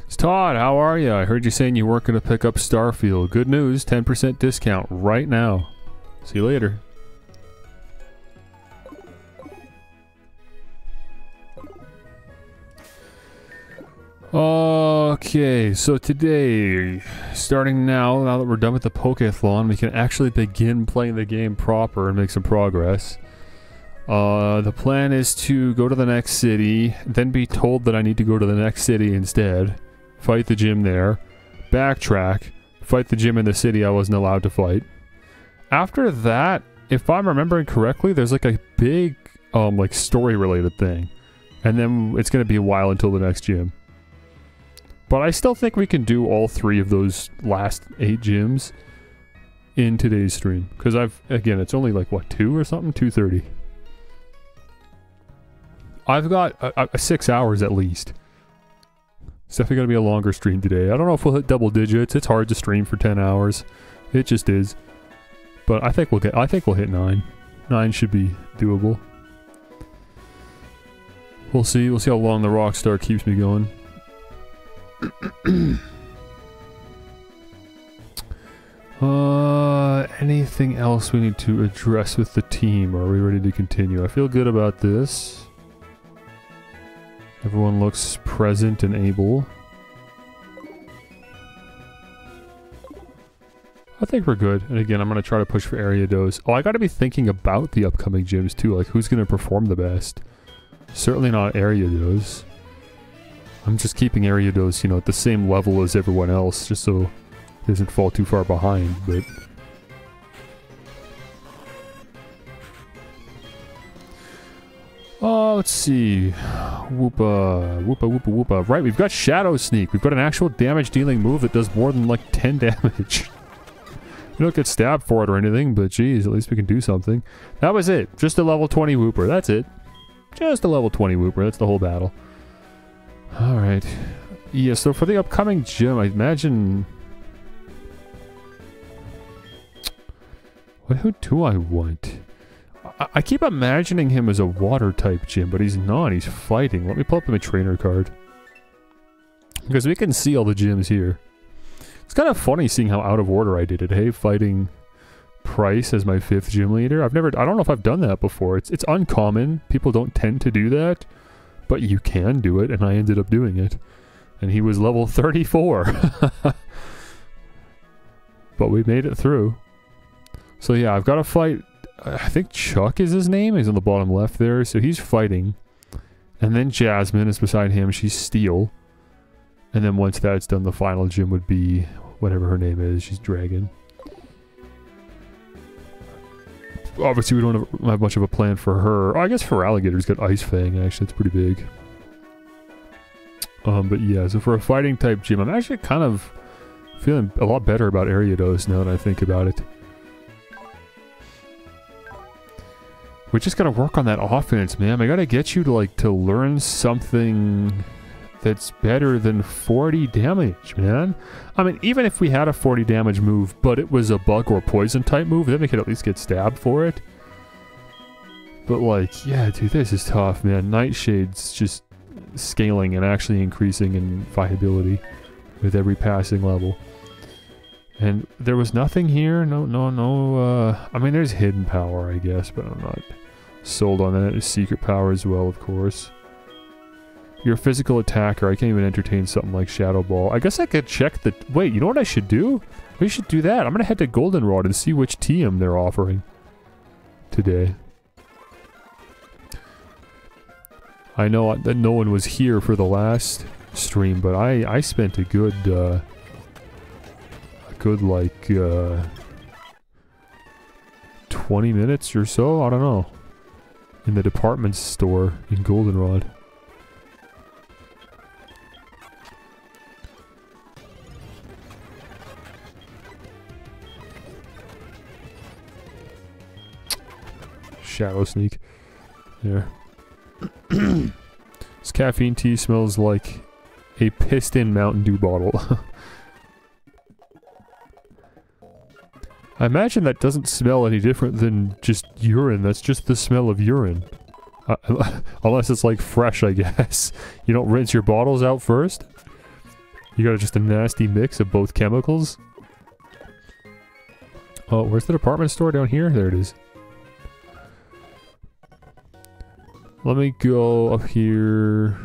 It's Todd, how are you? I heard you saying you weren't going to pick up Starfield. Good news, 10% discount right now. See you later. Okay, so today, starting now that we're done with the Pokéathon, we can actually begin playing the game proper and make some progress. The plan is to go to the next city, then be told that I need to go to the next city instead, fight the gym there, backtrack, fight the gym in the city I wasn't allowed to fight. After that, if I'm remembering correctly, there's like a big, like story-related thing. And then it's going to be a while until the next gym. But I still think we can do all 3 of those last 8 gyms in today's stream. Because again, it's only like, what, 2 or something? 2:30. I've got 6 hours at least. It's definitely going to be a longer stream today. I don't know if we'll hit double digits. It's hard to stream for 10 hours. It just is. But I think we'll hit 9. 9 should be doable. We'll see. We'll see how long the Rockstar keeps me going. Anything else we need to address with the team? Are we ready to continue? I feel good about this. Everyone looks present and able. I think we're good. And again, I'm going to try to push for Ariados. Oh, I got to be thinking about the upcoming gyms too. Like, who's going to perform the best? Certainly not Ariados. I'm just keeping Ariados, you know, at the same level as everyone else, just so it doesn't fall too far behind, but... Oh, let's see. Whoopa, whoopa, whoopa, whoopa. Right, we've got Shadow Sneak. We've got an actual damage-dealing move that does more than, like, 10 damage. We don't get stabbed for it or anything, but geez, at least we can do something. That was it. Just a level 20 Whooper. That's it. Just a level 20 Whooper. That's the whole battle. Alright. Yeah, so for the upcoming gym, I imagine... Who do I want? I keep imagining him as a water-type gym, but he's not. He's fighting. Let me pull up my trainer card. Because we can see all the gyms here. It's kind of funny seeing how out of order I did it. Hey, fighting Price as my 5th gym leader. I don't know if I've done that before. It's uncommon. People don't tend to do that. But you can do it, and I ended up doing it. And he was level 34. But we made it through. So yeah, I've got to fight... I think Chuck is his name. He's on the bottom left there. So he's fighting. And then Jasmine is beside him. She's Steel. And then once that's done, the final gym would be whatever her name is. She's Dragon. Obviously, we don't have much of a plan for her. Oh, I guess for Alligator's got Ice Fang, actually. It's pretty big. But yeah, so for a fighting type gym, I'm actually kind of feeling a lot better about Ariados now that I think about it. We just gotta work on that offense, man. I gotta get you to learn something that's better than 40 damage, man. I mean, even if we had a 40 damage move, but it was a bug or poison type move, then we could at least get stabbed for it. But like, yeah, dude, this is tough, man. Nightshade's just scaling and actually increasing in viability with every passing level. And there was nothing here. No. I mean, there's hidden power, I guess, but I'm not sold on that. There's secret power as well, of course. You're a physical attacker. I can't even entertain something like Shadow Ball. I guess I could check the... Wait, you know what I should do? We should do that. I'm going to head to Goldenrod and see which TM they're offering today. I know that no one was here for the last stream, but I spent a good like 20 minutes or so, I don't know, in the department store in Goldenrod. Shadow sneak. There. This caffeine tea smells like a piston Mountain Dew bottle. I imagine that doesn't smell any different than just urine. That's just the smell of urine. Unless it's like fresh, I guess. You don't rinse your bottles out first? You got just a nasty mix of both chemicals? Oh, where's the department store? Down here? There it is. Let me go up here.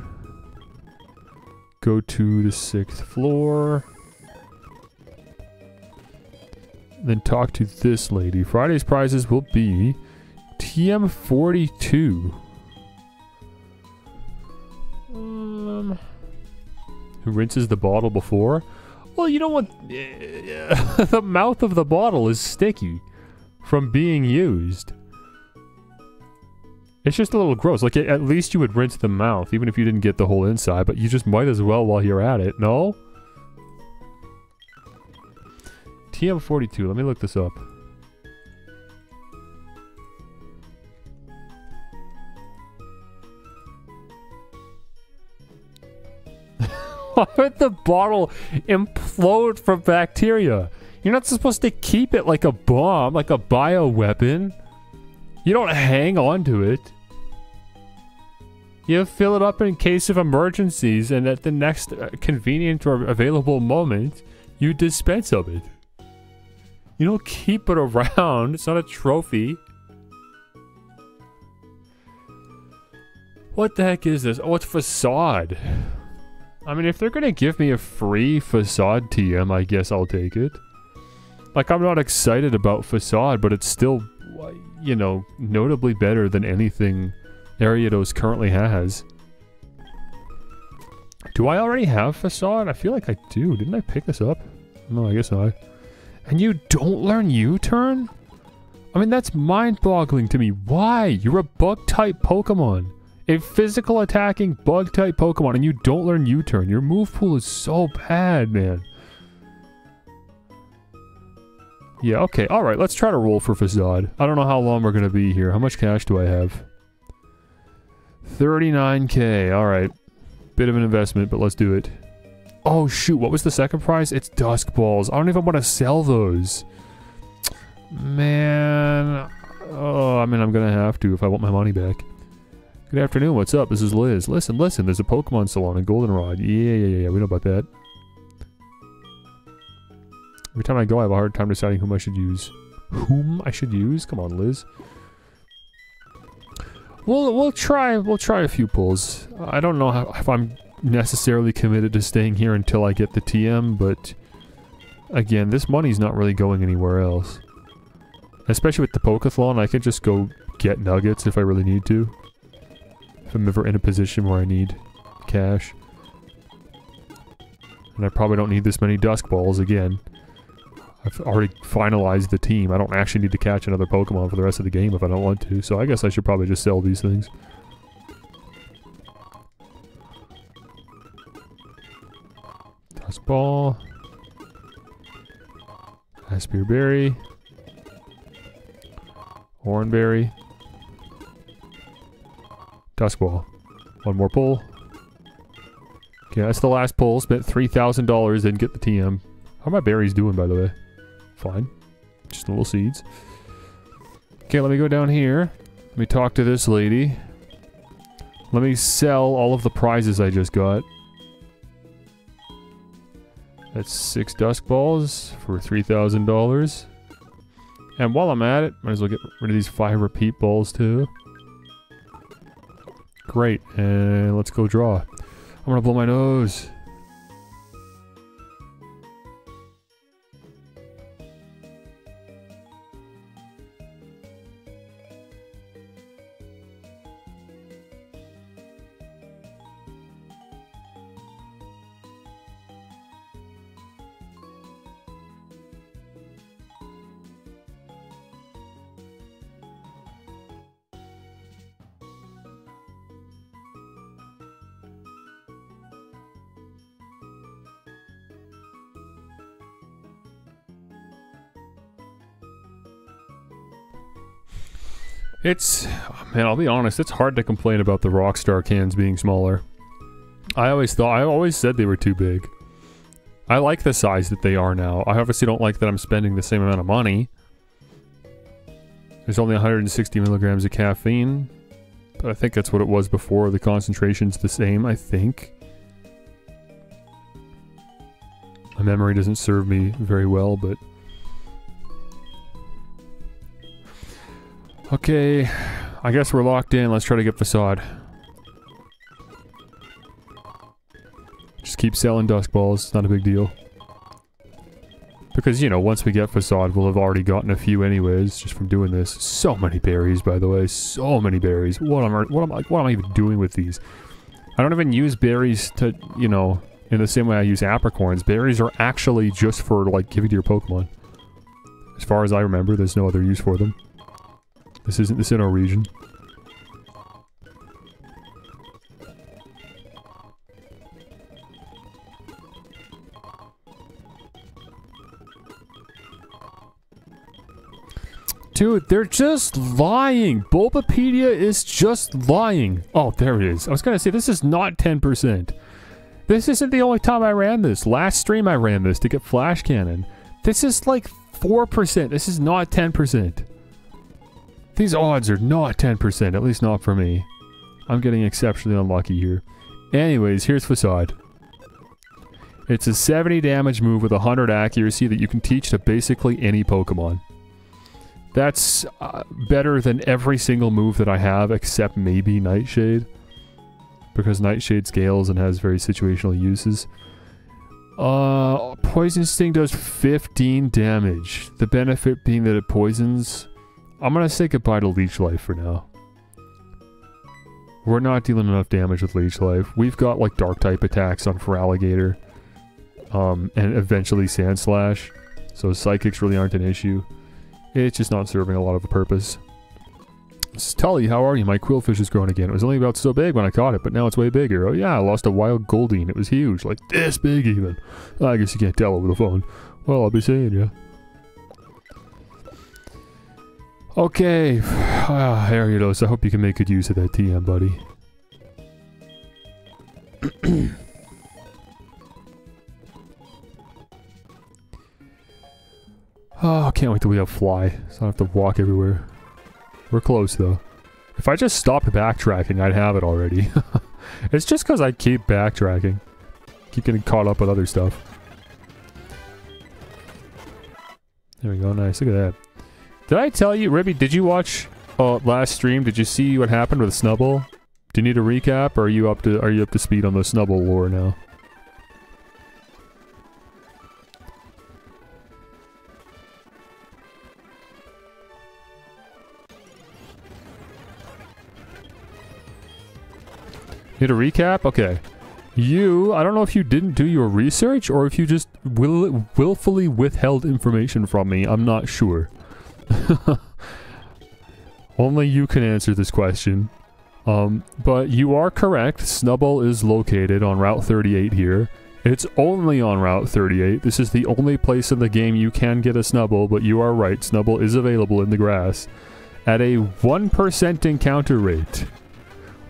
Go to the 6th floor. Then talk to this lady. Friday's prizes will be TM42. Who rinses the bottle before? Well, you know what? The mouth of the bottle is sticky from being used. It's just a little gross. Like, at least you would rinse the mouth, even if you didn't get the whole inside, but you just might as well while you're at it, no? TM42, let me look this up. Why would the bottle implode from bacteria? You're not supposed to keep it like a bomb, like a bioweapon. You don't hang on to it. You fill it up in case of emergencies, and at the next convenient or available moment, you dispense of it. You don't keep it around. It's not a trophy. What the heck is this? Oh, it's Facade. I mean, if they're gonna give me a free Facade TM, I guess I'll take it. Like, I'm not excited about Facade, but it's still, you know, notably better than anything Ariados currently has. Do I already have Facade? I feel like I do. Didn't I pick this up? No, I guess not. And you don't learn U-turn? I mean, that's mind-boggling to me. Why? You're a bug-type Pokemon. A physical attacking bug-type Pokemon, and you don't learn U-turn. Your move pool is so bad, man. Yeah, okay. Alright, let's try to roll for Facade. I don't know how long we're going to be here. How much cash do I have? 39k. Alright. Bit of an investment, but let's do it. Oh, shoot. What was the second prize? It's Dusk Balls. I don't even want to sell those. Man. Oh, I mean, I'm going to have to if I want my money back. Good afternoon. What's up? This is Liz. Listen. There's a Pokemon salon in Goldenrod. Yeah. We know about that. Every time I go, I have a hard time deciding whom I should use. Whom I should use? Come on, Liz. We'll try a few pulls. I don't know if I'm necessarily committed to staying here until I get the TM, but again, this money's not really going anywhere else. Especially with the Pokethlon, I can just go get nuggets if I really need to. If I'm ever in a position where I need cash. And I probably don't need this many Dusk Balls again. I've already finalized the team. I don't actually need to catch another Pokemon for the rest of the game if I don't want to, so I guess I should probably just sell these things. Dusk Ball. Aspire Berry. Oranberry. Dusk Ball. One more pull. Okay, that's the last pull. Spent $3,000, didn't get the TM. How are my berries doing, by the way? Fine. Just little seeds. Okay, let me go down here. Let me talk to this lady. Let me sell all of the prizes I just got. That's 6 Dusk Balls for $3,000. And while I'm at it, might as well get rid of these 5 Repeat Balls too. Great, and let's go draw. I'm gonna blow my nose. It's... Man, I'll be honest, it's hard to complain about the Rockstar cans being smaller. I always said they were too big. I like the size that they are now. I obviously don't like that I'm spending the same amount of money. There's only 160 milligrams of caffeine. But I think that's what it was before. The concentration's the same, I think. My memory doesn't serve me very well, but... Okay, I guess we're locked in. Let's try to get Facade. Just keep selling dusk balls. It's not a big deal. Because, you know, once we get Facade, we'll have already gotten a few anyways, just from doing this. So many berries, by the way. So many berries. What am I even doing with these? I don't even use berries to, you know, in the same way I use apricorns. Berries are actually just for, like, giving to your Pokemon. As far as I remember, there's no other use for them. This isn't the Sinnoh region. Dude, they're just lying. Bulbapedia is just lying. Oh, there it is. I was gonna say, this is not 10%. This isn't the only time I ran this. Last stream I ran this to get Flash Cannon. This is like 4%. This is not 10%. These odds are not 10%, at least not for me. I'm getting exceptionally unlucky here. Anyways, here's Facade. It's a 70 damage move with 100 accuracy that you can teach to basically any Pokemon. That's better than every single move that I have, except maybe Nightshade. Because Nightshade scales and has very situational uses. Poison Sting does 15 damage. The benefit being that it poisons. I'm gonna say goodbye to Leech Life for now. We're not dealing enough damage with Leech Life. We've got like Dark type attacks on Feraligatr. And eventually Sandslash. So Psychics really aren't an issue. It's just not serving a lot of a purpose. Tully, how are you? My Quillfish has grown again. It was only about so big when I caught it, but now it's way bigger. Oh yeah, I lost a wild Goldeen. It was huge. Like this big even. I guess you can't tell over the phone. Well, I'll be seeing you. Okay. Ariados, I hope you can make good use of that TM, buddy. Oh, can't wait till we have Fly, so I don't have to walk everywhere. We're close, though. If I just stopped backtracking, I'd have it already. It's just because I keep backtracking. Keep getting caught up with other stuff. There we go, nice, look at that. Did I tell you, Ribby, did you watch last stream? Did you see what happened with Snubbull? Do you need a recap, or are you up to speed on the Snubbull lore now? Need a recap? Okay. I don't know if you didn't do your research or if you just willfully withheld information from me. I'm not sure. Only you can answer this question. But you are correct. Snubbull is located on Route 38 here. It's only on Route 38. This is the only place in the game you can get a Snubbull, but you are right. Snubbull is available in the grass at a 1% encounter rate.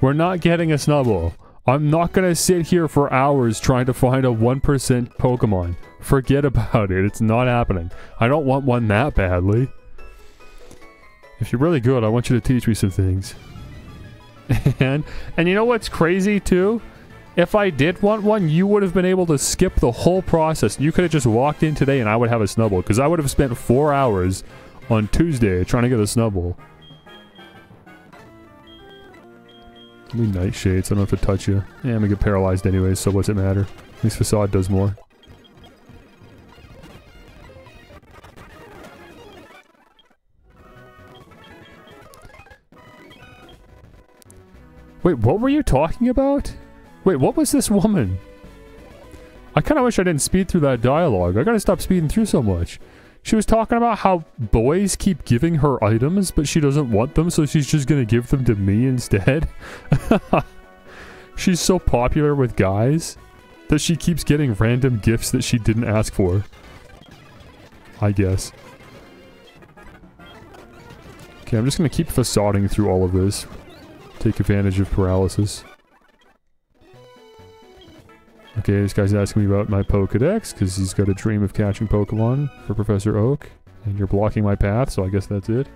We're not getting a Snubbull. I'm not gonna sit here for hours trying to find a 1% Pokemon. Forget about it. It's not happening. I don't want one that badly. If you're really good, I want you to teach me some things. And you know what's crazy too? If I did want one, you would have been able to skip the whole process. You could have just walked in today and I would have a Snubbull. Because I would have spent 4 hours on Tuesday trying to get a Snubbull. I need Nightshade, so I don't have to touch you. Yeah, I'm gonna get paralyzed anyways, so what's it matter? At least Facade does more. Wait, what were you talking about? Wait, what was this woman? I kinda wish I didn't speed through that dialogue. I gotta stop speeding through so much. She was talking about how boys keep giving her items, but she doesn't want them, so she's just gonna give them to me instead. She's so popular with guys that she keeps getting random gifts that she didn't ask for. I guess. Okay, I'm just gonna keep facading through all of this. Take advantage of paralysis. Okay, this guy's asking me about my Pokedex, because he's got a dream of catching Pokemon for Professor Oak. And you're blocking my path, so I guess that's it.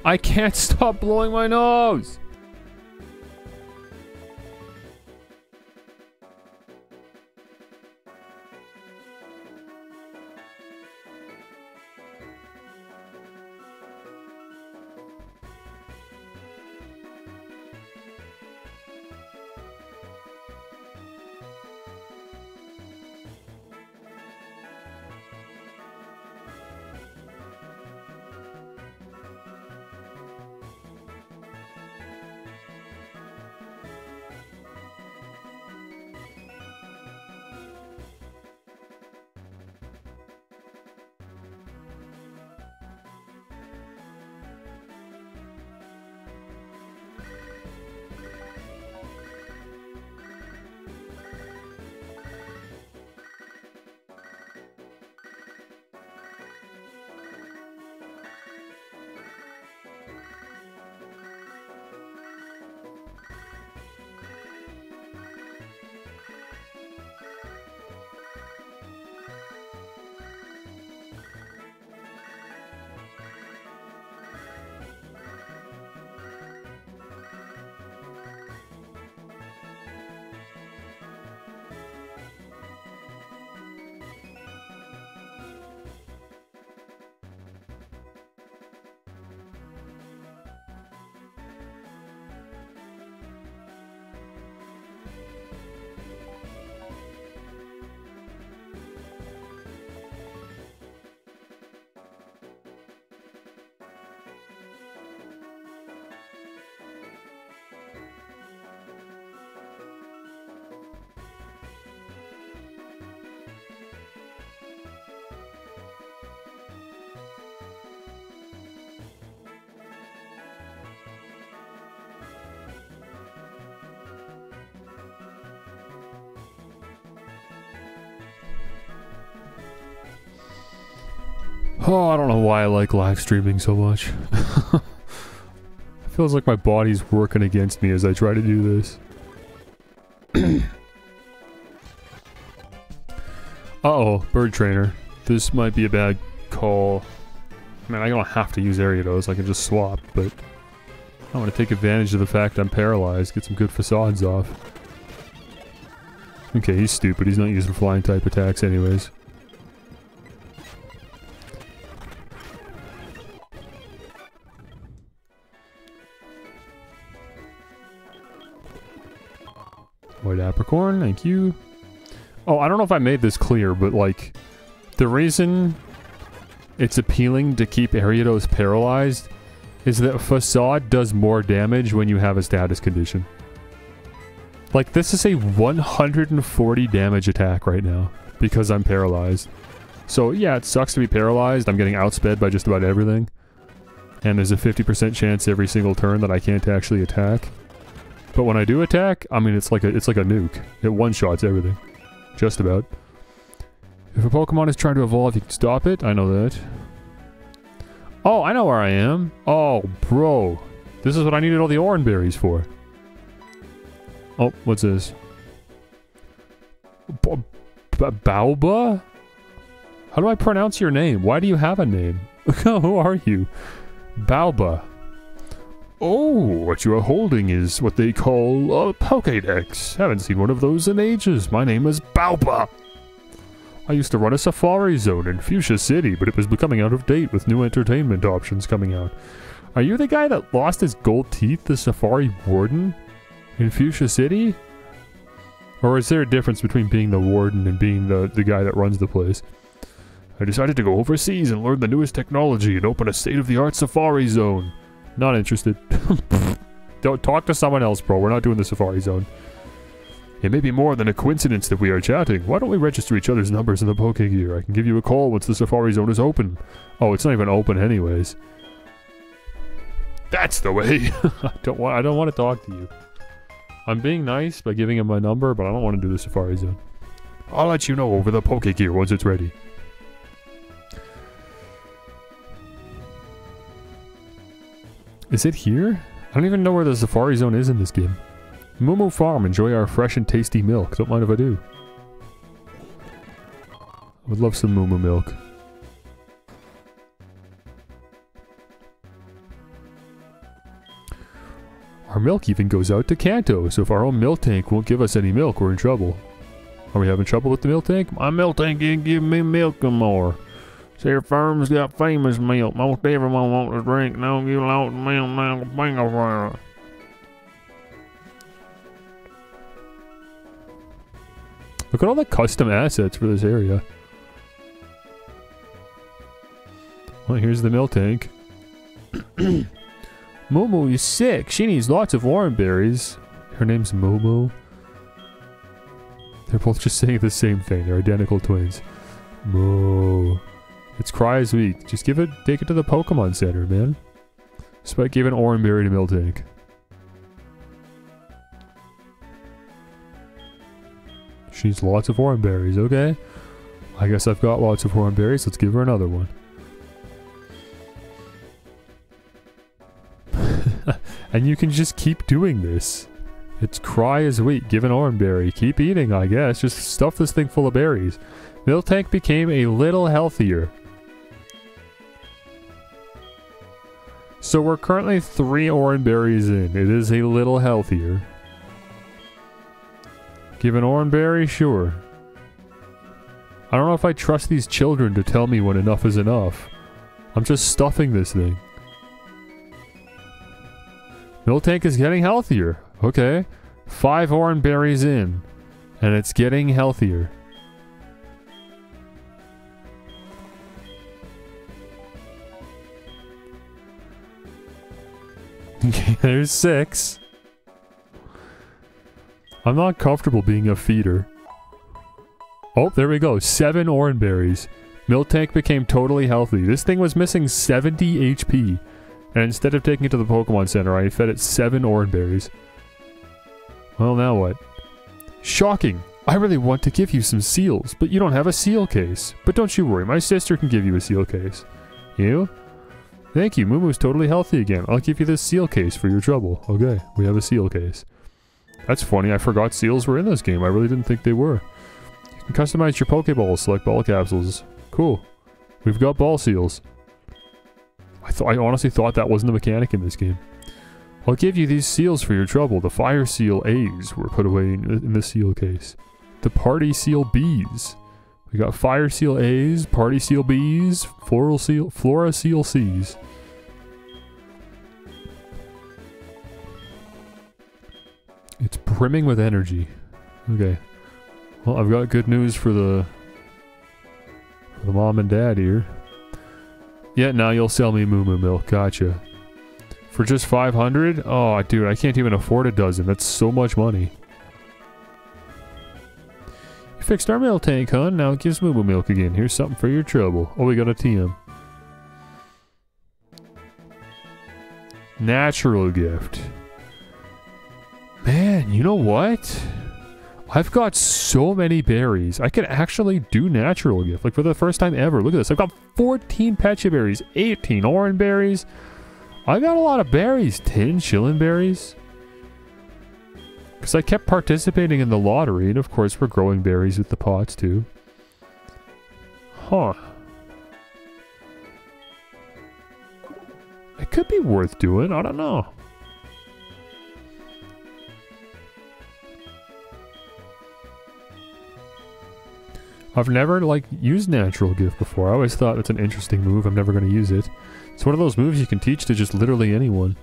I can't stop blowing my nose! Oh, I don't know why I like live streaming so much. It feels like my body's working against me as I try to do this. Uh-oh, bird trainer. This might be a bad call. I mean, I don't have to use Ariados, I can just swap, but I want to take advantage of the fact I'm paralyzed, get some good facades off. Okay, he's stupid, he's not using flying type attacks anyways. White Apricorn, thank you. Oh, I don't know if I made this clear, but like, the reason it's appealing to keep Ariados paralyzed is that Facade does more damage when you have a status condition. Like, this is a 140 damage attack right now, because I'm paralyzed. So yeah, it sucks to be paralyzed, I'm getting outsped by just about everything. And there's a 50% chance every single turn that I can't actually attack. But when I do attack, I mean, it's like a nuke. It one-shots everything. Just about. If a Pokemon is trying to evolve, you can stop it. I know that. Oh, I know where I am. Oh, bro. This is what I needed all the Oran berries for. Oh, what's this? Bauba? How do I pronounce your name? Why do you have a name? Who are you? Bauba. Oh, what you are holding is what they call a Pokédex. Haven't seen one of those in ages. My name is Bauba. I used to run a safari zone in Fuchsia City, but it was becoming out of date with new entertainment options coming out. Are you the guy that lost his gold teeth, the safari warden, in Fuchsia City? Or is there a difference between being the warden and being the guy that runs the place? I decided to go overseas and learn the newest technology and open a state-of-the-art safari zone. Not interested. Don't talk to someone else, bro. We're not doing the safari zone. It may be more than a coincidence that we are chatting. Why don't we register each other's numbers in the Pokegear? I can give you a call once the safari zone is open. Oh, it's not even open anyways. That's the way. I don't want to talk to you. I'm being nice by giving him my number, but I don't want to do the safari zone. I'll let you know over the Pokegear once it's ready. Is it here? I don't even know where the safari zone is in this game. Moo Moo Farm, enjoy our fresh and tasty milk. Don't mind if I do. I would love some Moo Moo milk. Our milk even goes out to Kanto, so if our own milk tank won't give us any milk, we're in trouble. Are we having trouble with the milk tank? My milk tank didn't give me milk no more. Their firm's got famous milk. Most everyone wants to drink. No, you lost milk now. Look at all the custom assets for this area. Well, here's the milk tank. Momo is sick. She needs lots of orange berries. Her name's Momo. They're both just saying the same thing. They're identical twins. Moo. It's cry is weak. Just take it to the Pokemon Center, man. Spike gave an orange berry to Miltank. She needs lots of orange berries, okay? I guess I've got lots of orange berries. Let's give her another one. And you can just keep doing this. It's cry is weak. Give an orange berry. Keep eating, I guess. Just stuff this thing full of berries. Miltank became a little healthier. So we're currently 3 orange berries in. It is a little healthier. Give an orange berry? Sure. I don't know if I trust these children to tell me when enough is enough. I'm just stuffing this thing. Miltank is getting healthier. Okay. 5 orange berries in. And it's getting healthier. Okay, there's 6. I'm not comfortable being a feeder. Oh, there we go. 7 orange berries. Miltank became totally healthy. This thing was missing 70 HP. And instead of taking it to the Pokemon Center, I fed it 7 orange berries. Well, now what? Shocking! I really want to give you some seals, but you don't have a seal case. But don't you worry, my sister can give you a seal case. You? Thank you, Moomoo's totally healthy again. I'll give you this seal case for your trouble. Okay, we have a seal case. That's funny, I forgot seals were in this game. I really didn't think they were. You can customize your Pokeballs, select ball capsules. Cool. We've got ball seals. I honestly thought that wasn't a mechanic in this game. I'll give you these seals for your trouble. The Fire Seal A's were put away in the seal case. The Party Seal B's. We got Fire Seal A's, Party Seal B's, Flora Seal C's. It's brimming with energy. Okay. Well, I've got good news for the mom and dad here. Yeah, now you'll sell me Moo Moo milk. Gotcha. For just 500? Oh, dude, I can't even afford a dozen. That's so much money. You fixed our milk tank, huh? Now it gives Moo Moo milk again. Here's something for your trouble. Oh, we got a TM. Natural gift. Man, you know what? I've got so many berries. I could actually do natural gift. Like for the first time ever. Look at this. I've got 14 Pecha berries, 18 orange berries. I got a lot of berries. 10 shilling berries. Because I kept participating in the lottery. And of course we're growing berries with the pots too. Huh. It could be worth doing. I don't know. I've never, like, used Natural Gift before. I always thought it's an interesting move. I'm never going to use it. It's one of those moves you can teach to just literally anyone.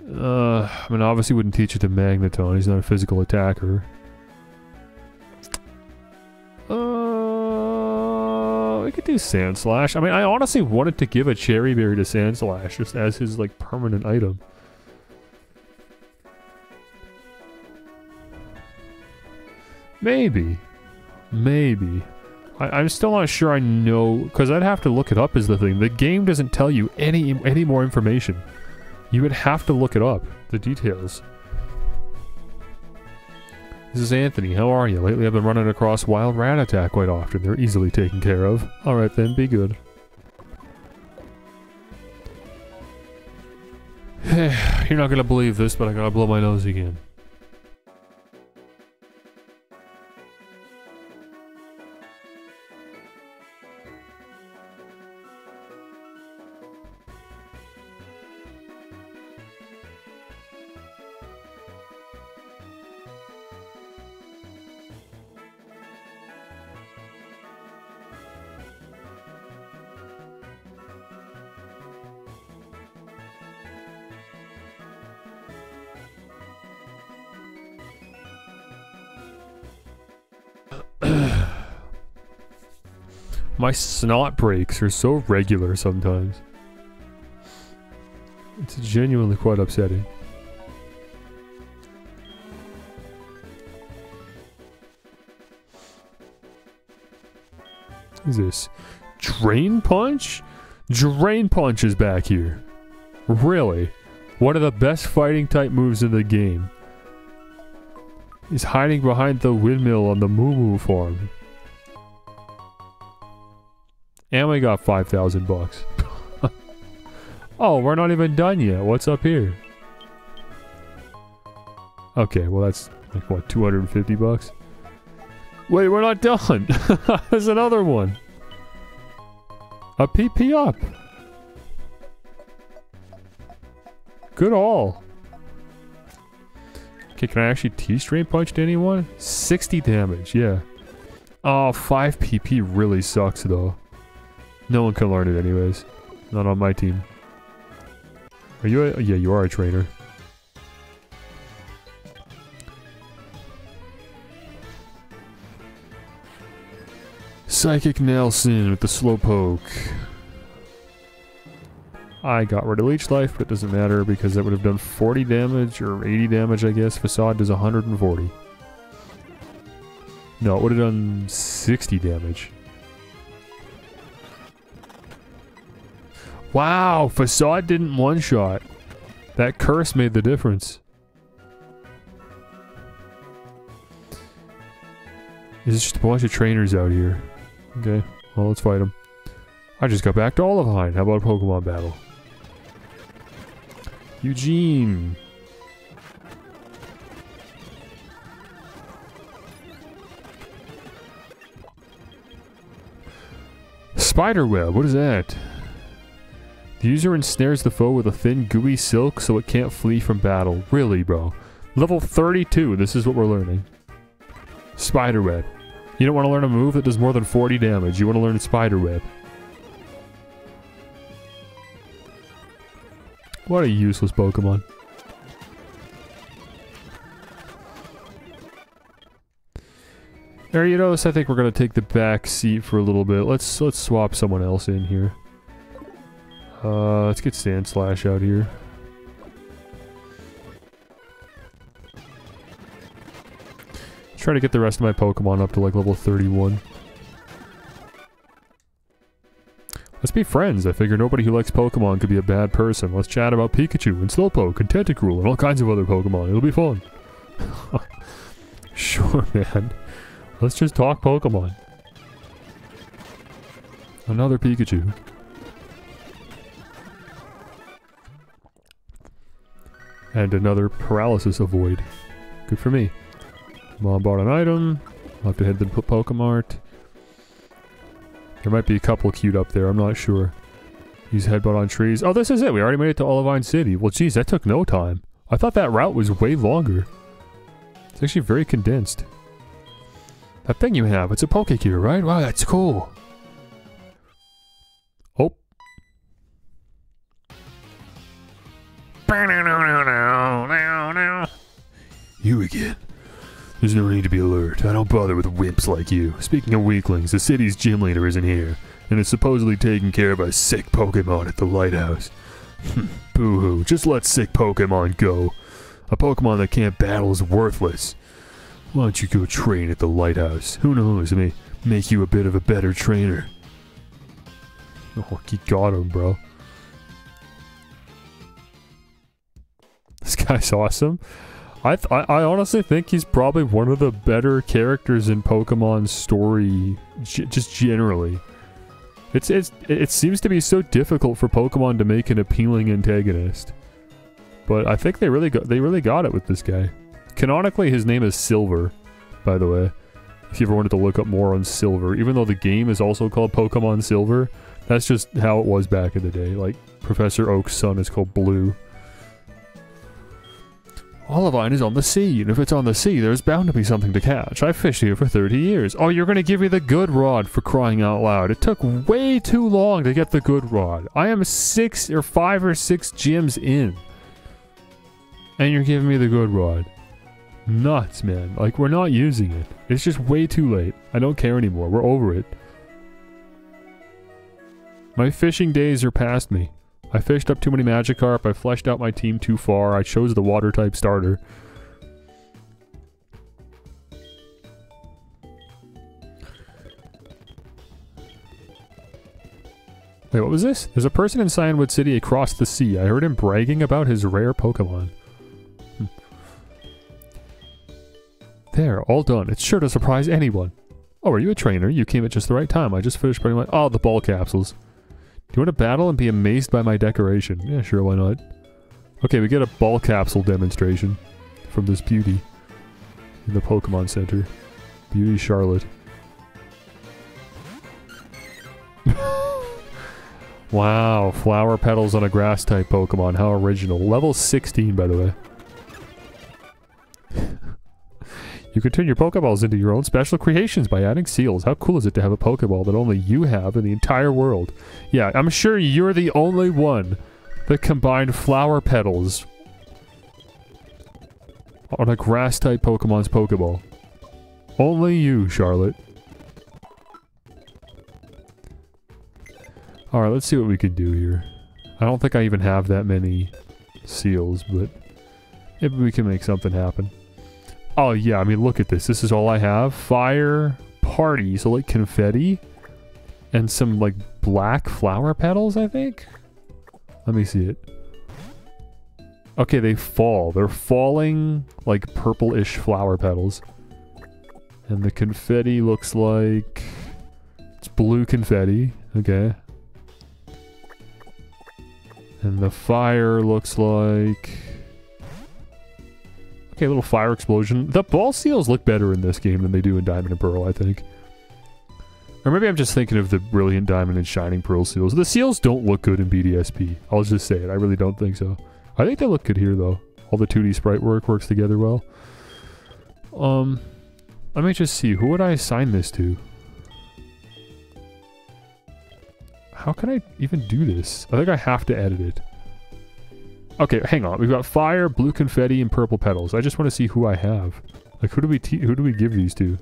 I mean, obviously wouldn't teach it to Magneton. He's not a physical attacker. We could do Sand Slash. I mean, I honestly wanted to give a Cherry Berry to Sand Slash just as his, like, permanent item. Maybe. Maybe. I'm still not sure I know, because I'd have to look it up is the thing. The game doesn't tell you any more information. You would have to look it up, the details. This is Anthony, how are you? Lately I've been running across wild rat attack quite often. They're easily taken care of. Alright then, be good. Okay, you're not gonna believe this, but I gotta blow my nose again. My snot breaks are so regular sometimes. It's genuinely quite upsetting. What is this? Drain Punch? Drain Punch is back here. Really? One of the best fighting type moves in the game. He's hiding behind the windmill on the Moo Moo farm. And we got 5,000 bucks. Oh, we're not even done yet. What's up here? Okay, well that's like what, 250 bucks? Wait, we're not done. There's another one. A PP up. Good all. Okay, can I actually T-Strain punch to anyone? 60 damage, yeah. Oh, 5 PP really sucks though. No one can learn it anyways. Not on my team. Are you a... yeah, you are a trainer. Psychic Nelson with the Slowpoke. I got rid of Leech Life, but it doesn't matter because that would have done 40 damage, or 80 damage I guess. Facade does 140. No, it would have done 60 damage. Wow, Facade didn't one-shot. That curse made the difference. There's just a bunch of trainers out here. Okay, well let's fight them. I just got back to Olivine. How about a Pokemon battle? Eugene. Spiderweb, what is that? The user ensnares the foe with a thin, gooey silk so it can't flee from battle. Really, bro? Level 32, this is what we're learning. Spiderweb. You don't want to learn a move that does more than 40 damage. You want to learn Spiderweb. What a useless Pokemon. Ariados, I think we're going to take the back seat for a little bit. Let's swap someone else in here. Let's get Sandslash out here. Try to get the rest of my Pokemon up to like level 31. Let's be friends. I figure nobody who likes Pokemon could be a bad person. Let's chat about Pikachu and Slowpoke and Tentacruel and all kinds of other Pokemon. It'll be fun. Sure, man. Let's just talk Pokemon. Another Pikachu. And another Paralysis Avoid. Good for me. Mom bought an item. I'll have to head to the Pokemart. There might be a couple queued up there, I'm not sure. Use headbutt on trees. Oh, this is it! We already made it to Olivine City. Well, geez, that took no time. I thought that route was way longer. It's actually very condensed. That thing you have, it's a Pokécure, right? Wow, that's cool. Oh. You again. There's no need to be alert. I don't bother with wimps like you. Speaking of weaklings, the city's gym leader isn't here, and is supposedly taking care of a sick Pokemon at the lighthouse. Boo-hoo. Just let sick Pokemon go. A Pokemon that can't battle is worthless. Why don't you go train at the lighthouse? Who knows, it may make you a bit of a better trainer. Oh, he got him, bro. This guy's awesome. I honestly think he's probably one of the better characters in Pokemon's story, just generally. It seems to be so difficult for Pokemon to make an appealing antagonist. But I think they really got it with this guy. Canonically, his name is Silver, by the way. If you ever wanted to look up more on Silver, even though the game is also called Pokemon Silver, that's just how it was back in the day. Like, Professor Oak's son is called Blue. Olivine is on the sea, and if it's on the sea, there's bound to be something to catch. I've fished here for 30 years. Oh, you're gonna give me the good rod, for crying out loud. It took way too long to get the good rod. I am 5 or 6 gyms in. And you're giving me the good rod. Nuts, man. Like, we're not using it. It's just way too late. I don't care anymore. We're over it. My fishing days are past me. I fished up too many Magikarp. I fleshed out my team too far. I chose the water-type starter. Wait, what was this? There's a person in Cyanwood City across the sea. I heard him bragging about his rare Pokemon. There, all done. It's sure to surprise anyone. Oh, are you a trainer? You came at just the right time. I just finished putting my... Oh, the ball capsules. Do you want to battle and be amazed by my decoration? Yeah, sure, why not? Okay, we get a ball capsule demonstration from this beauty in the Pokemon Center. Beauty Charlotte. Wow, flower petals on a grass-type Pokemon. How original. Level 16, by the way. You can turn your Pokeballs into your own special creations by adding seals. How cool is it to have a Pokeball that only you have in the entire world? Yeah, I'm sure you're the only one that combined flower petals on a grass-type Pokemon's Pokeball. Only you, Charlotte. Alright, let's see what we can do here. I don't think I even have that many seals, but maybe we can make something happen. Oh yeah, I mean, look at this. This is all I have. Fire, party, so like confetti, and some like black flower petals, I think? Let me see it. Okay, they fall. They're falling like purple-ish flower petals. And the confetti looks like... It's blue confetti. Okay. And the fire looks like... Okay, a little fire explosion. The ball seals look better in this game than they do in Diamond and Pearl, I think. Or maybe I'm just thinking of the Brilliant Diamond and Shining Pearl seals. The seals don't look good in BDSP. I'll just say it. I really don't think so. I think they look good here, though. All the 2D sprite work works together well. Let me just see. Who would I assign this to? How can I even do this? I think I have to edit it. Okay, hang on. We've got fire, blue confetti, and purple petals. I just want to see who I have. Like, who do we give these to?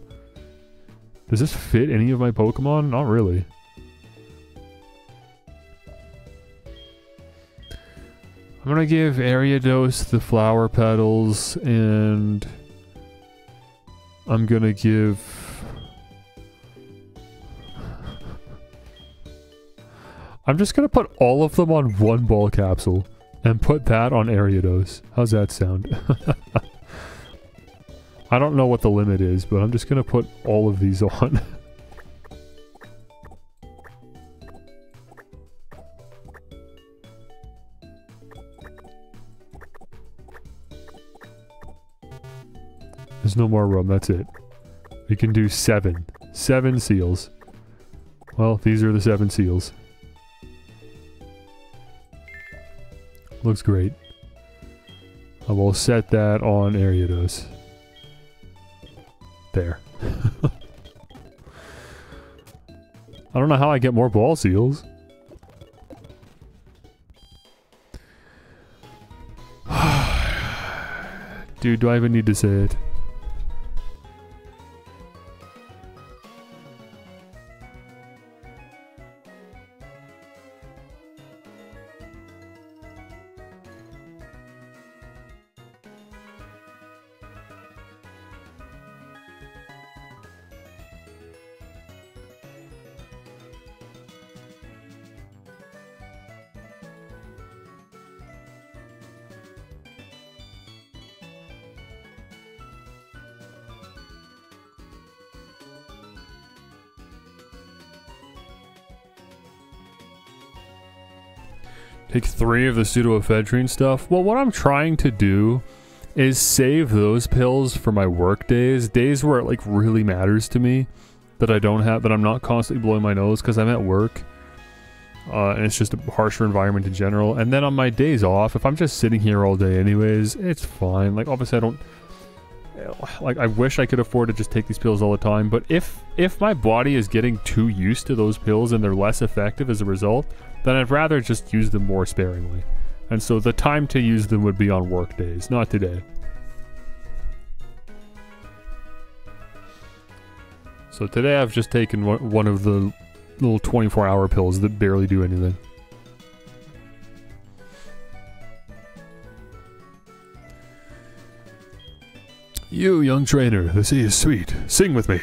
Does this fit any of my Pokemon? Not really. I'm gonna give Ariados the flower petals, and I'm gonna give... I'm just gonna put all of them on one ball capsule. And put that on Ariados. How's that sound? I don't know what the limit is, but I'm just gonna put all of these on. There's no more room, that's it. We can do 7. 7 seals. Well, these are the 7 seals. Looks great. I will set that on Ariados. There. I don't know how I get more ball seals. Dude, do I even need to say it? Take 3 of the pseudoephedrine stuff. Well, what I'm trying to do is save those pills for my work days. Days where it like really matters to me. That I don't have, that I'm not constantly blowing my nose because I'm at work. And it's just a harsher environment in general. And then on my days off, if I'm just sitting here all day anyways, it's fine. Like, obviously I don't... Like, I wish I could afford to just take these pills all the time. But if my body is getting too used to those pills and they're less effective as a result, then I'd rather just use them more sparingly. And so the time to use them would be on work days, not today. So today I've just taken one of the little 24-hour pills that barely do anything. You, young trainer, the sea is sweet. Sing with me.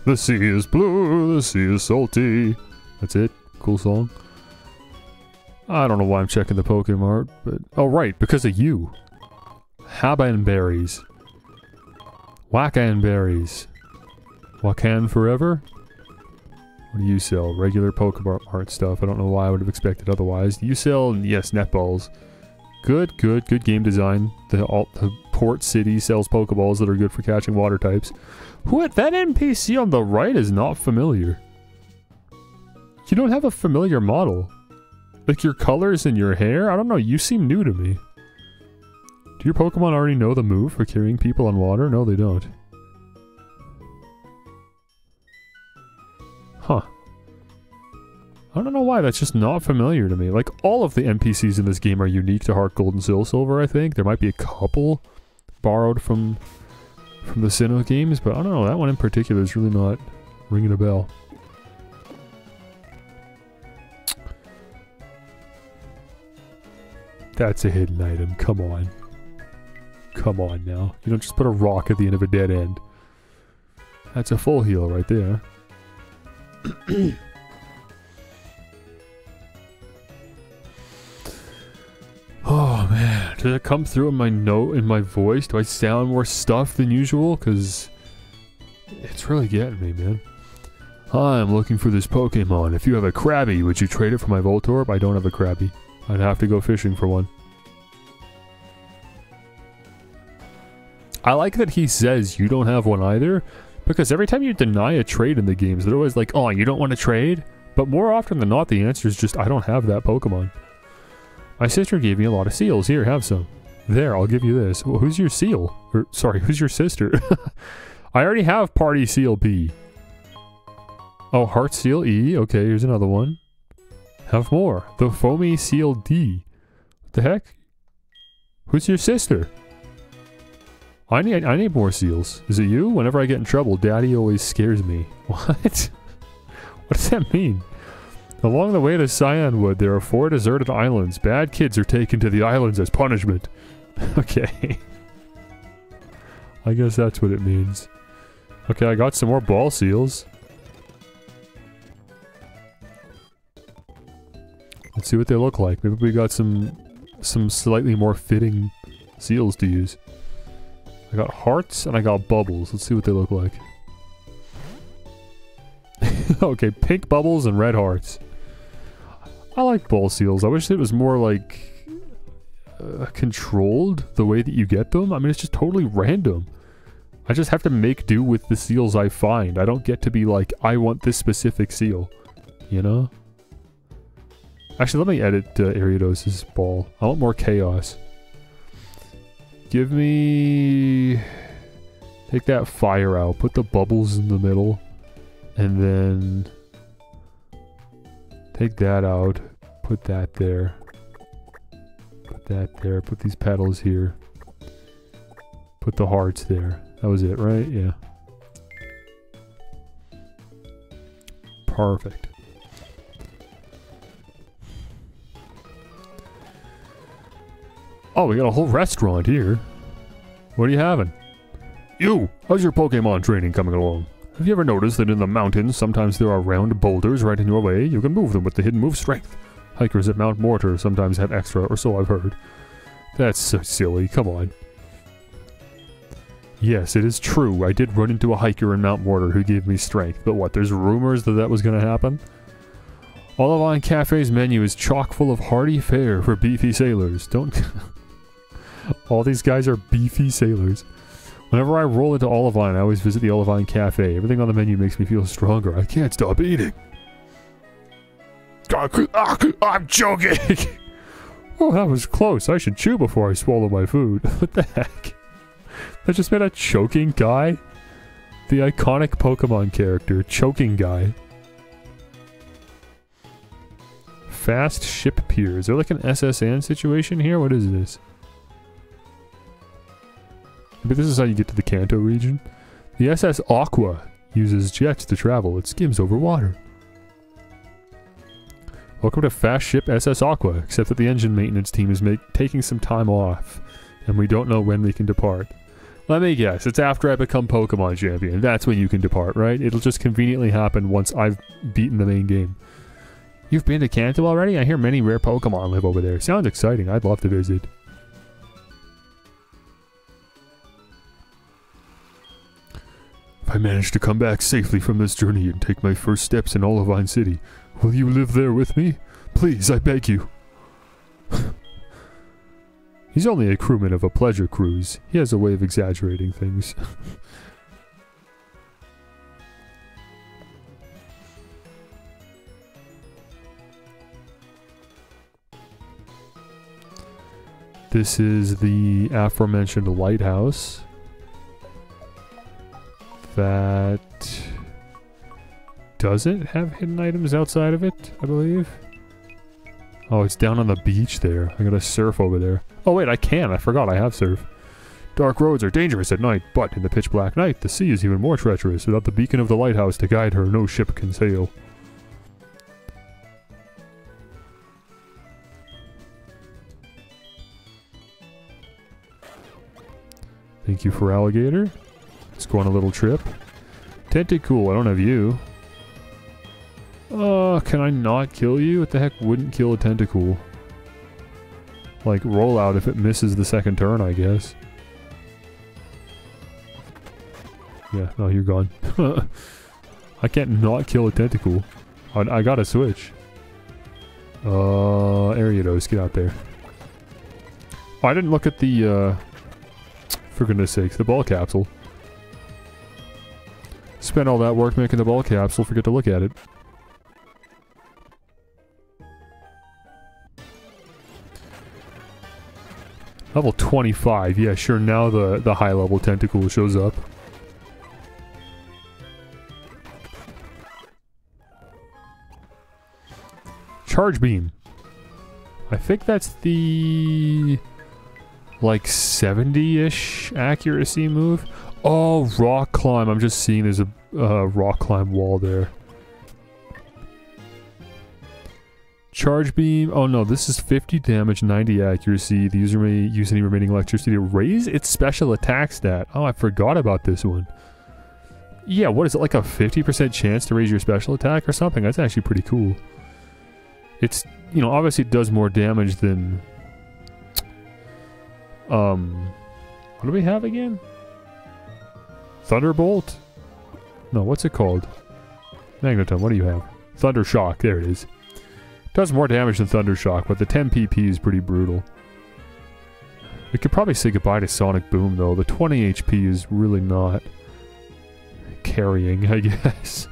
The sea is blue, the sea is salty. That's it. Cool song. I don't know why I'm checking the Pokemon art, but... Oh, right, because of you. Haban berries. Wakan berries. Wakan forever? What do you sell? Regular Pokemon art stuff. I don't know why I would have expected otherwise. You sell, yes, netballs. Good game design. The port city sells Pokeballs that are good for catching water types. What? That NPC on the right is not familiar. You don't have a familiar model. Like your colors and your hair? I don't know, you seem new to me. Do your Pokemon already know the move for carrying people on water? No, they don't. Huh. I don't know why, that's just not familiar to me. Like, all of the NPCs in this game are unique to HeartGold and Silver, I think. There might be a couple borrowed from the Sinnoh games, but I don't know, that one in particular is really not ringing a bell. That's a hidden item, come on. Come on now. You don't just put a rock at the end of a dead end. That's a full heal right there. Oh man, did it come through in my note, in my voice? Do I sound more stuffed than usual? Cause it's really getting me, man. Hi, I'm looking for this Pokemon. If you have a Krabby, would you trade it for my Voltorb? I don't have a Krabby. I'd have to go fishing for one. I like that he says you don't have one either, because every time you deny a trade in the games, they're always like, oh, you don't want to trade? But more often than not, the answer is just, I don't have that Pokemon. My sister gave me a lot of seals. Here, have some. There, I'll give you this. Well, who's your seal? Or, sorry, who's your sister? I already have Party Seal B. Oh, Heart Seal E. Okay, here's another one. Have more. The Foamy Seal D. What the heck? Who's your sister? I need more seals. Is it you? Whenever I get in trouble, Daddy always scares me. What? What does that mean? Along the way to Cyanwood, there are 4 deserted islands. Bad kids are taken to the islands as punishment. Okay. I guess that's what it means. Okay, I got some more ball seals. Let's see what they look like. Maybe we got some slightly more fitting seals to use. I got hearts and I got bubbles. Let's see what they look like. Okay, pink bubbles and red hearts. I like ball seals. I wish it was more like controlled the way that you get them. I mean, it's just totally random. I just have to make do with the seals I find. I don't get to be like, I want this specific seal. You know? Actually, let me edit Ariados's ball. I want more chaos. Give me... Take that fire out. Put the bubbles in the middle. And then... Take that out. Put that there. Put that there. Put these petals here. Put the hearts there. That was it, right? Yeah. Perfect. Oh, we got a whole restaurant here. What are you having? You! How's your Pokemon training coming along? Have you ever noticed that in the mountains, sometimes there are round boulders right in your way? You can move them with the hidden move Strength. Hikers at Mount Mortar sometimes have extra, or so I've heard. That's so silly, come on. Yes, it is true. I did run into a hiker in Mount Mortar who gave me strength. But what, there's rumors that that was going to happen? Olivine Cafe's menu is chock full of hearty fare for beefy sailors. Don't... All these guys are beefy sailors. Whenever I roll into Olivine, I always visit the Olivine Cafe. Everything on the menu makes me feel stronger. I can't stop eating. I'm choking! Oh, that was close. I should chew before I swallow my food. What the heck? That just made a choking guy? The iconic Pokemon character, choking guy. Fast ship pier. Is there like an SSN situation here? What is this? But this is how you get to the Kanto region. The SS Aqua uses jets to travel. It skims over water. Welcome to Fast Ship SS Aqua, except that the engine maintenance team is taking some time off, and we don't know when we can depart. Let me guess, it's after I become Pokemon Champion. That's when you can depart, right? It'll just conveniently happen once I've beaten the main game. You've been to Kanto already? I hear many rare Pokemon live over there. Sounds exciting. I'd love to visit. If I manage to come back safely from this journey and take my first steps in Olivine City, will you live there with me? Please, I beg you. He's only a crewman of a pleasure cruise. He has a way of exaggerating things. This is the aforementioned lighthouse. That doesn't have hidden items outside of it, I believe. Oh, it's down on the beach there. I gotta surf over there. Oh wait, I can. I forgot I have surf. Dark roads are dangerous at night, but in the pitch black night, the sea is even more treacherous. Without the beacon of the lighthouse to guide her, no ship can sail. Thank you for alligator. Let's go on a little trip. Tentacool, I don't have you. Can I not kill you? What the heck wouldn't kill a Tentacool? Like, roll out if it misses the second turn, I guess. Yeah, no, you're gone. I can't not kill a Tentacool. I gotta switch. Ariados, get out there. Oh, I didn't look at the, for goodness sakes, the ball capsule. Spent all that work making the ball capsule, forget to look at it. Level 25, yeah, sure, now the high level Tentacool shows up. Charge Beam. I think that's the... like 70-ish accuracy move. Oh, Rock Climb. I'm just seeing there's a Rock Climb wall there. Charge Beam. Oh no, this is 50 damage, 90 accuracy. The user may use any remaining electricity to raise its special attack stat. Oh, I forgot about this one. Yeah, what is it, like a 50% chance to raise your special attack or something? That's actually pretty cool. It's, you know, obviously it does more damage than... what do we have again? Thunderbolt? No, what's it called? Magneton, what do you have? Thunder Shock, there it is. Does more damage than Thunder Shock, but the 10 PP is pretty brutal. We could probably say goodbye to Sonic Boom, though. The 20 HP is really not carrying, I guess.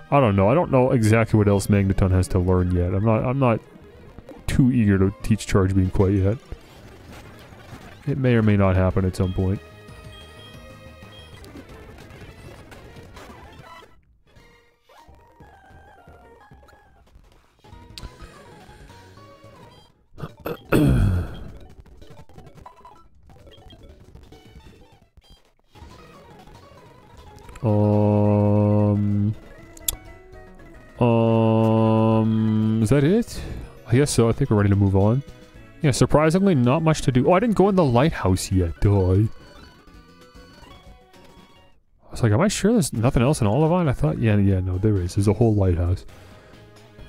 I don't know. I don't know exactly what else Magneton has to learn yet. I'm not too eager to teach Charge Beam quite yet. It may or may not happen at some point. Is that it? I guess so. I think we're ready to move on. Yeah, surprisingly, not much to do. Oh, I didn't go in the lighthouse yet, did I? I was like, am I sure there's nothing else in Olivine? I thought, yeah, no, there is. There's a whole lighthouse.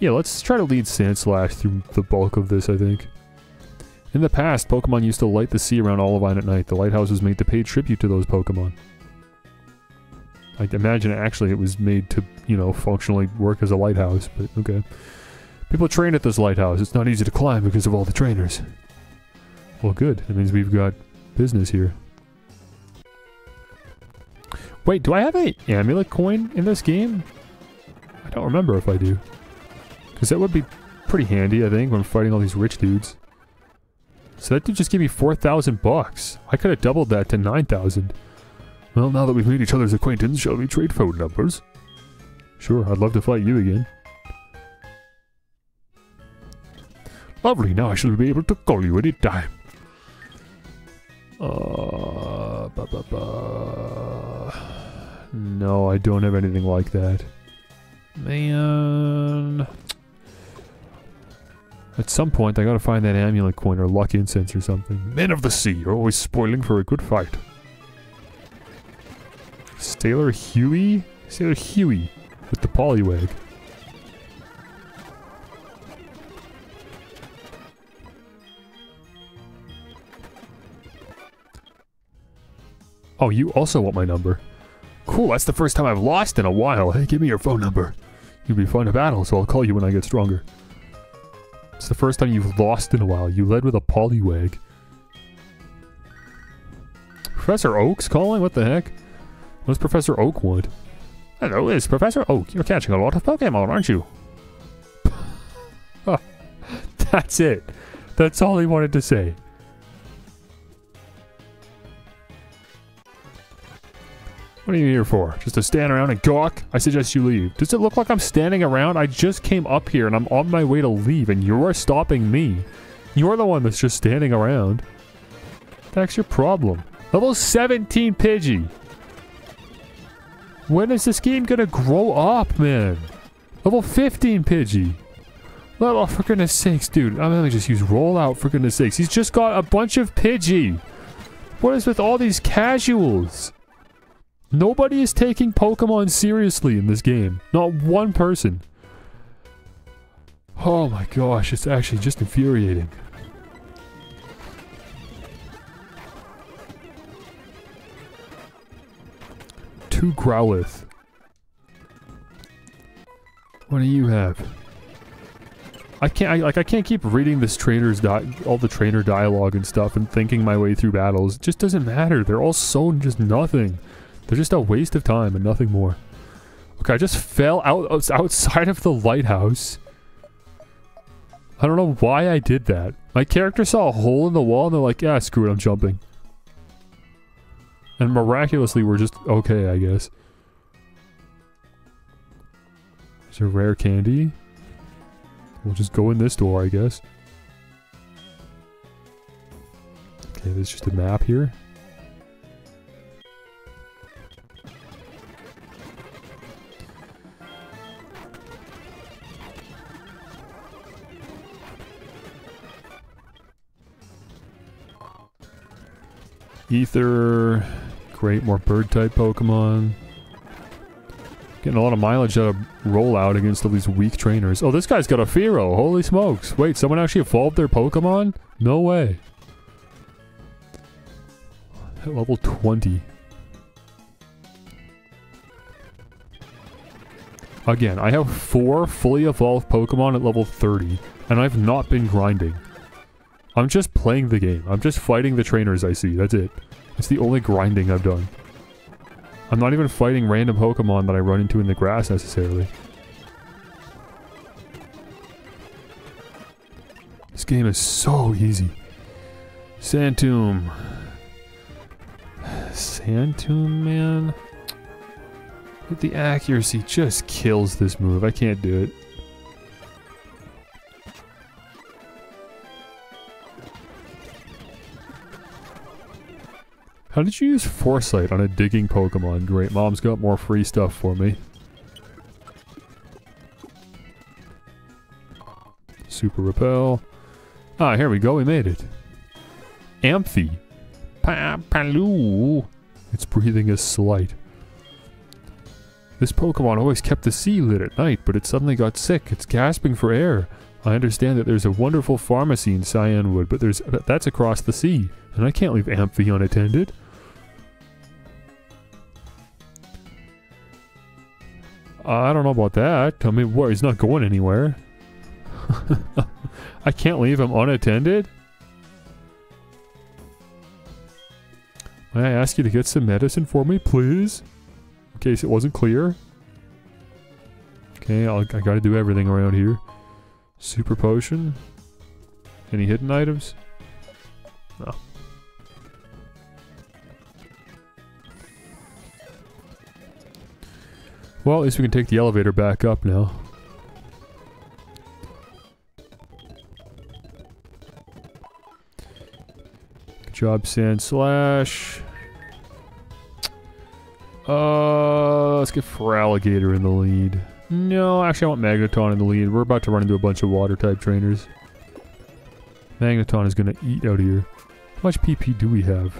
Yeah, let's try to lead Sandslash through the bulk of this, I think. In the past, Pokemon used to light the sea around Olivine at night. The lighthouse was made to pay tribute to those Pokemon. I imagine actually it was made to, you know, functionally work as a lighthouse, but okay. People train at this lighthouse. It's not easy to climb because of all the trainers. Well, good. That means we've got business here. Wait, do I have an amulet coin in this game? I don't remember if I do. Because that would be pretty handy, I think, when fighting all these rich dudes. So that dude just gave me 4,000 bucks. I could have doubled that to 9,000. Well, now that we've made each other's acquaintance, shall we trade phone numbers? Sure, I'd love to fight you again. Lovely, now I shall be able to call you any time. No, I don't have anything like that. Man. At some point, I gotta find that amulet coin or luck incense or something. Men of the sea, you're always spoiling for a good fight. Sailor Huey? Sailor Huey with the polywag. Oh, you also want my number. Cool, that's the first time I've lost in a while. Hey, give me your phone number. You'd be fun to battle, so I'll call you when I get stronger. It's the first time you've lost in a while. You led with a polywag. Professor Oak's calling? What the heck? What does Professor Oak want? Hello, it's Professor Oak. You're catching a lot of Pokemon, aren't you? Oh, that's it. That's all he wanted to say. What are you here for? Just to stand around and gawk? I suggest you leave. Does it look like I'm standing around? I just came up here and I'm on my way to leave and you're stopping me. You're the one that's just standing around. That's your problem. Level 17 Pidgey. When is this game gonna grow up, man? Level 15 Pidgey. Level, for goodness sakes, dude. I'm gonna just use rollout for goodness sakes. He's just got a bunch of Pidgey. What is with all these casuals? Nobody is taking Pokemon seriously in this game. Not one person. Oh my gosh, it's actually just infuriating. Two Growlithe. What do you have? I can't keep reading this trainer's all the trainer dialogue and stuff and thinking my way through battles. It just doesn't matter. They're all so just nothing. They're just a waste of time and nothing more. Okay, I just fell outside of the lighthouse. I don't know why I did that. My character saw a hole in the wall and they're like, yeah, screw it, I'm jumping. And miraculously, we're just okay, I guess. There's a rare candy. We'll just go in this door, I guess. Okay, there's just a map here. Ether. Great, more bird-type Pokemon. Getting a lot of mileage out of rollout against all these weak trainers. Oh, this guy's got a Fearow. Holy smokes. Wait, someone actually evolved their Pokemon? No way. At level 20. Again, I have 4 fully evolved Pokemon at level 30, and I've not been grinding. I'm just playing the game. I'm just fighting the trainers I see. That's it. It's the only grinding I've done. I'm not even fighting random Pokemon that I run into in the grass necessarily. This game is so easy. Sandtomb. Sandtomb, man. But the accuracy just kills this move. I can't do it. How did you use Foresight on a digging Pokemon? Great, Mom's got more free stuff for me. Super Repel. Ah, here we go, we made it. Amphi. Paloo. It's breathing a slight. This Pokemon always kept the sea lit at night, but it suddenly got sick. It's gasping for air. I understand that there's a wonderful pharmacy in Cyanwood, but that's across the sea, and I can't leave Amphi unattended. I don't know about that. I mean, what? He's not going anywhere. I can't leave him unattended? May I ask you to get some medicine for me, please? In case it wasn't clear. Okay, I gotta do everything around here. Super potion. Any hidden items? No. Well, at least we can take the elevator back up now. Good job, Sand Slash. Let's get Feraligatr in the lead. No, actually I want Magneton in the lead. We're about to run into a bunch of water-type trainers. Magneton is going to eat out here. How much PP do we have?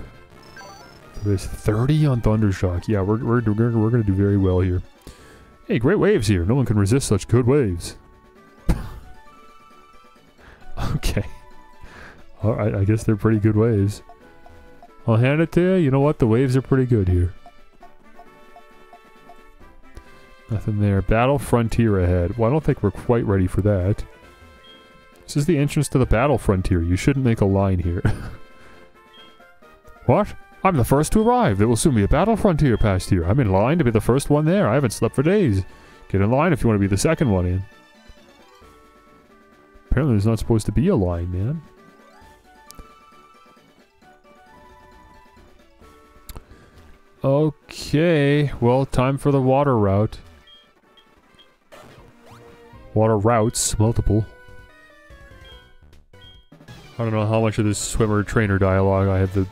There's 30 on Thundershock. Yeah, we're going to do very well here. Hey, great waves here. No one can resist such good waves. Okay. Alright, I guess they're pretty good waves. I'll hand it to you. You know what? The waves are pretty good here. Nothing there. Battle Frontier ahead. Well, I don't think we're quite ready for that. This is the entrance to the Battle Frontier. You shouldn't make a line here. What? I'm the first to arrive. There will soon be a Battle Frontier past here. I'm in line to be the first one there. I haven't slept for days. Get in line if you want to be the second one in. Apparently there's not supposed to be a line, man. Okay. Well, time for the water route. Water routes, multiple. I don't know how much of this swimmer trainer dialogue I have the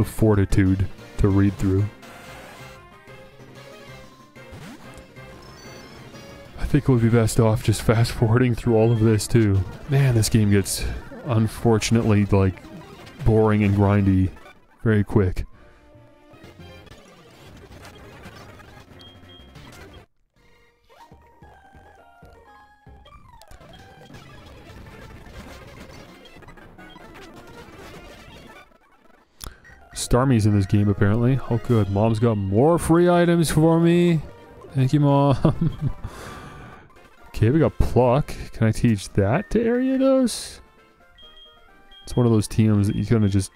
fortitude to read through. I think it would be best off just fast forwarding through all of this too. Man, this game gets unfortunately like boring and grindy very quick. Starmie's in this game apparently. Oh good, Mom's got more free items for me. Thank you, Mom. Okay, we got Pluck. Can I teach that to Ariados? It's one of those TMs that you kind of just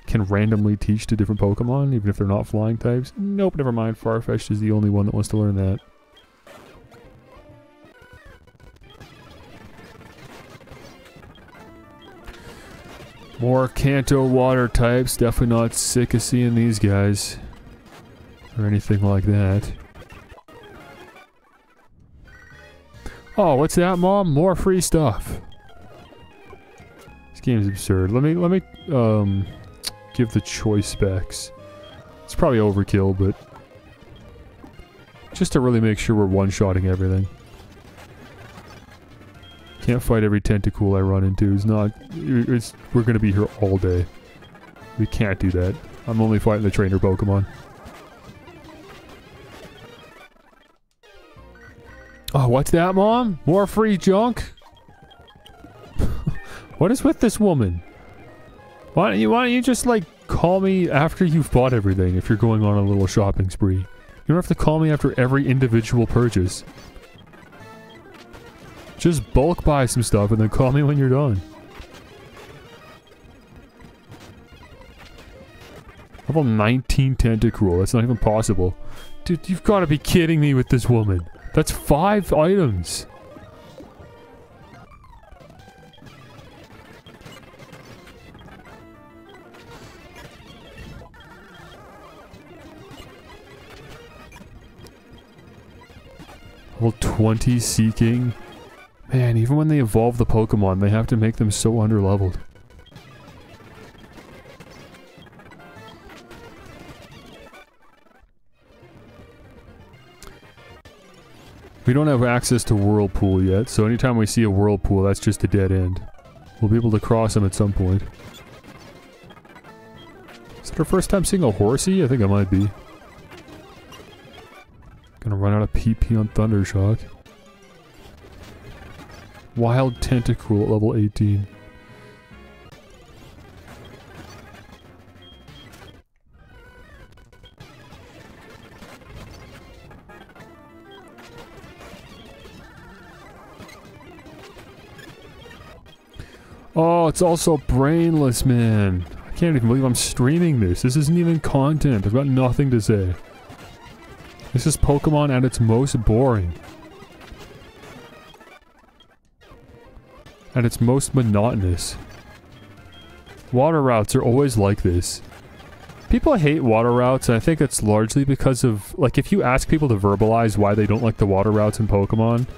can randomly teach to different Pokemon, even if they're not flying types. Nope, never mind. Farfetch'd is the only one that wants to learn that. More Kanto water types. Definitely not sick of seeing these guys. Or anything like that. Oh, what's that, Mom? More free stuff. This game is absurd. Let me give the choice specs. It's probably overkill, but just to really make sure we're one-shotting everything. Can't fight every tentacool I run into. We're gonna be here all day. We can't do that. I'm only fighting the trainer Pokemon. Oh, what's that, Mom? More free junk? What is with this woman? Why don't you just like call me after you've bought everything if you're going on a little shopping spree? You don't have to call me after every individual purchase. Just bulk buy some stuff and then call me when you're done. Level 19 Tentacruel. That's not even possible. Dude, you've got to be kidding me with this woman. That's 5 items. Level 20 Seeking. Man, even when they evolve the Pokemon, they have to make them so underleveled. We don't have access to Whirlpool yet, so anytime we see a Whirlpool, that's just a dead end. We'll be able to cross them at some point. Is it our first time seeing a Horsey? I think it might be. Gonna run out of PP on Thundershock. Wild Tentacruel at level 18. Oh, it's also brainless, man. I can't even believe I'm streaming this. This isn't even content. I've got nothing to say. This is Pokemon at its most boring. At its most monotonous. Water routes are always like this. People hate water routes, and I think it's largely because of, like, if you ask people to verbalize why they don't like the water routes in Pokemon,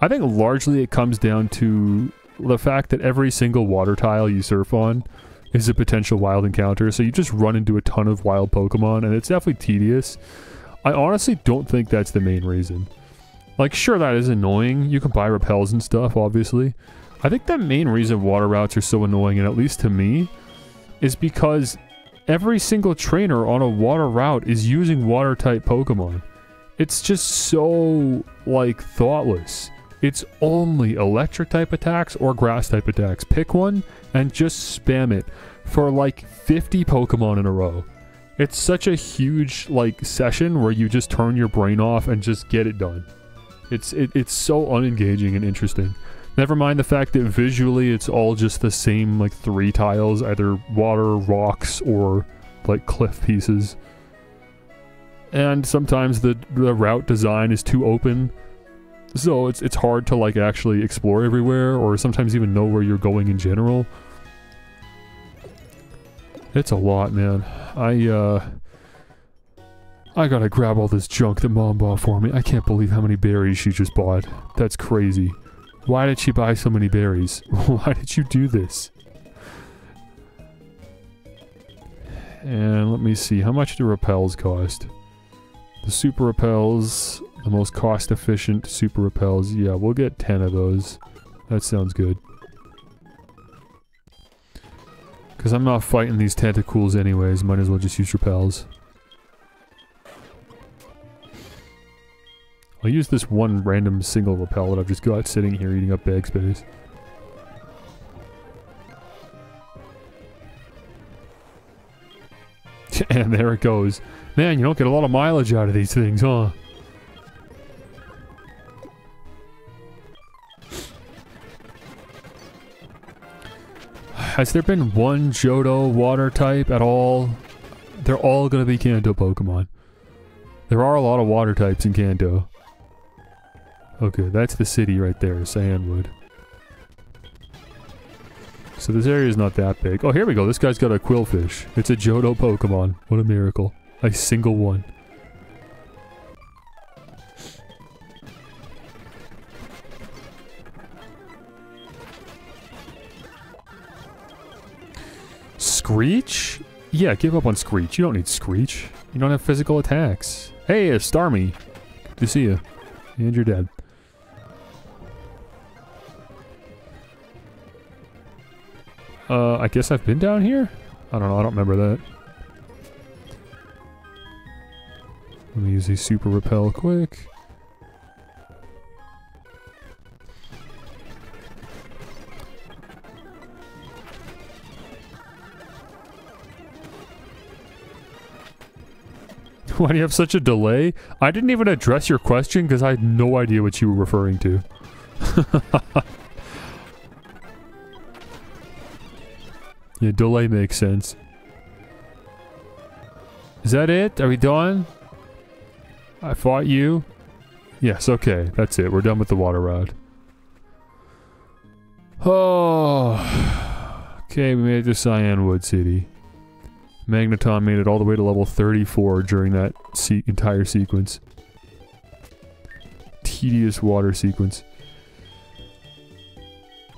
I think largely it comes down to the fact that every single water tile you surf on is a potential wild encounter, so you just run into a ton of wild Pokemon, and it's definitely tedious. I honestly don't think that's the main reason. Like, sure, that is annoying. You can buy repels and stuff, obviously. I think the main reason water routes are so annoying, and at least to me, is because every single trainer on a water route is using water-type Pokemon. It's just so, like, thoughtless. It's only electric-type attacks or grass-type attacks. Pick one and just spam it for, like, 50 Pokemon in a row. It's such a huge, like, session where you just turn your brain off and just get it done. It's so unengaging and interesting. Never mind the fact that visually it's all just the same, like, 3 tiles, either water, rocks, or, like, cliff pieces. And sometimes the route design is too open, so it's hard to, like, actually explore everywhere, or sometimes even know where you're going in general. It's a lot, man. I gotta grab all this junk that Mom bought for me. I can't believe how many berries she just bought. That's crazy. Why did she buy so many berries? Why did you do this? And let me see, how much do repels cost? The super repels, the most cost efficient super repels. Yeah, we'll get 10 of those. That sounds good. Because I'm not fighting these tentacles anyways, might as well just use repels. I'll use this one random single repel that I've just got sitting here eating up bag space. And there it goes. Man, you don't get a lot of mileage out of these things, huh? Has there been one Johto water type at all? They're all gonna be Kanto Pokemon. There are a lot of water types in Kanto. Okay, that's the city right there, Cyanwood. So this area is not that big. Oh, here we go. This guy's got a Quillfish. It's a Johto Pokemon. What a miracle. A single one. Screech? Yeah, give up on Screech. You don't need Screech. You don't have physical attacks. Hey, it's Starmie. Good to see you. And you're dead. I guess I've been down here? I don't know, I don't remember that. Let me use a super repel quick. Why do you have such a delay? I didn't even address your question because I had no idea what you were referring to. Yeah, delay makes sense. Is that it? Are we done? I fought you? Yes, okay. That's it. We're done with the water rod. Oh. Okay, we made it to Cyanwood City. Magneton made it all the way to level 34 during that entire sequence. Tedious water sequence.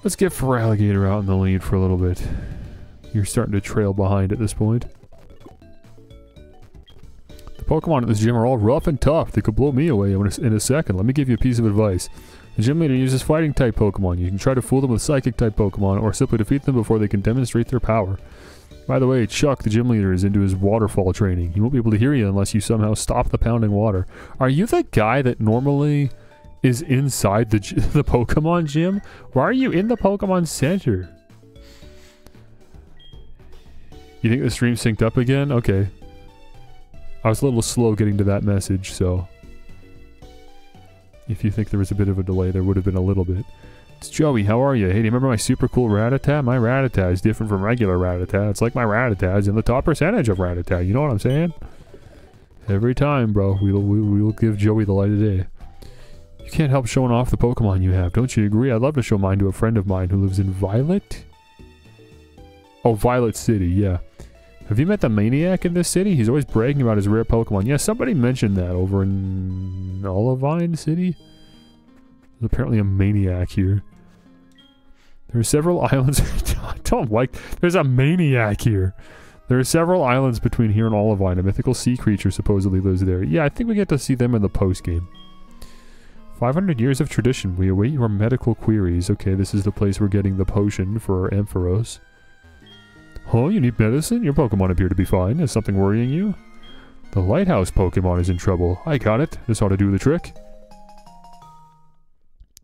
Let's get Feraligatr out in the lead for a little bit. You're starting to trail behind at this point. The Pokemon at this gym are all rough and tough. They could blow me away in a second. Let me give you a piece of advice. The gym leader uses fighting-type Pokemon. You can try to fool them with psychic-type Pokemon, or simply defeat them before they can demonstrate their power. By the way, Chuck, the gym leader, is into his waterfall training. He won't be able to hear you unless you somehow stop the pounding water. Are you the guy that normally is inside the Pokemon gym? Why are you in the Pokemon Center? You think the stream synced up again? Okay. I was a little slow getting to that message, so... If you think there was a bit of a delay, there would have been a little bit. It's Joey, how are you? Hey, do you remember my super cool Rattata? My Rattata is different from regular Rattata. It's like my Rattata is in the top percentage of Rattata. You know what I'm saying? Every time, bro, we'll give Joey the light of day. You can't help showing off the Pokemon you have, don't you agree? I'd love to show mine to a friend of mine who lives in Violet. Oh, Violet City, yeah. Have you met the Maniac in this city? He's always bragging about his rare Pokemon. Yeah, somebody mentioned that over in Olivine City. There's apparently a Maniac here. There are several islands. I don't like. There's a Maniac here. There are several islands between here and Olivine. A mythical sea creature supposedly lives there. Yeah, I think we get to see them in the post game. 500 years of tradition. We await your medical queries. Okay, this is the place we're getting the potion for Ampharos. Oh, you need medicine? Your Pokemon appear to be fine. Is something worrying you? The lighthouse Pokemon is in trouble. I got it. This ought to do the trick.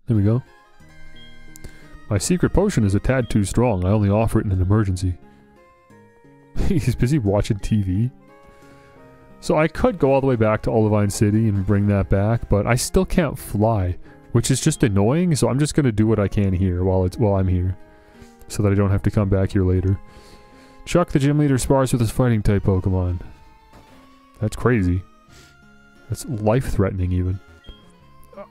There we go. My secret potion is a tad too strong. I only offer it in an emergency. He's busy watching TV. So I could go all the way back to Olivine City and bring that back, but I still can't fly, which is just annoying, so I'm just going to do what I can here while I'm here, so that I don't have to come back here later. Chuck, the gym leader, spars with his fighting type Pokemon. That's crazy. That's life-threatening even.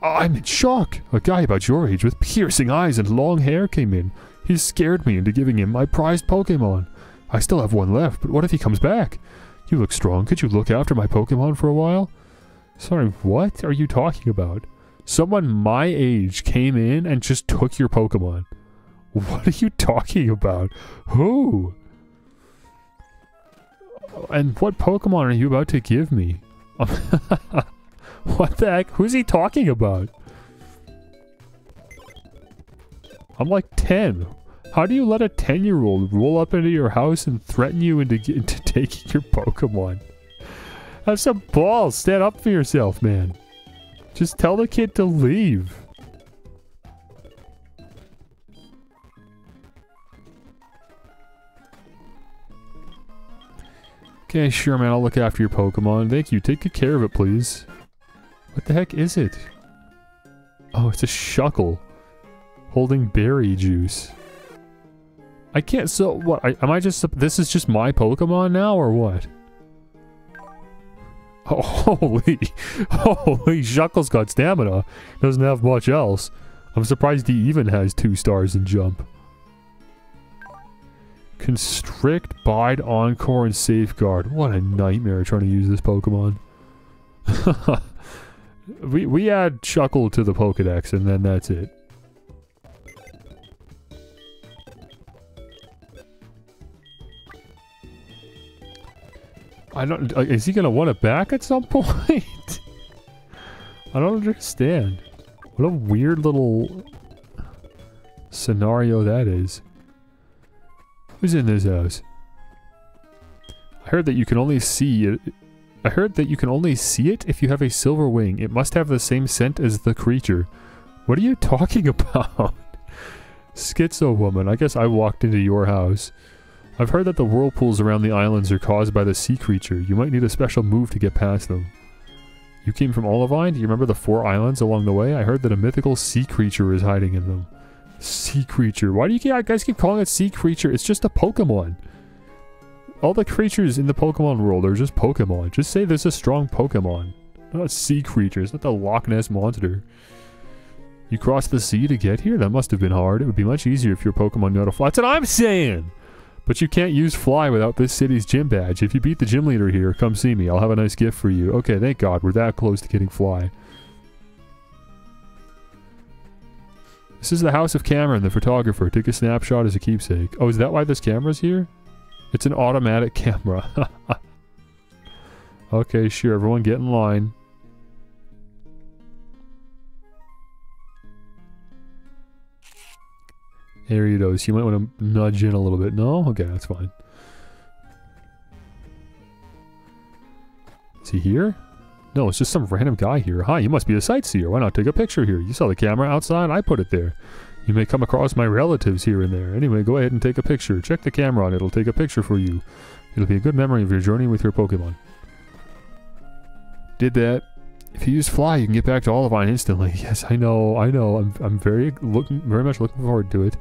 I'm in shock! A guy about your age with piercing eyes and long hair came in. He scared me into giving him my prized Pokemon. I still have one left, but what if he comes back? You look strong. Could you look after my Pokemon for a while? Sorry, what are you talking about? Someone my age came in and just took your Pokemon. What are you talking about? Who? And what Pokemon are you about to give me? What the heck? Who's he talking about? I'm like 10. How do you let a 10-year-old roll up into your house and threaten you into taking your Pokemon? Have some balls. Stand up for yourself, man. Just tell the kid to leave. Okay, sure, man. I'll look after your Pokemon. Thank you. Take good care of it, please. What the heck is it? Oh, it's a Shuckle. Holding berry juice. I can't, so what? Am I just, this is just my Pokemon now, or what? Oh, holy Shuckle's got stamina. Doesn't have much else. I'm surprised he even has 2 stars in jump. Constrict, Bide, Encore, and Safeguard. What a nightmare trying to use this Pokemon. we add Shuckle to the Pokedex, and then that's it. I don't. Is he gonna want it back at some point? I don't understand. What a weird little scenario that is. Who's in this house? I heard that you can only see it. I heard that you can only see it if you have a silver wing. It must have the same scent as the creature. What are you talking about? Schizo woman. I guess I walked into your house. I've heard that the whirlpools around the islands are caused by the sea creature. You might need a special move to get past them. You came from Olivine? Do you remember the 4 islands along the way? I heard that a mythical sea creature is hiding in them. Sea creature. Why do you guys keep calling it sea creature? It's just a Pokemon. All the creatures in the Pokemon world are just Pokemon. Just say there's a strong Pokemon. Not a sea creature. It's not the Loch Ness Monster. You crossed the sea to get here? That must have been hard. It would be much easier if your Pokemon knew how to fly. That's what I'm saying! But you can't use fly without this city's gym badge. If you beat the gym leader here, come see me. I'll have a nice gift for you. Okay, thank God. We're that close to getting fly. This is the house of Cameron, the photographer. Take a snapshot as a keepsake. Oh, is that why this camera's here? It's an automatic camera. Okay, sure. Everyone get in line. There he goes. You might want to nudge in a little bit. No? Okay, that's fine. Is he here? No, it's just some random guy here. Hi, you must be a sightseer. Why not take a picture here? You saw the camera outside. I put it there. You may come across my relatives here and there. Anyway, go ahead and take a picture. Check the camera on it. It'll take a picture for you. It'll be a good memory of your journey with your Pokemon. Did that. If you use fly, you can get back to Olivine instantly. Yes, I know. I'm very much looking forward to it.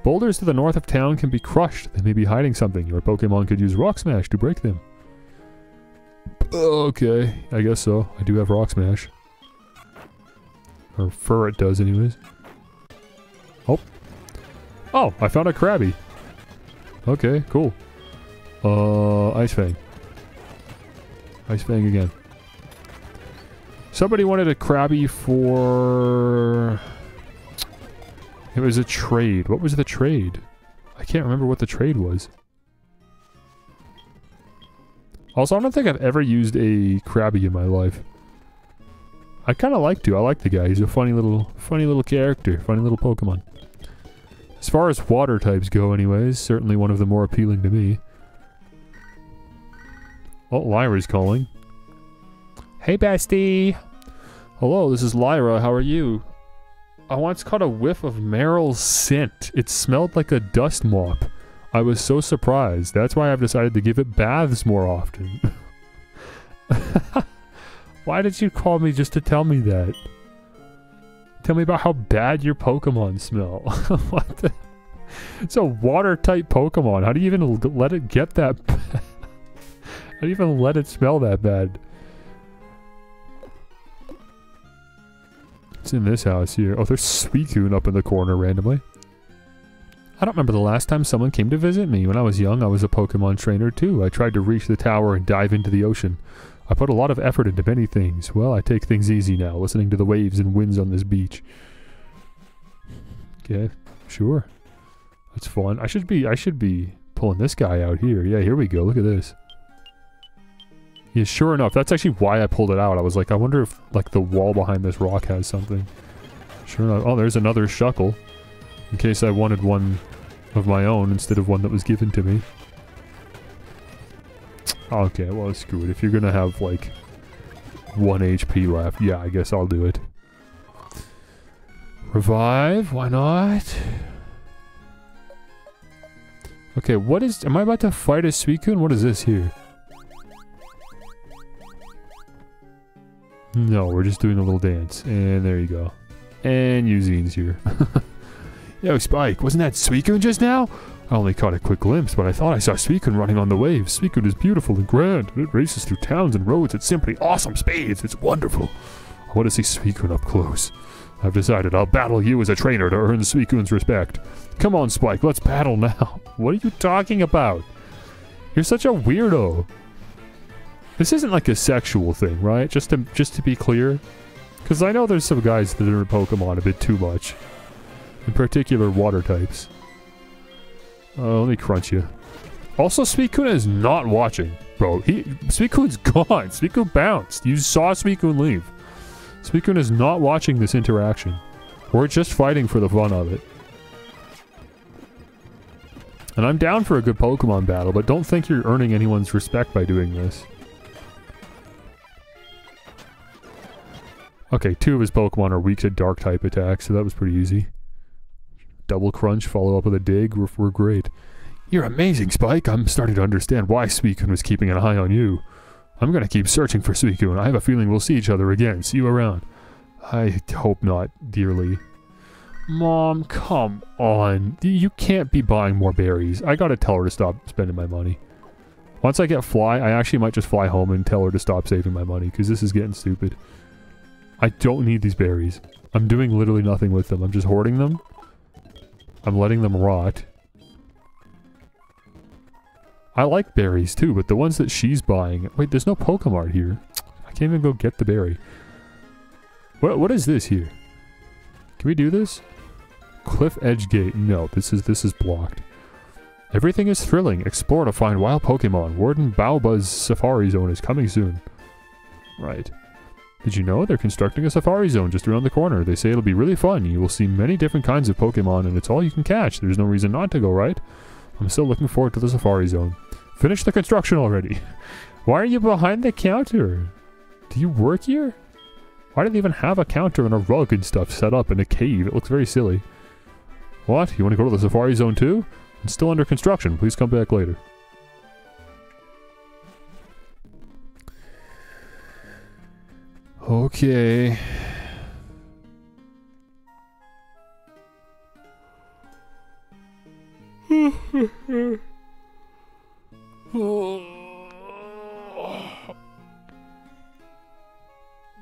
Boulders to the north of town can be crushed. They may be hiding something. Your Pokemon could use Rock Smash to break them. Okay, I guess so. I do have Rock Smash. Or Furret does anyways. Oh. Oh, I found a Krabby. Okay, cool. Ice Fang. Ice Fang again. Somebody wanted a Krabby for... It was a trade. What was the trade? I can't remember what the trade was. Also, I don't think I've ever used a Krabby in my life. I kind of like to. I like the guy. He's a funny little character. Funny little Pokemon. As far as water types go anyways, certainly one of the more appealing to me. Oh, Lyra's calling. Hey, bestie! Hello, this is Lyra. How are you? I once caught a whiff of Meryl's scent. It smelled like a dust mop. I was so surprised. That's why I've decided to give it baths more often. Why did you call me just to tell me that? Tell me about how bad your Pokemon smell. What the? It's a water-type Pokemon. How do you even let it get that bad? How do you even let it smell that bad? It's in this house here. Oh, there's Suicune up in the corner randomly. I don't remember the last time someone came to visit me. When I was young, I was a Pokemon trainer too. I tried to reach the tower and dive into the ocean. I put a lot of effort into many things. Well, I take things easy now, listening to the waves and winds on this beach. Okay, sure. That's fun. I should be pulling this guy out here. Yeah, here we go. Look at this. Yeah, sure enough. That's actually why I pulled it out. I was like, I wonder if, like, the wall behind this rock has something. Sure enough. Oh, there's another Shuckle. In case I wanted one of my own instead of one that was given to me. Okay, well, screw it. If you're gonna have, like, 1 HP left, yeah, I guess I'll do it. Revive? Why not? Okay, what is... Am I about to fight a Suicune? What is this here? No, we're just doing a little dance. And there you go. And Eugene's here. Yo, Spike, wasn't that Suicune just now? I only caught a quick glimpse, but I thought I saw Suicune running on the waves. Suicune is beautiful and grand. It races through towns and roads at simply awesome speeds. It's wonderful. I want to see Suicune up close. I've decided I'll battle you as a trainer to earn Suicune's respect. Come on, Spike, let's battle now. What are you talking about? You're such a weirdo. This isn't like a sexual thing, right? Just to be clear. Because I know there's some guys that are in Pokemon a bit too much. In particular, water types. Let me crunch you. Also, Suicune is not watching, bro. Suicune's gone. Suicune bounced. You saw Suicune leave. Suicune is not watching this interaction. We're just fighting for the fun of it. And I'm down for a good Pokemon battle, but don't think you're earning anyone's respect by doing this. Okay, 2 of his Pokemon are weak to dark type attacks, so that was pretty easy. Double crunch, follow up with a dig, we're great. You're amazing, Spike. I'm starting to understand why Suicune was keeping an eye on you. I'm gonna keep searching for Suicune. I have a feeling we'll see each other again. See you around. I hope not, dearly. Mom, come on. You can't be buying more berries. I gotta tell her to stop spending my money. Once I get Fly, I actually might just fly home and tell her to stop saving my money, because this is getting stupid. I don't need these berries. I'm doing literally nothing with them. I'm just hoarding them. I'm letting them rot. I like berries too, but the ones that she's buying... Wait, there's no Pokemart here. I can't even go get the berry. What is this here? Can we do this? Cliff Edge Gate. No, this is blocked. Everything is thrilling. Explore to find wild Pokemon. Warden Baobab's Safari Zone is coming soon. Right. Did you know they're constructing a Safari Zone just around the corner? They say it'll be really fun. You will see many different kinds of Pokemon, and it's all you can catch. There's no reason not to go, right? I'm still looking forward to the Safari Zone. Finish the construction already. Why are you behind the counter? Do you work here? Why do they even have a counter and a rug and stuff set up in a cave? It looks very silly. What? You want to go to the Safari Zone too? It's still under construction. Please come back later. Okay.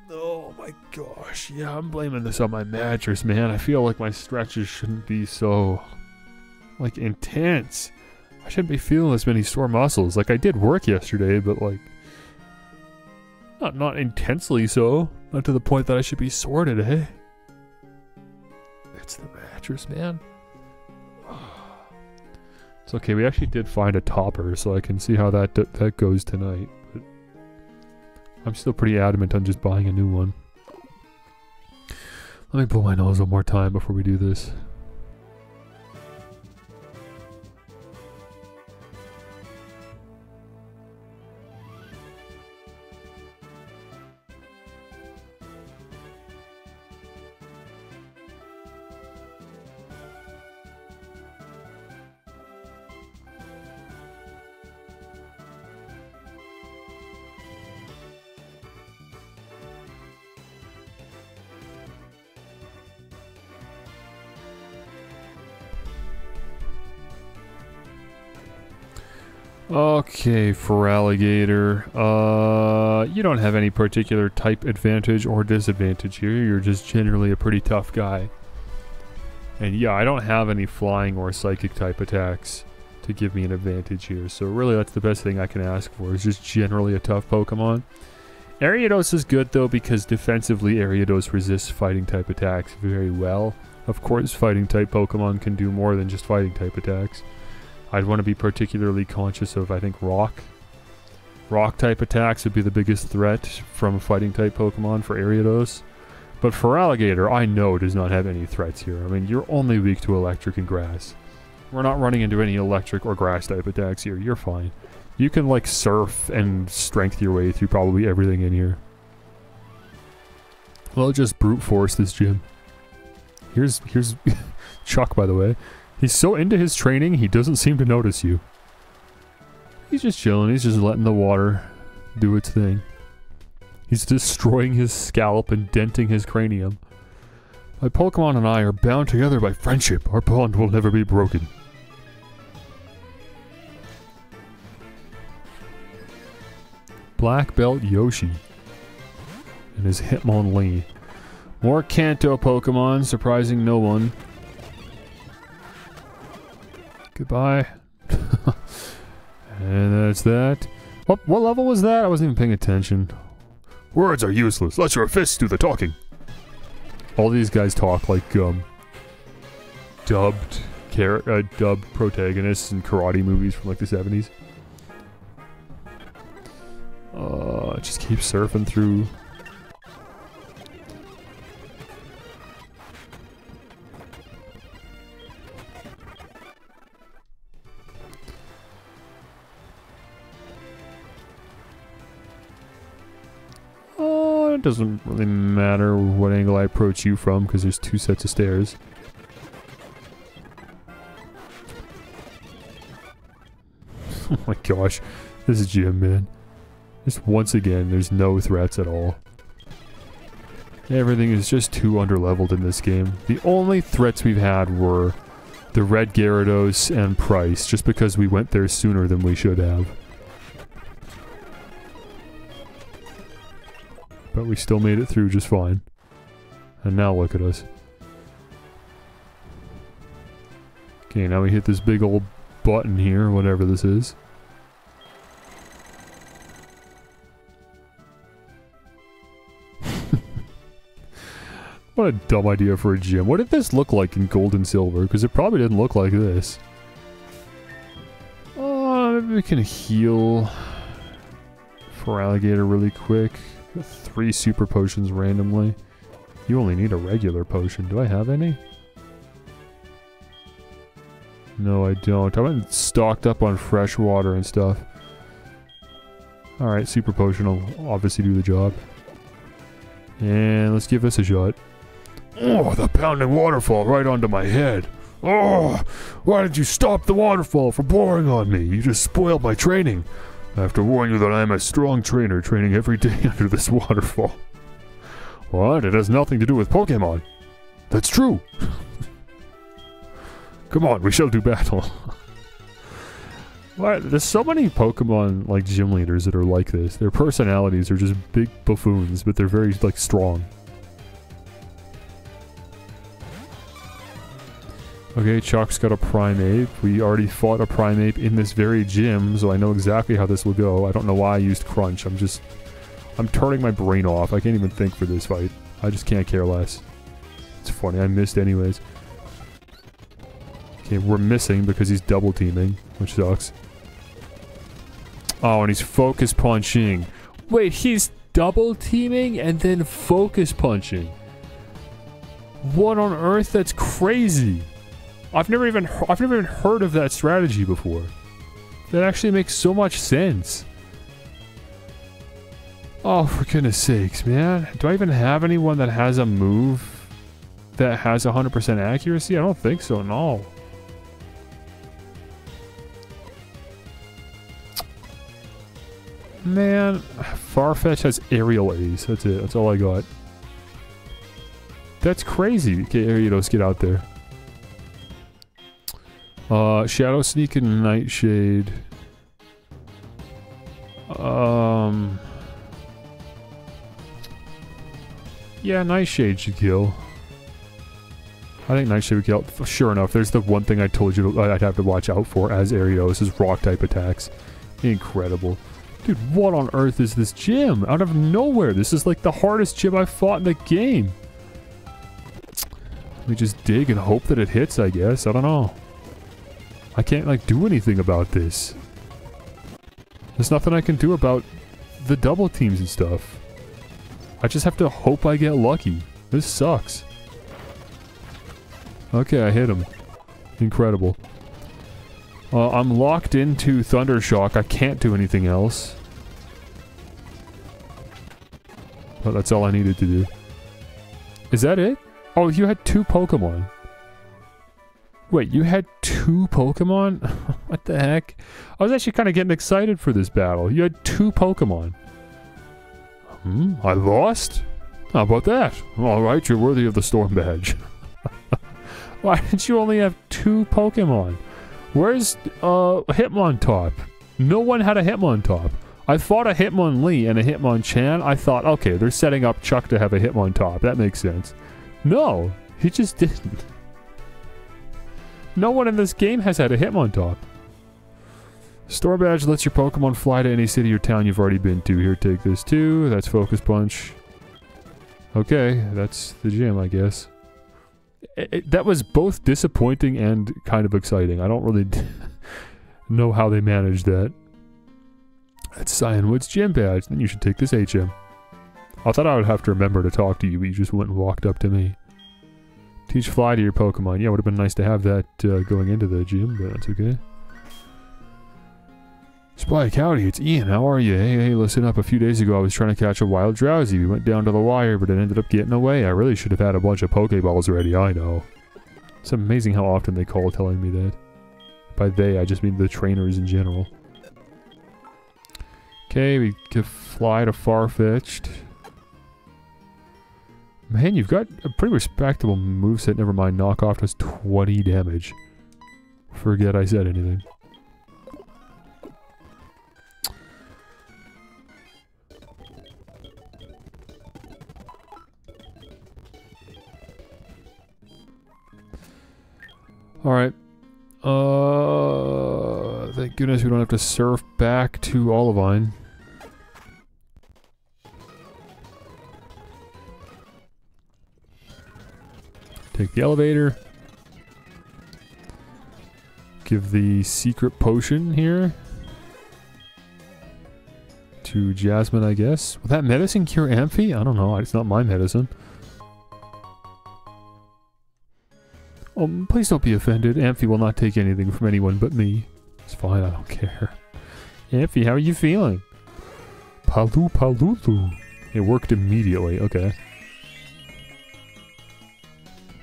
Oh my gosh. Yeah, I'm blaming this on my mattress, man. I feel like my stretches shouldn't be so, like, intense. I shouldn't be feeling this many sore muscles. Like, I did work yesterday, but, like, not intensely so. Not to the point that I should be sore today. It's the mattress, man. It's okay. We actually did find a topper, so I can see how that goes tonight. But I'm still pretty adamant on just buying a new one. Let me blow my nose one more time before we do this. Okay, for alligator, you don't have any particular type advantage or disadvantage here. You're just generally a pretty tough guy. And yeah, I don't have any flying or psychic type attacks to give me an advantage here. So really that's the best thing I can ask for, is just generally a tough Pokemon. Ariados is good though, because defensively Ariados resists fighting type attacks very well. Of course, fighting type Pokemon can do more than just fighting type attacks. I'd want to be particularly conscious of, I think, rock. Rock type attacks would be the biggest threat from fighting type Pokemon for Ariados. But for alligator, I know does not have any threats here. I mean, you're only weak to electric and grass. We're not running into any electric or grass type attacks here. You're fine. You can, like, surf and strength your way through probably everything in here. Well, just brute force this gym. Here's Chuck, by the way. He's so into his training, he doesn't seem to notice you. He's just chilling. He's just letting the water do its thing. He's destroying his scalp and denting his cranium. My Pokemon and I are bound together by friendship. Our bond will never be broken. Black Belt Yoshi and his Hitmonlee. More Kanto Pokemon, surprising no one. Goodbye. And that's that. What level was that? I wasn't even paying attention. Words are useless. Let your fists do the talking. All these guys talk like dubbed protagonists in karate movies from like the 70s. Just keep surfing through. It doesn't really matter what angle I approach you from, because there's two sets of stairs. Oh my gosh, this is Jim, man. Just once again, there's no threats at all. Everything is just too underleveled in this game. The only threats we've had were the Red Gyarados and Price, just because we went there sooner than we should have. But we still made it through just fine. And now look at us. Okay, now we hit this big old button here, whatever this is. What a dumb idea for a gym. What did this look like in Gold and Silver? Because it probably didn't look like this. Maybe we can heal for alligator really quick. 3 super potions randomly. You only need a regular potion. Do I have any? No, I don't. I went stocked up on fresh water and stuff. Alright, super potion will obviously do the job. And let's give this a shot. Oh, the pounding waterfall right onto my head. Oh, why did you stop the waterfall from pouring on me? You just spoiled my training. I have to warn you that I am a strong trainer, training every day under this waterfall. What? It has nothing to do with Pokemon. That's true. Come on, we shall do battle. What? There's so many Pokemon like gym leaders that are like this. Their personalities are just big buffoons, but they're very like strong. Okay, Chalk's got a Primeape. We already fought a Primeape in this very gym, so I know exactly how this will go. I don't know why I used Crunch. I'm turning my brain off. I can't even think for this fight. I just can't care less. It's funny, I missed anyways. Okay, we're missing because he's double teaming, which sucks. Oh, and he's focus punching. Wait, he's double teaming and then focus punching. What on earth? That's crazy. I've never even heard of that strategy before. That actually makes so much sense. Oh, for goodness sakes, man. Do I even have anyone that has a move that has 100% accuracy? I don't think so, no. Man, Farfetch has Aerial Ace. That's it. That's all I got. That's crazy. Okay, Ariados, get out there. Shadow Sneak and Nightshade. Yeah, Nightshade should kill. I think Nightshade would kill. Sure enough, there's the one thing I told you I'd have to watch out for as Ariados is rock type attacks. Incredible. Dude, what on earth is this gym? Out of nowhere. This is like the hardest gym I've fought in the game. Let me just dig and hope that it hits, I guess. I don't know. I can't, like, do anything about this. There's nothing I can do about the double teams and stuff. I just have to hope I get lucky. This sucks. Okay, I hit him. Incredible. I'm locked into Thundershock. I can't do anything else. But that's all I needed to do. Is that it? Oh, you had 2 Pokemon. Wait, you had 2 Pokemon? What the heck? I was actually kind of getting excited for this battle. You had 2 Pokemon. I lost? How about that? Alright, you're worthy of the Storm Badge. Why did you only have 2 Pokemon? Where's Hitmontop? No one had a Hitmontop. I fought a Hitmonlee and a Hitmonchan. I thought, okay, they're setting up Chuck to have a Hitmontop. That makes sense. No, he just didn't. No one in this game has had a Hitmontop. Storm Badge lets your Pokemon fly to any city or town you've already been to. Here, take this too. That's Focus Punch. Okay, that's the gym, I guess. That was both disappointing and kind of exciting. I don't really know how they managed that. That's Cyanwood's gym badge. Then you should take this HM. I thought I would have to remember to talk to you, but you just went and walked up to me. Teach Fly to your Pokemon. Yeah, it would have been nice to have that going into the gym, but that's okay. Spike, howdy, it's Ian. How are you? Hey, listen up. A few days ago, I was trying to catch a wild Drowsy. We went down to the wire, but it ended up getting away. I really should have had a bunch of Pokeballs ready, I know. It's amazing how often they call telling me that. By they, I just mean the trainers in general. Okay, we can fly to Farfetch'd. Man, you've got a pretty respectable moveset. Never mind, knockoff does 20 damage. Forget I said anything. Alright. Thank goodness we don't have to surf back to Olivine. Take the elevator. Give the secret potion here to Jasmine, I guess. Will that medicine cure Amphi? I don't know. It's not my medicine. Oh, please don't be offended. Amphi will not take anything from anyone but me. It's fine, I don't care. Amphi, how are you feeling? Palu Palulu. It worked immediately, okay.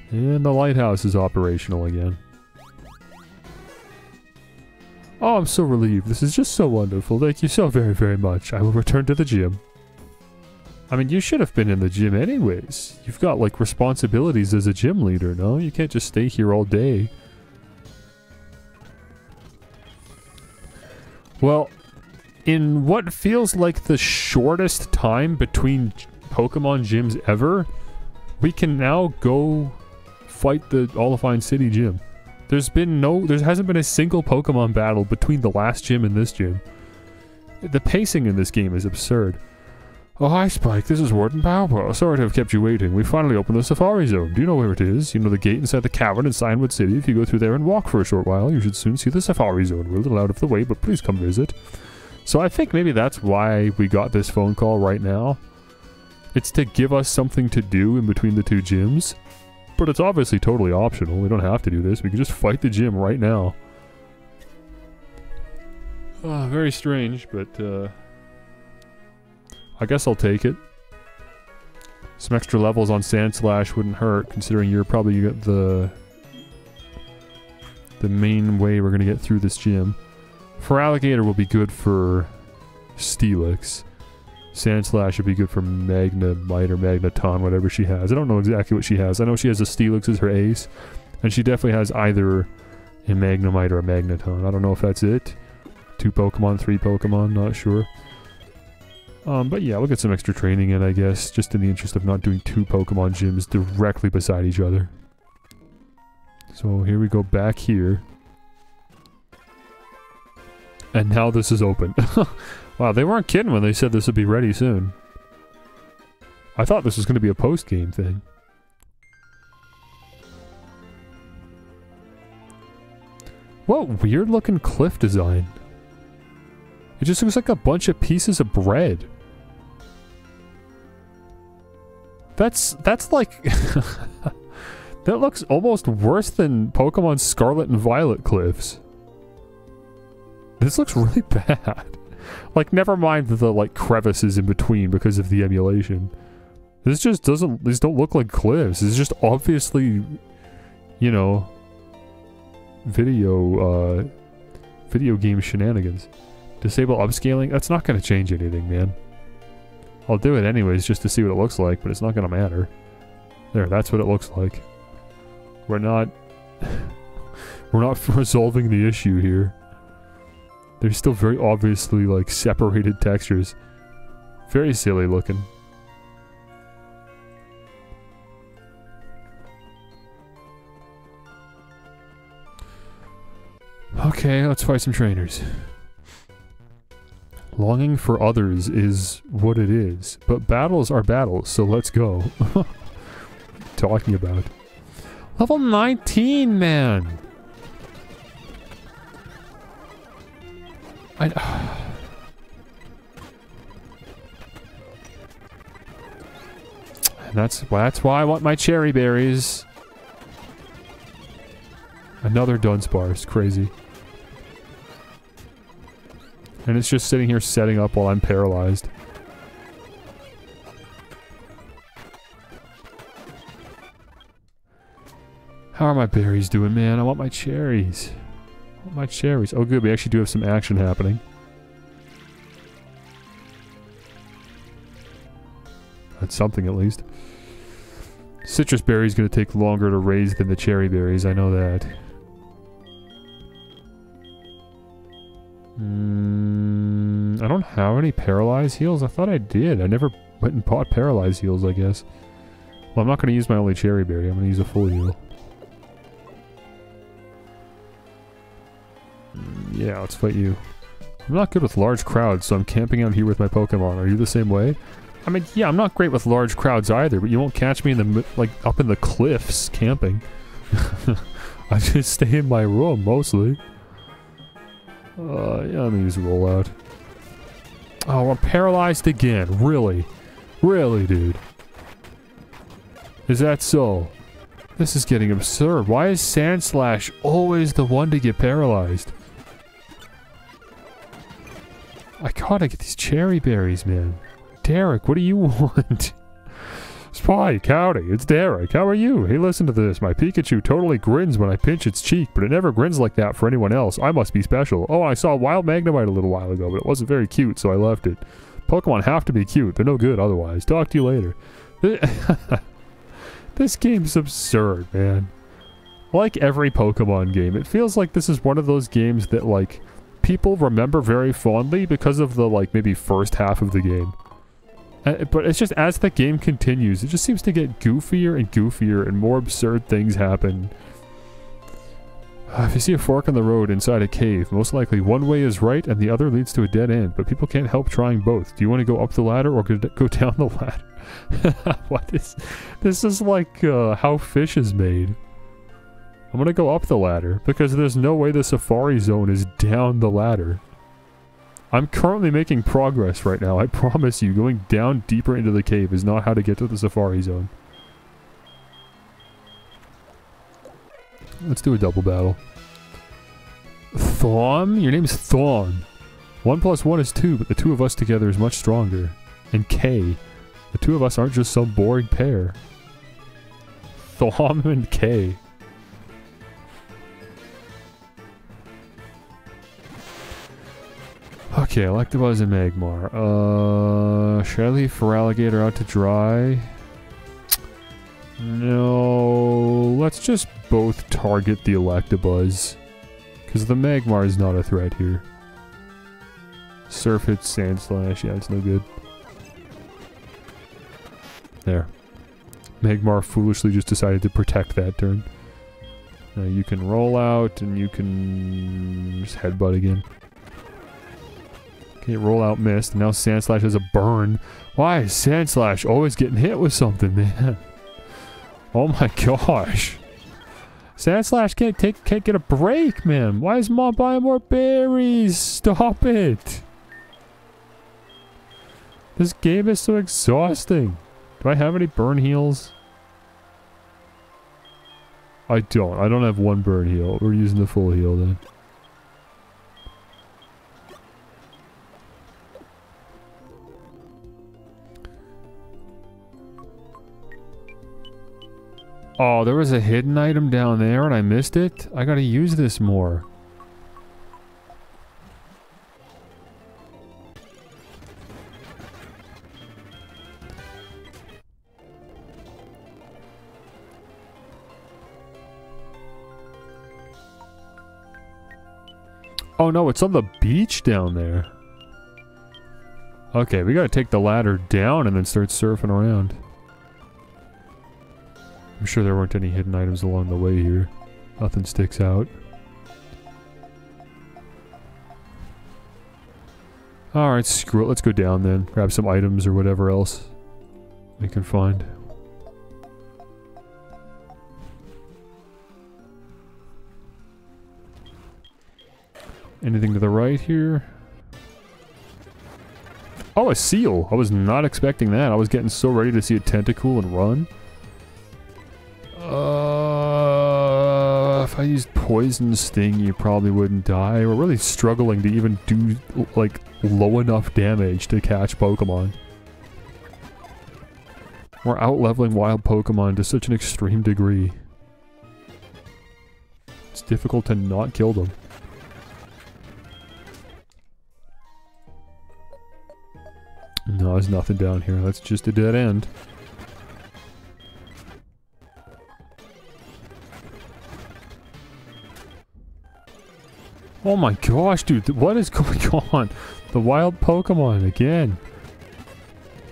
And the lighthouse is operational again. Oh, I'm so relieved. This is just so wonderful. Thank you so very, very much. I will return to the gym. I mean, you should have been in the gym anyways. You've got, like, responsibilities as a gym leader, no? You can't just stay here all day. Well, in what feels like the shortest time between Pokemon gyms ever, we can now go fight the Olivine City gym. There hasn't been a single Pokemon battle between the last gym and this gym. The pacing in this game is absurd. Oh, hi, Spike. This is Warden Powwow. Sorry to have kept you waiting. We finally opened the Safari Zone. Do you know where it is? You know the gate inside the cavern in Cianwood City? If you go through there and walk for a short while, you should soon see the Safari Zone. We're a little out of the way, but please come visit. So I think maybe that's why we got this phone call right now. It's to give us something to do in between the two gyms. But it's obviously totally optional. We don't have to do this. We can just fight the gym right now. Very strange, but I guess I'll take it. Some extra levels on Sandslash wouldn't hurt, considering you're probably the main way we're gonna get through this gym. For Alligator will be good for Steelix. Sandslash would be good for Magnemite or Magneton, whatever she has. I don't know exactly what she has. I know she has a Steelix as her ace, and she definitely has either a Magnemite or a Magneton. I don't know if that's it. 2 Pokemon, 3 Pokemon, not sure. But yeah, we'll get some extra training in, I guess, just in the interest of not doing 2 Pokemon gyms directly beside each other. So here we go back here. And now this is open. Wow, they weren't kidding when they said this would be ready soon. I thought this was going to be a post-game thing. What weird-looking cliff design. It just looks like a bunch of pieces of bread. That's like... that looks almost worse than Pokemon Scarlet and Violet cliffs. This looks really bad. Like, never mind the, like, crevices in between because of the emulation. This just doesn't... These don't look like cliffs. It's just obviously, you know, video game shenanigans. Disable upscaling? That's not going to change anything, man. I'll do it anyways just to see what it looks like, but it's not going to matter. There, that's what it looks like. We're not... we're not resolving the issue here. There's still very obviously, like, separated textures. Very silly looking. Okay, let's fight some trainers. Longing for others is what it is, but battles are battles, so let's go. What are you talking about? Level 19, man! And that's why I want my cherry berries. Another Dunsparce, crazy. And it's just sitting here setting up while I'm paralyzed. How are my berries doing, man? I want my cherries. I want my cherries. Oh good, we actually do have some action happening. That's something at least. Citrus berry's gonna take longer to raise than the cherry berries, I know that. I don't have any paralyzed heals? I thought I did. I never went and bought paralyzed heals, I guess. Well, I'm not going to use my only cherry berry. I'm going to use a full heal. Yeah, let's fight you. I'm not good with large crowds, so I'm camping out here with my Pokemon. Are you the same way? I mean, yeah, I'm not great with large crowds either, but you won't catch me in the, like, up in the cliffs camping. I just stay in my room, mostly. Yeah, I'm gonna use a rollout. Oh, I'm paralyzed again. Really? Really, dude? Is that so? This is getting absurd. Why is Sandslash always the one to get paralyzed? I gotta get these cherry berries, man. Derek, what do you want? Spike, howdy, it's Derek. How are you? Hey, listen to this. My Pikachu totally grins when I pinch its cheek, but it never grins like that for anyone else. I must be special. Oh, I saw a wild Magnemite a little while ago, but it wasn't very cute, so I left it. Pokemon have to be cute. They're no good otherwise. Talk to you later. This game's absurd, man. Like every Pokemon game, it feels like this is one of those games that, like, people remember very fondly because of the, like, maybe first half of the game. But it's just, as the game continues, it just seems to get goofier and goofier and more absurd things happen. If you see a fork in the road inside a cave, most likely one way is right and the other leads to a dead end, but people can't help trying both. Do you want to go up the ladder or go down the ladder? What is... This is like how fish is made. I'm gonna go up the ladder, because there's no way the Safari Zone is down the ladder. I'm currently making progress right now, I promise you. Going down deeper into the cave is not how to get to the Safari Zone. Let's do a double battle. Thom? Your name's Thom. 1 + 1 is 2, but the two of us together is much stronger. And K. The two of us aren't just some boring pair. Thom and K. Okay, Electabuzz and Magmar. Should I leave Feraligatr out to dry? No, let's just both target the Electabuzz. Because the Magmar is not a threat here. Surf hits Sand Slash, yeah, it's no good. There. Magmar foolishly just decided to protect that turn. Now you can roll out and you can just headbutt again. Okay, roll out, missed. Now Sandslash has a burn. Why is Sandslash always getting hit with something, man? Oh my gosh. Sandslash can't get a break, man. Why is Mom buying more berries? Stop it. This game is so exhausting. Do I have any burn heals? I don't. I don't have one burn heal. We're using the full heal then. Oh, there was a hidden item down there and I missed it? I gotta use this more. Oh no, it's on the beach down there. Okay, we gotta take the ladder down and then start surfing around. I'm sure there weren't any hidden items along the way here. Nothing sticks out. Alright, screw it. Let's go down then. Grab some items or whatever else we can find. Anything to the right here? Oh, a seal! I was not expecting that. I was getting so ready to see a tentacle and run. If I used Poison Sting, you probably wouldn't die. We're really struggling to even do, like, low enough damage to catch Pokemon. We're out-leveling wild Pokemon to such an extreme degree. It's difficult to not kill them. No, there's nothing down here. That's just a dead end. Oh my gosh, dude, what is going on? The wild Pokemon again.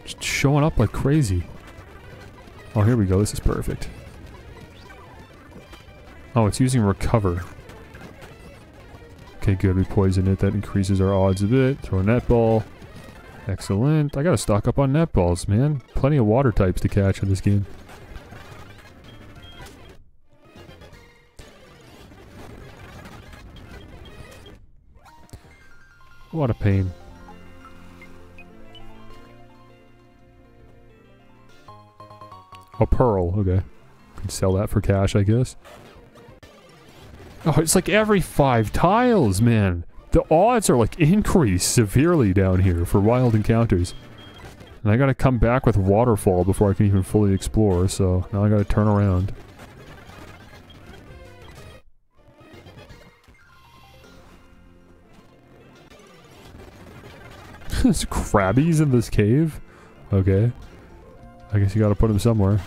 Just showing up like crazy. Oh, here we go. This is perfect. Oh, it's using Recover. Okay, good. We poison it. That increases our odds a bit. Throw a netball. Excellent. I gotta stock up on netballs, man. Plenty of water types to catch in this game. What a pain. A pearl, okay. Can sell that for cash, I guess. Oh, it's like every 5 tiles, man. The odds are like increased severely down here for wild encounters. And I gotta come back with Waterfall before I can even fully explore, so now I gotta turn around. There's crabbies in this cave? Okay. I guess you gotta put them somewhere.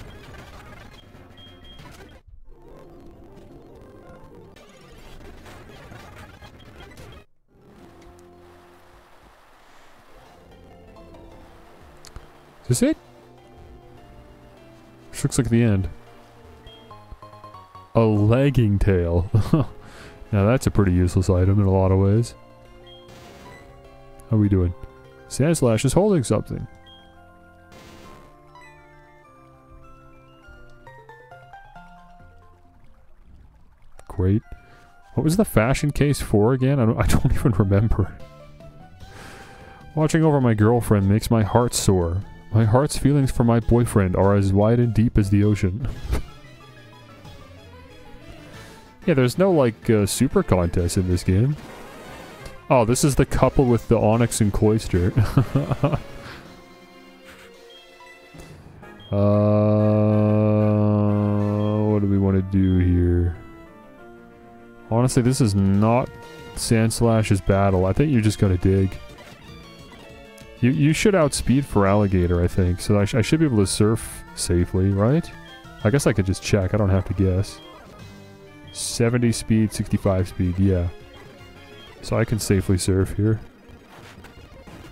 Is this it? This looks like the end. A legging tail. Now that's a pretty useless item in a lot of ways. How are we doing? Sandslash is holding something. Great. What was the fashion case for again? I don't even remember. Watching over my girlfriend makes my heart sore. My heart's feelings for my boyfriend are as wide and deep as the ocean. Yeah, there's no, like, super contest in this game. Oh, this is the couple with the onyx and cloister. What do we want to do here? Honestly, this is not Sandslash's battle. I think you just gotta dig. You should outspeed for alligator, I think. So I should be able to surf safely, right? I guess I could just check. I don't have to guess. 70 speed, 65 speed, yeah. So I can safely surf here.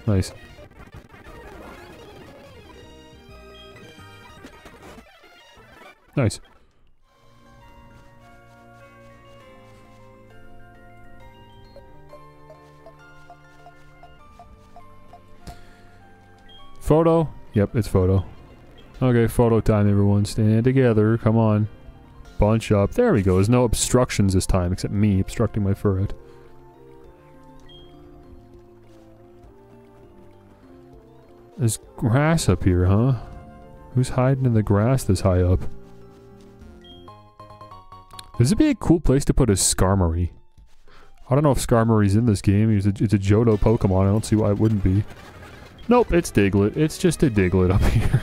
Nice. Nice. Photo? Yep, it's photo. Okay, photo time, everyone. Stand together. Come on. Bunch up. There we go. There's no obstructions this time, except me obstructing my forehead. There's grass up here, huh? Who's hiding in the grass this high up? This would be a cool place to put a Skarmory. I don't know if Skarmory's in this game. It's a Johto Pokemon. I don't see why it wouldn't be. Nope, it's Diglett. It's just a Diglett up here.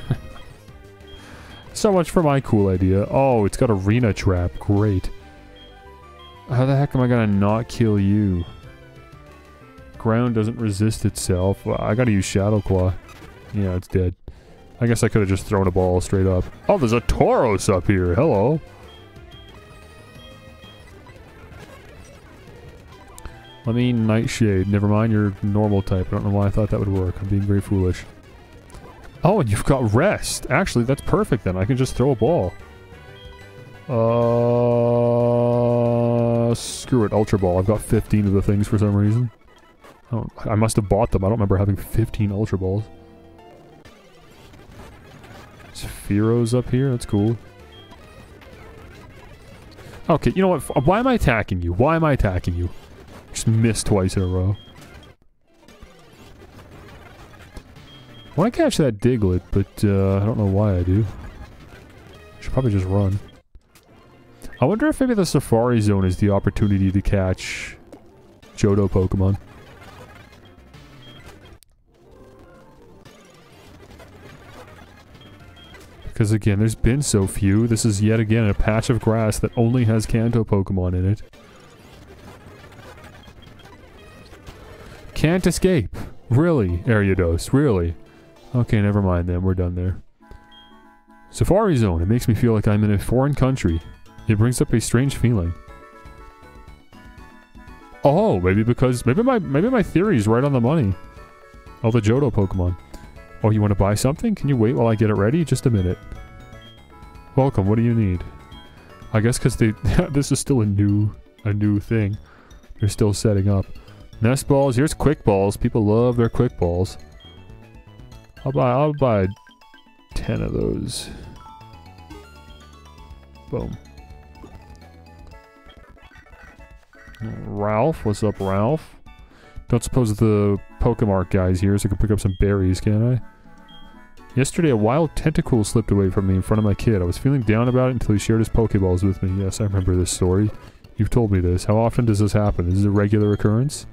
So much for my cool idea. Oh, it's got Arena Trap. Great. How the heck am I gonna not kill you? Ground doesn't resist itself. Well, I gotta use Shadow Claw. Yeah, it's dead. I guess I could have just thrown a ball straight up. Oh, there's a Tauros up here. Hello. Let me Nightshade. Never mind your normal type. I don't know why I thought that would work. I'm being very foolish. Oh, and you've got Rest. Actually, that's perfect then. I can just throw a ball. Screw it. Ultra Ball. I've got 15 of the things for some reason. Oh, I must have bought them. I don't remember having 15 Ultra Balls. Sphero's up here. That's cool. Okay, you know what? Why am I attacking you? Why am I attacking you? Just missed twice in a row. I want to catch that Diglett, but I don't know why I do. I should probably just run. I wonder if maybe the Safari Zone is the opportunity to catch Johto Pokemon. Because again, there's been so few. This is yet again a patch of grass that only has Kanto Pokemon in it. Can't escape. Really, Ariados, really. Okay, never mind then, we're done there. Safari Zone, it makes me feel like I'm in a foreign country. It brings up a strange feeling. Oh, maybe my theory is right on the money. Oh, the Johto Pokemon. Oh, you want to buy something? Can you wait while I get it ready? Just a minute. Welcome, what do you need? I guess because they this is still a new thing. They're still setting up. Nest balls, here's quick balls. People love their quick balls. I'll buy 10 of those. Boom. Ralph, what's up, Ralph? Don't suppose the Pokemart guy's here so I can pick up some berries, can I? Yesterday, a wild tentacle slipped away from me in front of my kid. I was feeling down about it until he shared his Pokeballs with me. Yes, I remember this story. You've told me this. How often does this happen? Is this a regular occurrence?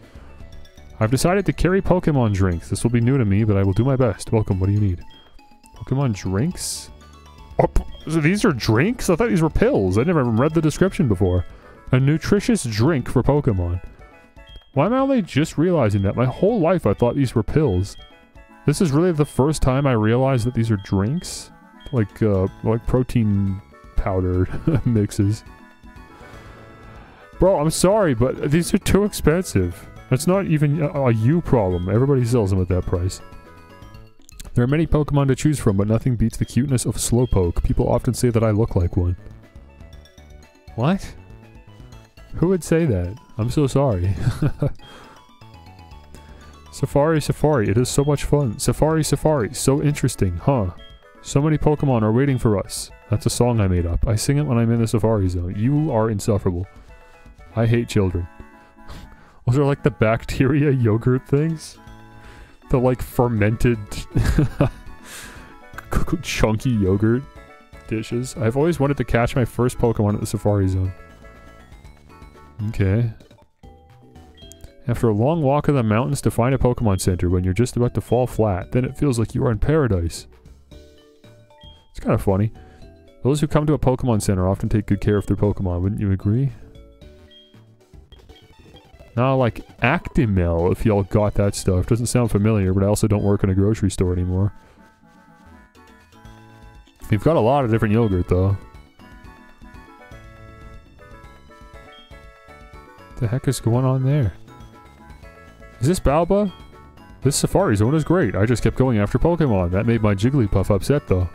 I've decided to carry Pokemon drinks. This will be new to me, but I will do my best. Welcome, what do you need? Pokemon drinks? Oh, so these are drinks? I thought these were pills. I never read the description before. A nutritious drink for Pokemon. Why am I only just realizing that? My whole life I thought these were pills. This is really the first time I realized that these are drinks? Like protein powder mixes. Bro, I'm sorry, but these are too expensive. It's not even a you problem. Everybody sells them at that price. There are many Pokemon to choose from, but nothing beats the cuteness of Slowpoke. People often say that I look like one. What? Who would say that? I'm so sorry. Safari, Safari, it is so much fun. Safari, Safari, so interesting, huh? So many Pokemon are waiting for us. That's a song I made up. I sing it when I'm in the Safari Zone. You are insufferable. I hate children. Those are like the bacteria yogurt things? The like fermented chunky yogurt dishes. I've always wanted to catch my first Pokemon at the Safari Zone. Okay. After a long walk in the mountains to find a Pokemon Center when you're just about to fall flat, then it feels like you are in paradise. It's kind of funny. Those who come to a Pokemon Center often take good care of their Pokemon, wouldn't you agree? Now, like Actimel, if y'all got that stuff. Doesn't sound familiar, but I also don't work in a grocery store anymore. You've got a lot of different yogurt, though. What the heck is going on there? Is this Balba? This Safari Zone is great. I just kept going after Pokemon. That made my Jigglypuff upset, though.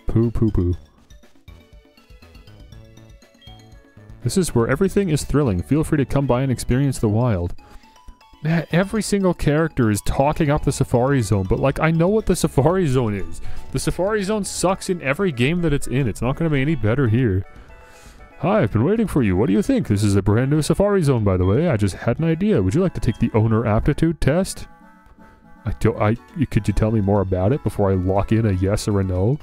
Poo poo poo. This is where everything is thrilling. Feel free to come by and experience the wild. Man, every single character is talking up the Safari Zone, but like, I know what the Safari Zone is. The Safari Zone sucks in every game that it's in. It's not going to be any better here. Hi, I've been waiting for you. What do you think? This is a brand new Safari Zone, by the way. I just had an idea. Would you like to take the owner aptitude test? Could you tell me more about it before I lock in a yes or a no?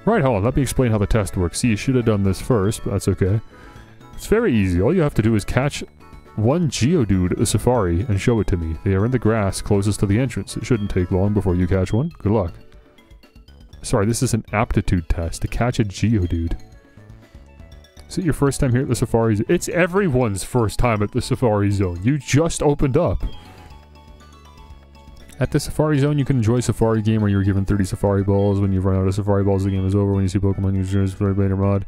Right, hold on. Let me explain how the test works. See, you should have done this first, but that's okay. It's very easy. All you have to do is catch one Geodude at the Safari and show it to me. They are in the grass closest to the entrance. It shouldn't take long before you catch one. Good luck. Sorry, this is an aptitude test to catch a Geodude. Is it your first time here at the Safari Zone? It's everyone's first time at the Safari Zone. You just opened up. At the Safari Zone, you can enjoy Safari game where you're given 30 Safari Balls. When you've run out of Safari Balls, the game is over. When you see Pokemon, you choose Safari Bait or Mod.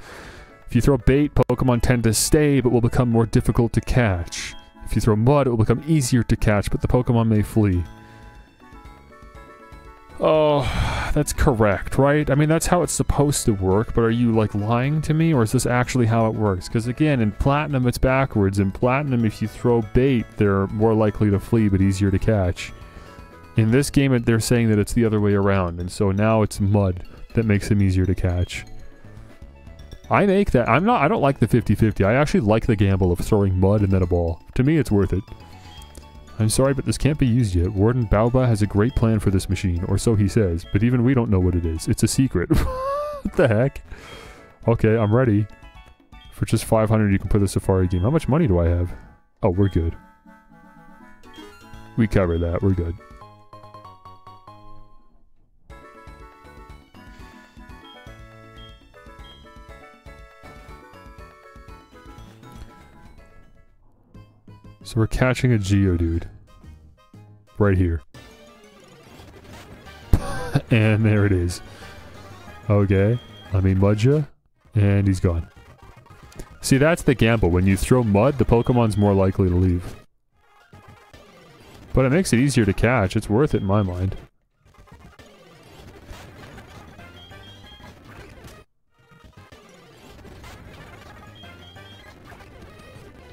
If you throw bait, Pokemon tend to stay, but will become more difficult to catch. If you throw mud, it will become easier to catch, but the Pokemon may flee. Oh, that's correct, right? I mean, that's how it's supposed to work, but are you, like, lying to me, or is this actually how it works? Because, again, in Platinum, it's backwards. In Platinum, if you throw bait, they're more likely to flee, but easier to catch. In this game, they're saying that it's the other way around, and so now it's mud that makes them easier to catch. I make that. I don't like the 50-50. I actually like the gamble of throwing mud and then a ball. To me, it's worth it. I'm sorry, but this can't be used yet. Warden Baoba has a great plan for this machine, or so he says, but even we don't know what it is. It's a secret. What the heck? Okay, I'm ready. For just 500, you can play the Safari game. How much money do I have? Oh, we're good. We covered that. We're good. So we're catching a Geodude. Right here. And there it is. Okay. Let me mud ya. And he's gone. See, that's the gamble. When you throw mud, the Pokemon's more likely to leave. But it makes it easier to catch. It's worth it in my mind.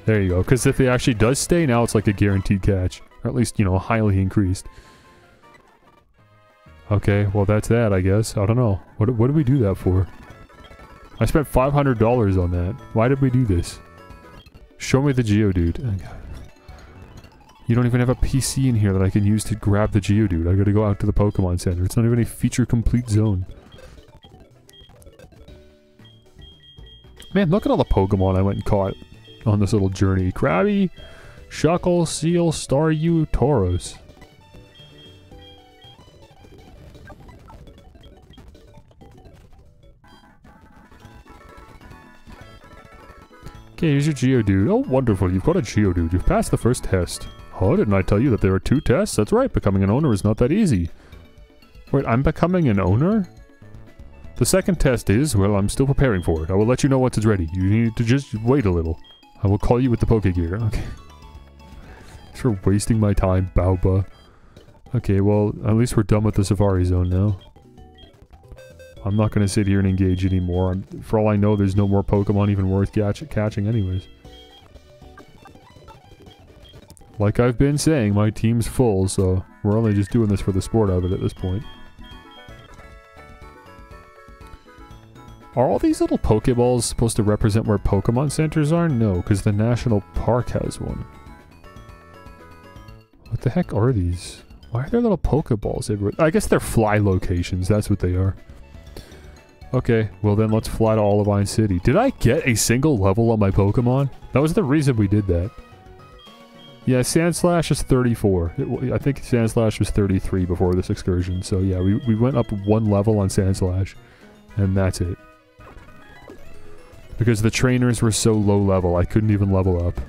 There you go, because if it actually does stay, now it's like a guaranteed catch. Or at least, you know, highly increased. Okay, well that's that, I guess. I don't know. What did we do that for? I spent $500 on that. Why did we do this? Show me the Geodude. You don't even have a PC in here that I can use to grab the Geodude. I gotta go out to the Pokemon Center. It's not even a feature-complete zone. Man, look at all the Pokemon I went and caught on this little journey. Krabby, Shuckle, Seal, Staryu, Tauros. Okay, here's your Geodude. Oh, wonderful. You've got a Geodude. You've passed the first test. Oh, didn't I tell you that there are 2 tests? That's right. Becoming an owner is not that easy. Wait, I'm becoming an owner? The second test is, well, I'm still preparing for it. I will let you know once it's ready. You need to just wait a little. I will call you with the Pokegear. Okay. Thanks for wasting my time, Baoba. Okay, well, at least we're done with the Safari Zone now. I'm not going to sit here and engage anymore. For all I know, there's no more Pokemon even worth catching anyways. Like I've been saying, my team's full, so we're only just doing this for the sport of it at this point. Are all these little Pokeballs supposed to represent where Pokemon centers are? No, because the National Park has one. What the heck are these? Why are there little Pokeballs everywhere? I guess they're fly locations, that's what they are. Okay, well then let's fly to Olivine City. Did I get a single level on my Pokemon? That was the reason we did that. Yeah, Sandslash is 34. I think Sandslash was 33 before this excursion. So yeah, we went up 1 level on Sandslash. And that's it. Because the trainers were so low level, I couldn't even level up.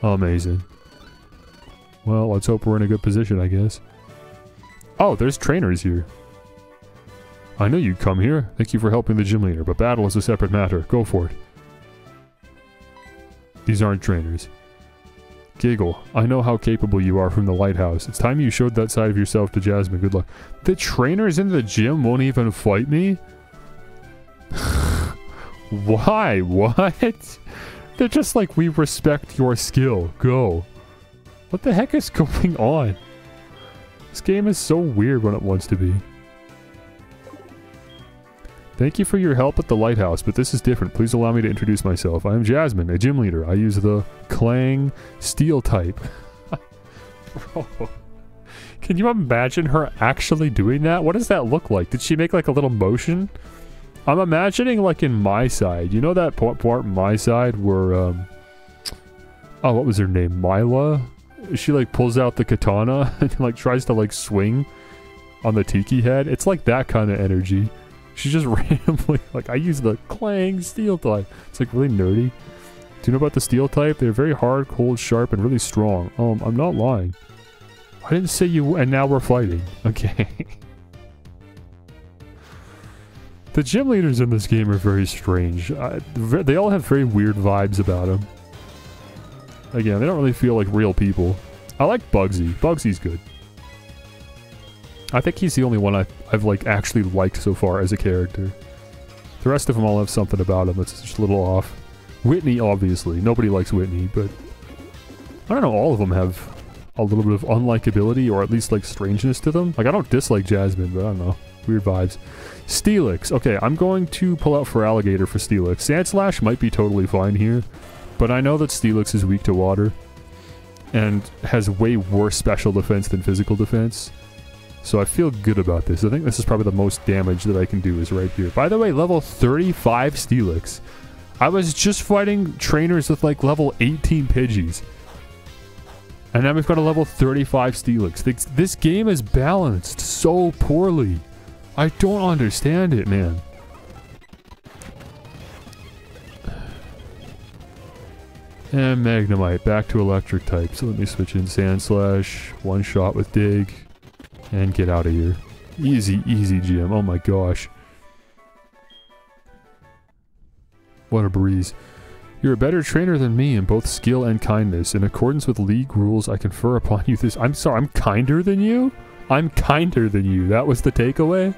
Amazing. Well, let's hope we're in a good position, I guess. Oh, there's trainers here. I knew you'd come here. Thank you for helping the gym leader, but battle is a separate matter. Go for it. These aren't trainers. Giggle. I know how capable you are from the lighthouse. It's time you showed that side of yourself to Jasmine. Good luck. The trainers in the gym won't even fight me? Why? What? They're just like, we respect your skill. Go. What the heck is going on? This game is so weird when it wants to be. Thank you for your help at the lighthouse, but this is different. Please allow me to introduce myself. I am Jasmine, a gym leader. I use the Clang Steel type. Bro. Can you imagine her actually doing that? What does that look like? Did she make like a little motion? I'm imagining like in My Side. You know that part in My Side where, oh, what was her name? Mila? She like pulls out the katana and like tries to like swing on the tiki head. It's like that kind of energy. She just randomly, like, I use the Clang Steel type. It's like really nerdy. Do you know about the Steel type? They're very hard, cold, sharp, and really strong. I'm not lying. I didn't say you, and now we're fighting. Okay. The gym leaders in this game are very strange. They all have very weird vibes about them. Again, they don't really feel like real people. I like Bugsy. Bugsy's good. I think he's the only one I've like actually liked so far as a character. The rest of them all have something about them that's just a little off. Whitney, obviously. Nobody likes Whitney, but I don't know, all of them have a little bit of unlikability or at least like strangeness to them. Like I don't dislike Jasmine, but I don't know. Weird vibes. Steelix. Okay, I'm going to pull out for Alligator for Steelix. Sandslash might be totally fine here, but I know that Steelix is weak to water and has way worse special defense than physical defense. So I feel good about this. I think this is probably the most damage that I can do is right here. By the way, level 35 Steelix. I was just fighting trainers with like level 18 Pidgeys. And now we've got a level 35 Steelix. This game is balanced so poorly. I don't understand it, man. And Magnemite, back to electric type. So let me switch in Sandslash, one shot with Dig. And get out of here. Easy, easy, Jim. Oh my gosh. What a breeze. You're a better trainer than me in both skill and kindness. In accordance with league rules, I confer upon you this... I'm sorry, I'm kinder than you? I'm kinder than you. That was the takeaway?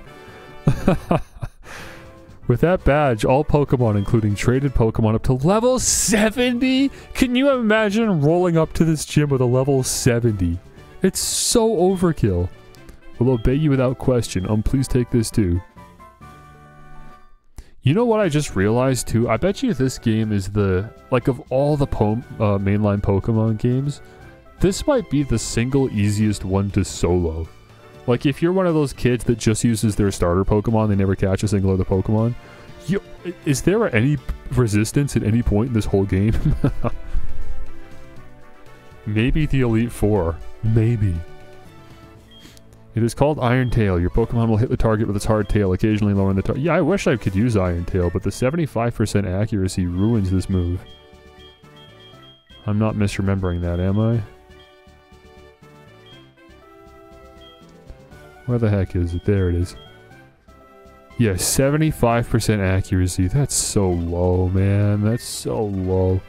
With that badge, all Pokemon, including traded Pokemon, up to level 70? Can you imagine rolling up to this gym with a level 70? It's so overkill. Will obey you without question. Please take this too. You know what I just realized too? I bet you this game is the... Like of all the mainline Pokemon games, this might be the single easiest one to solo. Like if you're one of those kids that just uses their starter Pokemon, they never catch a single other Pokemon. Is there any resistance at any point in this whole game? Maybe the Elite Four. Maybe. It is called Iron Tail. Your Pokemon will hit the target with its hard tail, occasionally lowering the target. Yeah, I wish I could use Iron Tail, but the 75% accuracy ruins this move. I'm not misremembering that, am I? Where the heck is it? There it is. Yeah, 75% accuracy. That's so low, man. That's so low.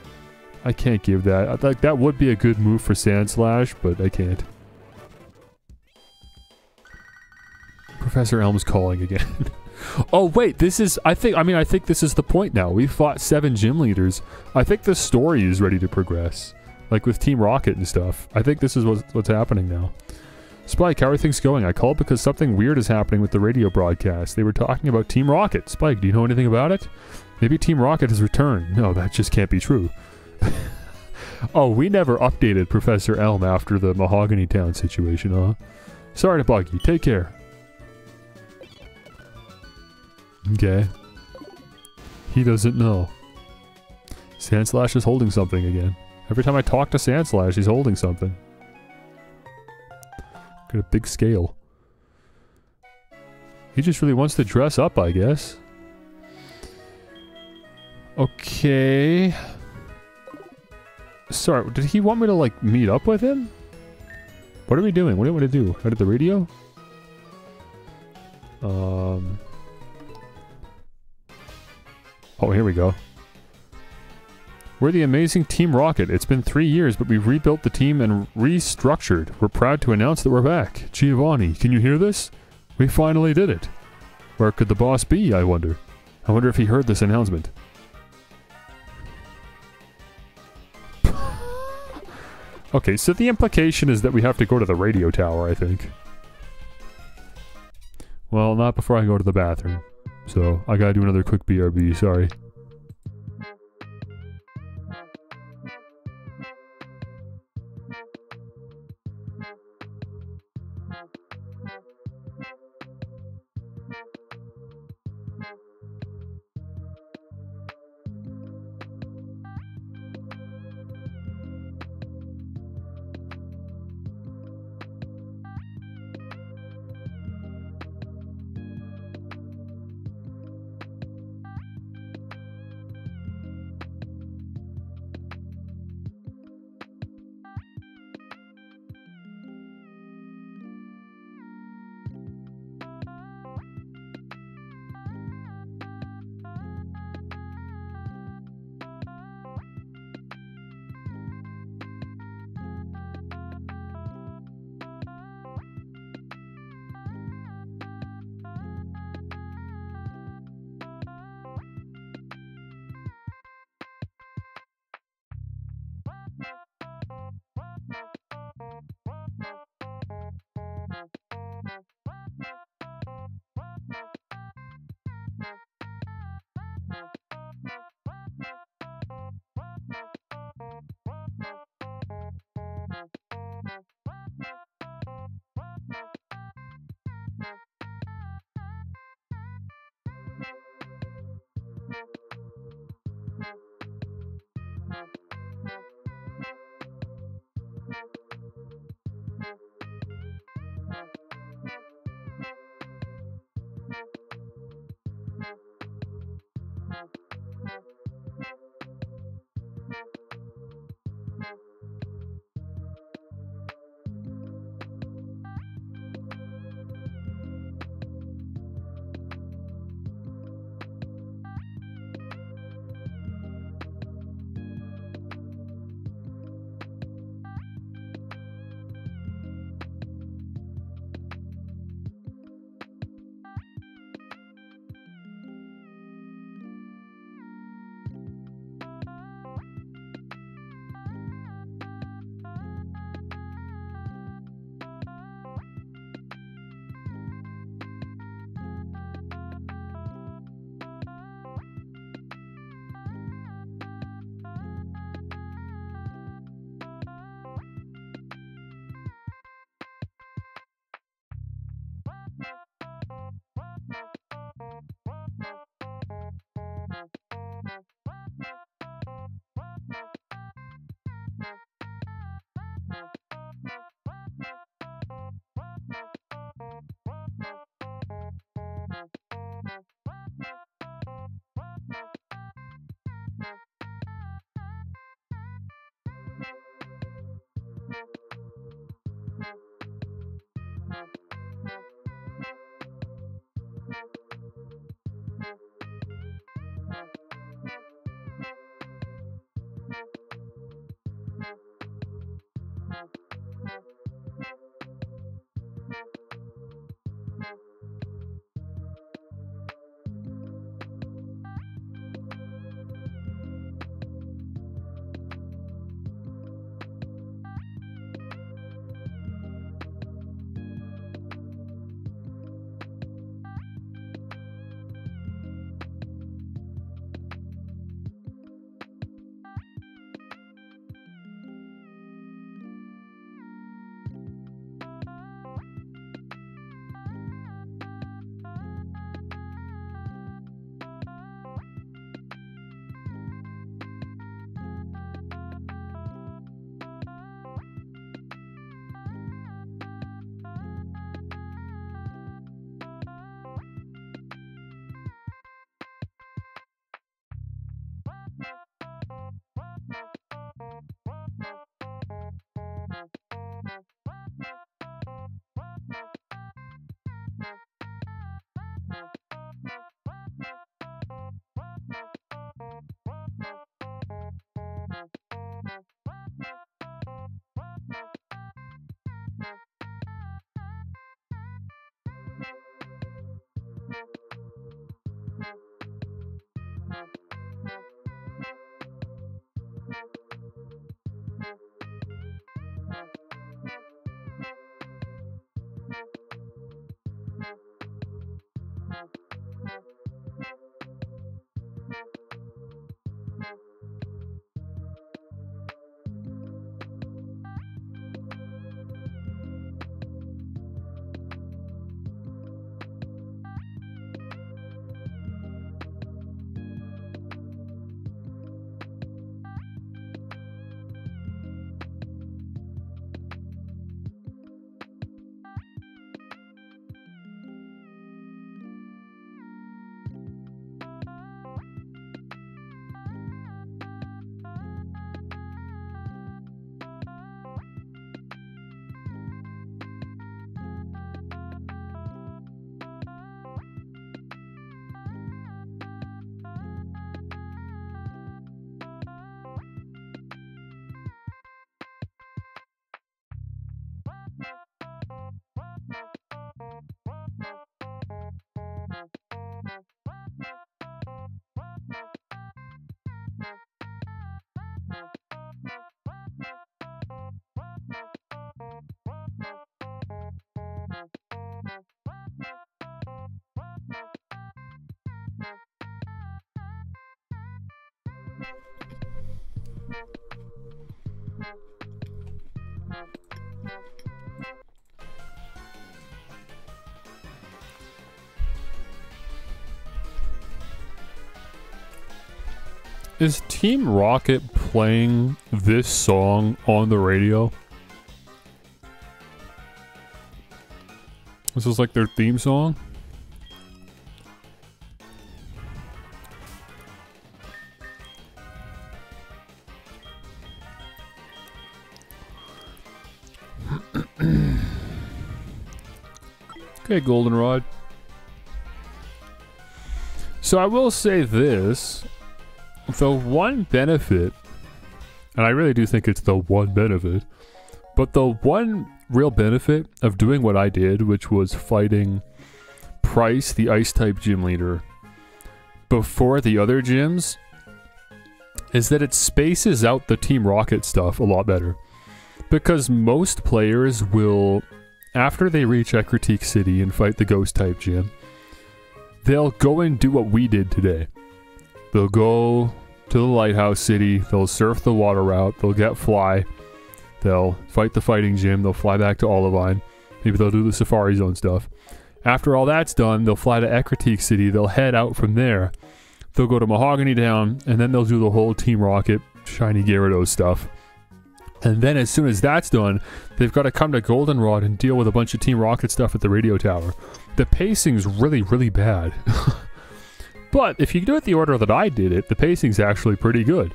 I can't give that. Like, that would be a good move for Sandslash, but I can't. Professor Elm's calling again. Oh wait, this is, I think this is the point now. We've fought 7 gym leaders. I think the story is ready to progress. Like with Team Rocket and stuff. I think this is what's happening now. Spike, how are things going? I called because something weird is happening with the radio broadcast. They were talking about Team Rocket. Spike, do you know anything about it? Maybe Team Rocket has returned. No, that just can't be true. Oh, we never updated Professor Elm after the Mahogany Town situation, huh? Sorry to bug you. Take care. Okay. He doesn't know. Sandslash is holding something again. Every time I talk to Sandslash, he's holding something. Got a big scale. He just really wants to dress up, I guess. Okay. Sorry, did he want me to, like, meet up with him? What are we doing? What do you want to do? Edit the radio? Oh, here we go. We're the amazing Team Rocket. It's been 3 years, but we've rebuilt the team and restructured. We're proud to announce that we're back. Giovanni, can you hear this? We finally did it. Where could the boss be, I wonder? I wonder if he heard this announcement. Okay, so the implication is that we have to go to the radio tower, I think. Well, not before I go to the bathroom. So, I gotta do another quick BRB, sorry. Is Team Rocket playing this song on the radio? This is like their theme song? Okay, Goldenrod. So I will say this. The one benefit, and I really do think it's the one benefit, but the one real benefit of doing what I did, which was fighting Price, the Ice-type gym leader, before the other gyms, is that it spaces out the Team Rocket stuff a lot better. Because most players will, after they reach Ecruteak City and fight the Ghost-type gym, they'll go and do what we did today. They'll go to the Lighthouse City, they'll surf the water route, they'll get Fly, they'll fight the fighting gym, they'll fly back to Olivine, maybe they'll do the Safari Zone stuff. After all that's done, they'll fly to Ecruteak City, they'll head out from there, they'll go to Mahogany Town, and then they'll do the whole Team Rocket, Shiny Gyarados stuff. And then as soon as that's done, they've got to come to Goldenrod and deal with a bunch of Team Rocket stuff at the radio tower. The pacing's really, really bad. But if you do it the order that I did it, the pacing's actually pretty good.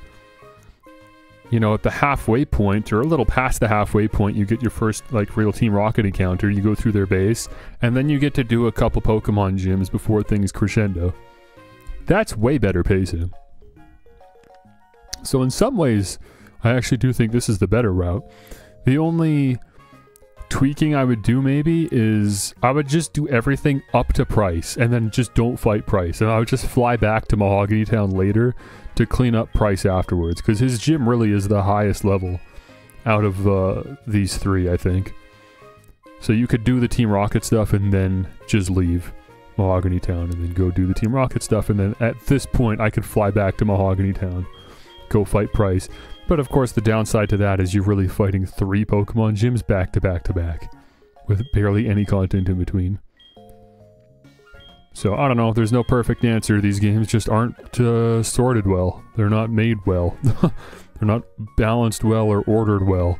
You know, at the halfway point, or a little past the halfway point, you get your first, like, real Team Rocket encounter. You go through their base, and then you get to do a couple Pokemon gyms before things crescendo. That's way better pacing. So in some ways, I actually do think this is the better route. The only tweaking I would do maybe is I would just do everything up to Price and then just don't fight Price, and I would just fly back to Mahogany Town later to clean up Price afterwards, because his gym really is the highest level out of these three, I think. So you could do the Team Rocket stuff and then just leave Mahogany Town and then go do the Team Rocket stuff, and then at this point I could fly back to Mahogany Town, go fight Price. But of course the downside to that is you're really fighting 3 Pokemon gyms back to back to back, with barely any content in between. So I don't know, there's no perfect answer. These games just aren't sorted well. They're not made well. They're not balanced well or ordered well.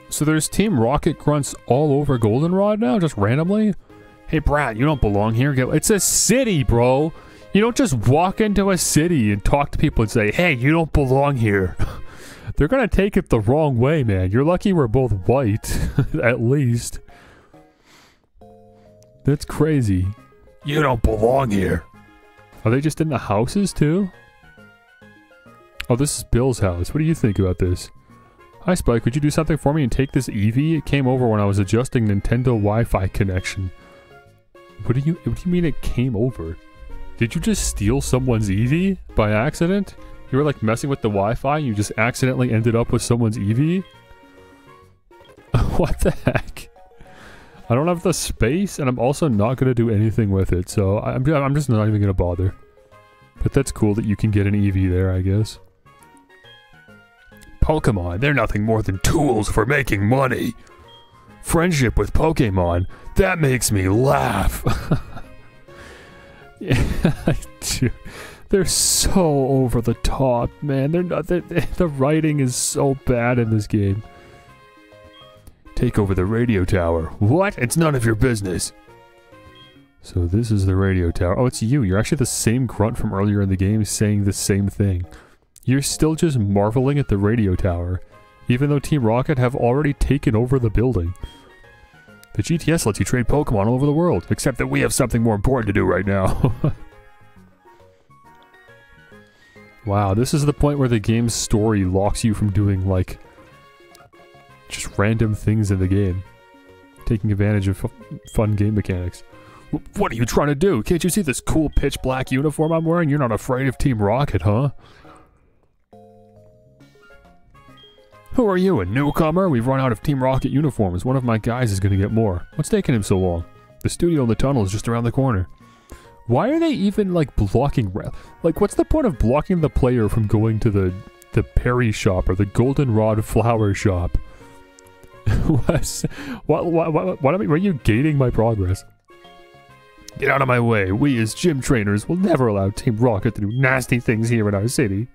So there's Team Rocket grunts all over Goldenrod now, just randomly? Hey Brad, you don't belong here. It's a city, bro! You don't just walk into a city and talk to people and say, hey, you don't belong here. They're gonna take it the wrong way, man. You're lucky we're both white, at least. That's crazy. You don't belong here. Are they just in the houses, too? Oh, this is Bill's house. What do you think about this? Hi, Spike. Would you do something for me and take this Eevee? It came over when I was adjusting Nintendo Wi-Fi connection. What do you mean it came over? Did you just steal someone's Eevee by accident? You were like messing with the Wi-Fi and you just accidentally ended up with someone's Eevee? What the heck? I don't have the space, and I'm also not going to do anything with it, so I'm just not even going to bother. But that's cool that you can get an Eevee there, I guess. Pokemon, they're nothing more than tools for making money. Friendship with Pokemon, that makes me laugh. Yeah, they're so over the top, man. The writing is so bad in this game. Take over the radio tower. What? It's none of your business. So this is the radio tower. Oh, it's you. You're actually the same grunt from earlier in the game saying the same thing. You're still just marveling at the radio tower, even though Team Rocket have already taken over the building. The GTS lets you trade Pokemon all over the world, except that we have something more important to do right now. Wow, this is the point where the game's story locks you from doing, like, just random things in the game. Taking advantage of fun game mechanics. What are you trying to do? Can't you see this cool pitch black uniform I'm wearing? You're not afraid of Team Rocket, huh? Who are you, a newcomer? We've run out of Team Rocket uniforms. One of my guys is gonna get more. What's taking him so long? The studio in the tunnel is just around the corner. Why are they even, like, blocking... Like, what's the point of blocking the player from going to the Perry shop or the Goldenrod flower shop? Why are you gating my progress? Get out of my way. We as gym trainers will never allow Team Rocket to do nasty things here in our city.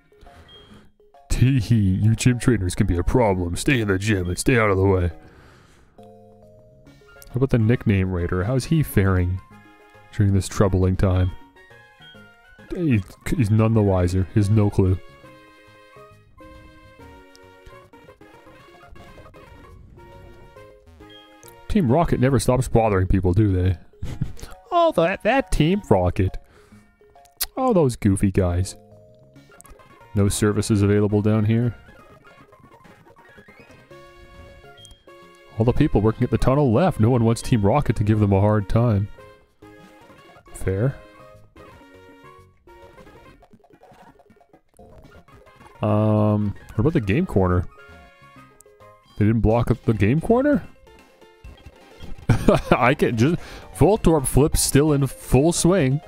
Tee-hee, you gym trainers can be a problem. Stay in the gym and stay out of the way. How about the nickname Raider? How's he faring during this troubling time? He's none the wiser. He has no clue. Team Rocket never stops bothering people, do they? Oh, that Team Rocket. Oh, those goofy guys. No services available down here. All the people working at the tunnel left. No one wants Team Rocket to give them a hard time. Fair. What about the game corner? They didn't block the game corner? I can just... Voltorb flip still in full swing.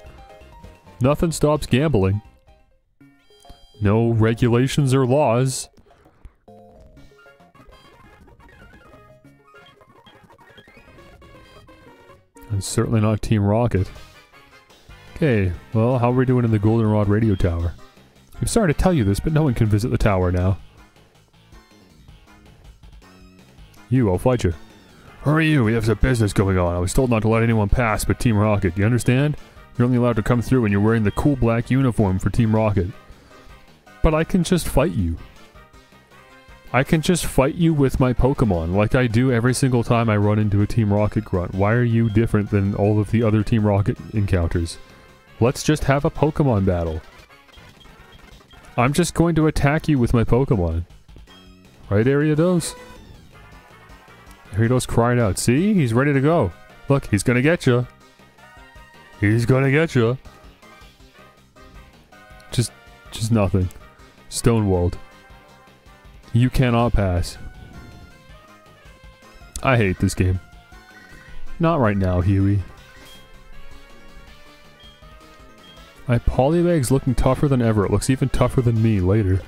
Nothing stops gambling. No regulations or laws. And certainly not Team Rocket. Okay, well, how are we doing in the Goldenrod radio tower? I'm sorry to tell you this, but no one can visit the tower now. I'll fight you. Who are you? We have some business going on. I was told not to let anyone pass but Team Rocket. You understand? You're only allowed to come through when you're wearing the cool black uniform for Team Rocket. But I can just fight you. I can just fight you with my Pokemon, like I do every single time I run into a Team Rocket grunt. Why are you different than all of the other Team Rocket encounters? Let's just have a Pokemon battle. I'm just going to attack you with my Pokemon. Right, Ariados? Ariados crying out. See? He's ready to go. Look, he's gonna get you. He's gonna get you. Just nothing. Stonewalled. You cannot pass. I hate this game. Not right now, Huey. My Polybag's looking tougher than ever. It looks even tougher than me later.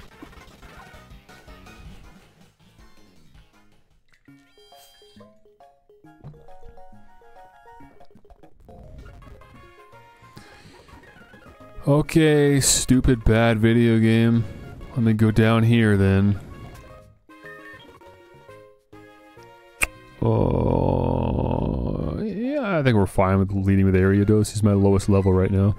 Okay, stupid bad video game. Let me go down here then. Oh, yeah, I think we're fine with leading with Ariados. He's my lowest level right now.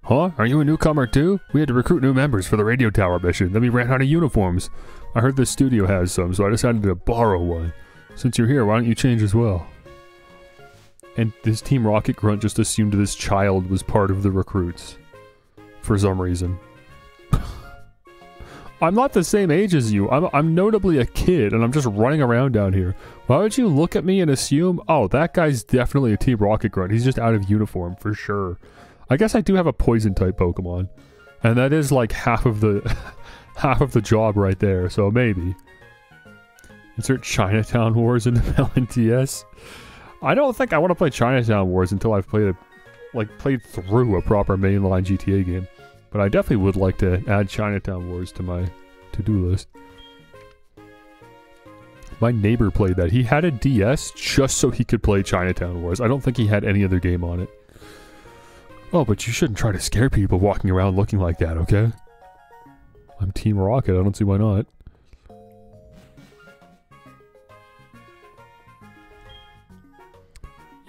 Huh? Are you a newcomer too? We had to recruit new members for the radio tower mission, then we ran out of uniforms. I heard the studio has some, so I decided to borrow one. Since you're here, why don't you change as well? And this Team Rocket grunt just assumed this child was part of the recruits. For some reason. I'm not the same age as you. I'm notably a kid, and I'm just running around down here. Why would you look at me and assume, oh, that guy's definitely a Team Rocket grunt. He's just out of uniform, for sure. I guess I do have a Poison-type Pokemon. And that is like half of the half of the job right there, so maybe. Insert Chinatown Wars into LNTS. I don't think I want to play Chinatown Wars until I've played through a proper mainline GTA game. But I definitely would like to add Chinatown Wars to my to-do list. My neighbor played that. He had a DS just so he could play Chinatown Wars. I don't think he had any other game on it. Oh, but you shouldn't try to scare people walking around looking like that, okay? I'm Team Rocket. I don't see why not.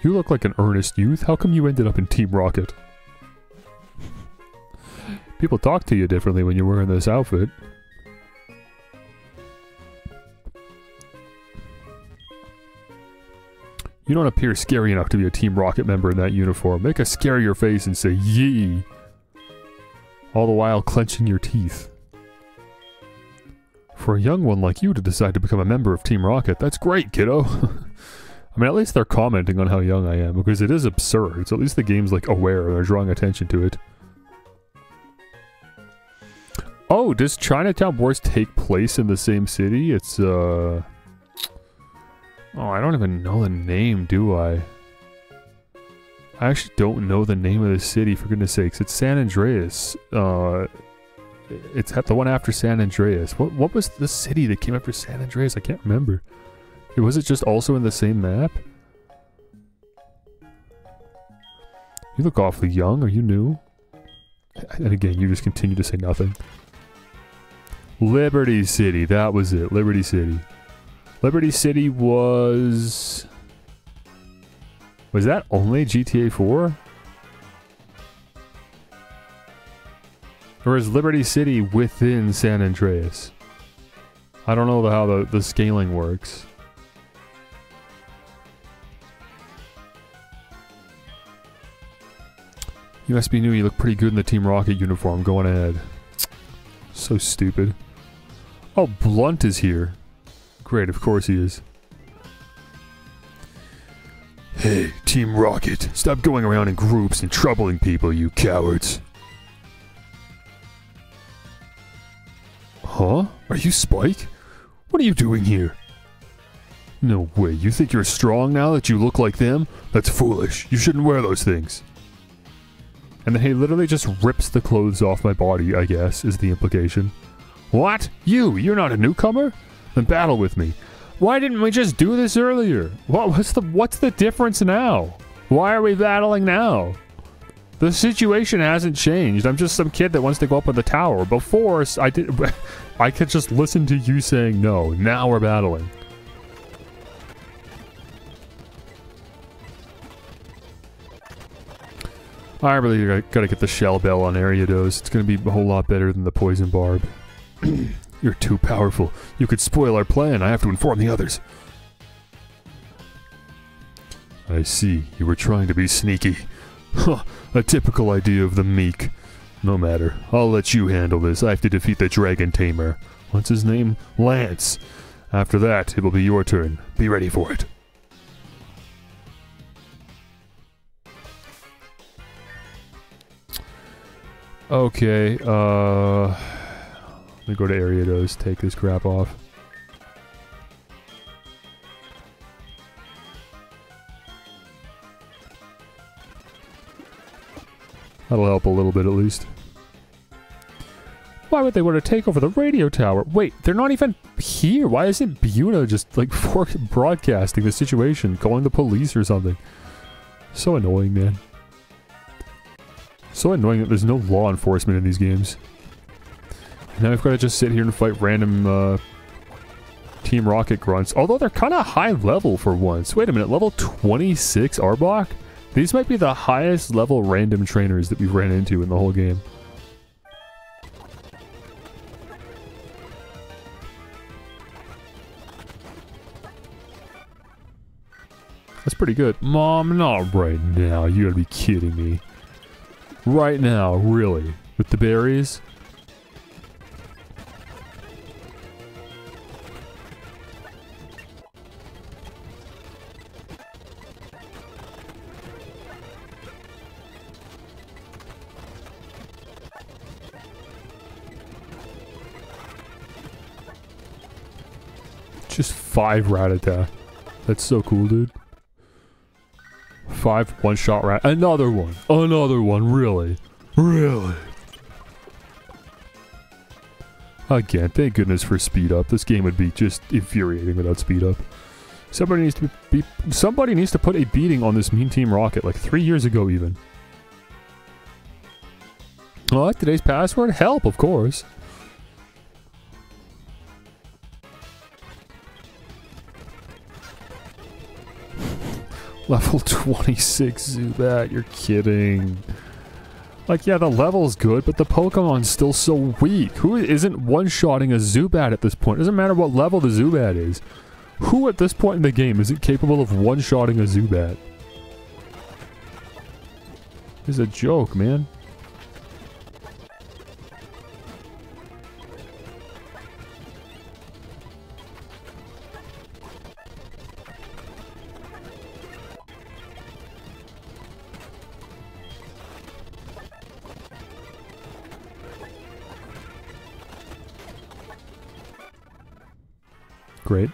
You look like an earnest youth. How come you ended up in Team Rocket? People talk to you differently when you're wearing this outfit. You don't appear scary enough to be a Team Rocket member in that uniform. Make a scarier face and say, yee! All the while clenching your teeth. For a young one like you to decide to become a member of Team Rocket, that's great, kiddo! I mean, at least they're commenting on how young I am, because it is absurd, so at least the game's, like, aware and they're drawing attention to it. Oh, does Chinatown Wars take place in the same city? It's, Oh, I don't even know the name, do I? I actually don't know the name of the city, for goodness sakes. It's San Andreas. It's the one after San Andreas. What was the city that came after San Andreas? I can't remember. Was it just also in the same map? You look awfully young. Are you new? And again, you just continue to say nothing. Liberty City. That was it. Liberty City. Liberty City was... Was that only GTA 4? Or is Liberty City within San Andreas? I don't know how the scaling works. You must be new. You look pretty good in the Team Rocket uniform. Going ahead. So stupid. Oh, Blunt is here. Great, of course he is. Hey, Team Rocket. Stop going around in groups and troubling people, you cowards. Huh? Are you Spike? What are you doing here? No way. You think you're strong now that you look like them? That's foolish. You shouldn't wear those things. And then he literally just rips the clothes off my body, I guess, is the implication. What? You're not a newcomer? Then battle with me. Why didn't we just do this earlier? What's the difference now? Why are we battling now? The situation hasn't changed. I'm just some kid that wants to go up on the tower. Before, I could just listen to you saying no. Now we're battling. I really gotta get the shell bell on Ariados. It's gonna be a whole lot better than the poison barb. You're too powerful. You could spoil our plan. I have to inform the others. I see. You were trying to be sneaky. Huh, a typical idea of the meek. No matter. I'll let you handle this. I have to defeat the Dragon Tamer. What's his name? Lance. After that, it will be your turn. Be ready for it. Okay, let me go to Ariados, take this crap off. That'll help a little bit at least. Why would they want to take over the radio tower? Wait, they're not even here. Why isn't Buna just like broadcasting the situation, calling the police or something? So annoying, man. So annoying that there's no law enforcement in these games. Now I've got to just sit here and fight random Team Rocket grunts. Although they're kind of high level for once. Wait a minute, level 26 Arbok? These might be the highest level random trainers that we've ran into in the whole game. That's pretty good. Mom, not right now. You gotta be kidding me. Right now, really? With the berries? Just 5 Rattata. That's so cool, dude. 5 one-shot rat. Another one. Another one. Really? Really? Again, thank goodness for speed up. This game would be just infuriating without speed up. Somebody needs to put a beating on this mean Team Rocket, like 3 years ago even. What? Today's password? Help, of course. Level 26 Zubat, you're kidding. Like, yeah, the level's good, but the Pokemon's still so weak. Who isn't one-shotting a Zubat at this point? It doesn't matter what level the Zubat is. Who at this point in the game isn't capable of one-shotting a Zubat? It's a joke, man. Great.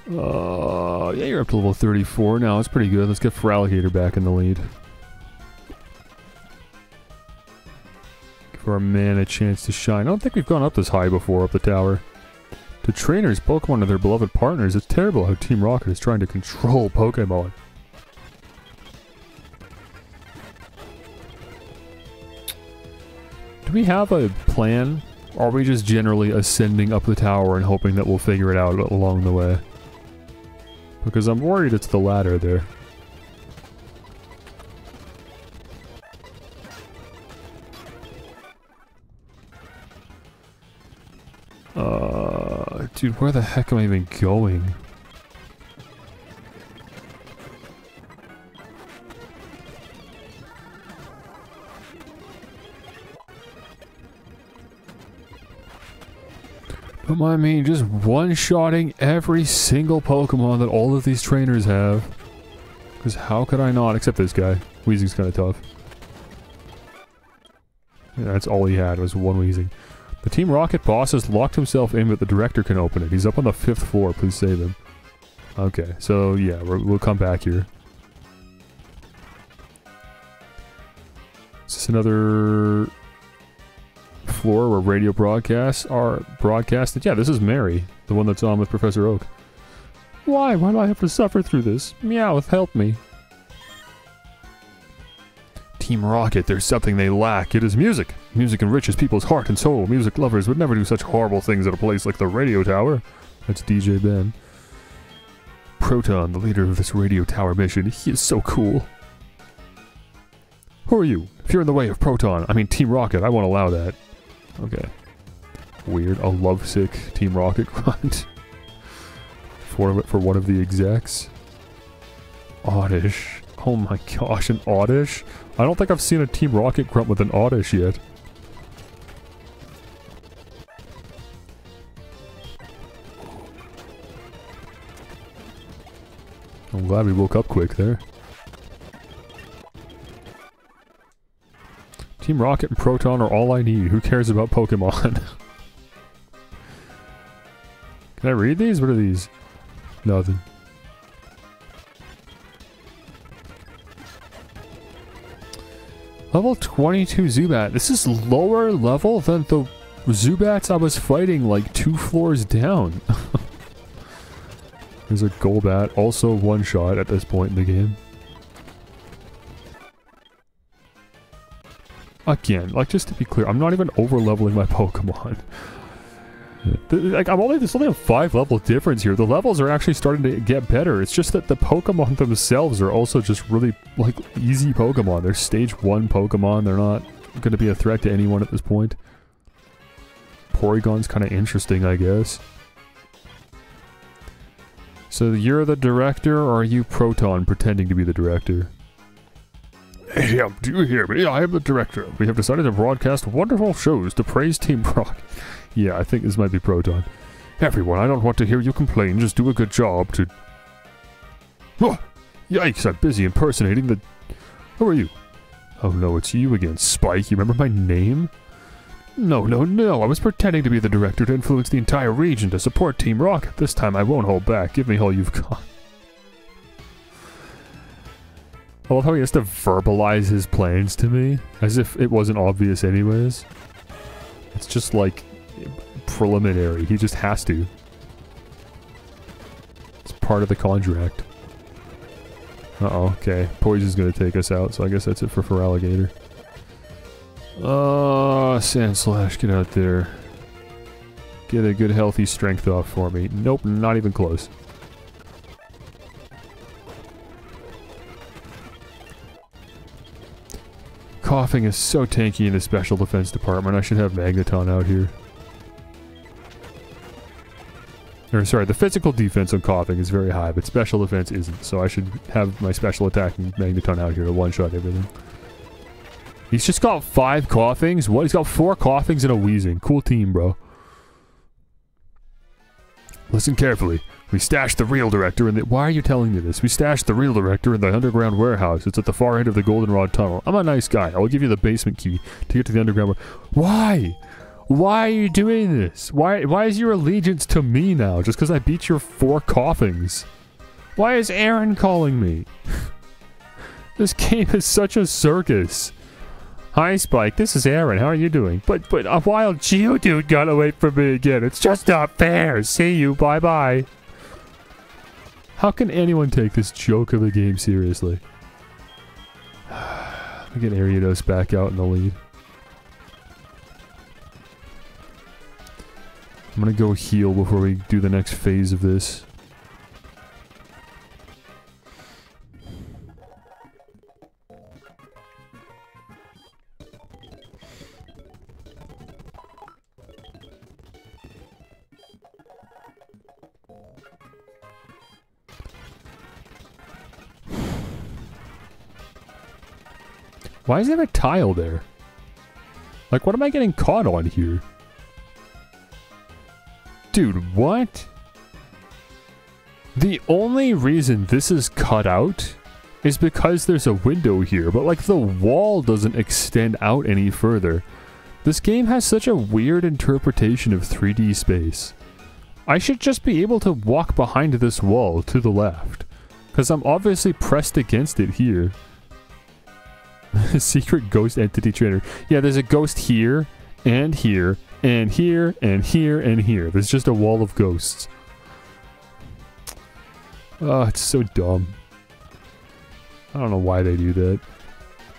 Yeah, you're up to level 34 now. That's pretty good. Let's get Feraligatr back in the lead. Give our man a chance to shine. I don't think we've gone up this high before, up the tower. To trainers, Pokemon are their beloved partners. It's terrible how Team Rocket is trying to control Pokemon. Do we have a plan? Or are we just generally ascending up the tower and hoping that we'll figure it out along the way? Because I'm worried it's the latter there. Dude, where the heck am I even going? Don't mind me just one-shotting every single Pokemon that all of these trainers have. Because how could I not? Except this guy. Weezing's kind of tough. Yeah, that's all he had was one Weezing. The Team Rocket boss has locked himself in, but the director can open it. He's up on the 5th floor. Please save him. Okay, so yeah, we'll come back here. Is this another floor where radio broadcasts are broadcasted? Yeah, this is Mary, the one that's on with Professor Oak. Why? Why do I have to suffer through this? Meowth, help me. Team Rocket, there's something they lack. It is music. Music enriches people's heart and soul. Music lovers would never do such horrible things at a place like the radio tower. That's DJ Ben. Proton, the leader of this radio tower mission. He is so cool. Who are you? If you're in the way of Proton, I mean Team Rocket, I won't allow that. Okay. Weird. A lovesick Team Rocket grunt. For one of the execs. Oddish. Oh my gosh, an Oddish? I don't think I've seen a Team Rocket grunt with an Oddish yet. I'm glad we woke up quick there. Team Rocket and Proton are all I need. Who cares about Pokemon? Can I read these? What are these? Nothing. Level 22 Zubat. This is lower level than the Zubats I was fighting like 2 floors down. There's a Golbat, also one shot at this point in the game. Again, like just to be clear, I'm not even over leveling my Pokemon. Like there's only a 5 level difference here. The levels are actually starting to get better. It's just that the Pokemon themselves are also just really like easy Pokemon. They're stage 1 Pokemon. They're not going to be a threat to anyone at this point. Porygon's kind of interesting, I guess. So you're the director, or are you Proton pretending to be the director? Hey, do you hear me? I am the director. We have decided to broadcast wonderful shows to praise Team Rocket. Yeah, I think this might be Proton. Everyone, I don't want to hear you complain. Just do a good job to... Oh, yikes, I'm busy impersonating the... Who are you? Oh no, it's you again, Spike. You remember my name? No. I was pretending to be the director to influence the entire region to support Team Rocket. This time I won't hold back. Give me all you've got. I love how he has to verbalize his plans to me, as if it wasn't obvious anyways. It's just like preliminary. He just has to. It's part of the contract. Uh-oh, okay. Poison's gonna take us out, so I guess that's it for Feraligatr. Sandslash, get out there. Get a good healthy strength off for me. Nope, not even close. Coughing is so tanky in the Special Defense Department. I should have Magneton out here. Or sorry, the physical defense on Coughing is very high, but special defense isn't. So I should have my special attacking Magneton out here to one-shot everything. He's just got 5 Coughings? What? He's got 4 Coughings and a Weezing. Cool team, bro. Listen carefully. We stashed the real director in the... Why are you telling me this? We stashed the real director in the underground warehouse. It's at the far end of the Goldenrod Tunnel. I'm a nice guy. I'll give you the basement key to get to the underground Why? Why are you doing this? Why is your allegiance to me now? Just because I beat your 4 Coughings? Why is Aaron calling me? This game is such a circus. Hi Spike, this is Aaron. How are you doing? But a wild Geodude got away from me again. It's just not fair. See you. Bye-bye. How can anyone take this joke of a game seriously? We get Ariados back out in the lead. I'm gonna go heal before we do the next phase of this. Why is there a tile there? Like, what am I getting caught on here? Dude, what? The only reason this is cut out is because there's a window here, but like the wall doesn't extend out any further. This game has such a weird interpretation of 3D space. I should just be able to walk behind this wall to the left, because I'm obviously pressed against it here. Secret ghost entity trainer. Yeah, there's a ghost here, and here, and here, and here, and here. There's just a wall of ghosts. Oh, it's so dumb. I don't know why they do that.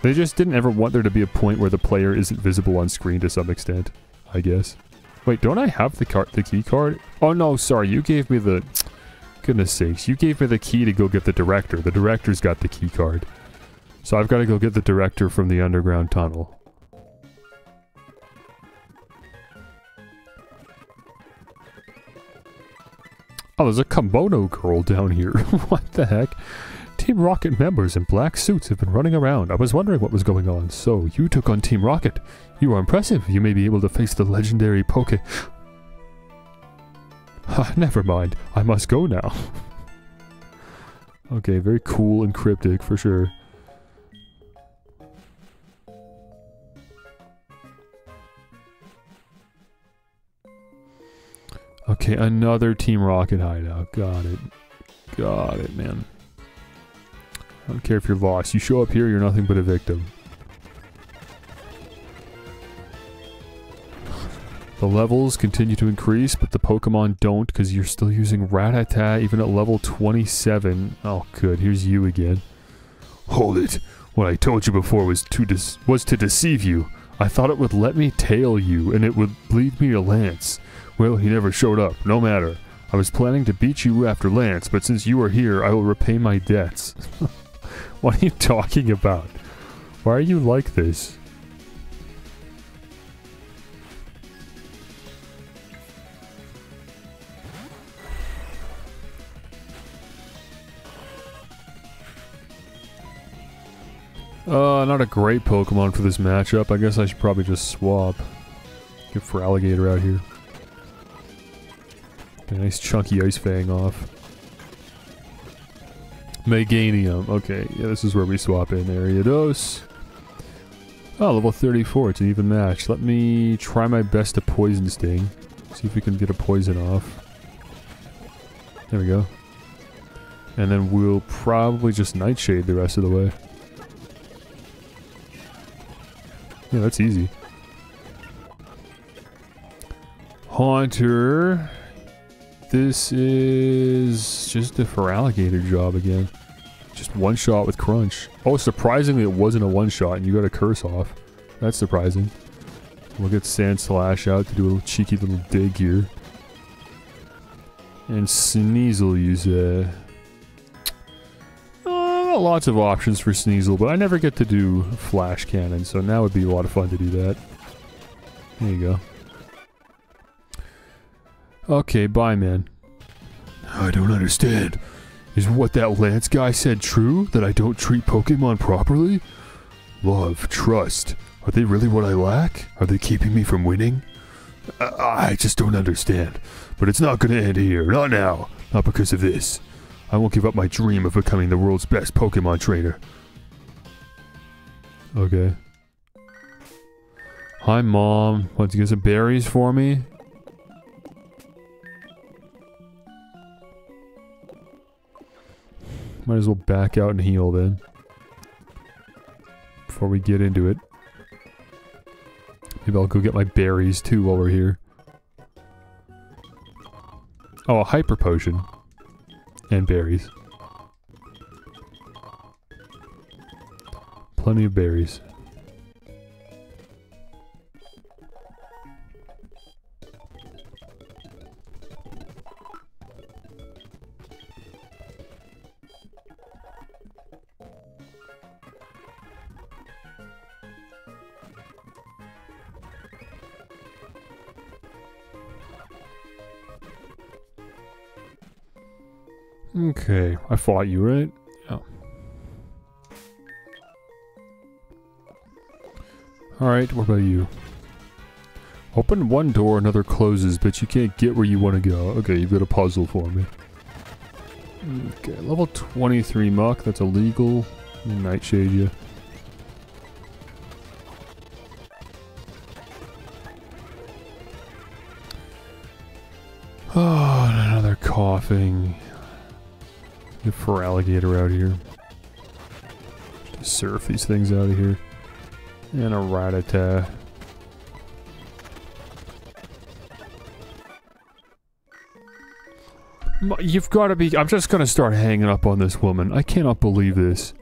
They just didn't ever want there to be a point where the player isn't visible on screen to some extent, I guess. Wait, don't I have the key card? Oh no, sorry, you gave me the... Goodness sakes, you gave me the key to go get the director. The director's got the key card. So I've got to go get the director from the underground tunnel. Oh, there's a kimono girl down here. What the heck? Team Rocket members in black suits have been running around. I was wondering what was going on. So, you took on Team Rocket. You are impressive. You may be able to face the legendary Poke... Never mind. I must go now. Okay, very cool and cryptic for sure. Okay, another Team Rocket hideout. Got it. Got it, man. I don't care if you're lost. You show up here, you're nothing but a victim. The levels continue to increase, but the Pokemon don't because you're still using Rattata even at level 27. Oh, good. Here's you again. Hold it. What I told you before was to deceive you. I thought it would let me tail you, and it would lead me to Lance. Well, he never showed up. No matter. I was planning to beat you after Lance, but since you are here, I will repay my debts. What are you talking about? Why are you like this? Not a great Pokemon for this matchup. I guess I should probably just swap. Get for Alligator out here. Get a nice chunky Ice Fang off. Meganium. Okay, yeah, this is where we swap in. Ariados. Oh, level 34. It's an even match. Let me try my best to Poison Sting. See if we can get a poison off. There we go. And then we'll probably just Nightshade the rest of the way. Yeah, that's easy. Haunter. This is just a Feraligatr job again. Just one shot with Crunch. Oh, surprisingly it wasn't a one shot and you got a curse off. That's surprising. We'll get Sand Slash out to do a little cheeky little dig here. And Sneasel use lots of options for Sneasel, but I never get to do Flash Cannon, so now would be a lot of fun to do that. There you go. Okay, bye, man. I don't understand. Is what that Lance guy said true? That I don't treat Pokemon properly? Love, trust. Are they really what I lack? Are they keeping me from winning? I just don't understand. But it's not gonna end here. Not now. Not because of this. I won't give up my dream of becoming the world's best Pokemon trainer. Okay. Hi, Mom. Want to get some berries for me? Might as well back out and heal then. Before we get into it. Maybe I'll go get my berries too while we're here. Oh, a Hyper Potion. And berries. Plenty of berries. Okay, I fought you, right? Yeah. Alright, what about you? Open one door, another closes, but you can't get where you want to go. Okay, you've got a puzzle for me. Okay, level 23 muck, that's illegal. Nightshade you. Oh, another coughing. Get for alligator out here. Just surf these things out of here. And a rat-a-tat. You've got to be... I'm just going to start hanging up on this woman. I cannot believe this.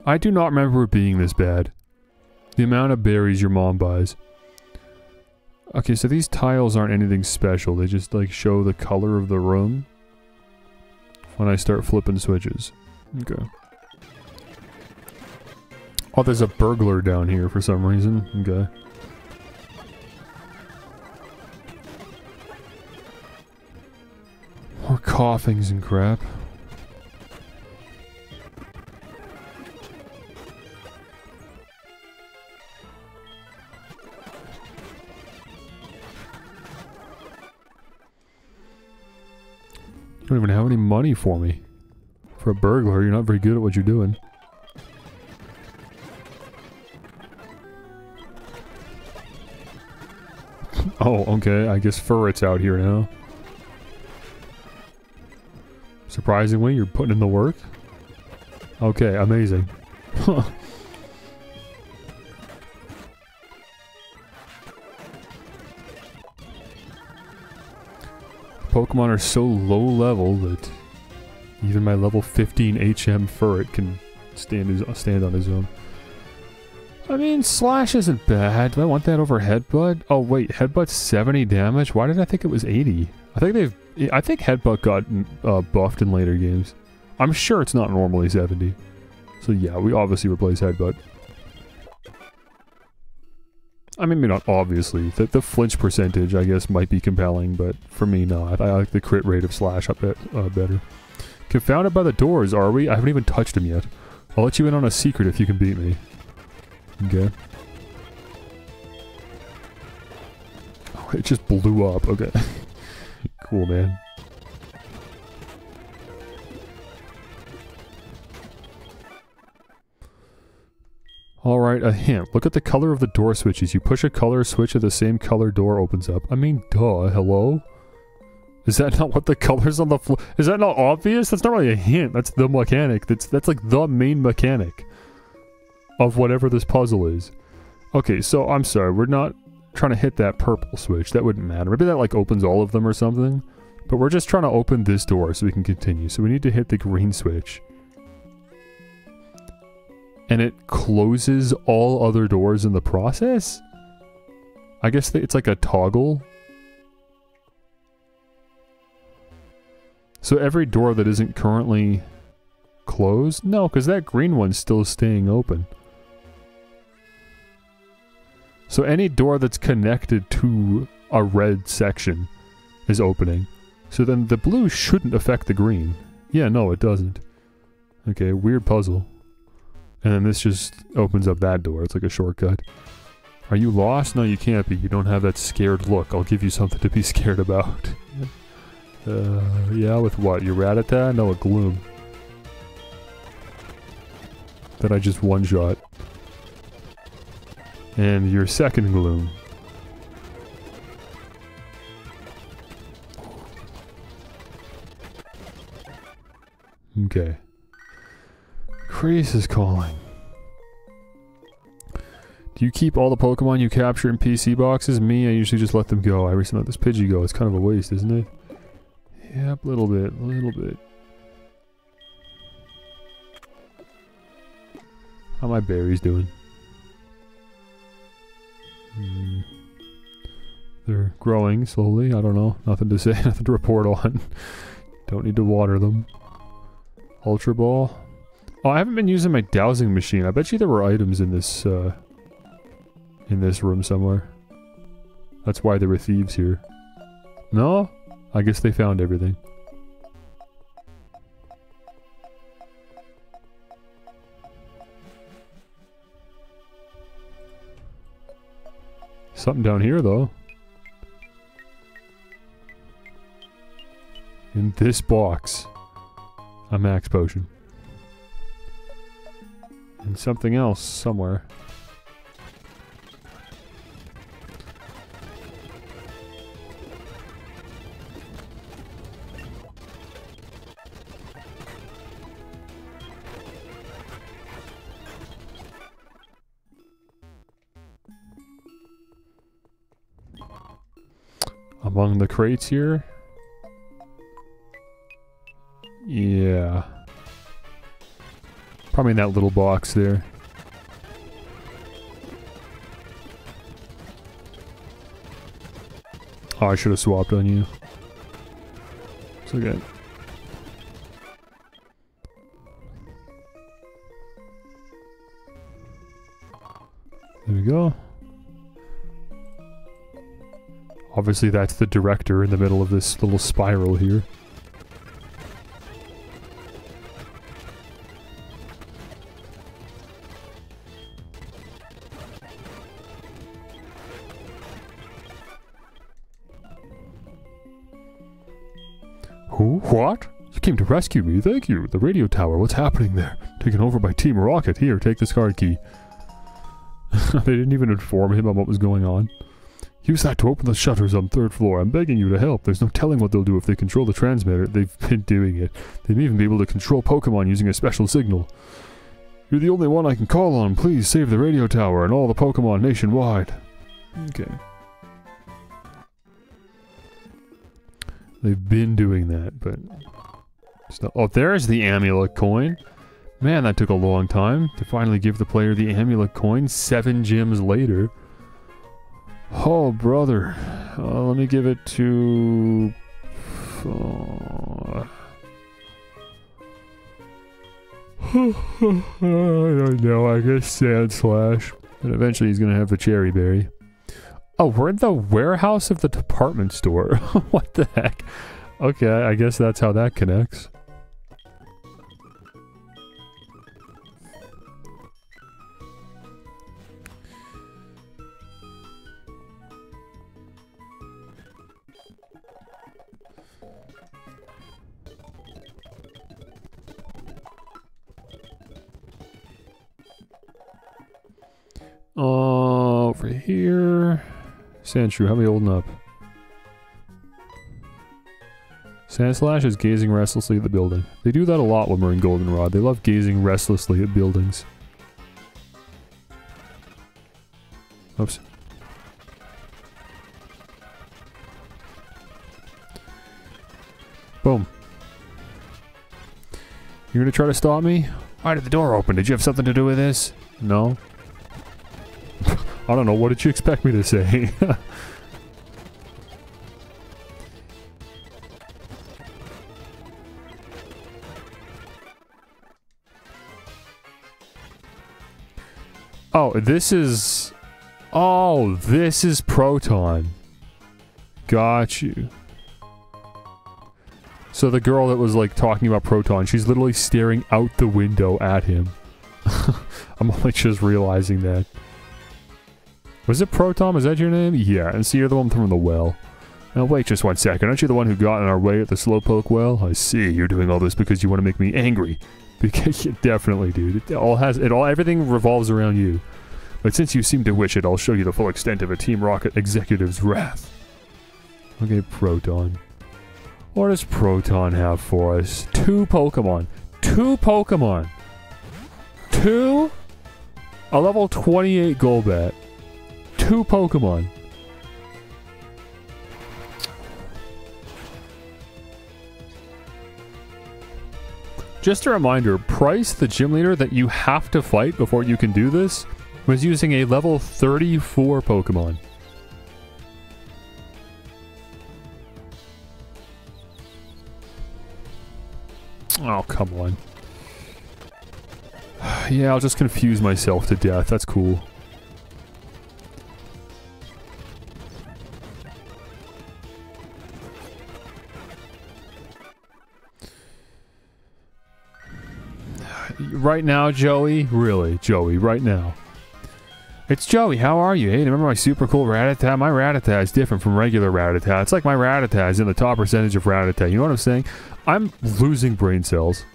I do not remember it being this bad. The amount of berries your mom buys. Okay, so these tiles aren't anything special. They just, like, show the color of the room when I start flipping switches. Okay. Oh, there's a burglar down here for some reason. Okay. More coughings and crap. You don't even have any money for me. For a burglar, you're not very good at what you're doing. Oh, okay. I guess Furret's out here now. Surprisingly, you're putting in the work. Okay, amazing. Pokemon are so low level that even my level 15 HM Furret can stand on his own. I mean, Slash isn't bad. Do I want that over Headbutt? Oh wait, Headbutt's 70 damage? Why did I think it was 80? I think Headbutt got buffed in later games. I'm sure it's not normally 70. So yeah, we obviously replace Headbutt. I mean, maybe not obviously. The flinch percentage, I guess, might be compelling, but for me, not. I like the crit rate of Slash a bit better. Confounded by the doors, are we? I haven't even touched him yet. I'll let you in on a secret if you can beat me. Okay. Oh, it just blew up. Okay. Cool, man. Alright, a hint. Look at the color of the door switches. You push a color switch and the same color door opens up. I mean, duh. Hello? Is that not what the colors on the floor... Is that not obvious? That's not really a hint. That's the mechanic. That's like the main mechanic of whatever this puzzle is. Okay, so I'm sorry. We're not trying to hit that purple switch. That wouldn't matter. Maybe that like opens all of them or something. But we're just trying to open this door so we can continue. So we need to hit the green switch. And it closes all other doors in the process? I guess it's like a toggle. So every door that isn't currently closed? No, because that green one's still staying open. So any door that's connected to a red section is opening. So then the blue shouldn't affect the green. Yeah, no, it doesn't. Okay, weird puzzle. And then this just opens up that door. It's like a shortcut. Are you lost? No, you can't be. You don't have that scared look. I'll give you something to be scared about. Yeah, with what? Your Rattata? No, a Gloom. That I just one-shot. And your second Gloom. Okay. Kreese is calling. Do you keep all the Pokemon you capture in PC boxes? Me, I usually just let them go. I recently let this Pidgey go. It's kind of a waste, isn't it? Yep, a little bit. How my berries doing? They're growing slowly. I don't know. Nothing to say. Nothing to report on. Don't need to water them. Ultra Ball. Oh, I haven't been using my dowsing machine. I bet you there were items in this room somewhere. That's why there were thieves here. No? I guess they found everything. Something down here, though. In this box. A max potion. And something else somewhere. Among the crates here? Yeah. Probably in that little box there. Oh, I should have swapped on you. It's okay. There we go. Obviously that's the director in the middle of this little spiral here. Who? What? You came to rescue me, thank you. The radio tower, what's happening there? Taken over by Team Rocket. Here, take this card key. They didn't even inform him on what was going on. Use that to open the shutters on 3rd floor. I'm begging you to help. There's no telling what they'll do if they control the transmitter. They've been doing it. They may even be able to control Pokémon using a special signal. You're the only one I can call on. Please save the radio tower and all the Pokémon nationwide. Okay. They've been doing that, but... Oh, there's the amulet coin. Man, that took a long time to finally give the player the amulet coin 7 gyms later. Oh, brother. Let me give it to... I don't know, I guess Sand Slash. And eventually he's gonna have the Cherry Berry. Oh, we're in the warehouse of the department store. What the heck? Okay, I guess that's how that connects. Over here. Sandshrew, how are we holding up? Sandslash is gazing restlessly at the building. They do that a lot when we're in Goldenrod. They love gazing restlessly at buildings. Oops. Boom. You're gonna try to stop me? Why did the door open? Did you have something to do with this? No? I don't know, what did you expect me to say? Oh, this is... Oh, this is Proton. Got you. So the girl that was, like, talking about Proton, she's literally staring out the window at him. I'm only just realizing that. Was it Proton? Is that your name? Yeah, and so you're the one from the well. Now wait just 1 second, aren't you the one who got in our way at the Slowpoke well? I see, you're doing all this because you want to make me angry. Because you definitely, dude. Everything revolves around you. But since you seem to wish it, I'll show you the full extent of a Team Rocket executive's wrath. Okay, Proton. What does Proton have for us? 2 Pokemon. 2 Pokemon! 2? A level 28 Golbat. 2 Pokemon. Just a reminder, Price, the gym leader that you have to fight before you can do this, was using a level 34 Pokemon. Oh, come on. Yeah, I'll just confuse myself to death. That's cool. Right now, Joey? Really, Joey, right now. It's Joey, how are you? Hey, remember my super cool Rattata? My Rattata is different from regular Rattata. It's like my Rattata is in the top percentage of Rattata. You know what I'm saying? I'm losing brain cells.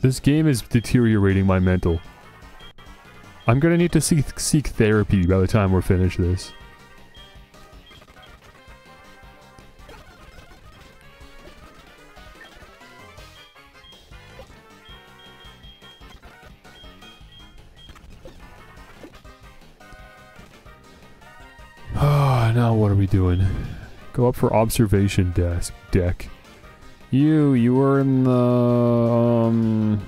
This game is deteriorating my mental. I'm gonna need to seek therapy by the time we're finished this. Now what are we doing? Go up for observation deck. You were in the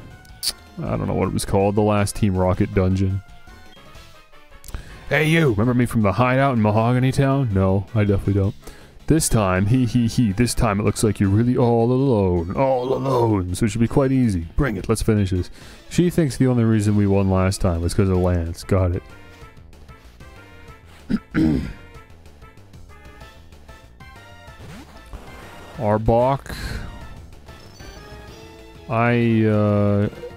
I don't know what it was called, the last Team Rocket dungeon. Hey you, remember me from the hideout in Mahogany Town? No, I definitely don't. This time, this time it looks like you're really all alone, so it should be quite easy. Bring it, let's finish this. She thinks the only reason we won last time was because of Lance, got it. Arbok.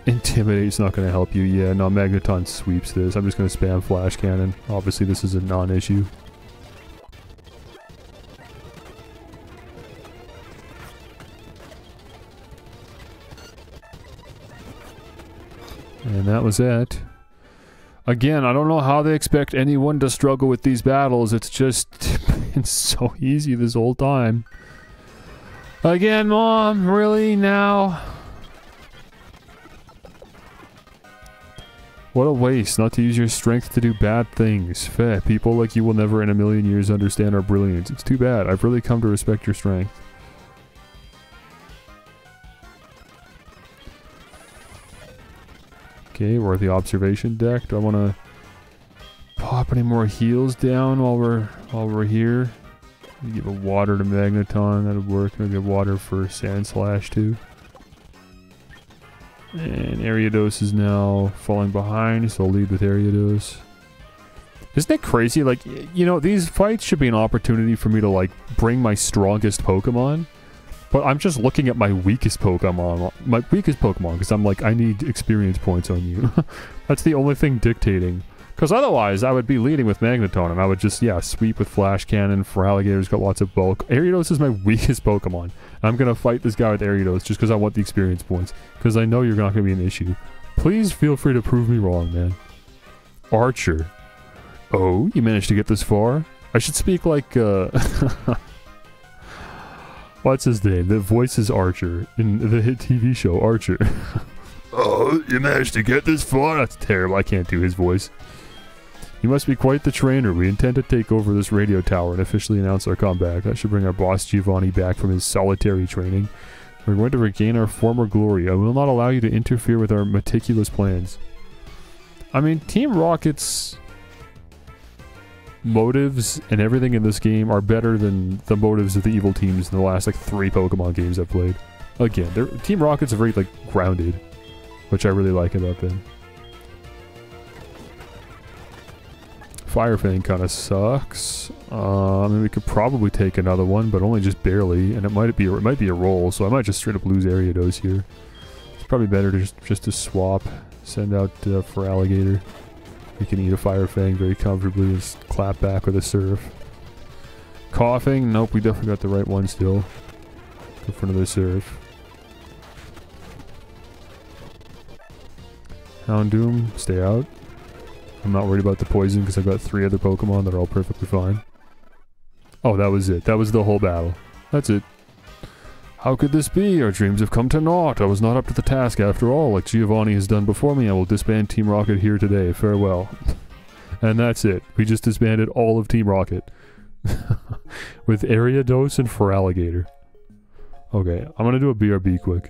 Intimidate's not gonna help you. Yeah, no, Magneton sweeps this. I'm just gonna spam Flash Cannon. Obviously this is a non-issue. And that was it. Again, I don't know how they expect anyone to struggle with these battles. It's just been so easy this whole time. Again, Mom, really now? What a waste not to use your strength to do bad things. Feh, people like you will never in a million years understand our brilliance. It's too bad. I've really come to respect your strength. Okay, we're at the observation deck. Do I want to pop any more heals down while we're here? Give a water to Magneton, that'll work. Maybe a water for Sandslash too. And Ariados is now falling behind, so I'll lead with Ariados. Isn't it crazy? Like, you know, these fights should be an opportunity for me to, like, bring my strongest Pokemon. But I'm just looking at my weakest Pokemon. My weakest Pokemon, because I'm like, I need experience points on you. That's the only thing dictating. Because otherwise, I would be leading with Magneton, and I would just, yeah, sweep with Flash Cannon. Feraligator's got lots of bulk. Ariados is my weakest Pokemon. I'm going to fight this guy with Ariados just because I want the experience points. Because I know you're not going to be an issue. Please feel free to prove me wrong, man. Archer. Oh, you managed to get this far? I should speak like, what's his name? The voice is Archer in the hit TV show, Archer. Oh, you managed to get this far? That's terrible. I can't do his voice. You must be quite the trainer. We intend to take over this radio tower and officially announce our comeback. That should bring our boss Giovanni back from his solitary training. We're going to regain our former glory. I will not allow you to interfere with our meticulous plans. I mean, Team Rocket's motives and everything in this game are better than the motives of the evil teams in the last, like, 3 Pokemon games I've played. Again, Team Rocket's very, like, grounded, which I really like about them. Fire Fang kind of sucks. I mean, we could probably take another one, but only just barely, and it might be a roll, so I might just straight up lose Ariados here. It's probably better to just to swap, send out Feraligator. We can eat a Fire Fang very comfortably and just clap back with a Surf. Coughing, nope, we definitely got the right one still. Go for another Surf. Houndoom, stay out. I'm not worried about the poison because I've got 3 other Pokemon that are all perfectly fine. Oh, that was it. That was the whole battle. That's it. How could this be? Our dreams have come to naught. I was not up to the task after all. Like Giovanni has done before me, I will disband Team Rocket here today. Farewell. And that's it. We just disbanded all of Team Rocket. With Ariados and Feraligator. Okay, I'm gonna do a BRB quick.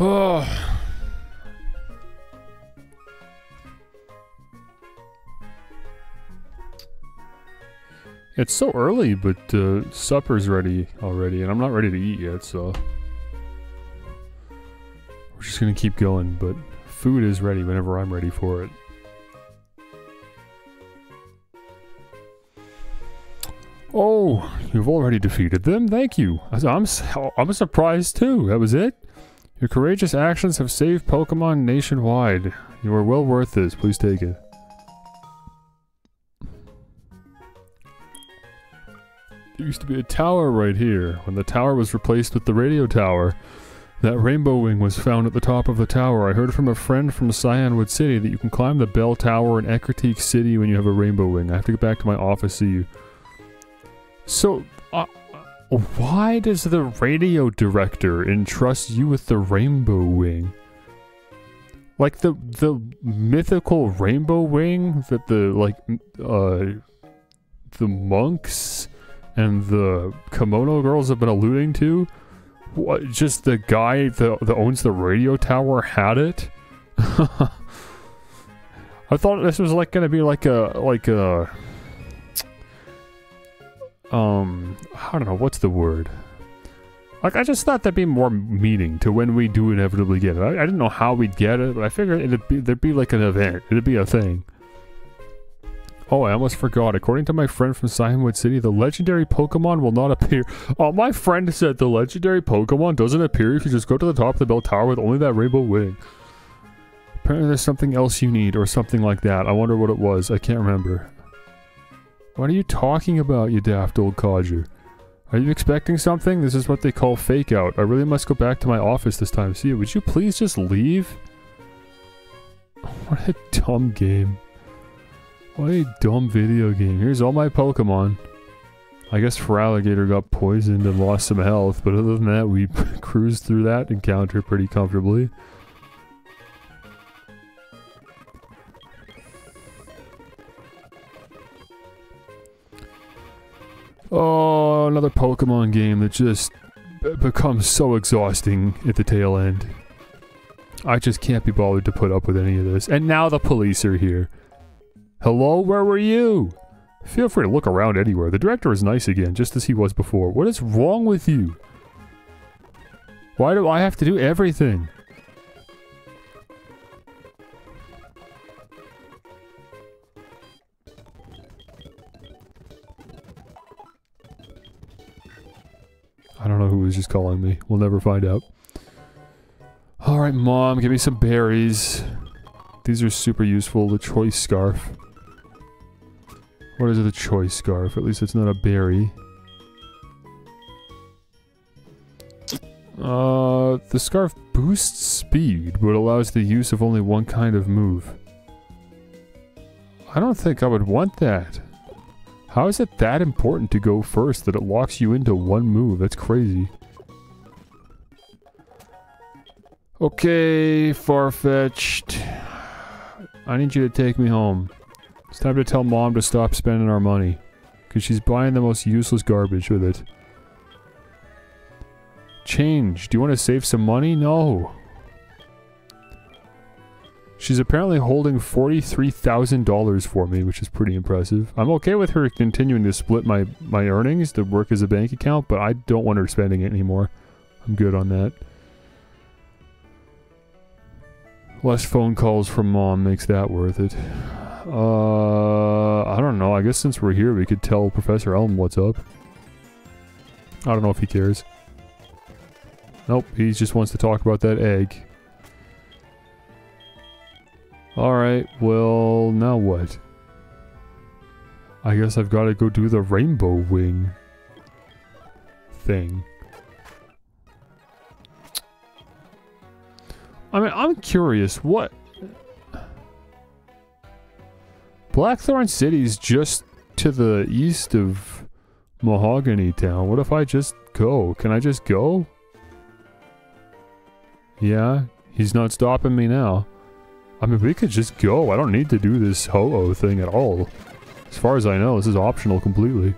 Oh. It's so early, but supper's ready already, and I'm not ready to eat yet, so we're just gonna keep going, but food is ready whenever I'm ready for it. Oh, you've already defeated them? Thank you. I'm surprised too. That was it? Your courageous actions have saved Pokemon nationwide. You are well worth this. Please take it. There used to be a tower right here. When the tower was replaced with the radio tower, that rainbow wing was found at the top of the tower. I heard from a friend from Cyanwood City that you can climb the bell tower in Ecruteak City when you have a rainbow wing. I have to get back to my office, see you. So, why does the radio director entrust you with the rainbow wing? Like the mythical rainbow wing that the monks and the kimono girls have been alluding to? What, just the guy that owns the radio tower had it? I thought this was like gonna be like a I don't know, what's the word? Like, I just thought there'd be more meaning to when we do inevitably get it. I didn't know how we'd get it, but I figured there'd be like an event. It'd be a thing. Oh, I almost forgot. According to my friend from Cyanwood City, the legendary Pokemon will not appear. Oh, my friend said the legendary Pokemon doesn't appear if you just go to the top of the bell tower with only that rainbow wing. Apparently there's something else you need, or something like that. I wonder what it was. I can't remember. What are you talking about, you daft old codger? Are you expecting something? This is what they call fake out. I really must go back to my office this time. See you. Would you please just leave? What a dumb game. What a dumb video game. Here's all my Pokemon. I guess Feraligatr got poisoned and lost some health, but other than that, we cruised through that encounter pretty comfortably. Oh, another Pokemon game that just becomes so exhausting at the tail end. I just can't be bothered to put up with any of this. And now the police are here. Hello, where were you? Feel free to look around anywhere. The director is nice again, just as he was before. What is wrong with you? Why do I have to do everything? I don't know who was just calling me. We'll never find out. Alright, Mom, give me some berries. These are super useful. The choice scarf. What is the choice scarf? At least it's not a berry. The scarf boosts speed, but allows the use of only one kind of move. I don't think I would want that. How is it that important to go first that it locks you into one move? That's crazy. Okay, Farfetch'd. I need you to take me home. It's time to tell Mom to stop spending our money. Because she's buying the most useless garbage with it. Change. Do you want to save some money? No. She's apparently holding $43,000 for me, which is pretty impressive. I'm okay with her continuing to split my earnings to work as a bank account, but I don't want her spending it anymore. I'm good on that. Less phone calls from Mom makes that worth it. I don't know. I guess since we're here, we could tell Professor Elm what's up. I don't know if he cares. Nope, he just wants to talk about that egg. Alright, well, now what? I guess I've got to go do the rainbow wing thing. I mean, I'm curious, what... Blackthorn City's just to the east of Mahogany Town. What if I just go? Can I just go? Yeah, he's not stopping me now. I mean, we could just go. I don't need to do this ho-oh thing at all. As far as I know, this is optional completely.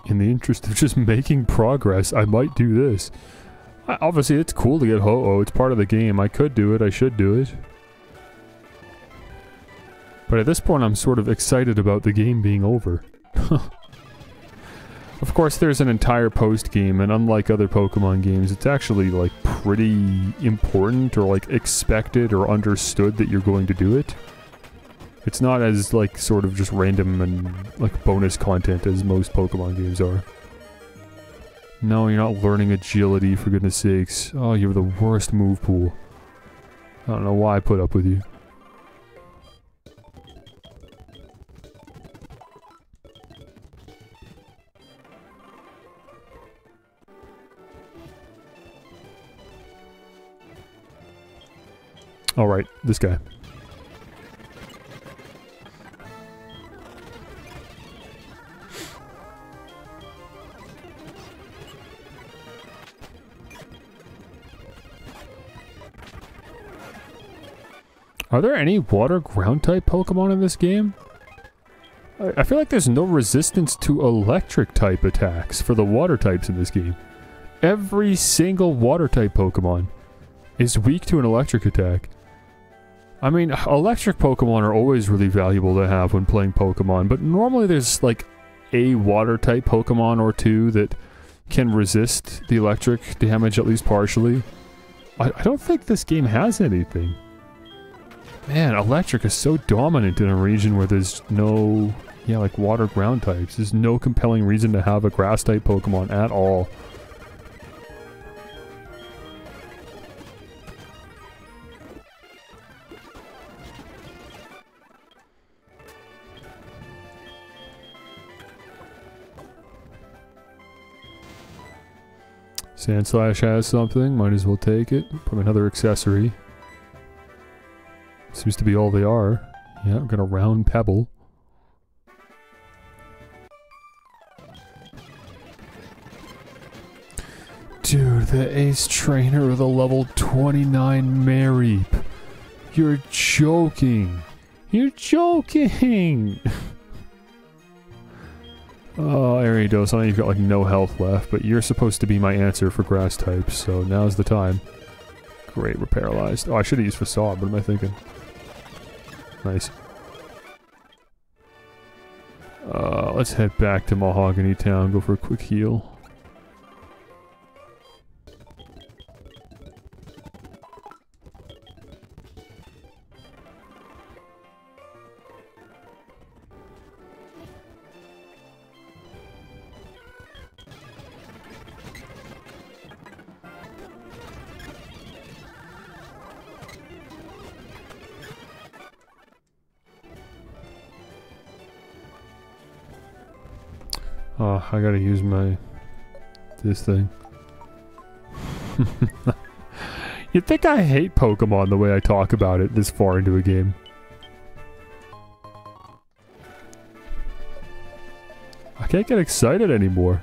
In the interest of just making progress, I might do this. Obviously, it's cool to get ho-oh. It's part of the game. I could do it. I should do it. But at this point, I'm sort of excited about the game being over. Of course, there's an entire post-game, and unlike other Pokemon games, it's actually, like, pretty important or, like, expected or understood that you're going to do it. It's not as, like, sort of just random and, like, bonus content as most Pokemon games are. No, you're not learning agility, for goodness sakes. Oh, you're the worst move pool. I don't know why I put up with you. Alright, this guy. Are there any water ground type Pokemon in this game? I feel like there's no resistance to electric type attacks for the water types in this game. Every single water type Pokemon is weak to an electric attack. I mean, electric Pokemon are always really valuable to have when playing Pokemon, but normally there's like a water type Pokemon or two that can resist the electric damage at least partially. I don't think this game has anything. Man, electric is so dominant in a region where there's no, yeah, like water ground types. There's no compelling reason to have a grass type Pokemon at all. Sandslash has something, might as well take it. Probably another accessory. Seems to be all they are. Yeah, I've got a round pebble. Dude, the ace trainer with a level 29 Mareep. You're joking. You're joking! Oh, Ariados, I know you've got like no health left, but you're supposed to be my answer for grass types, so now's the time. Great, we're paralyzed. Oh, I should have used Facade, what am I thinking? Nice. Let's head back to Mahogany Town, go for a quick heal. Oh, I gotta use this thing. You'd think I hate Pokemon the way I talk about it this far into a game. I can't get excited anymore.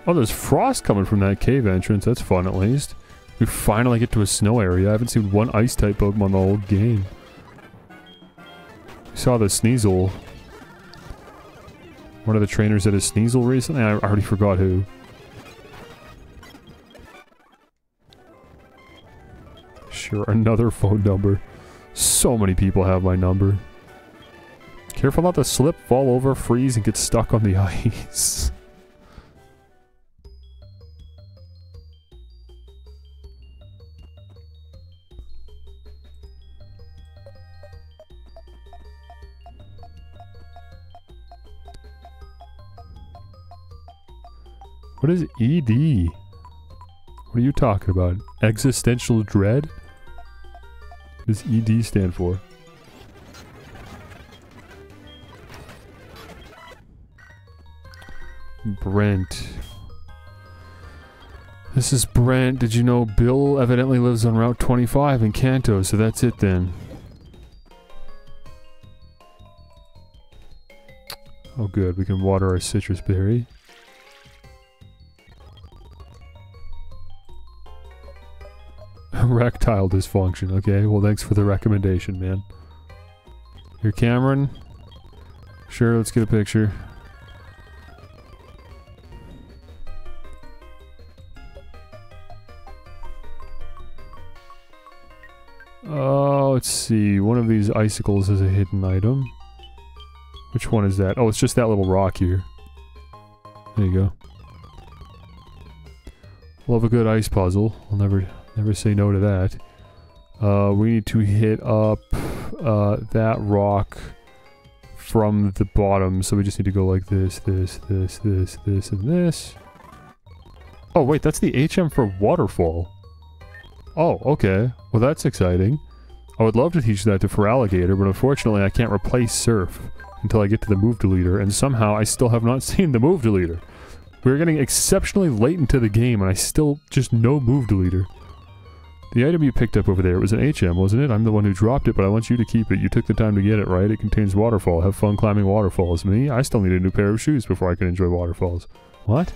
Oh, there's frost coming from that cave entrance. That's fun, at least. We finally get to a snow area. I haven't seen one ice-type Pokemon the whole game. We saw the Sneasel. One of the trainers had a Sneasel recently. I already forgot who. Sure, another phone number. So many people have my number. Careful not to slip, fall over, freeze, and get stuck on the ice. What is ED? What are you talking about? Existential dread? What does ED stand for? Brent. This is Brent. Did you know Bill evidently lives on Route 25 in Kanto, so that's it then. Oh good, we can water our citrus berry. Erectile dysfunction. Okay, well thanks for the recommendation, man. Here, Cameron. Sure, let's get a picture. Oh, let's see. One of these icicles is a hidden item. Which one is that? Oh, it's just that little rock here. There you go. Love a good ice puzzle. I'll never say no to that. We need to hit up that rock from the bottom, so we just need to go like this, this, this, this, this, and this. Oh wait, that's the HM for waterfall. Oh, okay. Well, that's exciting. I would love to teach that to Feraligatr, but unfortunately I can't replace Surf until I get to the move deleter, and somehow I still have not seen the move deleter. We're getting exceptionally late into the game, and I still just no move deleter. The item you picked up over there, it was an HM, wasn't it? I'm the one who dropped it, but I want you to keep it. You took the time to get it, right? It contains waterfall. Have fun climbing waterfalls. Me? I still need a new pair of shoes before I can enjoy waterfalls. What?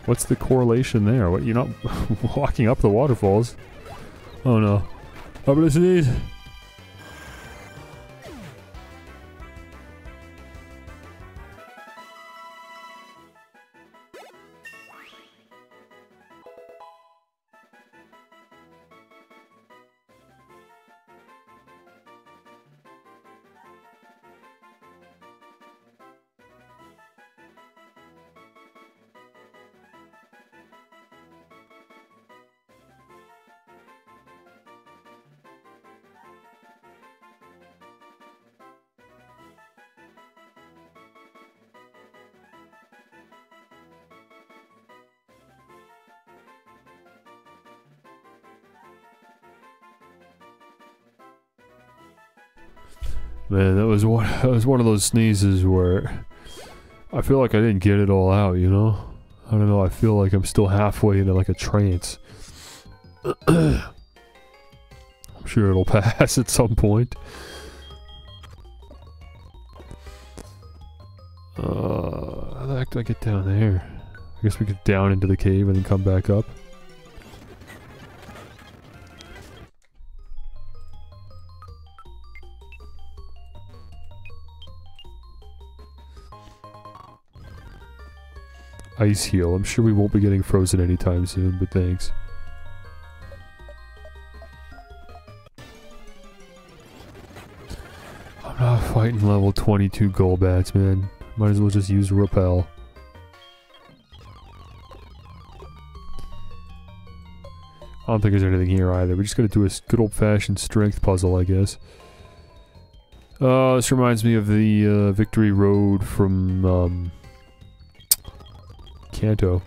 What's the correlation there? What, you're not walking up the waterfalls? Oh no. I'm gonna sneeze. Man, that was one of those sneezes where I feel like I didn't get it all out, you know? I don't know, I feel like I'm still halfway into like a trance. I'm sure it'll pass at some point. How the heck do I get down there? I guess we get down into the cave and then come back up. Ice heal. I'm sure we won't be getting frozen anytime soon, but thanks. I'm not fighting level 22 Golbats, man. Might as well just use Repel. I don't think there's anything here either. We just gotta do a good old-fashioned strength puzzle, I guess. This reminds me of the Victory Road from Kanto.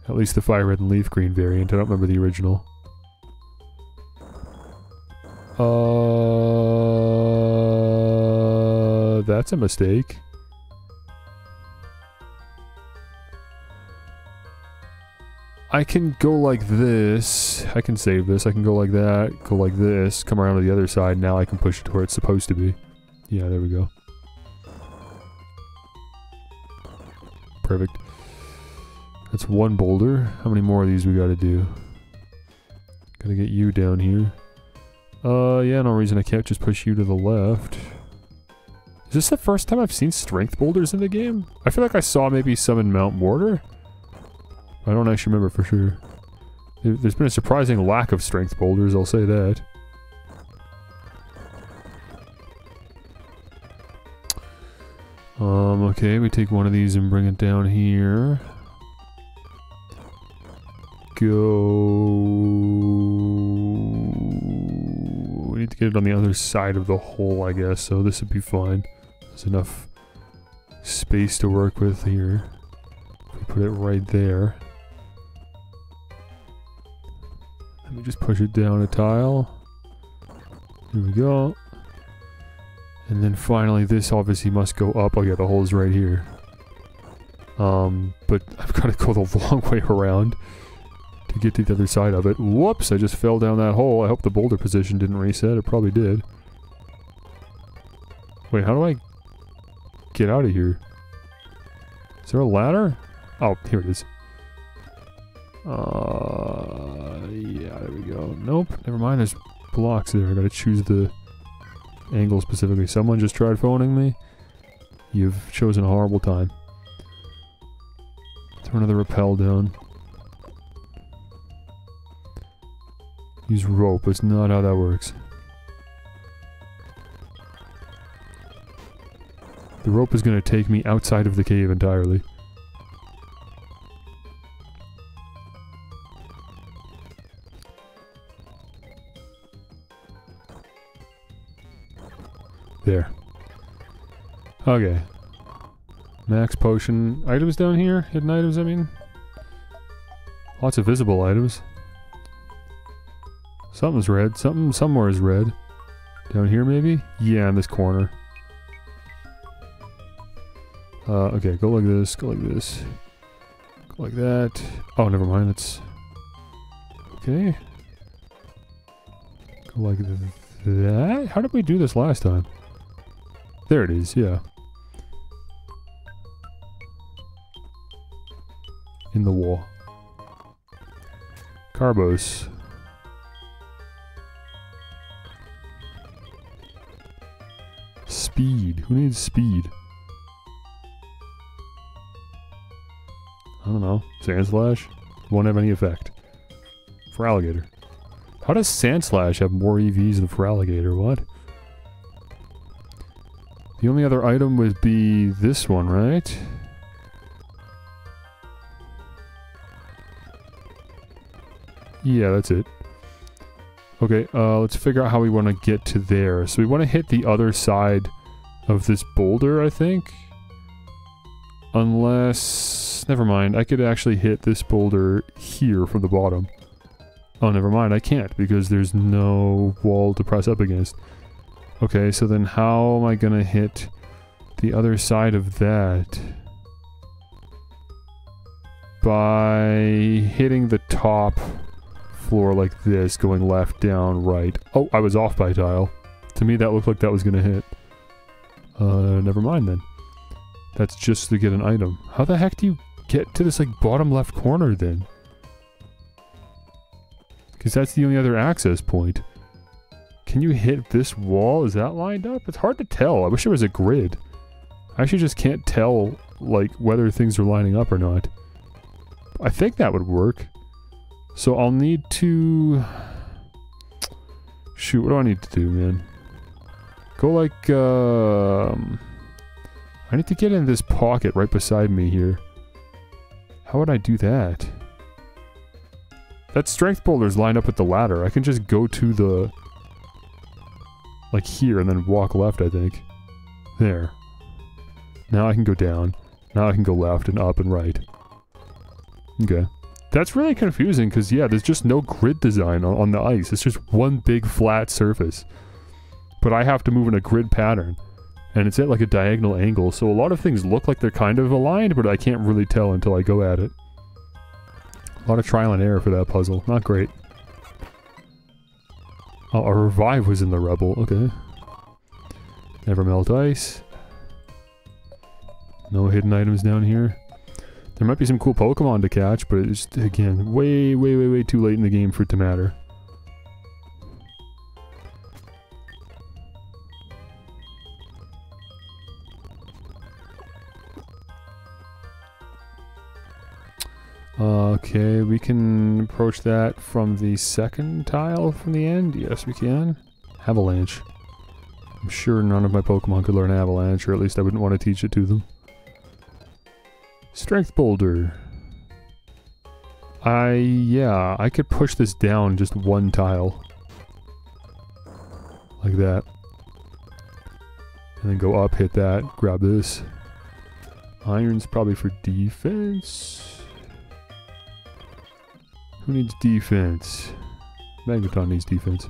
At least the fire red and leaf green variant. I don't remember the original. That's a mistake. I can go like this. I can save this. I can go like that, go like this, come around to the other side. Now I can push it to where it's supposed to be. Yeah, there we go. Perfect. That's one boulder. How many more of these we gotta do? Gotta get you down here. Yeah, no reason I can't just push you to the left. Is this the first time I've seen strength boulders in the game? I feel like I saw maybe some in Mount Mortar. I don't actually remember for sure. There's been a surprising lack of strength boulders, I'll say that. Okay, we take one of these and bring it down here. We need to get it on the other side of the hole, I guess, so this would be fine. There's enough space to work with here. If we put it right there. Let me just push it down a tile. Here we go. And then finally, this obviously must go up. Oh yeah, the hole's right here. But I've got to go the long way around to get to the other side of it. Whoops, I just fell down that hole. I hope the boulder position didn't reset. It probably did. Wait, how do I get out of here? Is there a ladder? Oh, here it is. Yeah, there we go. Nope, never mind. There's blocks there. I gotta choose the angle specifically. Someone just tried phoning me. You've chosen a horrible time. Throw another rappel down. Use rope. That's not how that works. The rope is going to take me outside of the cave entirely. There. Okay. Max potion items down here? Hidden items, I mean? Lots of visible items. Something's red. Something somewhere is red. Down here, maybe? Yeah, in this corner. Okay, go like this, go like this. Go like that. Oh, never mind, that's... Okay. Go like that? How did we do this last time? There it is, yeah. In the wall. Carbos. Speed. Who needs speed? I don't know. Sand Slash? Won't have any effect. For Alligator. How does Sand Slash have more EVs than for Alligator? What? The only other item would be this one, right? Yeah, that's it. Okay, let's figure out how we want to get to there. So we want to hit the other side of this boulder, I think. Unless... Never mind, I could actually hit this boulder here from the bottom. Oh, never mind, I can't because there's no wall to press up against. Okay, so then how am I gonna hit the other side of that? By hitting the top floor like this, going left, down, right. Oh, I was off by a tile. To me, that looked like that was gonna hit. Never mind then. That's just to get an item. How the heck do you get to this, like, bottom left corner then? Because that's the only other access point. Can you hit this wall? Is that lined up? It's hard to tell. I wish there was a grid. I actually just can't tell, like, whether things are lining up or not. I think that would work. So I'll need to... Shoot, what do I need to do, man? Go like, I need to get in this pocket right beside me here. How would I do that? That strength boulder's lined up with the ladder. I can just go to the... like here and then walk left, I think. There. Now I can go down. Now I can go left and up and right. Okay. That's really confusing because, yeah, there's just no grid design on the ice. It's just one big flat surface. But I have to move in a grid pattern. And it's at like a diagonal angle, so a lot of things look like they're kind of aligned, but I can't really tell until I go at it. A lot of trial and error for that puzzle. Not great. Oh, a revive was in the Rebel. Okay. Never melt ice. No hidden items down here. There might be some cool Pokemon to catch, but it's, again, way, way, way, way too late in the game for it to matter. Okay, we can approach that from the second tile from the end. Yes, we can. Avalanche. I'm sure none of my Pokemon could learn Avalanche, or at least I wouldn't want to teach it to them. Strength Boulder. Yeah, I could push this down just one tile. Like that. And then go up, hit that, grab this. Iron's probably for defense. Who needs defense? Magneton needs defense.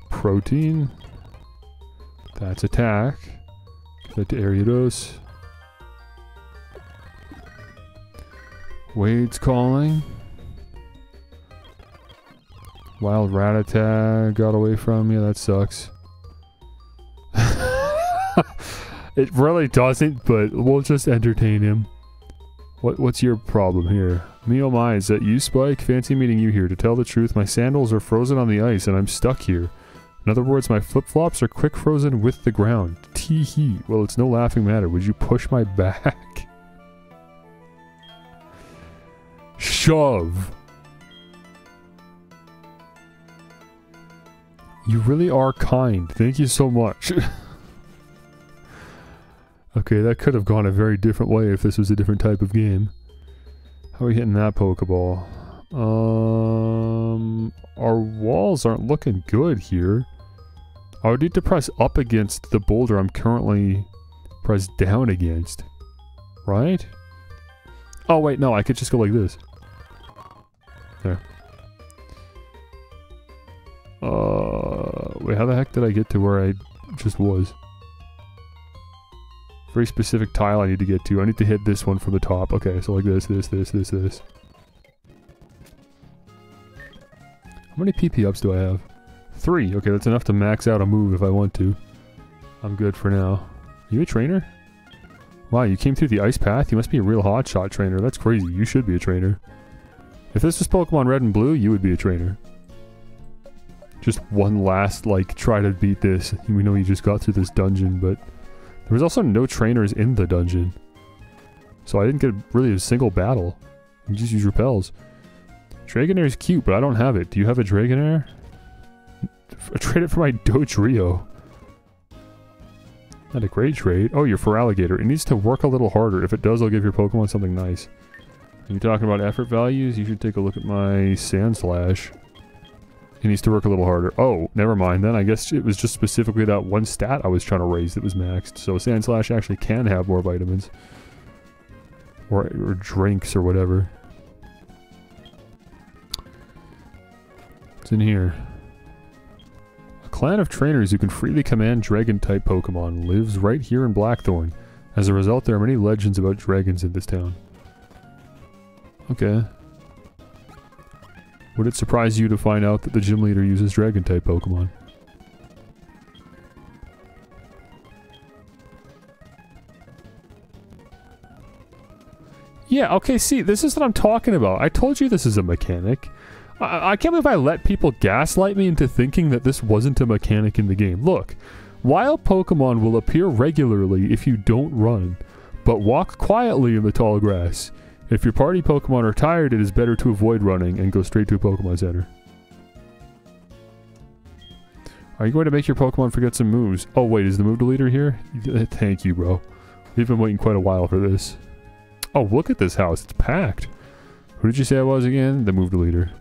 Protein. That's attack. Get to Ariados. Wade's calling. Wild Rattata got away from me. That sucks. It really doesn't, but we'll just entertain him. What's your problem here? Me oh my, is that you, Spike? Fancy meeting you here. To tell the truth, my sandals are frozen on the ice and I'm stuck here. In other words, my flip-flops are quick frozen with the ground. Tee-hee. Well, it's no laughing matter. Would you push my back? Shove. You really are kind. Thank you so much. Okay, that could have gone a very different way if this was a different type of game. How are we hitting that Pokeball? Our walls aren't looking good here. I would need to press up against the boulder I'm currently pressed down against. Right? Oh wait, no, I could just go like this. There. Wait, how the heck did I get to where I just was? Very specific tile I need to get to. I need to hit this one from the top. Okay, so like this. How many PP ups do I have? 3. Okay, that's enough to max out a move if I want to. I'm good for now. You a trainer? Wow, you came through the ice path? You must be a real hotshot trainer. That's crazy. You should be a trainer. If this was Pokemon Red and Blue, you would be a trainer. Just one last, like, try to beat this. We know you just got through this dungeon, but... there was also no trainers in the dungeon. So I didn't get really a single battle. You just use repels. Dragonair is cute, but I don't have it. Do you have a Dragonair? Trade it for my Dodrio. Not a great trade. Oh, you're for Alligator. It needs to work a little harder. If it does, I'll give your Pokemon something nice. Are you talking about effort values? You should take a look at my Sandslash. It needs to work a little harder. Oh, never mind then. I guess it was just specifically that one stat I was trying to raise that was maxed. So Sandslash actually can have more vitamins. Or drinks or whatever. What's in here? A clan of trainers who can freely command dragon-type Pokemon lives right here in Blackthorn. As a result, there are many legends about dragons in this town. Okay. Would it surprise you to find out that the gym leader uses dragon-type Pokemon? Yeah, okay, see, this is what I'm talking about. I told you this is a mechanic. I can't believe I let people gaslight me into thinking that this wasn't a mechanic in the game. Look, wild Pokemon will appear regularly if you don't run, but walk quietly in the tall grass. If your party Pokemon are tired, it is better to avoid running and go straight to a Pokemon Center. Are you going to make your Pokemon forget some moves? Oh wait, is the move deleter here? Thank you, bro. We've been waiting quite a while for this. Oh, look at this house. It's packed. Who did you say I was again? The move deleter.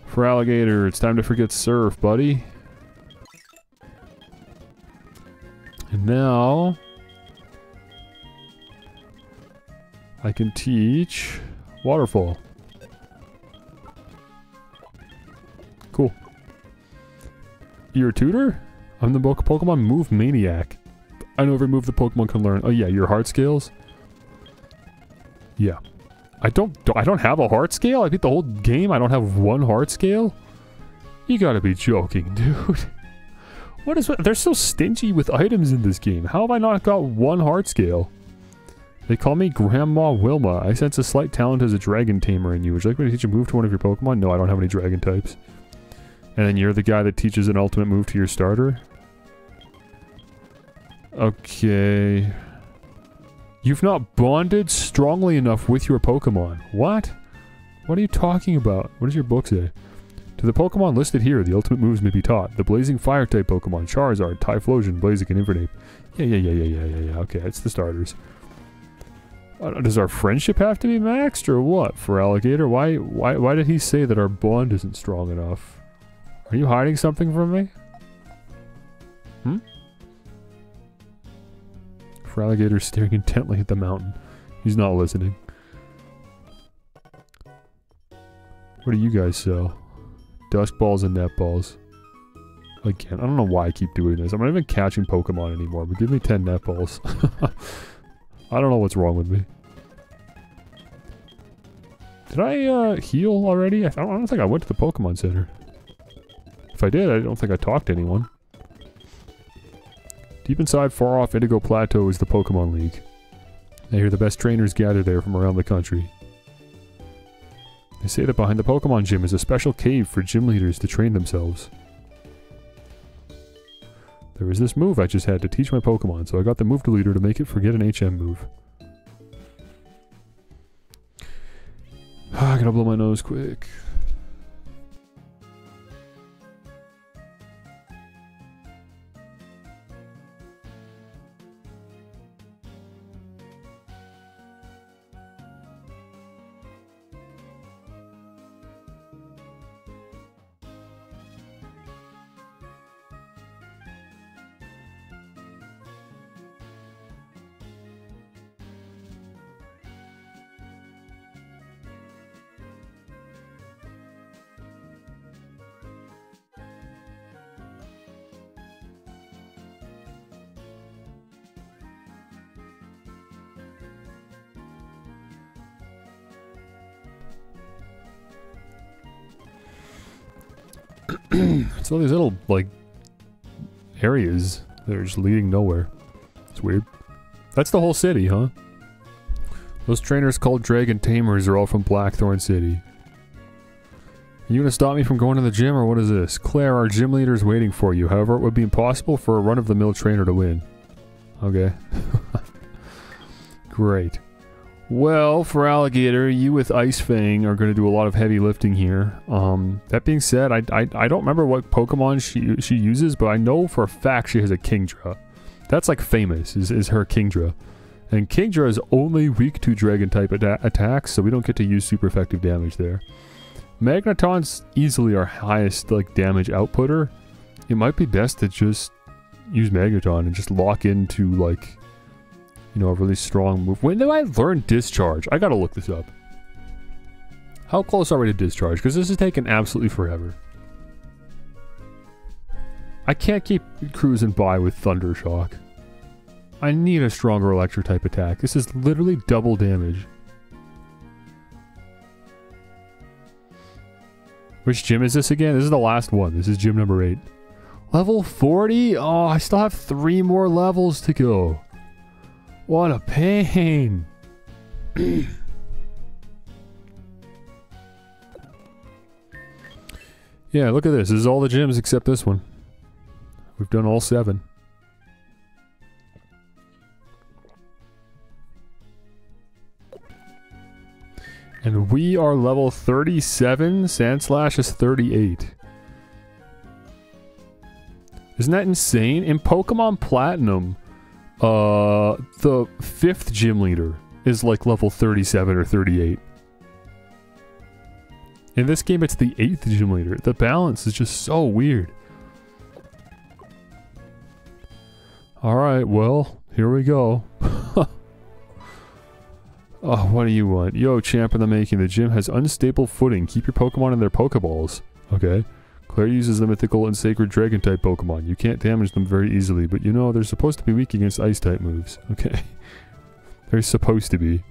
For Alligator, it's time to forget Surf, buddy. And now... I can teach Waterfall. Cool. You're a tutor? I'm the Pokemon Move Maniac. I know every move the Pokemon can learn. Oh yeah, your heart scales? Yeah. I don't have a heart scale? I beat the whole game, I don't have one heart scale? You gotta be joking, dude. What is... They're so stingy with items in this game. How have I not got 1 heart scale? They call me Grandma Wilma. I sense a slight talent as a dragon tamer in you. Would you like me to teach a move to one of your Pokemon? No, I don't have any dragon types. And then you're the guy that teaches an ultimate move to your starter? Okay. You've not bonded strongly enough with your Pokemon. What? What are you talking about? What does your book say? To the Pokemon listed here, the ultimate moves may be taught. The Blazing Fire-type Pokemon, Charizard, Typhlosion, Blaziken, and Infernape. Yeah. Okay, that's the starters. Does our friendship have to be maxed, or what? For Alligator? Why did he say that our bond isn't strong enough? Are you hiding something from me? Hmm? For Alligator staring intently at the mountain. He's not listening. What do you guys sell? Dusk balls and net balls. Again, I don't know why I keep doing this. I'm not even catching Pokemon anymore, but give me 10 net balls. I don't know what's wrong with me. Did I heal already? I don't think I went to the Pokemon Center. If I did, I don't think I talked to anyone. Deep inside far off Indigo Plateau is the Pokemon League. I hear the best trainers gather there from around the country. They say that behind the Pokemon Gym is a special cave for gym leaders to train themselves. There was this move I just had to teach my Pokemon, so I got the move leader to make it forget an HM move. I gotta blow my nose quick. It's all these little, like, areas that are just leading nowhere. It's weird. That's the whole city, huh? Those trainers called Dragon Tamers are all from Blackthorn City. Are you gonna stop me from going to the gym, or what is this? Claire, our gym leader is waiting for you. However, it would be impossible for a run-of-the-mill trainer to win. Okay. Great. Well, for Alligator, you with Ice Fang are going to do a lot of heavy lifting here. That being said, I don't remember what Pokemon she uses, but I know for a fact she has a Kingdra. That's like famous, is her Kingdra. And Kingdra is only weak to Dragon-type attacks, so we don't get to use super effective damage there. Magneton's easily our highest like damage outputter. It might be best to just use Magneton and just lock into like... you know, a really strong move. When do I learn Discharge? I gotta look this up. How close are we to Discharge? Because this is taking absolutely forever. I can't keep cruising by with Thunder Shock. I need a stronger electric type attack. This is literally double damage. Which gym is this again? This is the last one. This is gym number 8. Level 40? Oh, I still have 3 more levels to go. What a pain! Yeah, look at this. This is all the gyms except this one. We've done all 7. And we are level 37. Sandslash is 38. Isn't that insane? In Pokemon Platinum... the 5th gym leader is like level 37 or 38. In this game, it's the 8th gym leader. The balance is just so weird. Alright, well, here we go. Oh, what do you want? Yo, champ in the making. The gym has unstable footing. Keep your Pokemon in their Pokeballs. Okay. Claire uses the mythical and sacred dragon-type Pokemon. You can't damage them very easily, but you know, they're supposed to be weak against ice-type moves. Okay. They're supposed to be.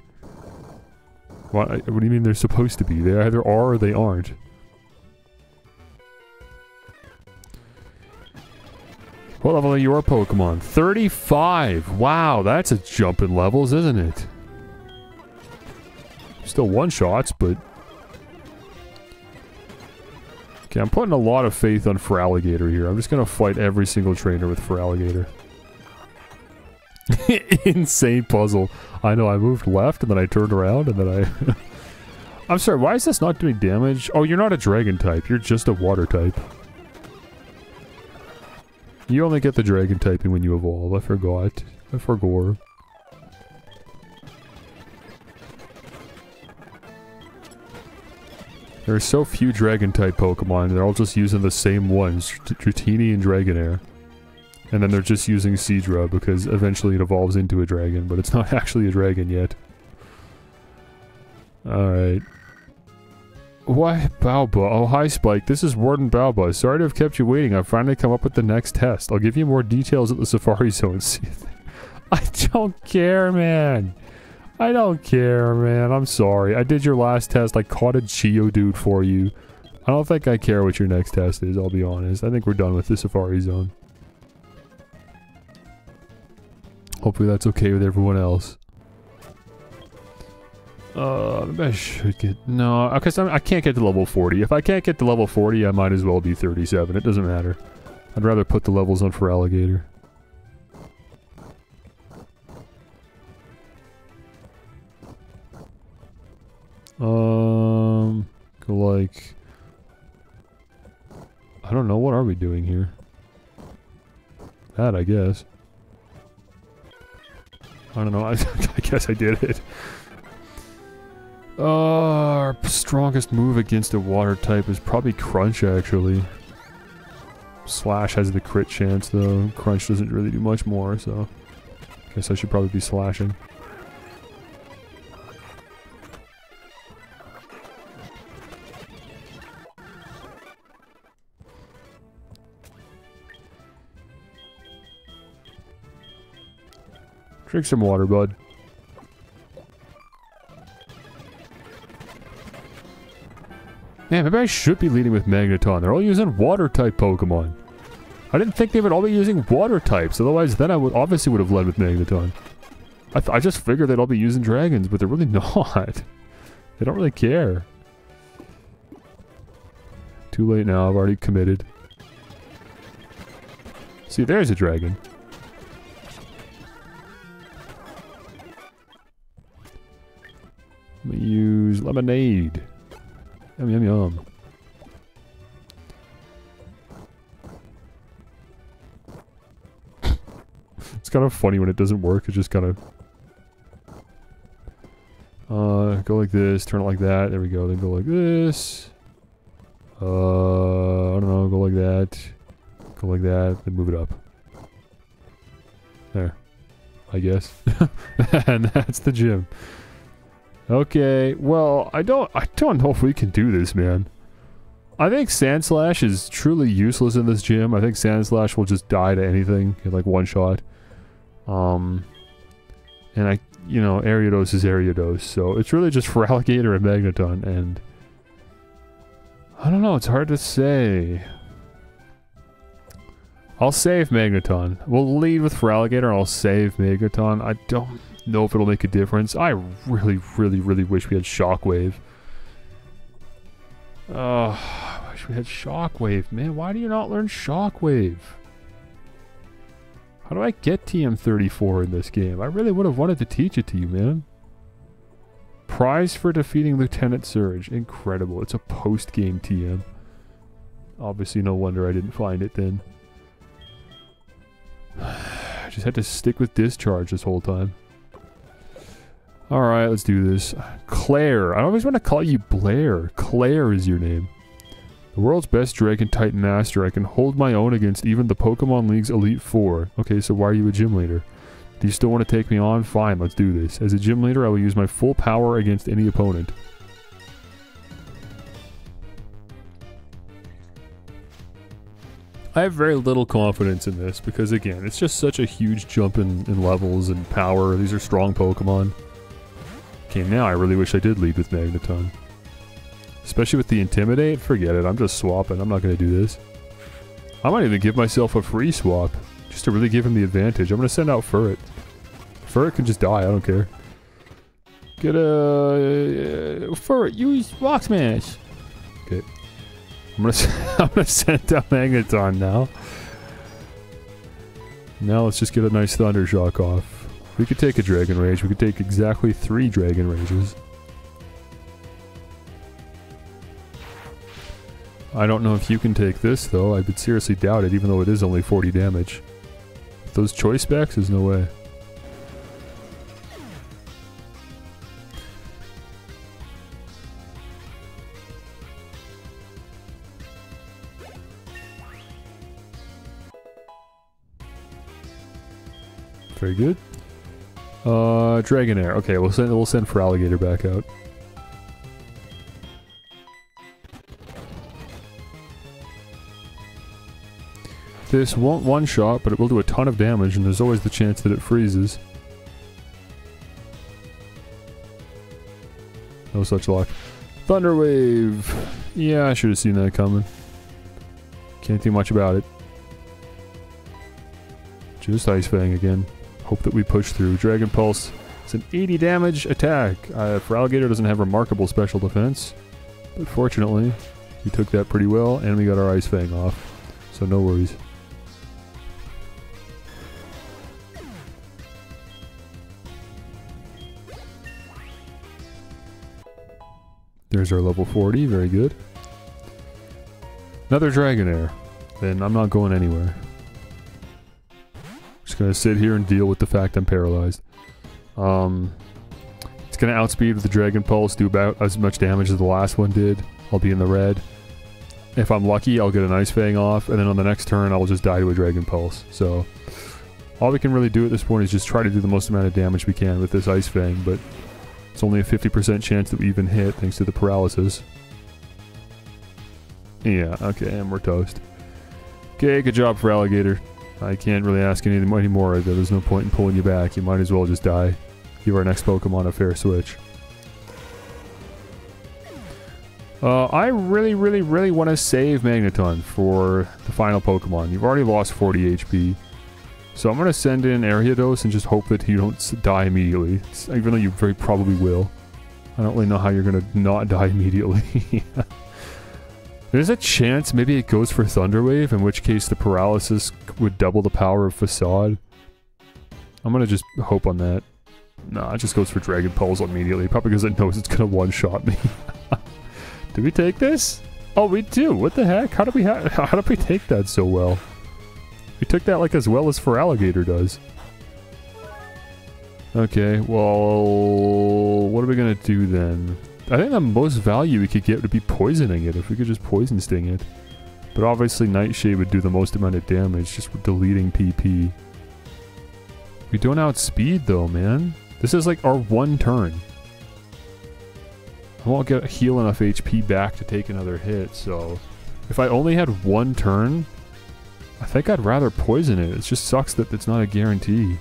What do you mean they're supposed to be? They either are or they aren't. What level are your Pokemon? 35! Wow, that's a jump in levels, isn't it? Still one-shots, but... Okay, I'm putting a lot of faith on Feraligatr here. I'm just gonna fight every single trainer with Feraligatr. Insane puzzle. I know, I moved left, and then I turned around, and then I... I'm sorry, why is this not doing damage? Oh, you're not a dragon type. You're just a water type. You only get the dragon typing when you evolve. I forgot. I forgot. There are so few dragon type Pokemon. They're all just using the same ones. Dratini and Dragonair. And then they're just using Seadra because eventually it evolves into a dragon, but it's not actually a dragon yet. Alright. Why, Balba? Oh, hi, Spike. This is Warden Balba. Sorry to have kept you waiting. I've finally come up with the next test. I'll give you more details at the Safari Zone. I don't care, man. I don't care, man. I'm sorry. I did your last test. I caught a Geodude for you. I don't think I care what your next test is, I'll be honest. I think we're done with the Safari Zone. Hopefully that's okay with everyone else. Maybe I should get... No, because I can't get to level 40. If I can't get to level 40, I might as well be 37. It doesn't matter. I'd rather put the levels on Feraligatr. Go like... I don't know, what are we doing here? That, I guess. I don't know, I guess I did it. Our strongest move against a water type is probably Crunch, actually. Slash has the crit chance, though. Crunch doesn't really do much more, so... Guess I should probably be slashing. Drink some water, bud. Man, maybe I should be leading with Magneton. They're all using water-type Pokemon. I didn't think they would all be using water types, otherwise then I would obviously would have led with Magneton. I just figured they'd all be using dragons, but they're really not. They don't really care. Too late now, I've already committed. See, there's a dragon. Let me use lemonade. Yum, yum, yum. It's kind of funny when it doesn't work. It just kind of... go like this, turn it like that. There we go. Then go like this. I don't know. Go like that. Go like that. Then move it up. There. I guess. And that's the gym. Okay, well, I don't know if we can do this, man. I think Sandslash is truly useless in this gym. I think Sandslash will just die to anything in like one shot. And you know, Ariados is Ariados, so it's really just Feraligatr and Magneton, and I don't know, it's hard to say. I'll save Magneton. We'll lead with Feraligatr and I'll save Magneton. I don't know if it'll make a difference. I really, really, really wish we had Shockwave. I wish we had Shockwave. Man, why do you not learn Shockwave? How do I get TM34 in this game? I really would have wanted to teach it to you, man. Prize for defeating Lieutenant Surge. Incredible. It's a post-game TM. Obviously, no wonder I didn't find it then. I just had to stick with Discharge this whole time. Alright, let's do this. Claire. I always want to call you Blair. Claire is your name. The world's best Dragon Titan Master. I can hold my own against even the Pokemon League's Elite Four. Okay, so why are you a gym leader? Do you still want to take me on? Fine, let's do this. As a gym leader, I will use my full power against any opponent. I have very little confidence in this because, again, it's just such a huge jump in levels and power. These are strong Pokemon. Okay, now I really wish I did lead with Magneton. Especially with the Intimidate, forget it, I'm just swapping, I'm not going to do this. I might even give myself a free swap. Just to really give him the advantage. I'm gonna send out Furret. Furret can just die, I don't care. Get a... Furret, use Rock Smash! Okay. I'm gonna send out Magneton now. Now let's just get a nice Thunder Shock off. We could take a Dragon Rage. We could take exactly 3 Dragon Rages. I don't know if you can take this though. I would seriously doubt it, even though it is only 40 damage. With those choice specs, there's no way. Very good. Dragonair. Okay, we'll send for Alligator back out. This won't one-shot, but it will do a ton of damage, and there's always the chance that it freezes. No such luck. Thunder Wave! Yeah, I should have seen that coming. Can't do much about it. Just Ice Fang again. Hope that we push through. Dragon Pulse. It's an 80 damage attack. For Alligator doesn't have remarkable special defense. But fortunately, we took that pretty well, and we got our Ice Fang off. So no worries. There's our level 40, very good. Another Dragonair. Then I'm not going anywhere. Just gonna sit here and deal with the fact I'm paralyzed. It's gonna outspeed with the Dragon Pulse, do about as much damage as the last one did. I'll be in the red. If I'm lucky, I'll get an Ice Fang off, and then on the next turn, I'll just die to a Dragon Pulse. So, all we can really do at this point is just try to do the most amount of damage we can with this Ice Fang, but it's only a 50% chance that we even hit, thanks to the paralysis. Yeah, okay, and we're toast. Okay, good job for Alligator. I can't really ask any more. There's no point in pulling you back. You might as well just die. Give our next Pokemon a fair switch. I really want to save Magneton for the final Pokemon. You've already lost 40 HP. So I'm going to send in Ariados and just hope that you don't die immediately. Even though you very probably will. I don't really know how you're going to not die immediately. There's a chance maybe it goes for Thunder Wave, in which case the paralysis would double the power of Facade. I'm going to just hope on that. Nah, it just goes for Dragon Pulse immediately. Probably because it knows it's going to one-shot me. Did we take this? Oh, we do. What the heck? How did we take that so well? We took that like as well as for Alligator does. Okay, well, what are we gonna do then? I think the most value we could get would be poisoning it, if we could just Poison Sting it. But obviously Nightshade would do the most amount of damage, just with deleting PP. We don't outspeed though, man. This is like our one turn. I won't get heal enough HP back to take another hit, so... If I only had one turn, I think I'd rather poison it. It just sucks that it's not a guarantee.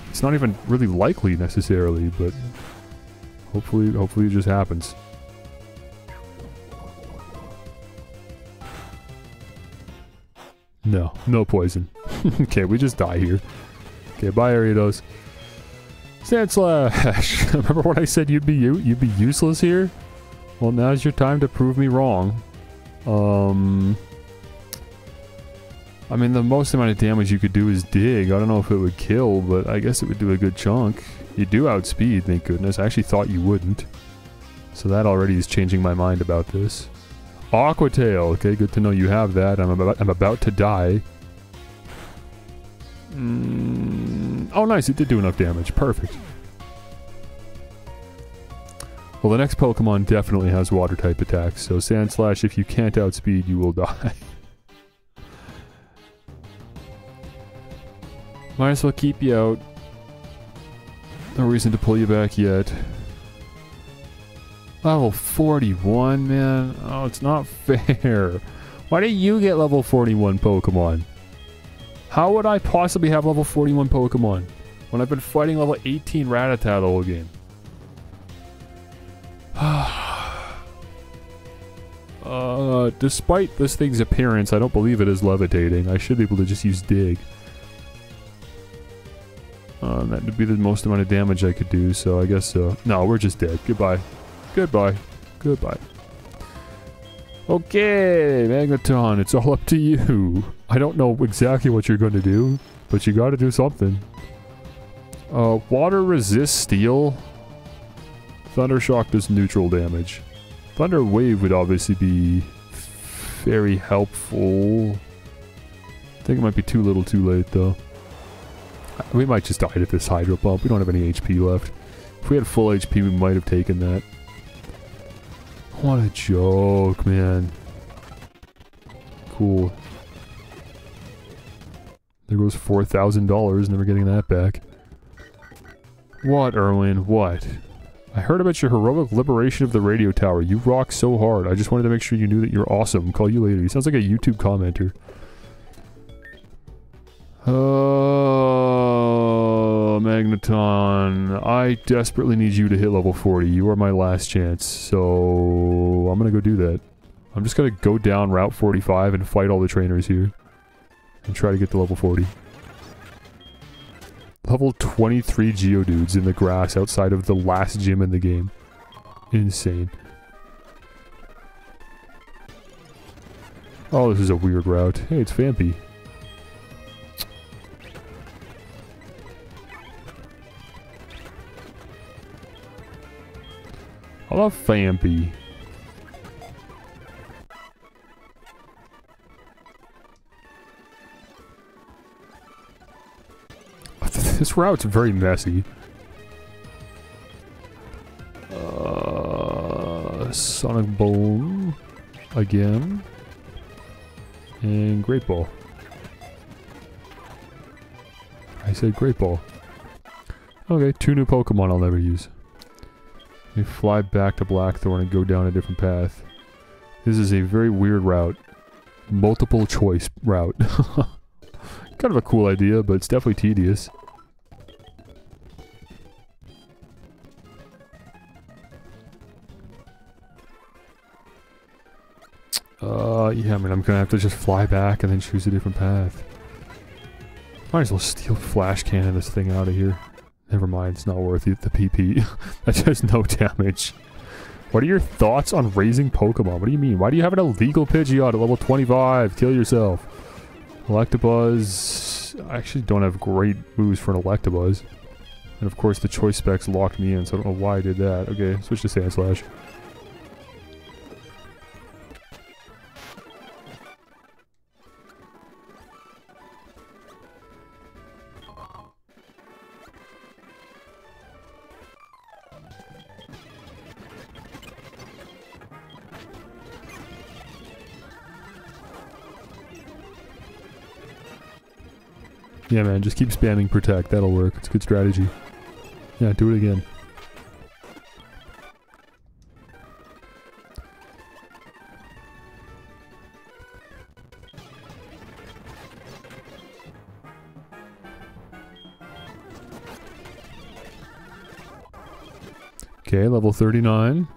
It's not even really likely necessarily, but hopefully it just happens. No poison. Okay, we just die here. Okay, bye Ariados. Sandslash! Remember what I said you'd be useless here? Well, now's your time to prove me wrong. I mean, the most amount of damage you could do is dig. I don't know if it would kill, but I guess it would do a good chunk. You do outspeed, thank goodness. I actually thought you wouldn't. So that already is changing my mind about this. Aqua Tail. Okay, good to know you have that. I'm about to die. Oh, nice. It did do enough damage. Perfect. Well, the next Pokemon definitely has Water-type attacks, so Sandslash, if you can't outspeed, you will die. Might as well keep you out. No reason to pull you back yet. Level 41, man. Oh, it's not fair. Why do you get level 41 Pokemon? How would I possibly have level 41 Pokemon when I've been fighting level 18 Rattata the whole game? Despite this thing's appearance, I don't believe it is levitating. I should be able to just use dig. That would be the most amount of damage I could do, so I guess so. No, we're just dead. Goodbye. Goodbye. Goodbye. Okay, Magneton, it's all up to you. I don't know exactly what you're going to do, but you gotta do something. Water resists steel. Thunder Shock does neutral damage. Thunder Wave would obviously be very helpful. I think it might be too little too late though. We might just die at this Hydro Pump. We don't have any HP left. If we had full HP, we might have taken that. What a joke, man. Cool. There goes $4,000, never getting that back. What, Erwin? What? I heard about your heroic liberation of the radio tower. You rock so hard. I just wanted to make sure you knew that you're awesome. Call you later. He sounds like a YouTube commenter. Magneton. I desperately need you to hit level 40. You are my last chance. So I'm gonna go do that. I'm just gonna go down Route 45 and fight all the trainers here. And try to get to level 40. Level 23 Geodudes in the grass outside of the last gym in the game. Insane. Oh, this is a weird route. Hey, it's Vampy. I love Vampy. This route's very messy. Sonic Boom again. And Great Ball. I said Great Ball. Okay, 2 new Pokemon I'll never use. Let me fly back to Blackthorn and go down a different path. This is a very weird route. Multiple choice route. Kind of a cool idea, but it's definitely tedious. Yeah, I mean, I'm gonna have to just fly back and then choose a different path. Might as well steal Flash Cannon this thing out of here. Never mind, it's not worth it, the PP. That does no damage. What are your thoughts on raising Pokemon? What do you mean? Why do you have an illegal Pidgeot at level 25? Kill yourself. Electabuzz... I actually don't have great moves for an Electabuzz. And of course the choice specs locked me in, so I don't know why I did that. Okay, switch to Sandslash. Yeah, man, just keep spamming Protect. That'll work. It's a good strategy. Yeah, do it again. Okay, level 39.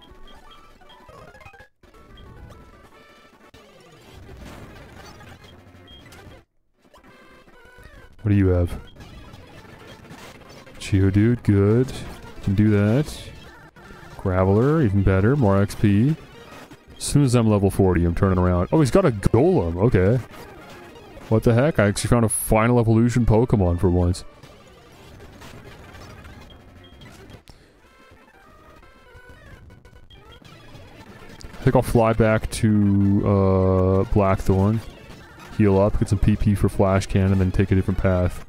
What do you have? Geodude, good. Can do that. Graveler, even better. More XP. As soon as I'm level 40, I'm turning around. Oh, he's got a Golem. Okay. What the heck? I actually found a Final Evolution Pokemon for once. I think I'll fly back to Blackthorn. Heal up, get some PP for Flash Cannon, and then take a different path.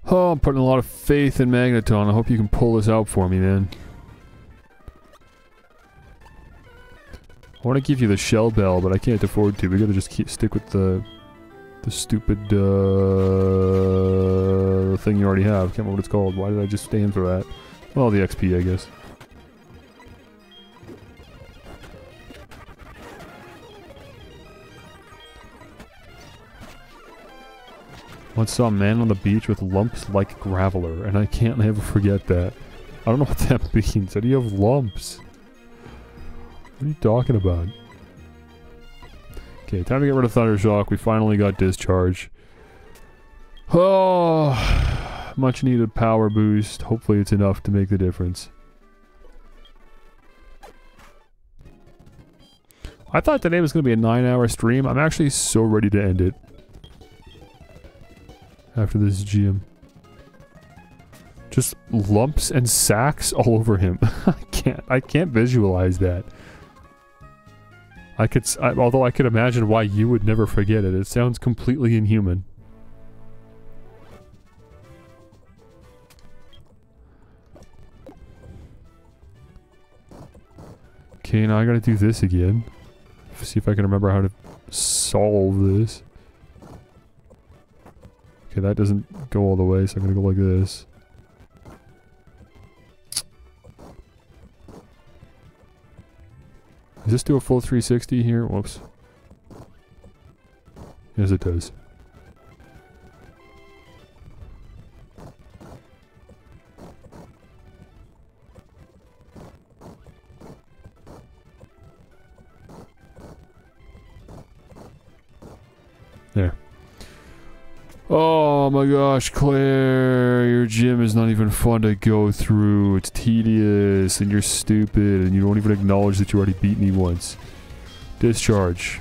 Oh, I'm putting a lot of faith in Magneton. I hope you can pull this out for me, man. I want to give you the Shell Bell, but I can't afford to. We gotta just stick with the stupid thing you already have. Can't remember what it's called. Why did I just stay in for that? Well, the XP, I guess. Once saw a man on the beach with lumps like graveler, and I can't ever forget that. I don't know what that means. How do you have lumps? What are you talking about? Okay, time to get rid of Thundershock. We finally got discharge. Oh, much needed power boost. Hopefully it's enough to make the difference. I thought today was going to be a 9-hour stream. I'm actually so ready to end it. After this gym. Just lumps and sacks all over him. I can't visualize that. Although I could imagine why you would never forget it. It sounds completely inhuman. Okay, now I gotta do this again. See if I can remember how to solve this. Okay, that doesn't go all the way, so I'm gonna go like this. Does this do a full 360 here? Whoops. Yes, it does. There. Oh my gosh, Claire, your gym is not even fun to go through. It's tedious, and you're stupid, and you don't even acknowledge that you already beat me once. Discharge.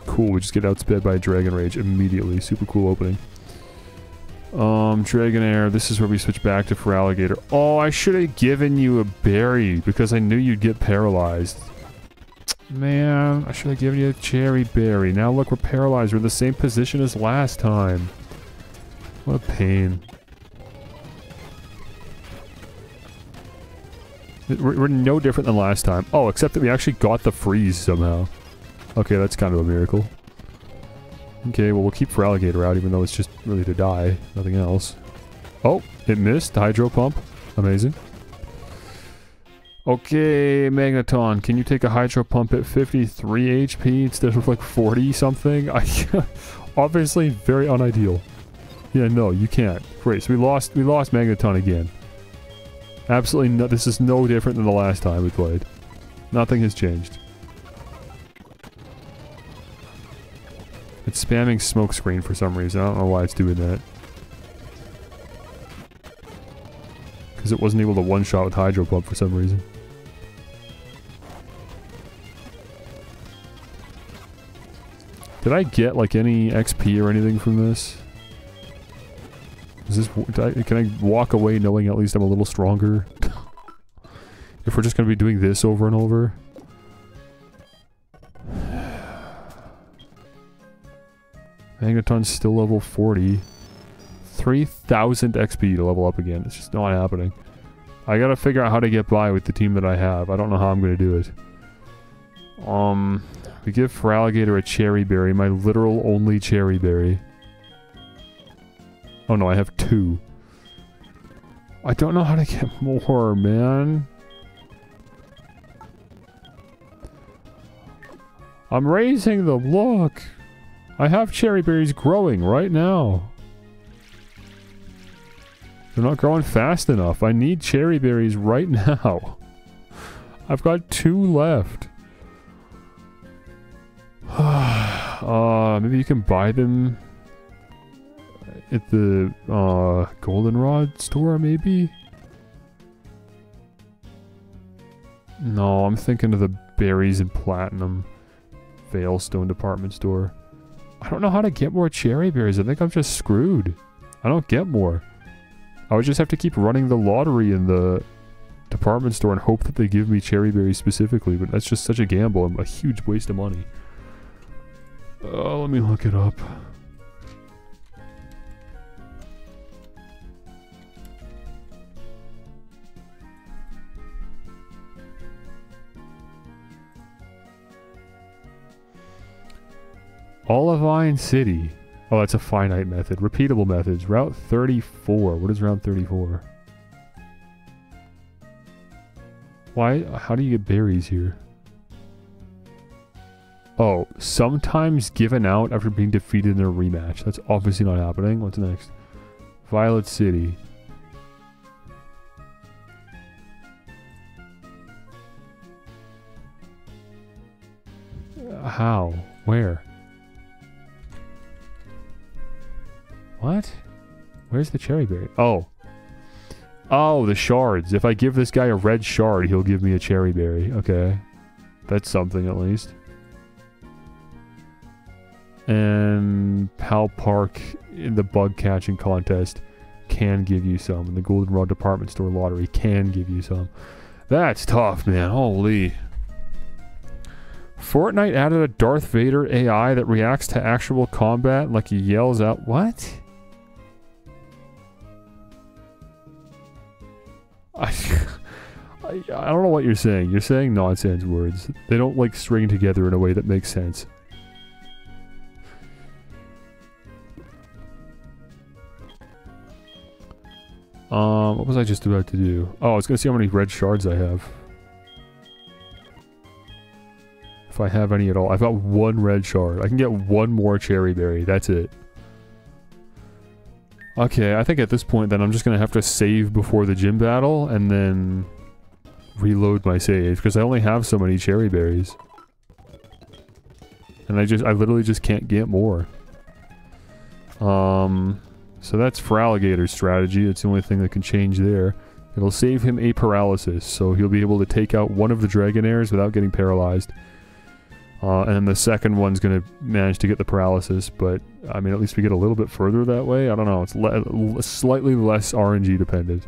Cool, we just get outsped by a Dragon Rage immediately. Super cool opening. Dragonair, this is where we switch back to Feraligatr. Oh, I should have given you a berry, because I knew you'd get paralyzed. Man, I should have given you a cherry berry. Now look, we're paralyzed. We're in the same position as last time. What a pain. We're no different than last time. Oh, except that we actually got the freeze somehow. Okay, that's kind of a miracle. Okay, well, we'll keep Feraligatr out, even though it's just really to die. Nothing else. Oh, it missed. Hydro Pump. Amazing. Okay, Magneton, can you take a Hydro Pump at 53 HP instead of like 40 something? Obviously very unideal. Yeah, no, you can't. Great, so we lost Magneton again. Absolutely no, this is no different than the last time we played. Nothing has changed. It's spamming Smokescreen for some reason. I don't know why it's doing that. Because it wasn't able to one-shot with Hydro Pump for some reason. Did I get like any XP or anything from this? Is this, can I walk away knowing at least I'm a little stronger? If we're just going to be doing this over and over. Magneton's still level 40. 3,000 XP to level up again. It's just not happening. I gotta figure out how to get by with the team that I have. I don't know how I'm gonna do it. We give Feraligatr a cherry berry. My literal only cherry berry. Oh no, I have 2. I don't know how to get more, man. I'm raising them, look! I have cherry berries growing right now. They're not growing fast enough. I need cherry berries right now. I've got 2 left. Maybe you can buy them at the Goldenrod store, maybe? No, I'm thinking of the berries and platinum Veilstone department store. I don't know how to get more cherry berries. I think I'm just screwed. I don't get more. I would just have to keep running the lottery in the department store and hope that they give me cherry berries specifically, but that's just such a gamble and a huge waste of money. Let me look it up. Olivine City. Oh, that's a finite method. Repeatable methods. Route 34. What is Route 34? Why? How do you get berries here? Oh, sometimes given out after being defeated in a rematch. That's obviously not happening. What's next? Violet City. How? Where? What? Where's the cherry berry? Oh. Oh, the shards. If I give this guy a red shard, he'll give me a cherry berry. Okay. That's something at least. And Pal Park in the bug catching contest can give you some. And the Goldenrod department store lottery can give you some. That's tough, man. Holy. Fortnite added a Darth Vader AI that reacts to actual combat like he yells out. What? I don't know what you're saying. You're saying nonsense words. They don't like string together in a way that makes sense. What was I just about to do? Oh, I was gonna see how many red shards I have. If I have any at all. I've got one red shard. I can get one more cherry berry. That's it. Okay, I think at this point then I'm just gonna have to save before the gym battle and then reload my save because I only have so many cherry berries. And I literally just can't get more. So that's for Alligator's strategy. It's the only thing that can change there. It'll save him a paralysis, so he'll be able to take out one of the Dragonairs without getting paralyzed. And then the second one's gonna manage to get the paralysis, but I mean, at least we get a little bit further that way. I don't know, it's slightly less RNG dependent.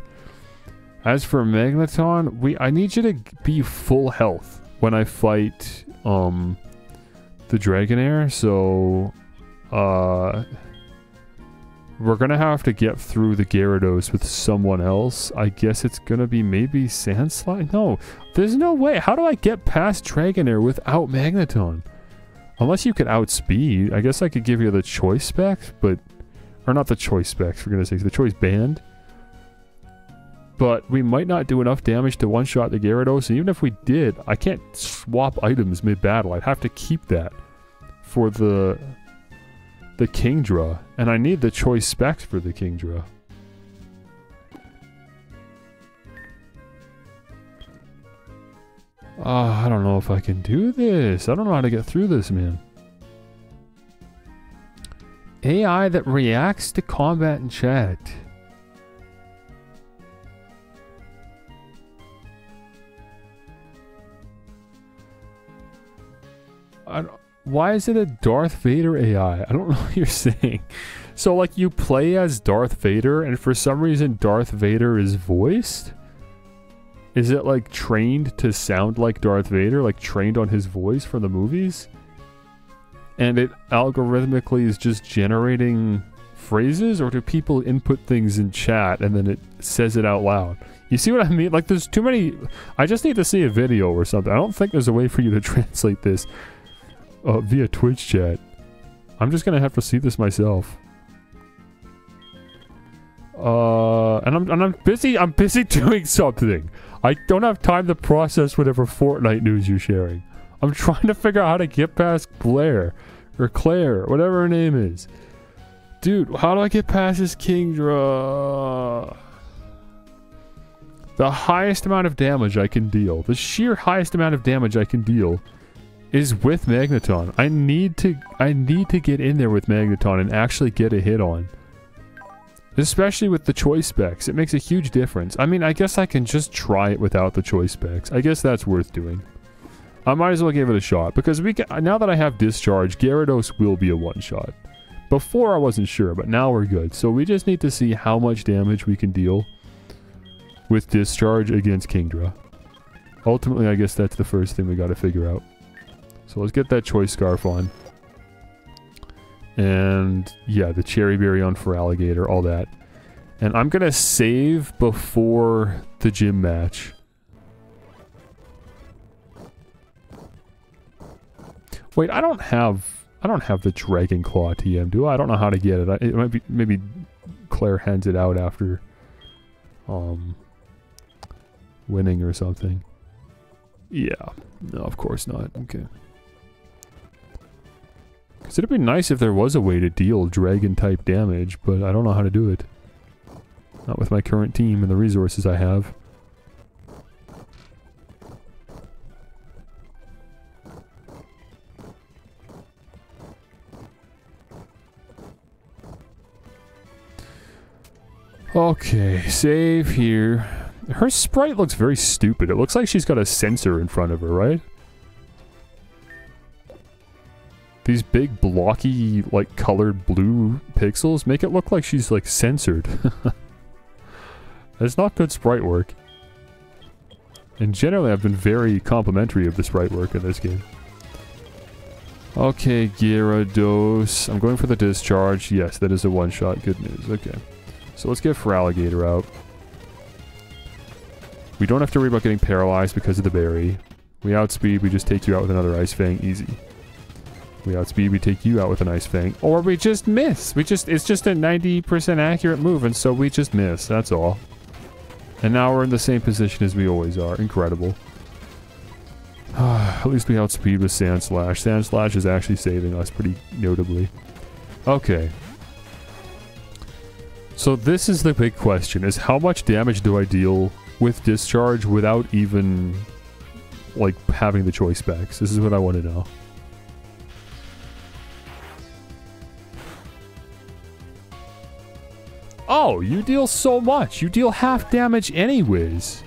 As for Magneton, I need you to be full health when I fight the Dragonair, so we're gonna have to get through the Gyarados with someone else. I guess it's gonna be maybe Sandslide? No, there's no way. How do I get past Dragonair without Magneton? Unless you could outspeed. I guess I could give you the choice specs, but... Or not the choice specs, for goodness sakes. The choice band. But we might not do enough damage to one-shot the Gyarados, and even if we did, I can't swap items mid-battle. I'd have to keep that for the Kingdra, and I need the choice specs for the Kingdra. I don't know if I can do this. I don't know how to get through this, man. AI that reacts to combat in chat. Why is it a Darth Vader AI? I don't know what you're saying. So, like, you play as Darth Vader, and for some reason Darth Vader is voiced? Is it, like, trained to sound like Darth Vader? Like, trained on his voice from the movies? And it algorithmically is just generating phrases? Or do people input things in chat, and then it says it out loud? You see what I mean? Like, there's too many... I just need to see a video or something. I don't think there's a way for you to translate this via Twitch chat. I'm just gonna have to see this myself. And I'm busy doing something. I don't have time to process whatever Fortnite news you're sharing. I'm trying to figure out how to get past Blair or Claire, whatever her name is. Dude, how do I get past this Kingdra? The highest amount of damage I can deal, the sheer highest amount of damage I can deal, is with Magneton. I need to get in there with Magneton and actually get a hit on. Especially with the choice specs. It makes a huge difference. I mean, I guess I can just try it without the choice specs. I guess that's worth doing. I might as well give it a shot. Because now that I have Discharge, Gyarados will be a one-shot. Before I wasn't sure, but now we're good. So we just need to see how much damage we can deal with Discharge against Kingdra. Ultimately, I guess that's the first thing we gotta figure out. So let's get that choice scarf on. And yeah, the cherry berry on for Alligator, all that. And I'm gonna save before the gym match. Wait, I don't have the Dragon Claw TM, do I? I don't know how to get it. It might be, maybe Claire hands it out after winning or something. Yeah. No, of course not. Okay. Because it'd be nice if there was a way to deal dragon-type damage, but I don't know how to do it. Not with my current team and the resources I have. Okay, save here. Her sprite looks very stupid. It looks like she's got a sensor in front of her, right? These big blocky, like, colored blue pixels make it look like she's, like, censored. It's not good sprite work. And generally I've been very complimentary of the sprite work in this game. Okay, Gyarados. I'm going for the discharge. Yes, that is a one-shot. Good news. Okay. So let's get Feraligatr out. We don't have to worry about getting paralyzed because of the berry. We outspeed, we just take you out with another Ice Fang. Easy. We outspeed, we take you out with an Ice Fang. Or we just miss. It's just a 90% accurate move, and so we just miss. That's all. And now we're in the same position as we always are. Incredible. At least we outspeed with Sand Slash. Sand Slash is actually saving us pretty notably. Okay. So this is the big question, is how much damage do I deal with Discharge without even, like, having the choice specs? This is what I want to know. Oh, you deal so much. You deal half damage anyways.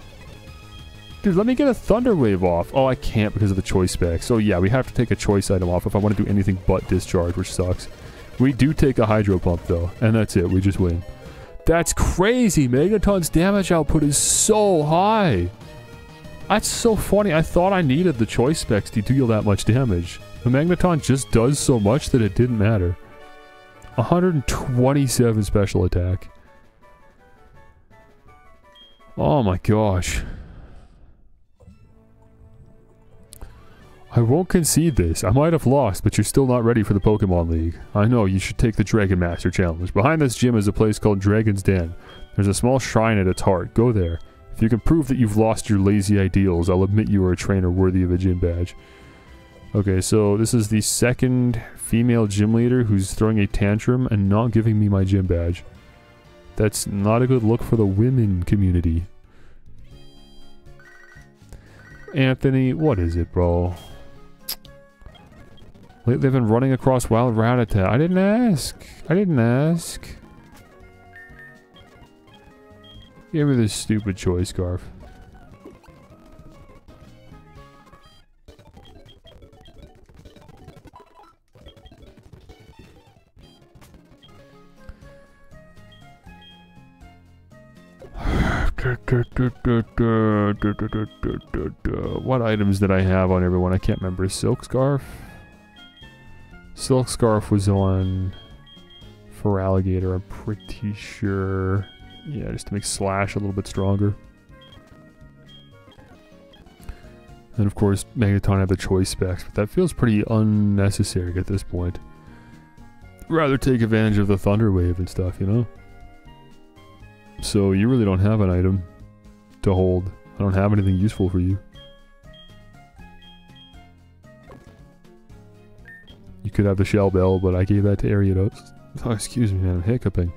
Dude, let me get a Thunder Wave off. Oh, I can't because of the choice specs. So yeah, we have to take a choice item off if I want to do anything but Discharge, which sucks. We do take a Hydro Pump though, and that's it. We just win. That's crazy. Magneton's damage output is so high. That's so funny. I thought I needed the choice specs to deal that much damage. The Magneton just does so much that it didn't matter. 127 special attack. Oh my gosh. I won't concede this. I might have lost, but you're still not ready for the Pokemon League. I know, you should take the Dragon Master Challenge. Behind this gym is a place called Dragon's Den. There's a small shrine at its heart. Go there. If you can prove that you've lost your lazy ideals, I'll admit you are a trainer worthy of a gym badge. Okay, so this is the second female gym leader who's throwing a tantrum and not giving me my gym badge. That's not a good look for the women community. Anthony, what is it, bro? Lately I've been running across wild Rattata. I didn't ask. I didn't ask. Give me this stupid choice scarf. What items did I have on everyone? I can't remember. Silk Scarf? Silk Scarf was on Feraligatr, I'm pretty sure. Yeah, just to make Slash a little bit stronger. And of course, Magneton had the choice specs, but that feels pretty unnecessary at this point. Rather take advantage of the Thunder Wave and stuff, you know? So you really don't have an item to hold. I don't have anything useful for you. You could have the Shell Bell, but I gave that to Ariados. Oh, excuse me, man, I'm hiccuping.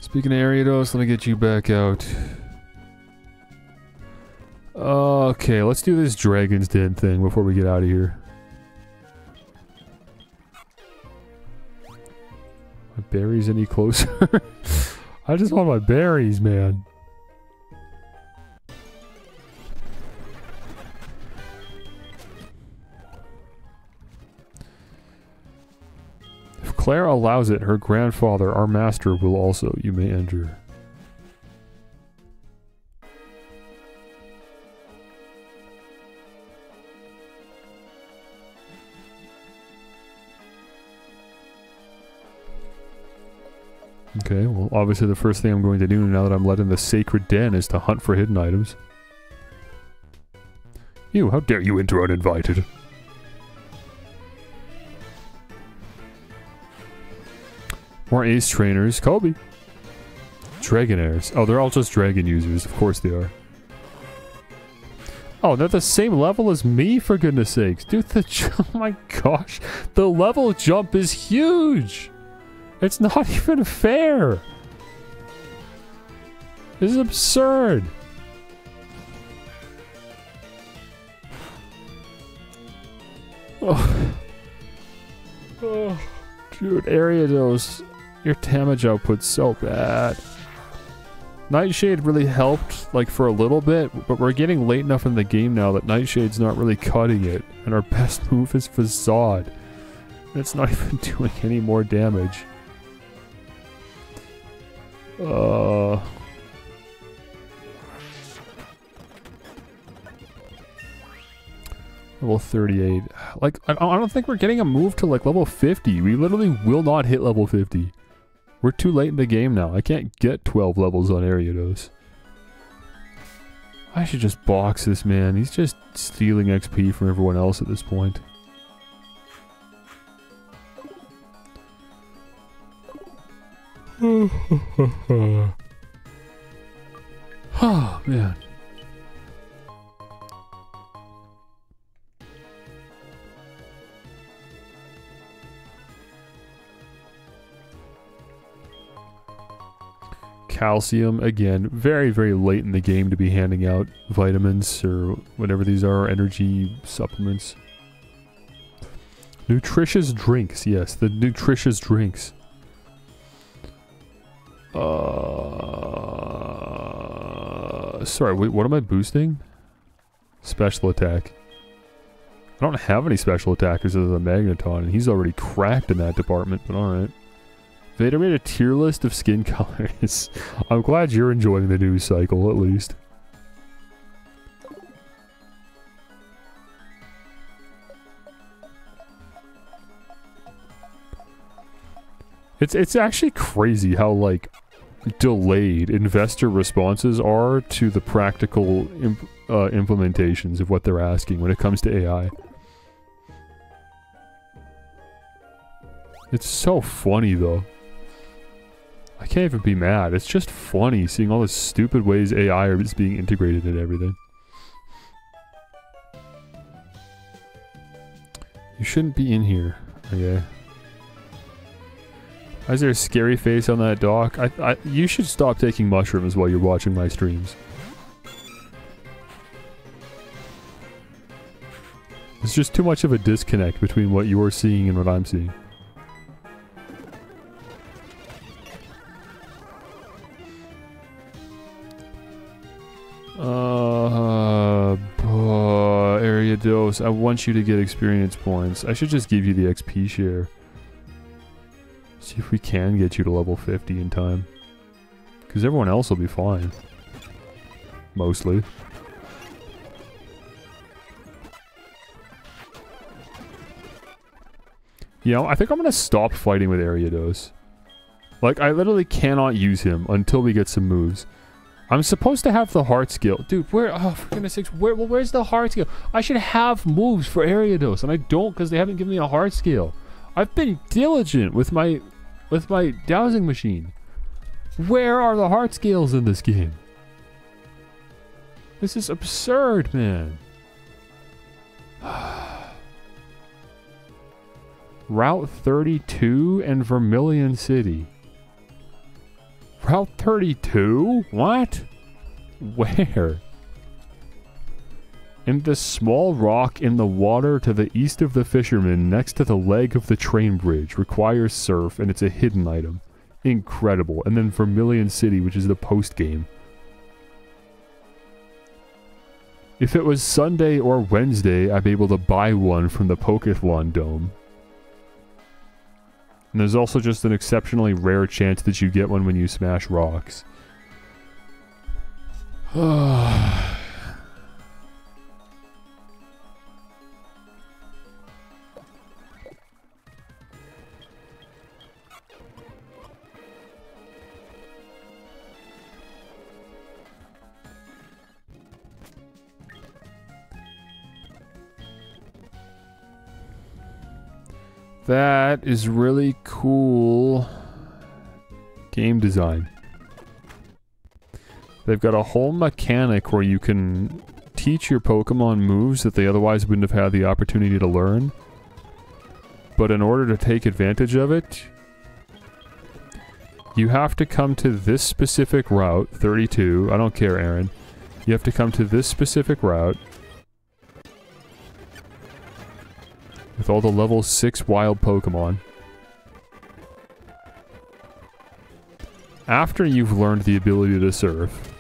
Speaking of Ariados, let me get you back out. Okay, let's do this Dragon's Den thing before we get out of here. My berries any closer? I just want my berries, man. If Claire allows it, her grandfather, our master, will also. You may enter. Okay, well, obviously the first thing I'm going to do now that I'm led in the sacred den is to hunt for hidden items. You, how dare you enter uninvited? More ace trainers. Kobe. Dragonairs. Oh, they're all just dragon users. Of course they are. Oh, they're the same level as me, for goodness sakes. Dude, oh my gosh. The level jump is huge. It's not even fair. This is absurd. Oh. Oh. Dude, Ariados, your damage output's so bad. Nightshade really helped, like, for a little bit, but we're getting late enough in the game now that Nightshade's not really cutting it, and our best move is Facade. And it's not even doing any more damage. Level 38. Like, I don't think we're getting a move to, like, level 50. We literally will not hit level 50. We're too late in the game now. I can't get 12 levels on Ariados. I should just box this man. He's just stealing XP from everyone else at this point. Oh, man. Calcium, again, very, very late in the game to be handing out vitamins or whatever these are, energy supplements. Nutritious drinks, yes, the nutritious drinks. Sorry, wait, what am I boosting? Special attack. I don't have any special attackers other than Magneton, and he's already cracked in that department, but alright. Vader made a tier list of skin colors. I'm glad you're enjoying the news cycle, at least. It's actually crazy how, like, delayed investor responses are to the practical implementations of what they're asking when it comes to AI. It's so funny, though. I can't even be mad. It's just funny seeing all the stupid ways AI is being integrated in everything. You shouldn't be in here. Okay. Why is there a scary face on that dock? You should stop taking mushrooms while you're watching my streams. There's just too much of a disconnect between what you're seeing and what I'm seeing. Ariados, I want you to get experience points. I should just give you the XP share. See if we can get you to level 50 in time. Because everyone else will be fine. Mostly. You know, I think I'm going to stop fighting with Ariados. Like, I literally cannot use him until we get some moves. I'm supposed to have the heart skill. Dude, where? Oh, for goodness sakes. Where's the heart skill? I should have moves for Ariados, and I don't because they haven't given me a heart skill. I've been diligent with my dowsing machine. Where are the heart scales in this game? This is absurd, man. Route 32 and Vermilion City. Route 32? What? Where? In the small rock in the water to the east of the fisherman next to the leg of the train bridge. Requires surf and it's a hidden item. Incredible. And then Vermilion City, which is the post game. If it was Sunday or Wednesday, I'd be able to buy one from the Pokethlon Dome. And there's also just an exceptionally rare chance that you get one when you smash rocks. That is really cool. Game design. They've got a whole mechanic where you can teach your Pokemon moves that they otherwise wouldn't have had the opportunity to learn. But in order to take advantage of it, you have to come to this specific route, 32. I don't care, Aaron. You have to come to this specific route with all the level 6 wild Pokemon. After you've learned the ability to surf,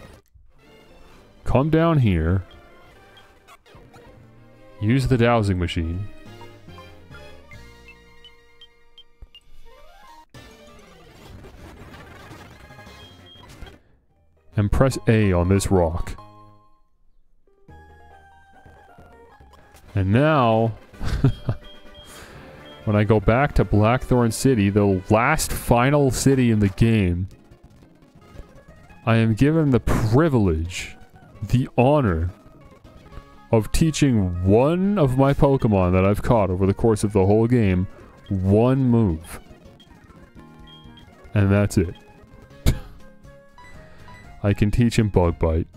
come down here, use the dowsing machine, and press A on this rock. And now, when I go back to Blackthorn City, the last final city in the game, I am given the privilege, the honor, of teaching one of my Pokemon that I've caught over the course of the whole game, one move. And that's it. I can teach him Bug Bite.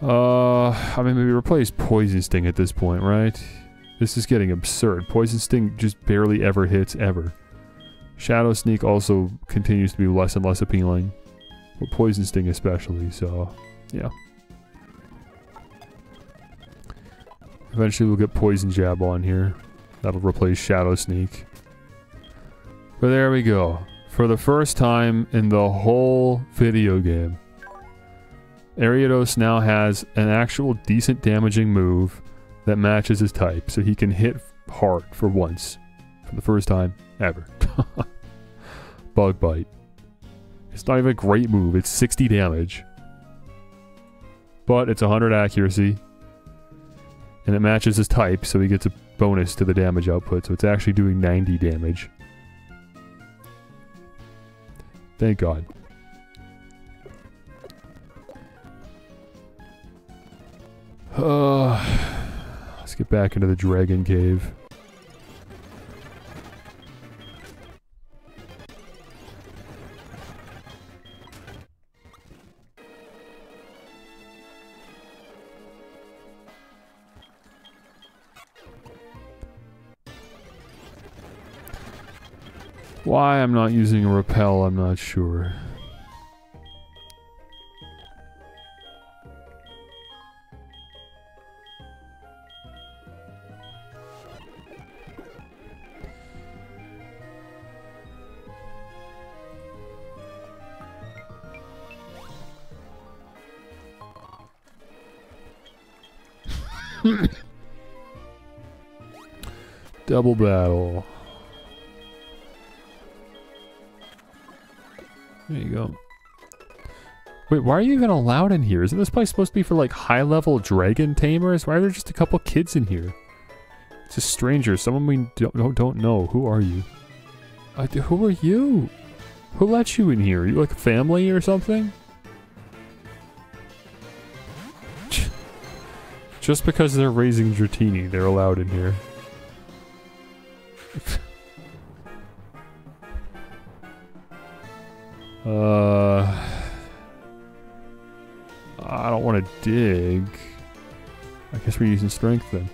I mean, maybe replace Poison Sting at this point, right? This is getting absurd. Poison Sting just barely ever hits, ever. Shadow Sneak also continues to be less and less appealing. But Poison Sting especially, so... yeah. Eventually we'll get Poison Jab on here. That'll replace Shadow Sneak. But there we go. For the first time in the whole video game, Ariados now has an actual decent damaging move that matches his type, so he can hit hard for once. For the first time ever. Bug Bite. It's not even a great move, it's 60 damage. But it's 100 accuracy. And it matches his type, so he gets a bonus to the damage output, so it's actually doing 90 damage. Thank God. Let's get back into the Dragon Cave. Why I'm not using a repel, I'm not sure. Double battle. There you go. Wait, why are you even allowed in here? Isn't this place supposed to be for like high-level dragon tamers? Why are there just a couple kids in here? It's a stranger, someone we don't know. Who are you? Who are you? Who let you in here? Are you like a family or something? Just because they're raising Dratini, they're allowed in here. I don't want to dig. I guess we're using strength then.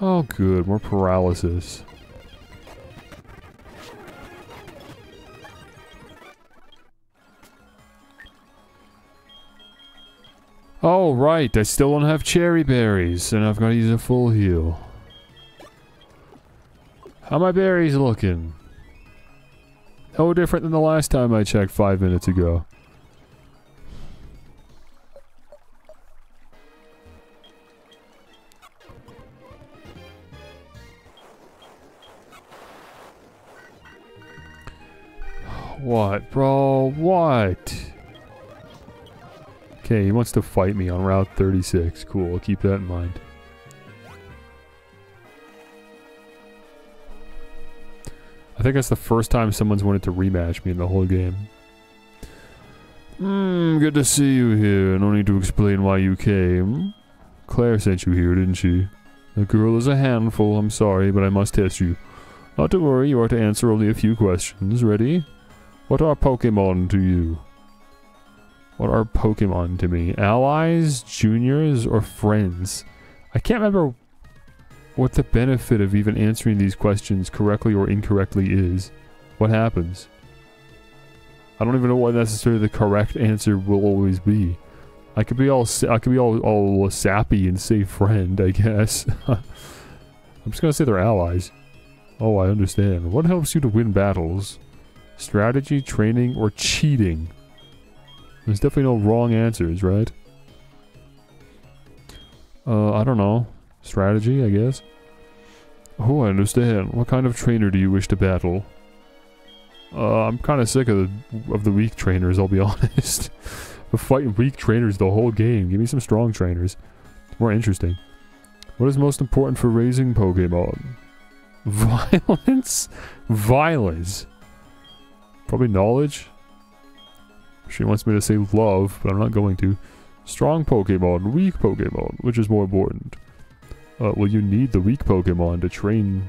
Oh good, more paralysis. Oh right, I still don't have cherry berries, and I've got to use a full heal. How my berries looking? No different than the last time I checked 5 minutes ago. What, bro? What? Okay, he wants to fight me on Route 36. Cool, I'll keep that in mind. I think that's the first time someone's wanted to rematch me in the whole game. Good to see you here. No need to explain why you came. Claire sent you here, didn't she? The girl is a handful, I'm sorry, but I must test you. Not to worry, you are to answer only a few questions. Ready? What are Pokémon to you? What are Pokémon to me? Allies, juniors, or friends? I can't remember what the benefit of even answering these questions correctly or incorrectly is. What happens? I don't even know what necessarily the correct answer will always be. I could be all sappy and say friend, I guess. I'm just gonna say they're allies. Oh, I understand. What helps you to win battles? Strategy, training, or cheating? There's definitely no wrong answers, right? I don't know. Strategy, I guess. Oh, I understand. What kind of trainer do you wish to battle? I'm kind of sick of the weak trainers, I'll be honest. We're fighting weak trainers the whole game. Give me some strong trainers. It's more interesting. What is most important for raising Pokemon? Violence? Violence. Probably knowledge. She wants me to say love, but I'm not going to. Strong Pokemon, weak Pokemon. Which is more important? Well, you need the weak Pokemon to train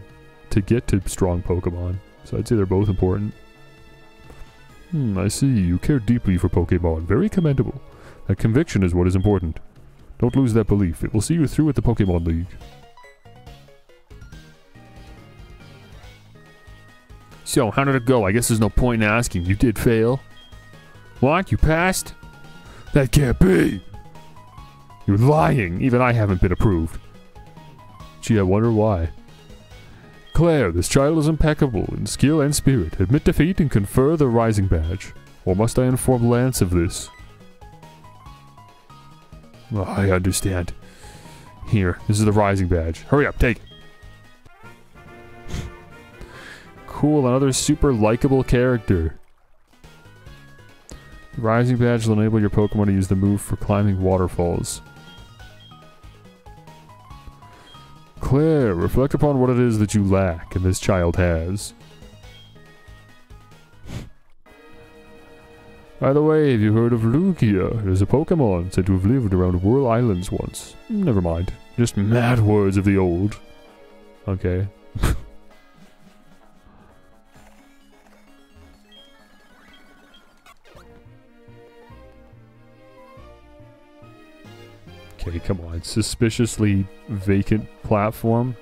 to get to strong Pokemon. So I'd say they're both important. I see. You care deeply for Pokemon. Very commendable. That conviction is what is important. Don't lose that belief. It will see you through at the Pokemon League. So, how did it go? I guess there's no point in asking. You did fail. What? You passed? That can't be! You're lying! Even I haven't been approved. Gee, I wonder why. Claire, this child is impeccable in skill and spirit. Admit defeat and confer the Rising Badge. Or must I inform Lance of this? Oh, I understand. Here, this is the Rising Badge. Hurry up, take it. Cool, another super likable character. The Rising Badge will enable your Pokemon to use the move for climbing waterfalls. Claire, reflect upon what it is that you lack and this child has. By the way, have you heard of Lugia? It is a Pokemon said to have lived around Whirl Islands once. Never mind. Just mad words of the old. Okay. Okay, come on. Suspiciously vacant platform.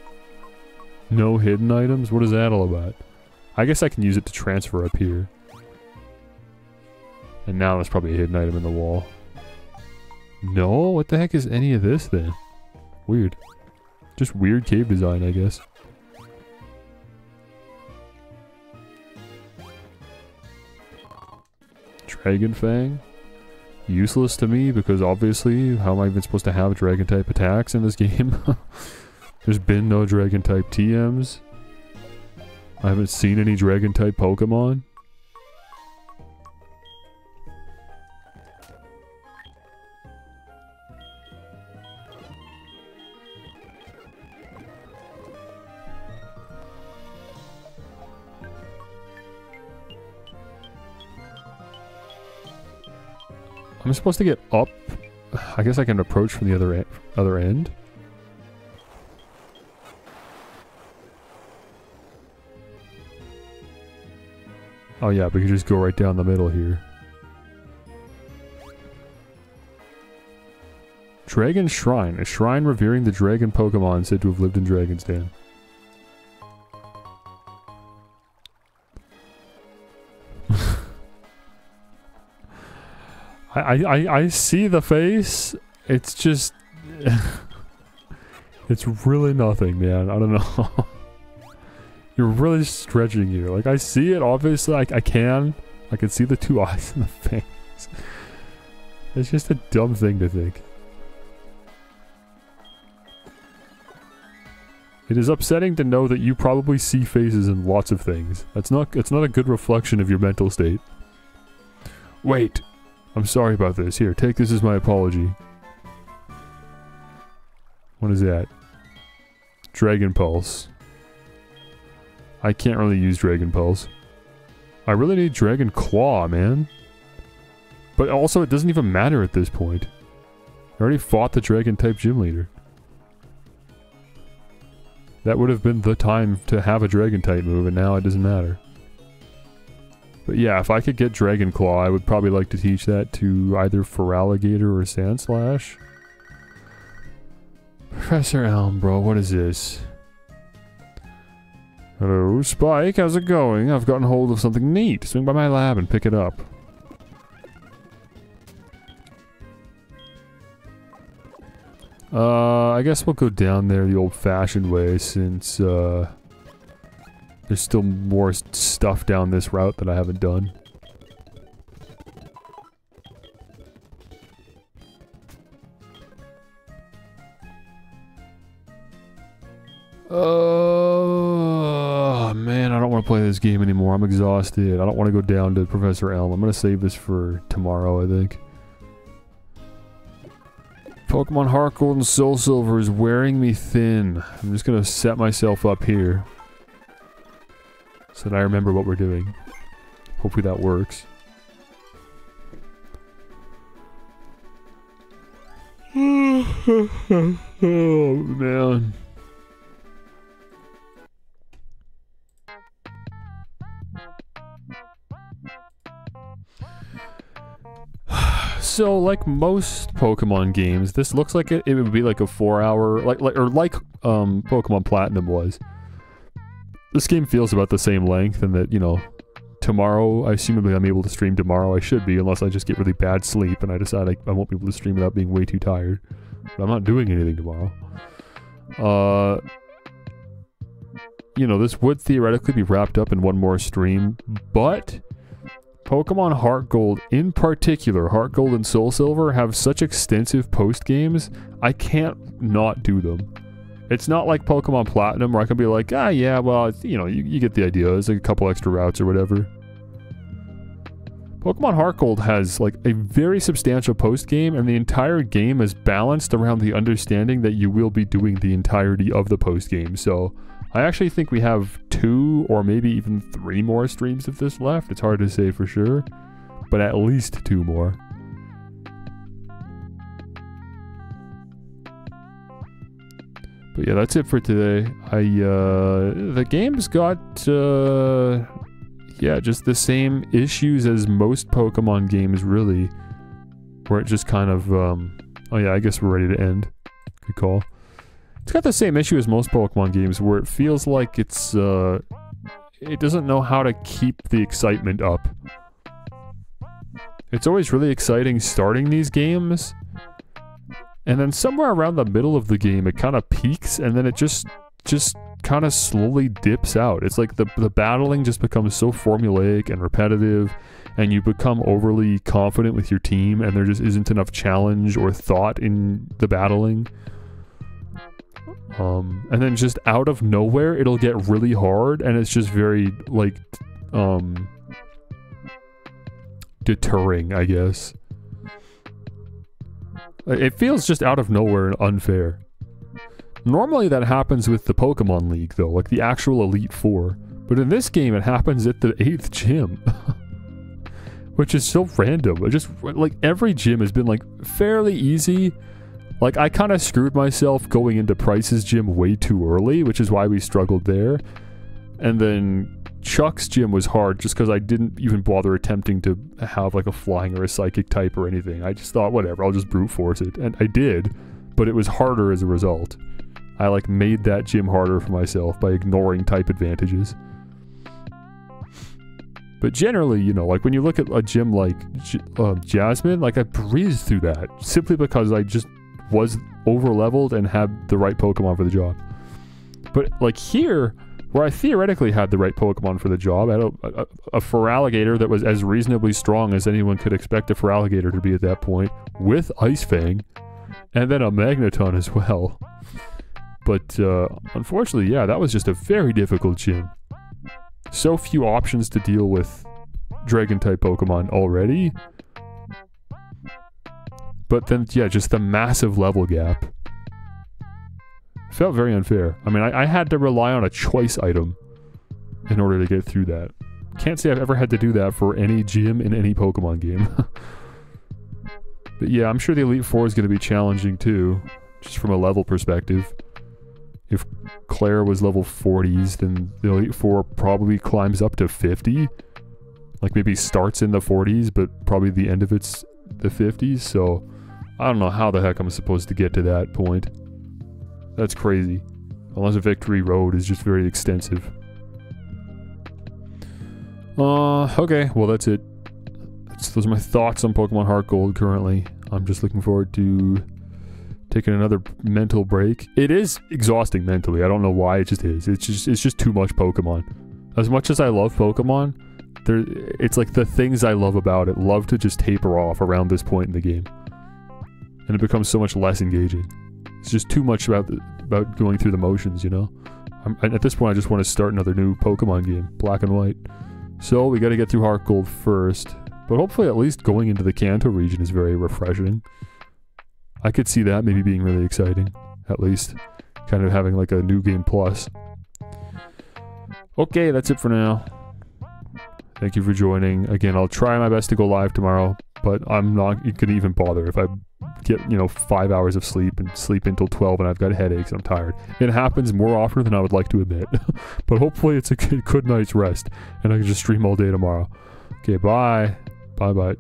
No hidden items? What is that all about? I guess I can use it to transfer up here. And now there's probably a hidden item in the wall. No? What the heck is any of this then? Weird. Just weird cave design, I guess. Dragon Fang? Useless to me because obviously, how am I even supposed to have dragon type attacks in this game? There's been no dragon type TMs. I haven't seen any dragon type Pokemon. I'm supposed to get up. I guess I can approach from the other end. Oh yeah, we can just go right down the middle here. Dragon Shrine. A shrine revering the dragon Pokemon said to have lived in Dragon's Den. I see the face. It's just... it's really nothing, man. I don't know. You're really stretching here. Like, I see it, obviously. I can see the two eyes in the face. It's just a dumb thing to think. It is upsetting to know that you probably see faces in lots of things. It's not a good reflection of your mental state. Wait. I'm sorry about this. Here, take this as my apology. What is that? Dragon Pulse. I can't really use Dragon Pulse. I really need Dragon Claw, man. But also, it doesn't even matter at this point. I already fought the Dragon-type gym leader. That would have been the time to have a Dragon type move, and now it doesn't matter. But yeah, if I could get Dragon Claw, I would probably like to teach that to either Feraligatr or Sandslash. Professor Elm, bro, what is this? Hello, Spike, how's it going? I've gotten hold of something neat. Swing by my lab and pick it up. I guess we'll go down there the old-fashioned way since, there's still more stuff down this route that I haven't done. Oh, man, I don't want to play this game anymore. I'm exhausted. I don't want to go down to Professor Elm. I'm going to save this for tomorrow, I think. Pokemon HeartGold and Soul Silver is wearing me thin. I'm just gonna set myself up here so that I remember what we're doing. Hopefully that works. Oh man. So, like most Pokemon games, this looks like it would be like a 4-hour, like Pokemon Platinum was. This game feels about the same length, and that, you know, tomorrow, I assumably I'm able to stream tomorrow. I should be, unless I just get really bad sleep and I decide I won't be able to stream without being way too tired. But I'm not doing anything tomorrow. You know, this would theoretically be wrapped up in one more stream, but Pokemon HeartGold in particular, HeartGold and Soul Silver, have such extensive post-games, I can't not do them. It's not like Pokemon Platinum where I can be like, ah yeah, well, you know, you get the idea, it's like a couple extra routes or whatever. Pokemon HeartGold has like a very substantial post-game, and the entire game is balanced around the understanding that you will be doing the entirety of the post-game, so I actually think we have 2 or maybe even 3 more streams of this left. It's hard to say for sure, but at least 2 more. But yeah, that's it for today. The game's got, yeah, just the same issues as most Pokemon games, really. Where it just kind of, oh yeah, I guess we're ready to end. Good call. It's got the same issue as most Pokemon games, where it feels like it's, it doesn't know how to keep the excitement up. It's always really exciting starting these games, and then somewhere around the middle of the game it kind of peaks, and then it just kind of slowly dips out. It's like the battling just becomes so formulaic and repetitive, and you become overly confident with your team, and there just isn't enough challenge or thought in the battling. And then just out of nowhere, it'll get really hard, and it's just very, like, deterring, I guess. It feels just out of nowhere and unfair. Normally that happens with the Pokemon League, though, like the actual Elite Four. But in this game, it happens at the 8th gym. Which is so random. It just, like, every gym has been, like, fairly easy. Like, I kind of screwed myself going into Price's gym way too early, which is why we struggled there. And then Chuck's gym was hard just because I didn't even bother attempting to have, like, a flying or a psychic type or anything. I just thought, whatever, I'll just brute force it. And I did, but it was harder as a result. I, like, made that gym harder for myself by ignoring type advantages. But generally, you know, like, when you look at a gym like Jasmine, like, I breezed through that simply because I just was over-leveled and had the right Pokemon for the job. But, like, here, where I theoretically had the right Pokemon for the job, I had a Feraligatr that was as reasonably strong as anyone could expect a Feraligatr to be at that point, with Ice Fang, and then a Magneton as well. But, unfortunately, yeah, that was just a very difficult gym. So few options to deal with Dragon-type Pokemon already. But then, yeah, just the massive level gap. Felt very unfair. I mean, I had to rely on a choice item in order to get through that. Can't say I've ever had to do that for any gym in any Pokemon game. But yeah, I'm sure the Elite Four is going to be challenging too, just from a level perspective. If Claire was level 40s, then the Elite Four probably climbs up to 50. Like maybe starts in the 40s, but probably the end of it's the 50s. So I don't know how the heck I'm supposed to get to that point. That's crazy. Unless a Victory Road is just very extensive. Okay, well that's it. Those are my thoughts on Pokemon HeartGold currently. I'm just looking forward to taking another mental break. It is exhausting mentally. I don't know why, it just is. It's just too much Pokemon. As much as I love Pokemon, it's like the things I love about it love to just taper off around this point in the game. And it becomes so much less engaging. It's just too much about going through the motions, you know? At this point, I just want to start another new Pokemon game, Black and White. So we got to get through HeartGold first. But hopefully at least going into the Kanto region is very refreshing. I could see that maybe being really exciting. At least. Kind of having like a new game plus. Okay, that's it for now. Thank you for joining. Again, I'll try my best to go live tomorrow. But I'm not going to even bother if I get, 5 hours of sleep and sleep until 12 and I've got headaches and I'm tired. It happens more often than I would like to admit. But hopefully it's a good night's rest and I can just stream all day tomorrow. Okay, bye. Bye-bye.